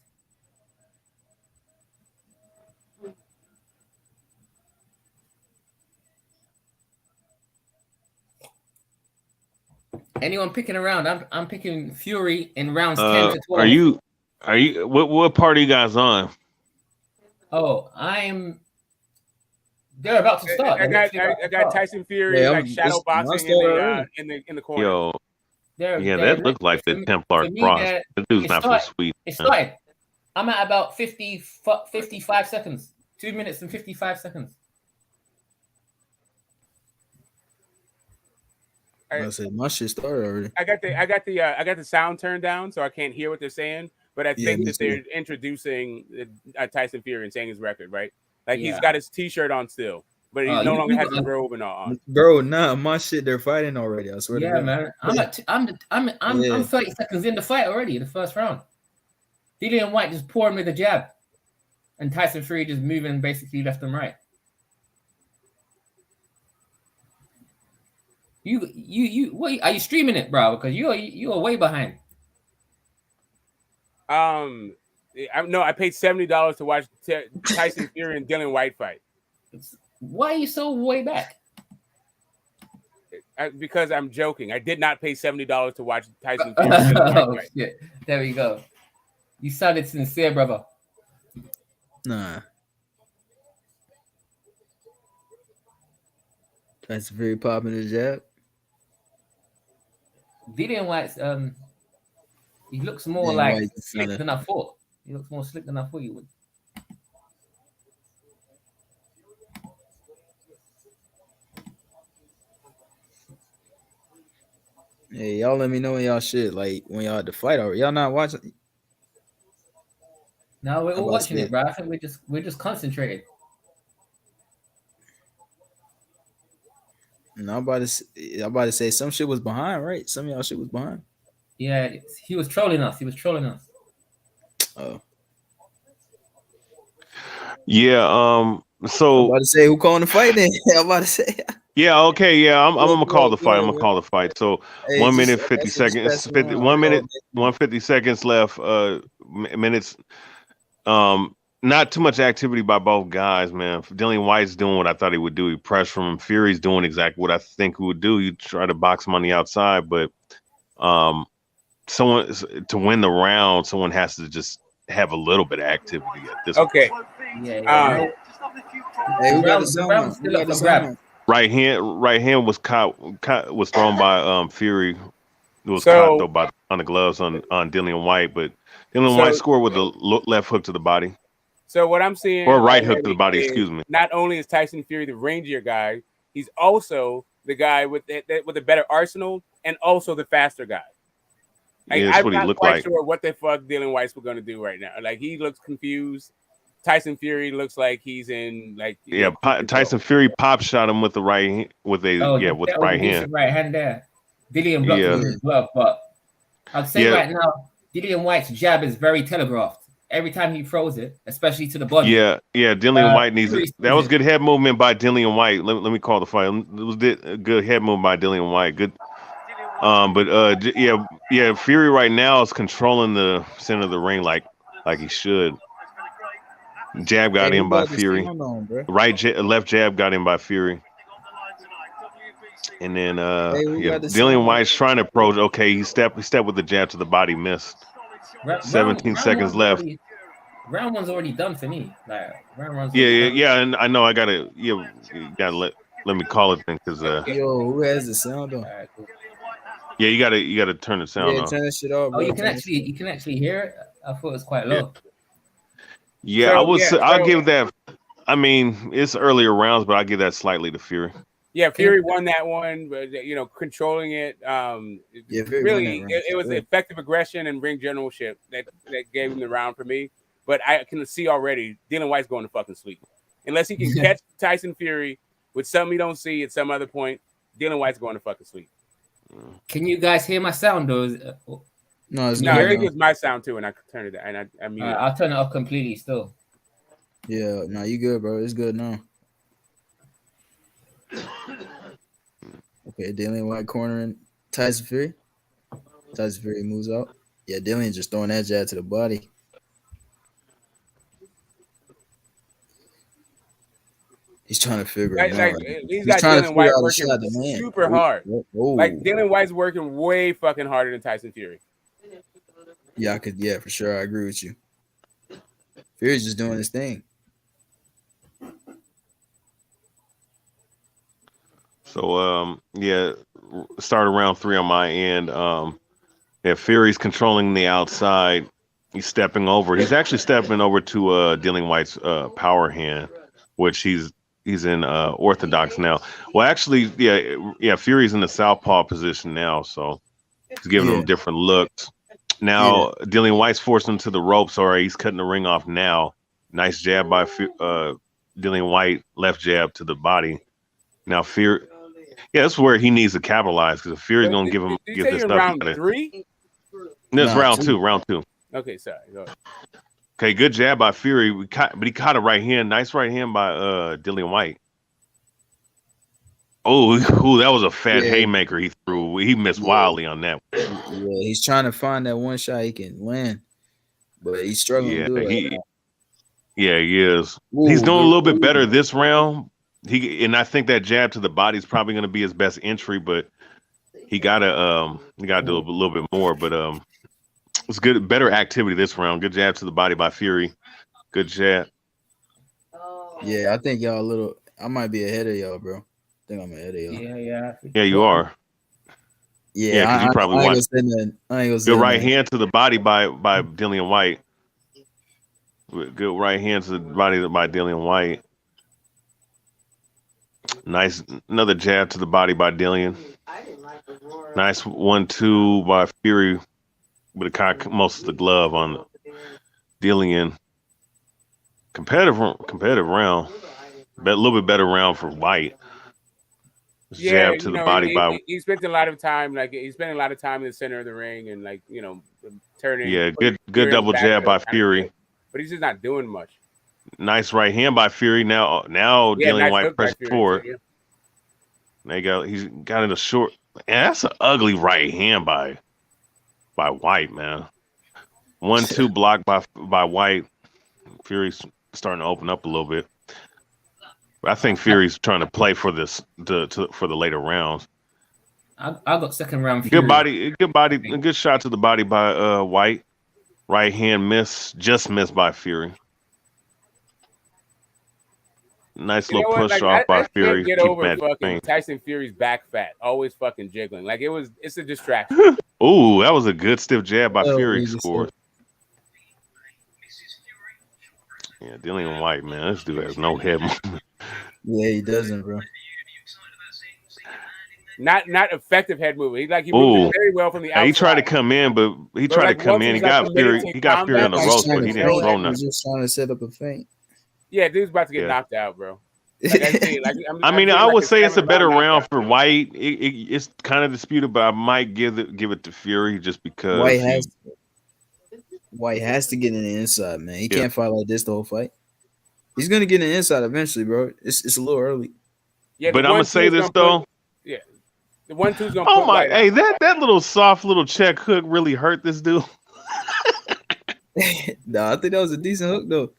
Anyone picking around? I'm picking Fury in rounds 10 to 12. Are you what part are you guys on? Oh, they're about to start. I got Tyson Fury shadow boxing in the corner. Yo, that looks like the Templar cross. The dude's not so sweet. It started. I'm at about 55 seconds. 2 minutes and 55 seconds. I said my shit started already. I got the sound turned down, so I can't hear what they're saying. But I think that they're introducing Tyson Fury and saying his record, right? Like he's got his T-shirt on still, but he no longer has his robe and all on. Bro, nah, my shit. They're fighting already. I swear. Yeah, man. I'm 30 seconds in the fight already. The first round. Dillian Whyte just pouring with a jab, and Tyson Fury just moving basically left and right. What are you streaming it, bro? Because you are way behind. I paid $70 to watch Tyson Fury and Dillian Whyte fight. Why are you so way back? Because I'm joking. I did not pay $70 to watch Tyson Fury and Dillian Whyte fight. Shit. There we go. You sounded sincere, brother. Nah. That's very popping the jab. Dillian Whyte's he looks more slick than I thought. He looks more slick than I thought he would. Hey, y'all let me know when y'all shit, like when y'all at the fight already. Y'all not watching? No, we're I'm all about to watching say, it, bro. I think we're just concentrated. no, I'm about to say some shit was behind, right? Some of y'all shit was behind. Yeah, he was trolling us. He was trolling us. Oh, Yeah. I'm So about to say who calling the fight then? I'm about to say. yeah. Okay. Yeah. I'm Go gonna call the ahead, go fight. I'm ahead, gonna bro. call the fight. So Hey, 1 just minute like I 50 said, just seconds. pass it 50, around. 1 We all minute 150 seconds left. Minutes. Not too much activity by both guys, man. Dillian White's doing what I thought he would do. He pressed from him. Fury's doing exactly what I think he would do. You try to box him on the outside, but someone to win the round, someone has to just have a little bit of activity at this point. Okay. Yeah, Um, Hey, who got the the sound round on? was Who still got up the for sound grab. on? Right hand was was thrown by Fury. It was caught so though by on the gloves on Dillian White, but Dillian White so scored with a left hook to the body so what I'm seeing or right hook to the already body. is Excuse me. not only is Tyson Fury the rangier guy, he's also the guy with a better arsenal and also the faster guy. Like, Yeah, that's I'm what he not looked quite like. sure what the fuck Dillian White's going to do right now. Like, he looks confused. Tyson Fury looks like he's in Yeah, cruise control. Tyson Fury pop shot him with the with Oh, the that was a right hand. decent right hand there. Dillian blocked it Yeah, with his glove, but I'd say yeah, right now, Dillian White's jab is very telegraphed. Every time he throws it, especially to the body, yeah. Dillian White needs it. Fury That sees was it. good head movement by Dillian White. Let me call the fight. It was a good head movement by Dillian White. Good. But yeah. Fury right now is controlling the center of the ring like he should. Jab got Hey, who in by got the Fury. sound on, bro? Left jab got in by Fury. And then Hey, who got the Dillian sound on? White's trying to approach. Okay, he stepped with the jab to the body, missed. 17 seconds left. Round one's already done for me. Like round one's Yeah, already done. and I know I gotta you gotta let me call it then because Yo, who has the sound on? yeah, you gotta turn the sound Yeah, off. turn that shit off, Oh, bro. you Turn that shit can actually hear it. I thought it was quite Yeah. low. Yeah, I'll give that. I mean, it's earlier rounds, but I give that slightly to Fury. Yeah, Fury won that one, but controlling it. Yeah, Fury won that Really, round. it was Sure. effective aggression and ring generalship that gave him the round for me. But I can see already Dillian White's going to fucking sleep unless he can catch Tyson Fury with something he don't see at some other point. Dillian White's going to fucking sleep. Can you guys hear my sound? Or No, it's can you No, I hear think it? it was my sound too, and I turned it down, and I muted. I'll turn it off completely still. Yeah, no, you good, bro. It's good now. Okay, Dillian White cornering Tyson Fury. Tyson Fury moves out. Yeah, Dillian just throwing that jab to the body. He's trying to figure it out. He's got trying to Dillian figure White out a working shot to land. super hard. Oh. Like Dillian White's working way fucking harder than Tyson Fury. Yeah, yeah, for sure. I agree with you. Fury's just doing his thing. So start around 3 on my end. Fury's controlling the outside. He's stepping over. He's actually stepping over to Dillian White's power hand, which he's in orthodox now. Well, actually, yeah. Fury's in the southpaw position now, so he's giving him different looks. Now Dillian White's forced him to the ropes. All right, he's cutting the ring off now. Nice jab by Dillian White, left jab to the body. Now Fury, yeah, that's where he needs to capitalize because if Fury's gonna give Did you say this you're in stuff. round 3? This round two. Okay, sorry. Go ahead. Okay, good jab by Fury. But he caught a right hand. Nice right hand by Dillian White. Oh, that was a fat haymaker he threw. He missed wildly on that one. Yeah, he's trying to find that one shot he can land, but he's struggling to do it. Yeah, he is. He's doing a little bit better this round. And I think that jab to the body is probably going to be his best entry, but he gotta do a little bit more. But it's good, better activity this round. Good jab to the body by Fury. Good jab. Yeah, I think y'all a little. I might be ahead of y'all, bro. I think I'm ahead of y'all. Yeah, you are. Yeah, because you probably I ain't want gonna say that. I ain't gonna say good right that. hand to the body by Dillian White. Good right hand to the body by Dillian White. Nice, another jab to the body by Dillian. Nice 1-2 by Fury, but it caught most of the glove on Dillian. Competitive round. A little bit better round for Whyte. Yeah, Jab to the body by. he spent a lot of time, he spent a lot of time in the center of the ring and turning. Yeah, good double jab by Fury. But he's just not doing much. Nice right hand by Fury. Now Dillian nice Whyte pressed forward. Too, yeah. He's got it a short. And that's an ugly right hand by Whyte, man. 1-2 block by Whyte. Fury's starting to open up a little bit. I think Fury's trying to play for this for the later rounds. I got second round. Fury. Good body, a good shot to the body by Whyte. Right hand just missed by Fury. Nice little push off by Fury. Get over fucking Tyson Fury's back fat, always fucking jiggling. It's a distraction. Ooh, that was a good stiff jab by Fury. Scored. Yeah, Dillian Whyte, man, this dude has no head movement. Yeah, he doesn't, bro. Not effective head movement. He moved very well from the outside. He tried to come in, but he tried to come in. He got Fury. He got Fury on the ropes, but he didn't throw nothing. He's just trying to set up a feint. Yeah, dude's about to get knocked out, bro. I would say it's a better round for Whyte. It's kind of disputed, but I might give it to Fury just because Whyte has to get in the inside, man. He can't fight like this the whole fight. He's gonna get in the inside eventually, bro. It's a little early. Yeah, but I'm gonna say this though. The 1-2's gonna. Oh my! Hey, that little soft little check hook really hurt this dude. Nah, I think that was a decent hook though.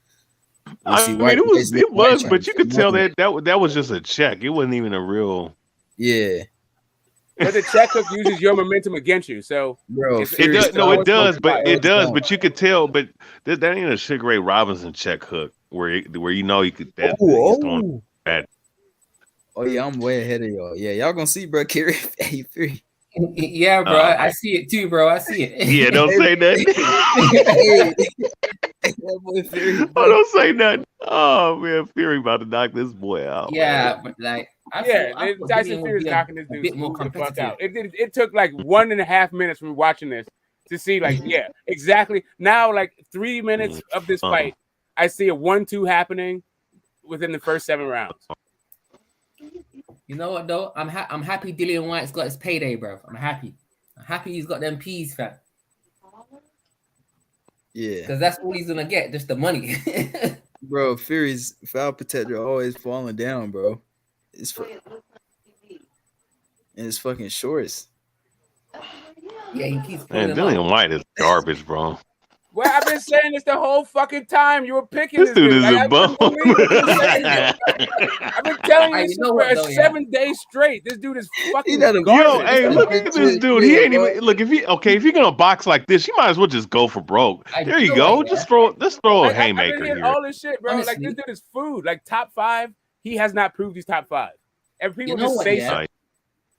It was, but you could tell that was just a check. It wasn't even a real. Yeah. But the check hook uses your momentum against you, so bro, it does, but you could tell. But that ain't a Sugar Ray Robinson check hook where you could. He's bad. Oh yeah, I'm way ahead of y'all. Yeah, y'all gonna see, bro. Kerry 83. Yeah, bro. I see it too, bro. I see it. Yeah, don't say nothing. Don't say nothing. Oh man, Fury about to knock this boy out. Yeah, but Tyson Fury's knocking this dude the fuck out. It took 1.5 minutes from watching this to see exactly. Now 3 minutes of this fight, I see a 1-2 happening within the first 7 rounds. You know what though? I'm happy Dillian Whyte's got his payday, bro. I'm happy he's got them peas, fam. Yeah, because that's all he's gonna get, just the money. Bro, Fury's foul protector always falling down, bro. And it's fucking shorts. Yeah, he keeps. Man, Dillian Whyte is garbage, bro. Well, I've been saying this the whole fucking time. You were picking this dude is a bum. I've been telling you this for 7 days straight. This dude is fucking garbage. Yo, hey, look at this dude. He ain't even look. If you're gonna box like this, you might as well just go for broke. There you go. Just throw a haymaker I've been here. All this shit, bro. Honestly, this dude is food. Top 5. He has not proved he's top 5. And people just say so.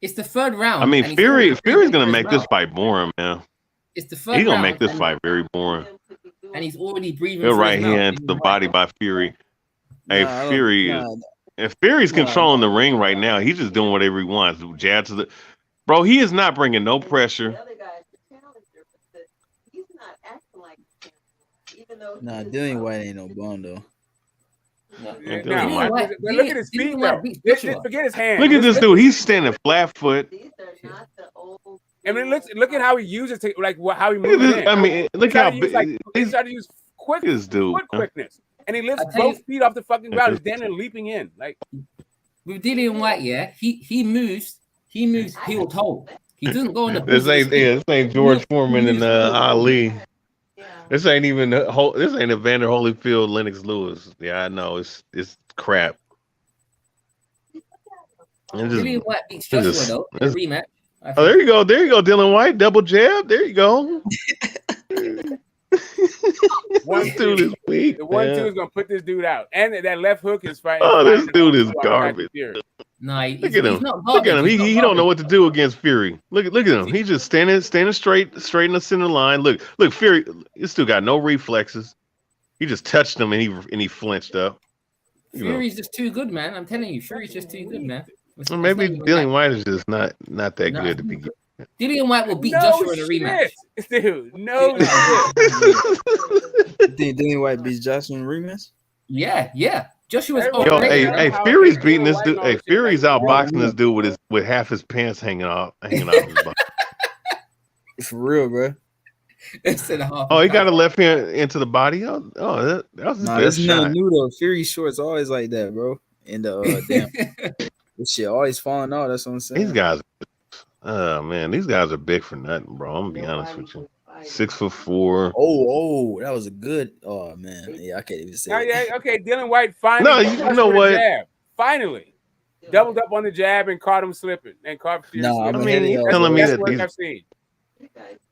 It's the third round. I mean, Fury's gonna make this fight boring, man. It's the first He's gonna round, make this fight very boring. And he's already breathing. Good right hand to the body by Fury. Hey, Fury. If Fury's controlling the ring right now, he's just doing whatever he wants. Jab to the bro. He is not bringing no pressure. Nah, Dillian Whyte ain't no bum though. Look at his feet, bro. Forget his hands. Look at this dude. He's standing flat foot. I mean, look at how he uses it, how he moves in. I mean, look how big. He's trying to use quickness, and he lifts both feet off the fucking ground. He's standing living in. With Dillian Whyte, he moves heel toe. He doesn't go in the. This ain't George Foreman and Ali. This ain't even this ain't Evander Holyfield, Lennox Lewis. Yeah, I know it's crap. Dillian Whyte beats Joshua though. Rematch. Oh, there you go, Dillian Whyte, double jab. There you go. 1-2 this week. The 1-2 is gonna put this dude out, and that left hook is fighting. Oh, this dude is garbage. No, look at him. Look at him. He don't know what to do against Fury. Look at him. He's just standing straight in the center line. Look, Fury. This dude got no reflexes. He just touched him and he flinched up. You know, Fury's just too good, man. I'm telling you, Fury's just too good, man. or maybe Dillian Whyte is just not that good to begin. Dillian Whyte will beat No Joshua in a rematch. shit, dude. No shit. You think Dillian Whyte beats Joshua in a rematch? Yeah. Joshua's Yo, already. hey, Fury's beating this dude. Hey, Fury's outboxing this dude with half his pants hanging off his butt. For real, bro. Oh, he got a left hand into the body. That was his Nah, best this is nothing shot. new though. Fury shorts always like that, bro. And damn, this shit always falling out. That's what I'm saying. These guys, man, these guys are big for nothing, bro. I'm gonna be honest with you. 6'4". Oh, that was a good. Oh man, yeah, I can't even say. Yeah, okay. Dillian Whyte finally. No, you know what? Jab. Finally, doubled up on the jab and caught him slipping and caught Fury slipping. I mean, you're telling me that these. I've seen.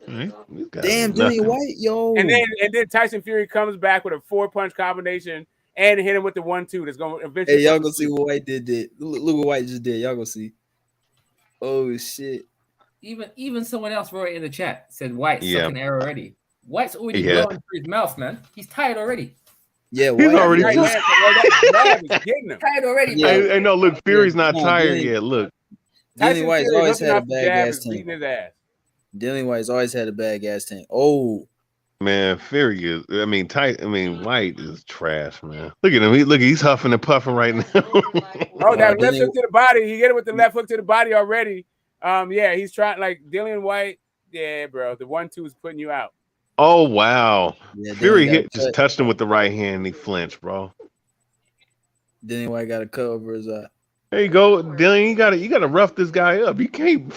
Damn, Dillian Whyte, yo. And then Tyson Fury comes back with a 4-punch combination and hit him with the 1-2. That's going to eventually. Hey, y'all gonna see what White did. Look what White just did. Y'all gonna see. Oh shit. Even someone else wrote it in the chat. Said White's sucking air already. White's already Yeah. blowing through his mouth, man. He's tired already. Yeah, He's already Right, tired. getting him. Tired already, bro. Hey, no, look, Fury's not No, tired Dillian- yet. Look, Dillian White's Fury always looking had a off the bad jab gas and beating tank. his ass. Dillian White's always had a bad gas tank. Oh, man, Fury is. I mean, White is trash, man. Look at him. He's huffing and puffing right now. Oh, that left hook to the body. He hit it with the left hook to the body already. Yeah, he's trying like Dillian Whyte. Yeah, bro, the 1-2 is putting you out. Oh wow, Yeah, Fury Dillian got just cut. touched him with the right hand and he flinched, bro. Dillian White got a cut over his eye. There you go, Dillian. You gotta rough this guy up. You can't.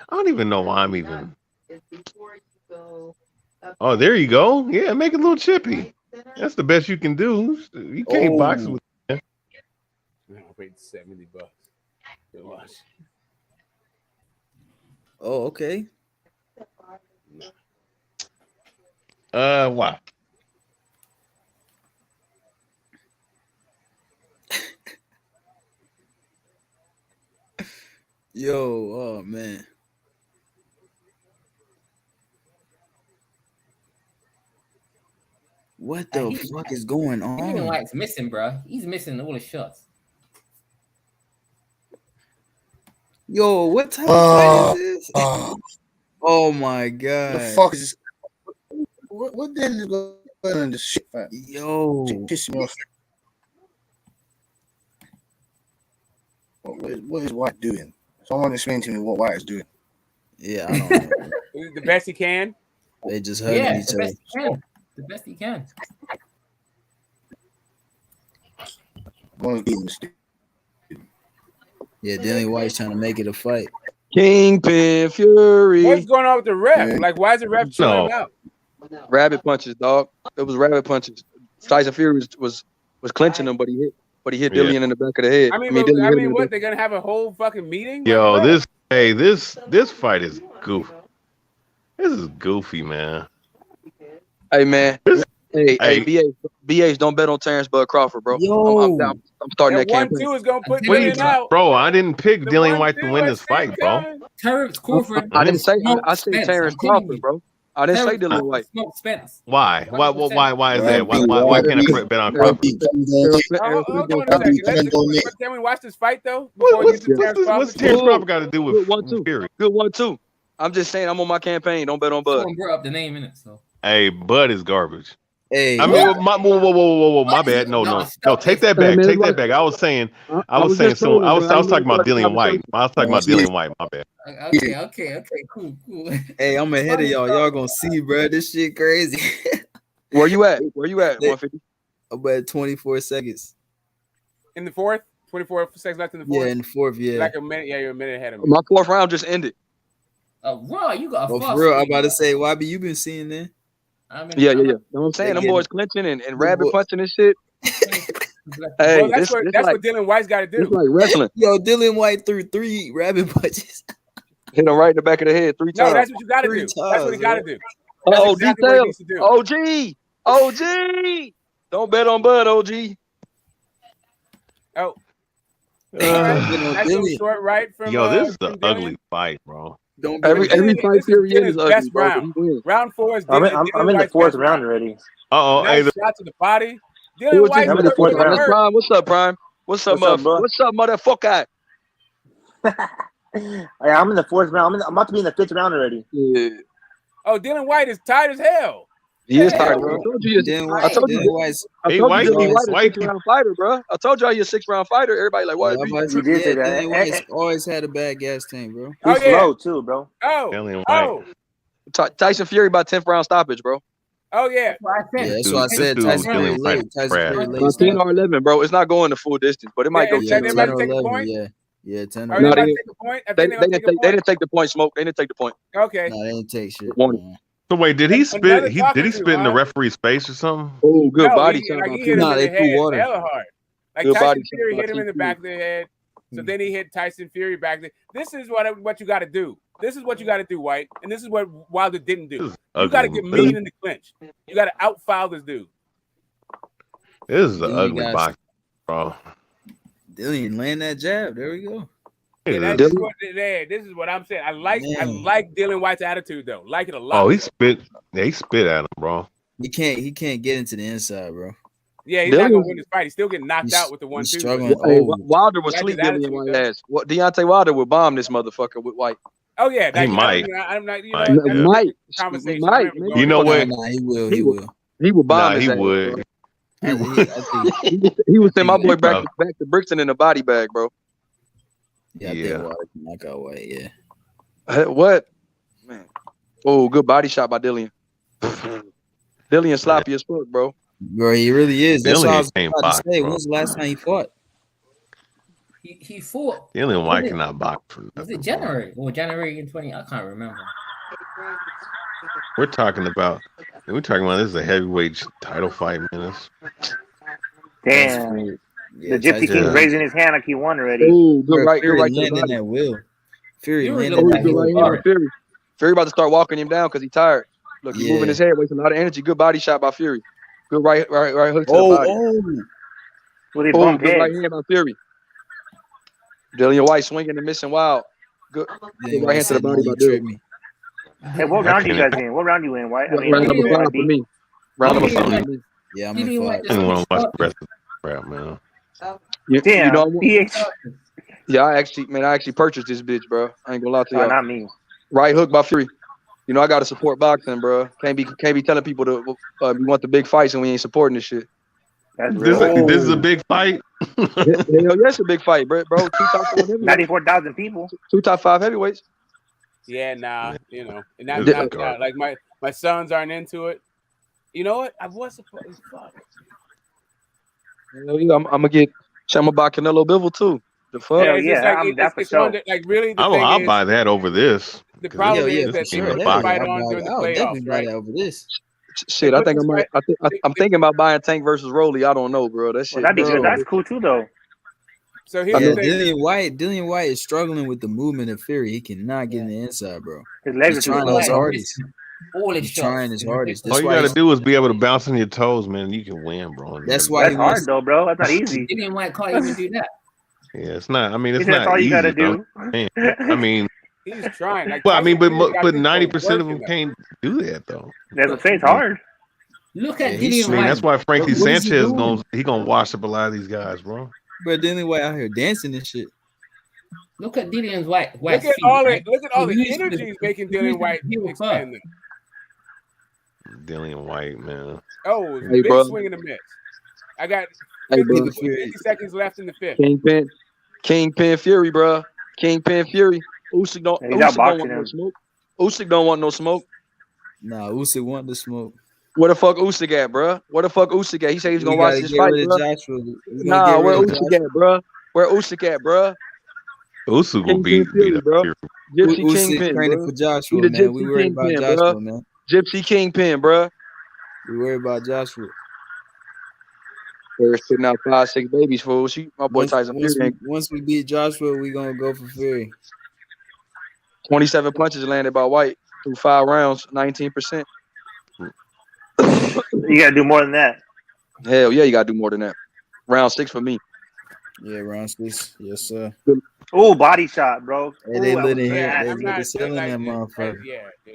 I don't even know why I'm even. Oh, there you go. Yeah, make it a little chippy. That's the best you can do. You can't box with. I paid $70. Good watch. Oh, okay. Why? Yo, oh man. What the fuck is going Dillian on? White's missing, bro. He's missing all his shots. Yo, what type of fight is this? Oh my god. The fuck is this? What the hell is going on in this shit, man? Yo. Piss me off. What is White doing? Someone explain to me what White is doing. Yeah, I don't know. The best he can. They just hugging Yeah, each the other. best he can. The best he can. One's beating this dude. Yeah, Dillian White's trying to make it a fight. Kingpin Fury. What's going on with the ref? Like, why is the ref chilling out? Rabbit punches, dog. It was rabbit punches. Tyson Fury was clinching him, but he hit Dillian in the back of the head. I mean, Dillian hit him in the what? back. They're gonna have a whole fucking meeting? Yo, Like, bro. this fight is goofy. This is goofy, man. Hey man, hey, BH, don't bet on Terrence Bud Crawford, bro. I'm starting that campaign. 1-2 is gonna put What are you Dillian out. bro? I didn't pick Dillian White to win this fight, bro. Terrence Crawford. I didn't say. I said Terrence Crawford, bro. I didn't say Dillian White. Smoke Spence. Why? Why is that? Why can't I bet on Crawford? Hold on a second. Can we watch this fight though? What's Terrence Crawford got to do with Fury? Good 1-2. I'm just saying I'm on my campaign. Don't bet on Bud. Someone brought up the name in it, so. Hey, Bud is garbage. Hey, I mean, whoa, my bad. No, take that back. Take that back. I was saying I was talking about Dillian White. I was talking about Dillian White. My bad. Okay, cool. Hey, I'm ahead of y'all. Y'all gonna see, bro. This shit crazy. Where you at? 150? I'm at 24 seconds. In the fourth, 24 seconds left in the fourth. Yeah, in the fourth, yeah. Like a minute. Yeah, you're a minute ahead of me. My fourth round just ended. Raw, you got a Oh, fast for real, I'm lead, about to bro. say, YB, you been seeing that? Yeah. You know what I'm saying? Them boys clinching and rabbit punching and shit. Hey, Well, that's what Dillian White's got to do. It's like wrestling. Yo, Dillian White threw 3 rabbit punches. Hit him right in the back of the head 3 times. No, that's what you got to do. That's what he got to do. That's Oh, exactly what he needs to do. OG. Don't bet on Bud, OG. Oh. That's a short right from. Yo, this is from an Dillian. ugly fight, bro. Every fight period is ugly, best bro. round. Round 4 is I'm Dillian in the White's fourth best round already. Uh oh, Nice shot to the body. Dillian Whyte I'm in the was fourth getting round. hurt. Prime, what's up, Prime? What's up, What's up, bro? What's up, motherfucker? Yeah, I'm in the fourth round. I'm about to be in the fifth round already. Yeah. Oh, Dillian Whyte is tired as hell. He is tired, Hell, bro. I bro. told you, I told you, Dillian White is a 6-round fighter, bro. I told y'all he's a 6-round fighter. Everybody like, what? You did say that. Dillian Whyte's always had a bad gas tank, bro. He's slow too, bro. Dillian Whyte. Tyson Fury by 10th round stoppage, bro. Oh yeah. Yeah, that's why I said Tyson Fury late. Tyson Fury late. 10 or 11, bro. It's not going the full distance, but it might go 10 or 10 or 11. 11. Yeah, 10 or Are they 11. about to take the point? I They think they're gonna take a point. didn't take the point, Smoke. They didn't take the point. Okay. No, they didn't take shit. So wait, did he spit? Another Did he spit in the referee's face or something? Oh, good No, body he, shot. like, by he Fury. hit him in the head hella hard. Like Good Tyson body shot Fury by hit him in the Fury. back of the head. So then he hit Tyson Fury back there. This is what you got to do. This is what you got to do, White. And this is what Wilder didn't do. You got to get mean in the clinch. You got to outfoul this dude. This is an Dillian ugly got- box, bro. Dillian laying that jab. There we go. Yeah, this is what I'm saying. I like Dillian White's attitude though. Like it a lot. Oh, he spit. Yeah, he spit at him, bro. He can't get into the inside, bro. Yeah, he's not gonna win this fight. He's still getting knocked out with the 1-2. struggling. Hey, Oh. Wilder would That's sleep his Dillian attitude, White though. ass. What Deontay Wilder would bomb this motherfucker with White. Oh yeah, He might. I'm not. You know, Might, that's yeah. a Might. conversation. Might. Remember, Maybe. going You know into- what? Nah, he will. He He would. will. He would bomb Nah, his he ass, would. bro. I think He would send my boy back Bro. to Brixton in a body bag, bro. I think Yeah. Wilder can knock out White. Yeah. What? Man. Oh, good body shot by Dillian. Dillian sloppy as fuck, bro. Bro, he really is. That's what I Dillian was can't about box, to say. bro. When's the last time he fought? He fought. Dillian White Was it- cannot box for Was nothing. it January or January in 20? I can't remember. We're talking about this is a heavyweight title fight, man. Damn. Yeah, The Gypsy Tyson- King's raising his hand like he won already. Oh, good Bro, right, good Fury right to the landing body. that wheel. Fury Fury landing looked that like he Good was right wheel. hand by Fury. Fury about to start walking him down because he's tired. Look, he's Yeah. moving his head, wasting a lot of energy. Good body shot by Fury. Good right hook to the Oh, body. Well, they Oh, bumped good heads. right hand by Fury. Dillian White swinging and missing wild. Good Dillian right hand to the body by Dillian. me. Hey, what round you guys in? What round you in, White? I mean, Round number yeah, 5 for me. Round number 5 for me. Yeah, I'm Dillian in White fight. I didn't want to watch the rest of the crap, man. You Damn, know, I want- PH. yeah, I actually purchased this bitch, bro. I ain't gonna lie to Oh, y'all. not me. Right hook by Fury. You know, I gotta support boxing, bro. Can't be telling people to we want the big fights and we ain't supporting this shit. That's This, real. this is a big fight. Hell yeah, it's a big fight, bro. Two top 5 heavyweights. 94,000 people. Two top 5 heavyweights. Yeah, nah, you know, and This not, is not, like my sons aren't into it. You know what? I was supposed. Fuck. Hell yeah, I'm gonna buy Canelo Bivol too. The fuck? Hell it's yeah, just like I'm down for it's sure. one that, like really the I'll thing is buy that over this. the 'Cause problem this- is this that is they a put the box. fight on during the I'll definitely playoffs, buy right? that over this. Shit, They I put think I this might. I'm thinking about buying Tank versus Rolly. I don't know, bro. That shit. Well, that'd be good. bro. That's cool too, though. So Yeah, here's the thing. Dillian White is struggling with the movement of Fury. He cannot get in the inside, bro. His legs He's are too trying slow, his bro. hardest. All his He's shots. trying his hardest. All That's you why got to he's- do is be able to bounce on your toes, man. You can win, bro. That's why That's he hard, wants. though, bro. That's not easy. Dillian White can't even do that. Yeah, it's not. I mean, He it's said that's not all you easy. gotta Though. do. Man, I mean, He's trying. Like, well, I mean, Tyson Fury got but this 90% of working, them though. can't do that though. That's what I'm saying. It's hard. Look Yeah, at he's I Dillian mean, White. that's why Frankie What is he Sanchez doing? gonna wash up a lot of these guys, bro. But Dillian White out here dancing and shit. Look at Dillian White. Look at all right? it. Look at all He the used to- energy he's making he used Dillian to White be with expand them. Dillian White, man. Oh, Hey, big bro. swing and a miss. I got Hey, 50, bro. 50 seconds left in the fifth. Kingpin Fury, bro. Kingpin Fury. Usyk don't. He's Usyk don't outboxing want no him. smoke. Usyk don't want no smoke. Nah, Usyk want the smoke. Where the fuck Usyk at, bro? Where the fuck Usyk at? He said he's We gonna watch gotta this get fight, rid of bro. Joshua. We gotta Nah, get where rid of Usyk Joshua. at, bro? Where Usyk at, bro? Usyk will Kingpin Fury, up bro. Fury. Gypsy Usyk Kingpin, training bro. for He Joshua, the man. We Gypsy worried about Kingpin, Joshua, bro. man. Gypsy Kingpin, bro. We worried about Joshua. They're spitting out 5-6 babies, fool. My boy Tyson Fury ain't Once we beat Joshua, we gonna go for Fury. 27 punches landed by White through 5 rounds, 19%. You gotta do more than that. Hell yeah, you gotta do more than that. Round 6 for me. Yeah, round 6. Yes, sir. Oh, body shot, bro. Hey, they Ooh, lit that in was here. bad. They I'm lit not the ceiling like that motherfucker. yeah, dude.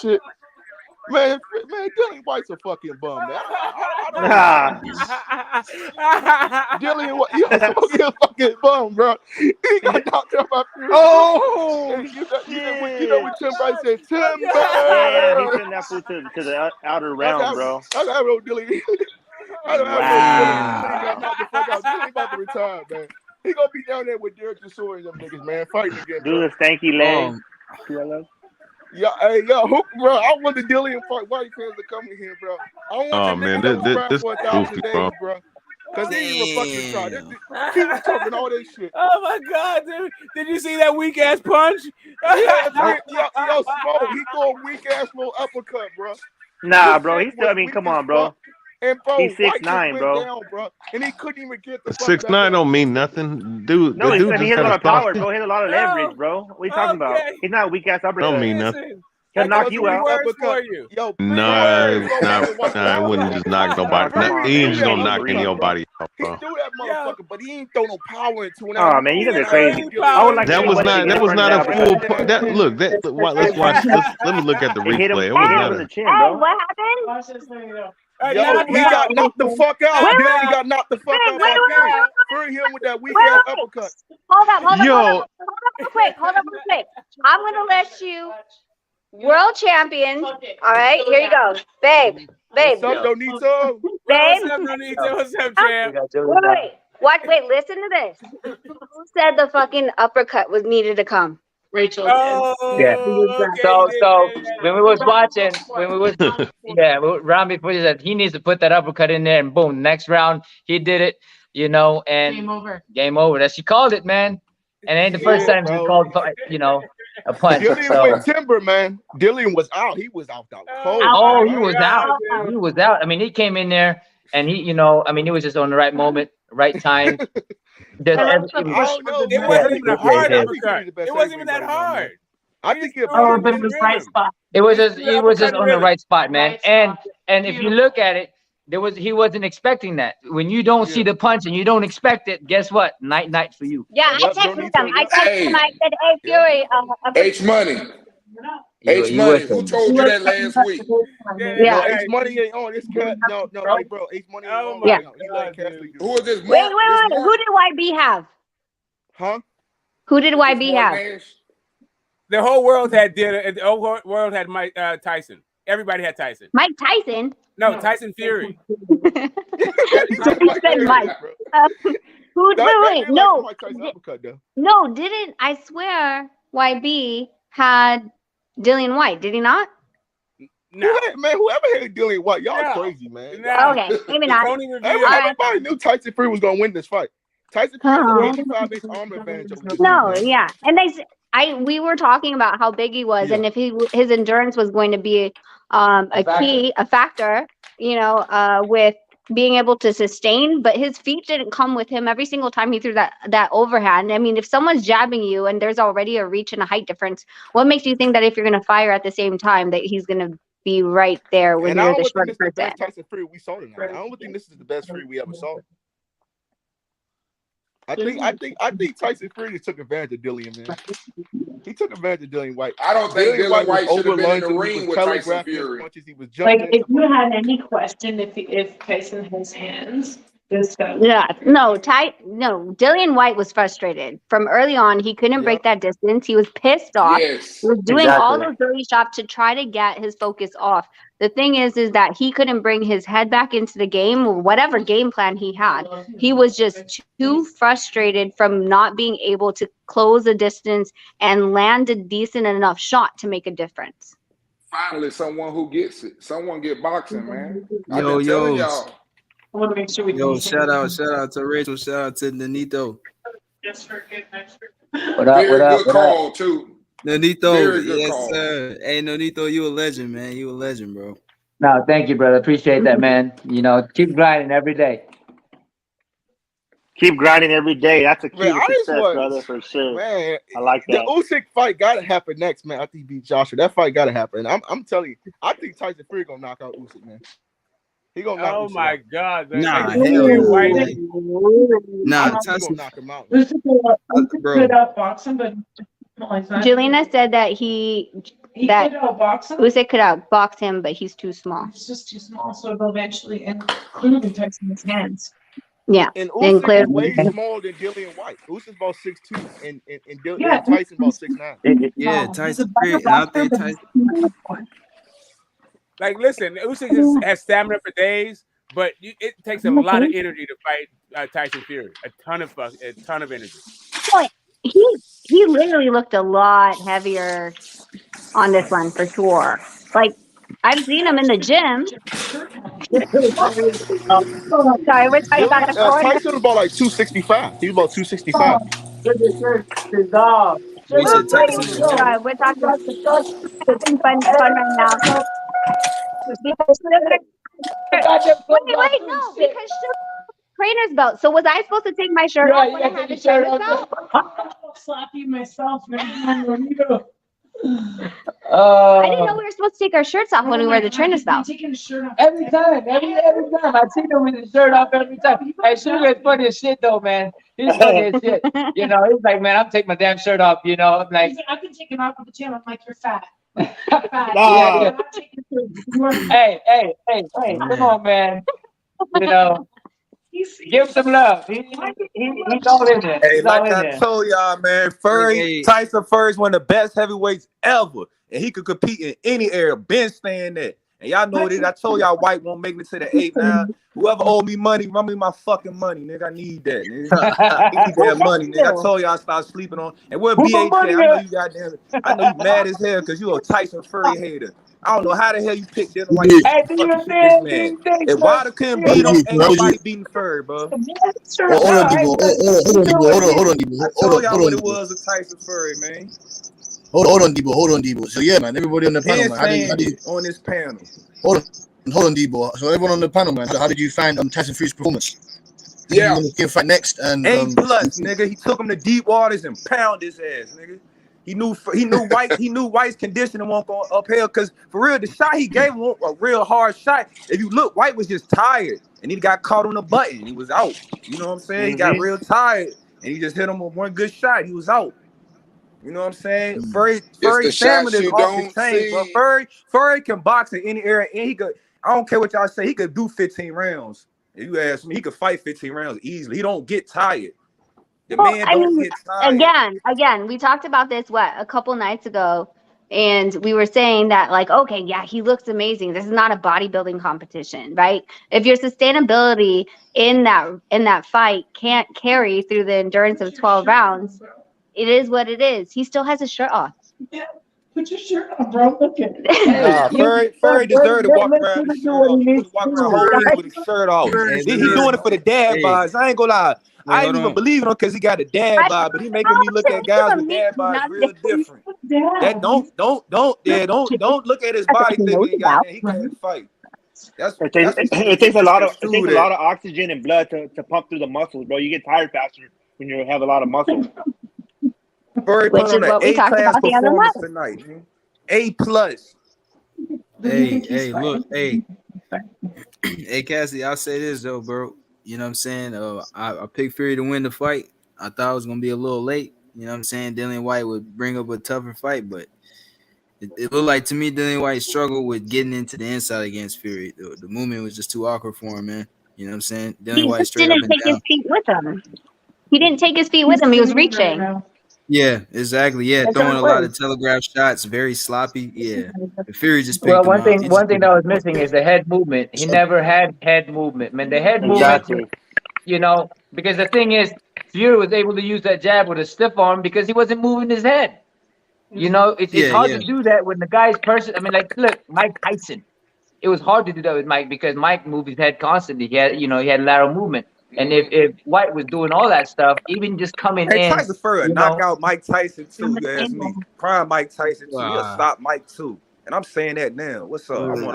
shit. Man, Dillian White's a fucking bum, man. I don't Dillian White, he's a fucking bum, bro. He got knocked out by Fury. Oh, you know what Tim Rice said? Timber. Yeah, he sent that fool to the outer realm, bro. I got no Dillian. I don't have no Dillian. Dillian got knocked the fuck out. Dillian about to retire, man. He gonna be down there with Derek Desor and them niggas, man, fighting again. Do the stanky leg. Yeah, hey, yo, bro, I want the Dillian White fans to come in here, bro. I want Oh the man, niggas that was this for goofy, 1,000 days, bro. bro. Cause he ain't even fucking try. He was talking all this shit. Oh my god, dude! Did you see that weak ass punch? Yeah, yo, Smoke, he threw a weak ass little uppercut, bro. Nah, bro. He's still. I mean, come on, bro. And bro, He's White 6'9", just went bro. down, bro, and he couldn't even get the 6'9" don't mean nothing, dude. No, The he dude said he just has a got lot a of power, stop. bro. He has a lot of leverage, bro. What are you talking about? He's not a weak ass uppercut. Don't mean nothing. He'll knock you out. Yo, Nah, it wouldn't just knock nobody. He ain't just gonna knock anybody out, he bro. threw that motherfucker, but he ain't throw no power into it. Oh man, you guys are crazy. I would like That to was see not a full. Let's watch. Let me look at the It hit him, replay. It it was hit him not in the a. chin, bro. What happened? Yo, he got knocked the fuck out. Dillian got knocked the fuck out by Fury. Fury hit him with that weak ass uppercut. Hold up, hold up, Yo. hold up real quick. Hold up real quick. I'm gonna let you world champions. All right, here you go. Babe. What's up, Donito? Babe. What's up, Donito? What's up, champ? Wait, listen to this. Who said the fucking uppercut was needed to come? Rachel did. Yeah. Okay, So when we was watching, round before he said he needs to put that uppercut in there, and boom, next round he did it. And Game over. Game over. That she called it, man. And it ain't the first time she called, a punch. Dillian went timber, man. Dillian was out. He was out cold. Oh, he was out. He was out. I mean, he came in there and he was just on the right moment, right time. It wasn't even a hard uppercut. It wasn't even that hard. I think but it was right spot. It was just on the right spot, man. And if you look at it, he wasn't expecting that. When you don't see the punch and you don't expect it, guess what? Night for you. Yeah, I texted him. I said, hey, Fury. H Money. H Money. Who told you that last week? No, H Money ain't on this cut. No, like, bro, H Money ain't on. Yeah. Who is this? Wait. Who did YB have? Huh? Who did YB have? The whole world had the whole world had Mike Tyson. Everybody had Tyson. Mike Tyson? No, Tyson Fury. He said Mike. Wait, no. No, didn't, I swear YB had Dillian Whyte, did he not? No. Man, whoever had Dillian Whyte, y'all crazy, man. No. Okay, maybe not. Everybody knew Tyson Fury was gonna win this fight. Tyson Fury has an 85-inch arm advantage over this No, man. yeah. And we were talking about how big he was, and if his endurance was going to be a factor, with being able to sustain, but his feet didn't come with him every single time he threw that overhand. I mean, if someone's jabbing you and there's already a reach and a height difference, what makes you think that if you're going to fire at the same time that he's going to be right there when you're the short person? Best Tyson Fury we saw tonight. I don't think this is the best Fury we ever saw. I think Tyson Fury took advantage of Dillian, man. He took advantage of Dillian White. I don't think Dillian White should have been in the ring with Tyson Fury. He was jumping. If you had any question if Tyson has hands, just No, Dillian Whyte was frustrated from early on. He couldn't break that distance. He was pissed off. Yes, he was doing all those dirty shots to try to get his focus off. The thing is that he couldn't bring his head back into the game, whatever game plan he had. He was just too frustrated from not being able to close the distance and land a decent enough shot to make a difference. Finally, someone who gets it. Someone get boxing, man. I've Yo, been telling y'all. I want to make sure we shout out to Rachel, shout out to Nanito. Just for getting extra. Very good call, too. Nanito, Very good yes, call. sir. Hey, Nanito, you a legend, man. You a legend, bro. No, thank you, brother. Appreciate that, man. Keep grinding every day. Keep grinding every day. That's a key Man, to success, brother, for sure. Man, I like that. The Usyk fight gotta happen next, man. After he beat Joshua, that fight gotta happen. I'm telling you, I think Tyson Fury gonna knock out Usyk, man. He gonna knock Usyk my out. God, man. Nah, Like, hell no. White. Nah, Tyson Tyson gonna knock him out. This is bro. good at boxing, but Jelena said that he that Usyk could outbox him, but he's too small. He's just too small, so it'll eventually end clearly Tyson's hands. Yeah, And then Usyk is clearly. way smaller than Dillian White. Usyk's about 6'2", and Yeah, Tyson about 6'9". Yeah, Tyson Fury, and I think Tyson. Like, listen, Usyk has stamina for days, but it takes a lot of energy to fight Tyson Fury. A ton of energy. Well, he literally looked a lot heavier on this one for sure. Like, I've seen him in the gym. Sorry, we're talking about the corner. Tyson was about like 265. He was about 265. You said Tyson was what? Sorry, we're talking about fun right now. Wait, no, because trainer's belt. So was I supposed to take my shirt off when I had the trainer's belt? I'll slap you myself, man. I didn't know we were supposed to take our shirts off when we wear the trainer's belt. Taking his shirt off Every time. I see him with his shirt off every time. Hey, Sugar is funny as shit, though, man. He's funny as shit. You know, he's like, man, I'm taking my damn shirt off. You know, I'm like, I can take him out of the gym. I'm like, you're fat. yeah. Hey, come on, man. You know, give him some love. He's all in there. Hey, He's all like in I there. told y'all, man, Tyson Fury is one of the best heavyweights ever, and he could compete in any area. Been staying there, and y'all know it. I told y'all White won't make it to the 8 now. Whoever owe me money, run me my fucking money, nigga. I need that, nigga. I need that money, nigga. I told y'all stop sleeping on. And where BH at? I know you goddamn. I know you mad as hell because you a Tyson Fury hater. I don't know how the hell you picked Dillian Whyte to fucking beat this man. If Wilder couldn't beat him, ain't nobody beating Fury, bro. Hold on, Debo. Hold on, Debo. I told y'all what it was with Tyson Fury, man. Hold on, Debo. So yeah, man, everybody on the panel, man. How do you on this panel? Hold on, Debo. So everyone on the panel, man. So how did you find Tyson Fury's performance? Yeah, He fight next and A+, nigga. He took him to deep waters and pounded his ass, nigga. He knew White's conditioning won't go uphill because for real, the shot he gave him a real hard shot. If you look, White was just tired and he got caught on the button. He was out. You know what I'm saying? He got real tired and he just hit him with one good shot. He was out. You know what I'm saying? Fury stamina is off the chain, but Fury can box in any area and he could. I don't care what y'all say. He could do 15 rounds. If you ask me, he could fight 15 rounds easily. He don't get tired. The man don't get tired. Again, we talked about this a couple nights ago, and we were saying that like, okay, yeah, he looks amazing. This is not a bodybuilding competition, right? If your sustainability in that fight can't carry through the endurance of 12 rounds, it is what it is. He still has his shirt off. Yeah, put your shirt on, bro. Look at it. Fury deserved to walk around with his shirt off. He was walking around whole week with his shirt off. He doing it for the dad bods. I ain't gonna lie. I ain't even believe him because he got a dad bod, but he making me look at guys with dad bods real different. That don't look at his body thinking he can't fight. It takes a lot of oxygen and blood to pump through the muscles, bro. You get tired faster when you have a lot of muscle. Fury put on an A-class performance tonight. A+. Hey, look, hey, Cassie, I'll say this though, bro. You know what I'm saying? I picked Fury to win the fight. I thought it was gonna be a little late. You know what I'm saying? Dillian Whyte would bring up a tougher fight, but it looked like to me Dillian Whyte struggled with getting into the inside against Fury. The movement was just too awkward for him, man. You know what I'm saying? Dillian Whyte straight up and down. His feet with him. He didn't take his feet with him. He was reaching. Yeah, exactly. Yeah, throwing a lot of telegraph shots, very sloppy. Yeah, the Fury just picked Well, him one out. thing that was missing is the head movement. He never had head movement. Man, the head movement, you know, because the thing is, Fury was able to use that jab with a stiff arm because he wasn't moving his head. You know, it's hard to do that when the guy's person. I mean, like, look, Mike Tyson. It was hard to do that with Mike because Mike moved his head constantly. He had lateral movement. And if White was doing all that stuff, even just coming in, Tyson Fury knock out Mike Tyson too. You ask me, prime Mike Tyson too. He'll stop Mike too. And I'm saying that now. What's up? I want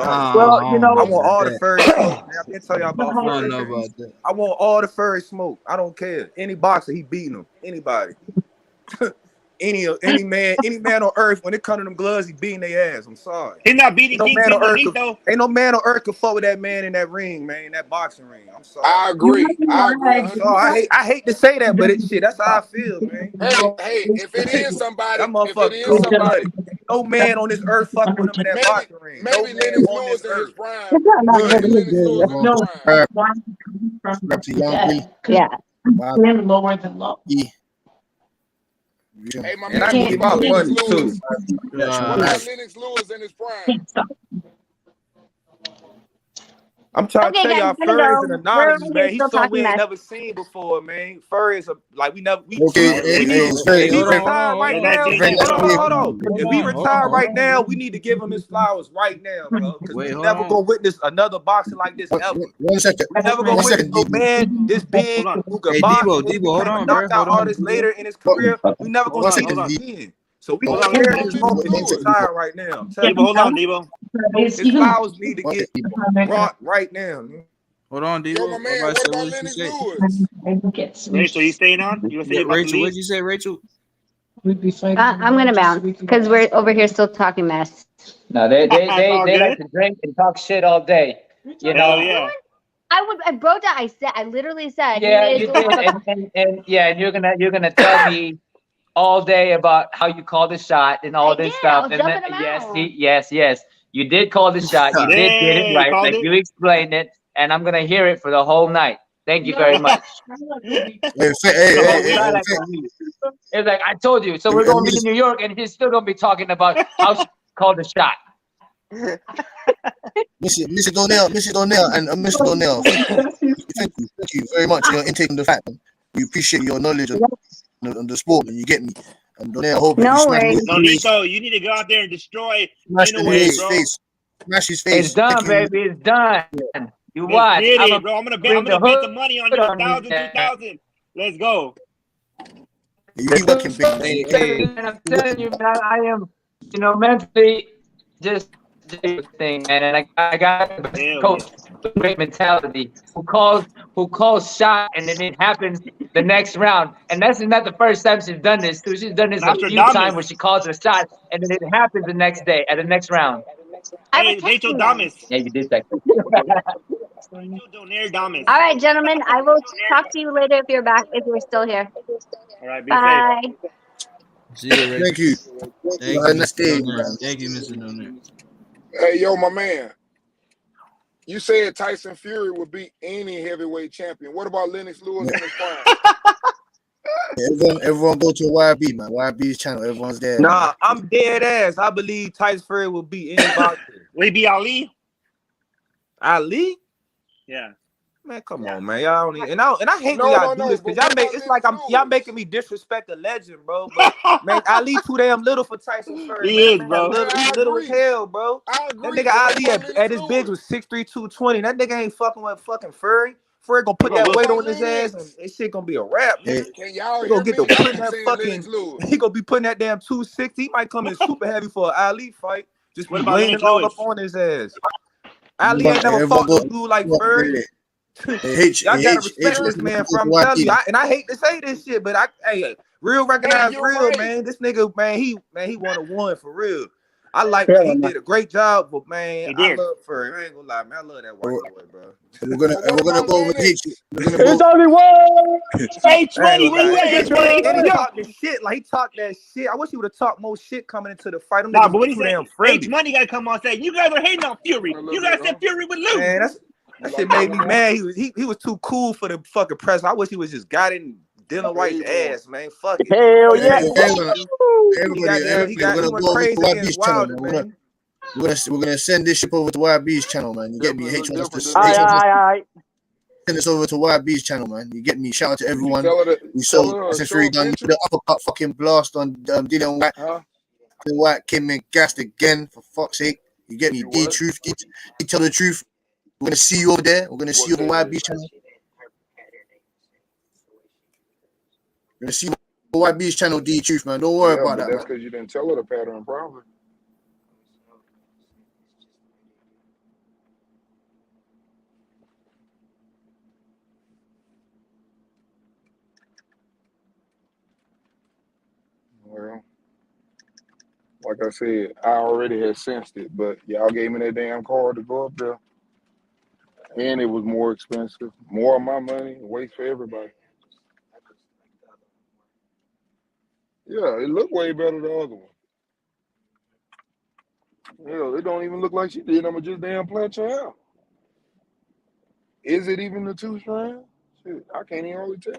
all the Fury smoke. Man, I can't tell y'all about Fury. I don't know about that. I want all the Fury smoke. I don't care. Any boxer, he beating him. Anybody. any man on earth, when it comes to them gloves, he beating their ass. I'm sorry. He's not beating King though. Ain't no man on earth could fuck with that man in that ring, man, that boxing ring. I'm sorry. I agree. I hate to say that, but that's how I feel, man. Hey, if it is somebody, No man on this earth fucking with him in that boxing ring. No Maybe man Lennox on Lewis this in his earth. prime. Good. Maybe Lennox Lewis in his No, prime. grab to young Billy. Yeah. Wow. Lower than low. Hey, my And man, I what need my about Lennox money too. Lewis? What about Lennox Lewis in his prime? I'm trying to Okay, tell guys, y'all, gonna Furry is an go. We're over analogy, here man. He's still something we talking ain't mess. never seen before, man. Furry is a we never we Okay, we need it's very, if he it's very, retire right now. very Hold on, hold on, necessary. hold on. If he retire right now, we need to give him his flowers right now, bro. Because we never gonna witness another boxer like this ever. One second. We never gonna One witness second, no Debo. man this big who could Hey, box Debo, and then hold became a on, bro. knockout artist later in his career. We never gonna One see second, this D. again. So we Hold gonna on, cherish about this Lennox moment. He Lewis? retire right now. I'm telling Debo, you. hold on, Debo. His flowers need to get brought right now, man. Hold on, Debo. Yo, my man, what about Lennox Lewis? Rachel, you staying on? You gonna say you're about to Rachel, what'd leave? you say, Rachel? I'm gonna bounce because we're over here still talking mess. No, they It's all like good. to drink and talk shit all day. You know. Hell yeah. I broke down. I literally said Yeah, he you needed did, to and yeah, and you're gonna tell me all day about how you called the shot and all this I stuff. was And jumping then, him out. yes, you did call the shot. You did get it Yeah, right, called like it. you explained it, and I'm gonna hear it for the whole night. Thank you very much. Hey, So we try like a week. It's like I told you. So we're gonna be in New York, and he's still gonna be talking about how she called the shot. Mr. Donnell, and Mr. Donnell, thank you very much for your intake on the fact. We appreciate your knowledge on the sport, and you get me. And Donnell, I hope you No smash worries. No, Nico, you need to go out there and destroy smash him in Inouye, his bro. face. Smash his face. It's done, Take him. baby. It's done. You Let's watch. get I'm it, gonna bro. I'm gonna bring bet the some money on hood you. on 1,000, you. 2,000. Let's go. You keep working, big man. Hey, and I'm telling you, man, I am, mentally just thing, man. And I got a Hell coach with great mentality who calls shot, and then it happens the next round. And that's not the first time she's done this. Too. She's done this a few times where she calls a shot, and then it happens the next day at the next round. Hey, Rachel Damas. Yeah, you did that. Rachel Donaire Damas. All right, gentlemen. I will talk to you later if you're back. If you're still here. All right, be Bye. See you, Rachel. Thank you. Thank Have a you, nice Mr. day, Donaire. man. Thank you, Mr. Donaire. Hey, yo, my man. You said Tyson Fury would beat any heavyweight champion. What about Lennox Lewis in his prime? Everyone go to YB, man. YB's channel. Everyone's there. Nah, Man. I'm dead ass. I believe Tyson Fury will beat any boxer. Will he be Ali? Ali? Yeah. Man, come on, man. Y'all don't and I hate when No, y'all no, do this but because y'all what make about it's like Lennox y'all Lewis? making me disrespect the legend, bro. But man, Ali too damn little for Tyson Fury. He Man, is, that man bro. little, Man, he I little as agree. hell, bro. I That agree, nigga but what Ali about at Lennox his bigs Lewis? was 6'3", 220. That nigga ain't fucking with fucking Fury. Fury gonna He put gonna that whoop weight him. on his ass and that shit gonna be a wrap, Hey, nigga. Can y'all He hear gonna get to me? I putting keep that saying fucking. Lennox Lewis. He gonna be putting that damn 260. He might come in super heavy for an Ali fight. Just What be about laying Lennox it all Lewis? up on his ass. Ali ain't never everyone fought go. no dude like Fury. H, Y'all gotta H, respect this everyone man. go to From I'm telling you, YB. and I hate to say this shit, but real Hey, recognize you're real, right. man. This nigga, man, he won a one for real. I like, Yeah, man, he man. did a great job, but man, He I did. love Furry. I ain't gonna lie, man, I love that white boy, bro. But what about go over H. Lennox? We're gonna go. It's only one. H I ain't Money, gonna where you lie. at, H Money? And he Yo. talked the shit, like he talked that shit. I wish he would have talked more shit coming into the fight. Them Nah, niggas but was what he too said, damn H friendly. Money gotta come on stage. You guys are hating on Fury. A little You bit, guys huh? said Fury would lose. Man, You that shit like made that me one, huh? mad. He was too cool for the fucking press. I wish he was just got in Dillian There Whyte's you go. ass, man. Fuck it. Hell Hey, yeah. everybody, we're He gonna went go over to crazy against YB's channel, Wilder, man. man. We're gonna send this ship over to YB's channel, man. You get me? Definitely H look wants to different H than wants to Aye. send this over to YB's channel, man. You get me? Shout out to Did you everyone. tell her We saw to Tyson show Fury a done picture? the uppercut fucking blast on Dillian Whyte. Huh? Dillian Whyte came in gassed again, for fuck's sake. You get me? You D what? truth, D tell the truth. We're gonna see you over there. We're gonna see you What over that is? YB's channel. We're gonna see you over YB's channel, D truth, man. Don't worry Yeah, about but that, that's man. because you didn't tell her the pattern probably. Well, like I said, I already had sensed it, but y'all gave me that damn card to go up there, and it was more expensive, more of my money, waste for everybody. Yeah, it looked way better than the other one. Hell, it don't even look like she did. I'ma just damn plant your hair. Is it even the 2 strand? Shit, I can't even really tell.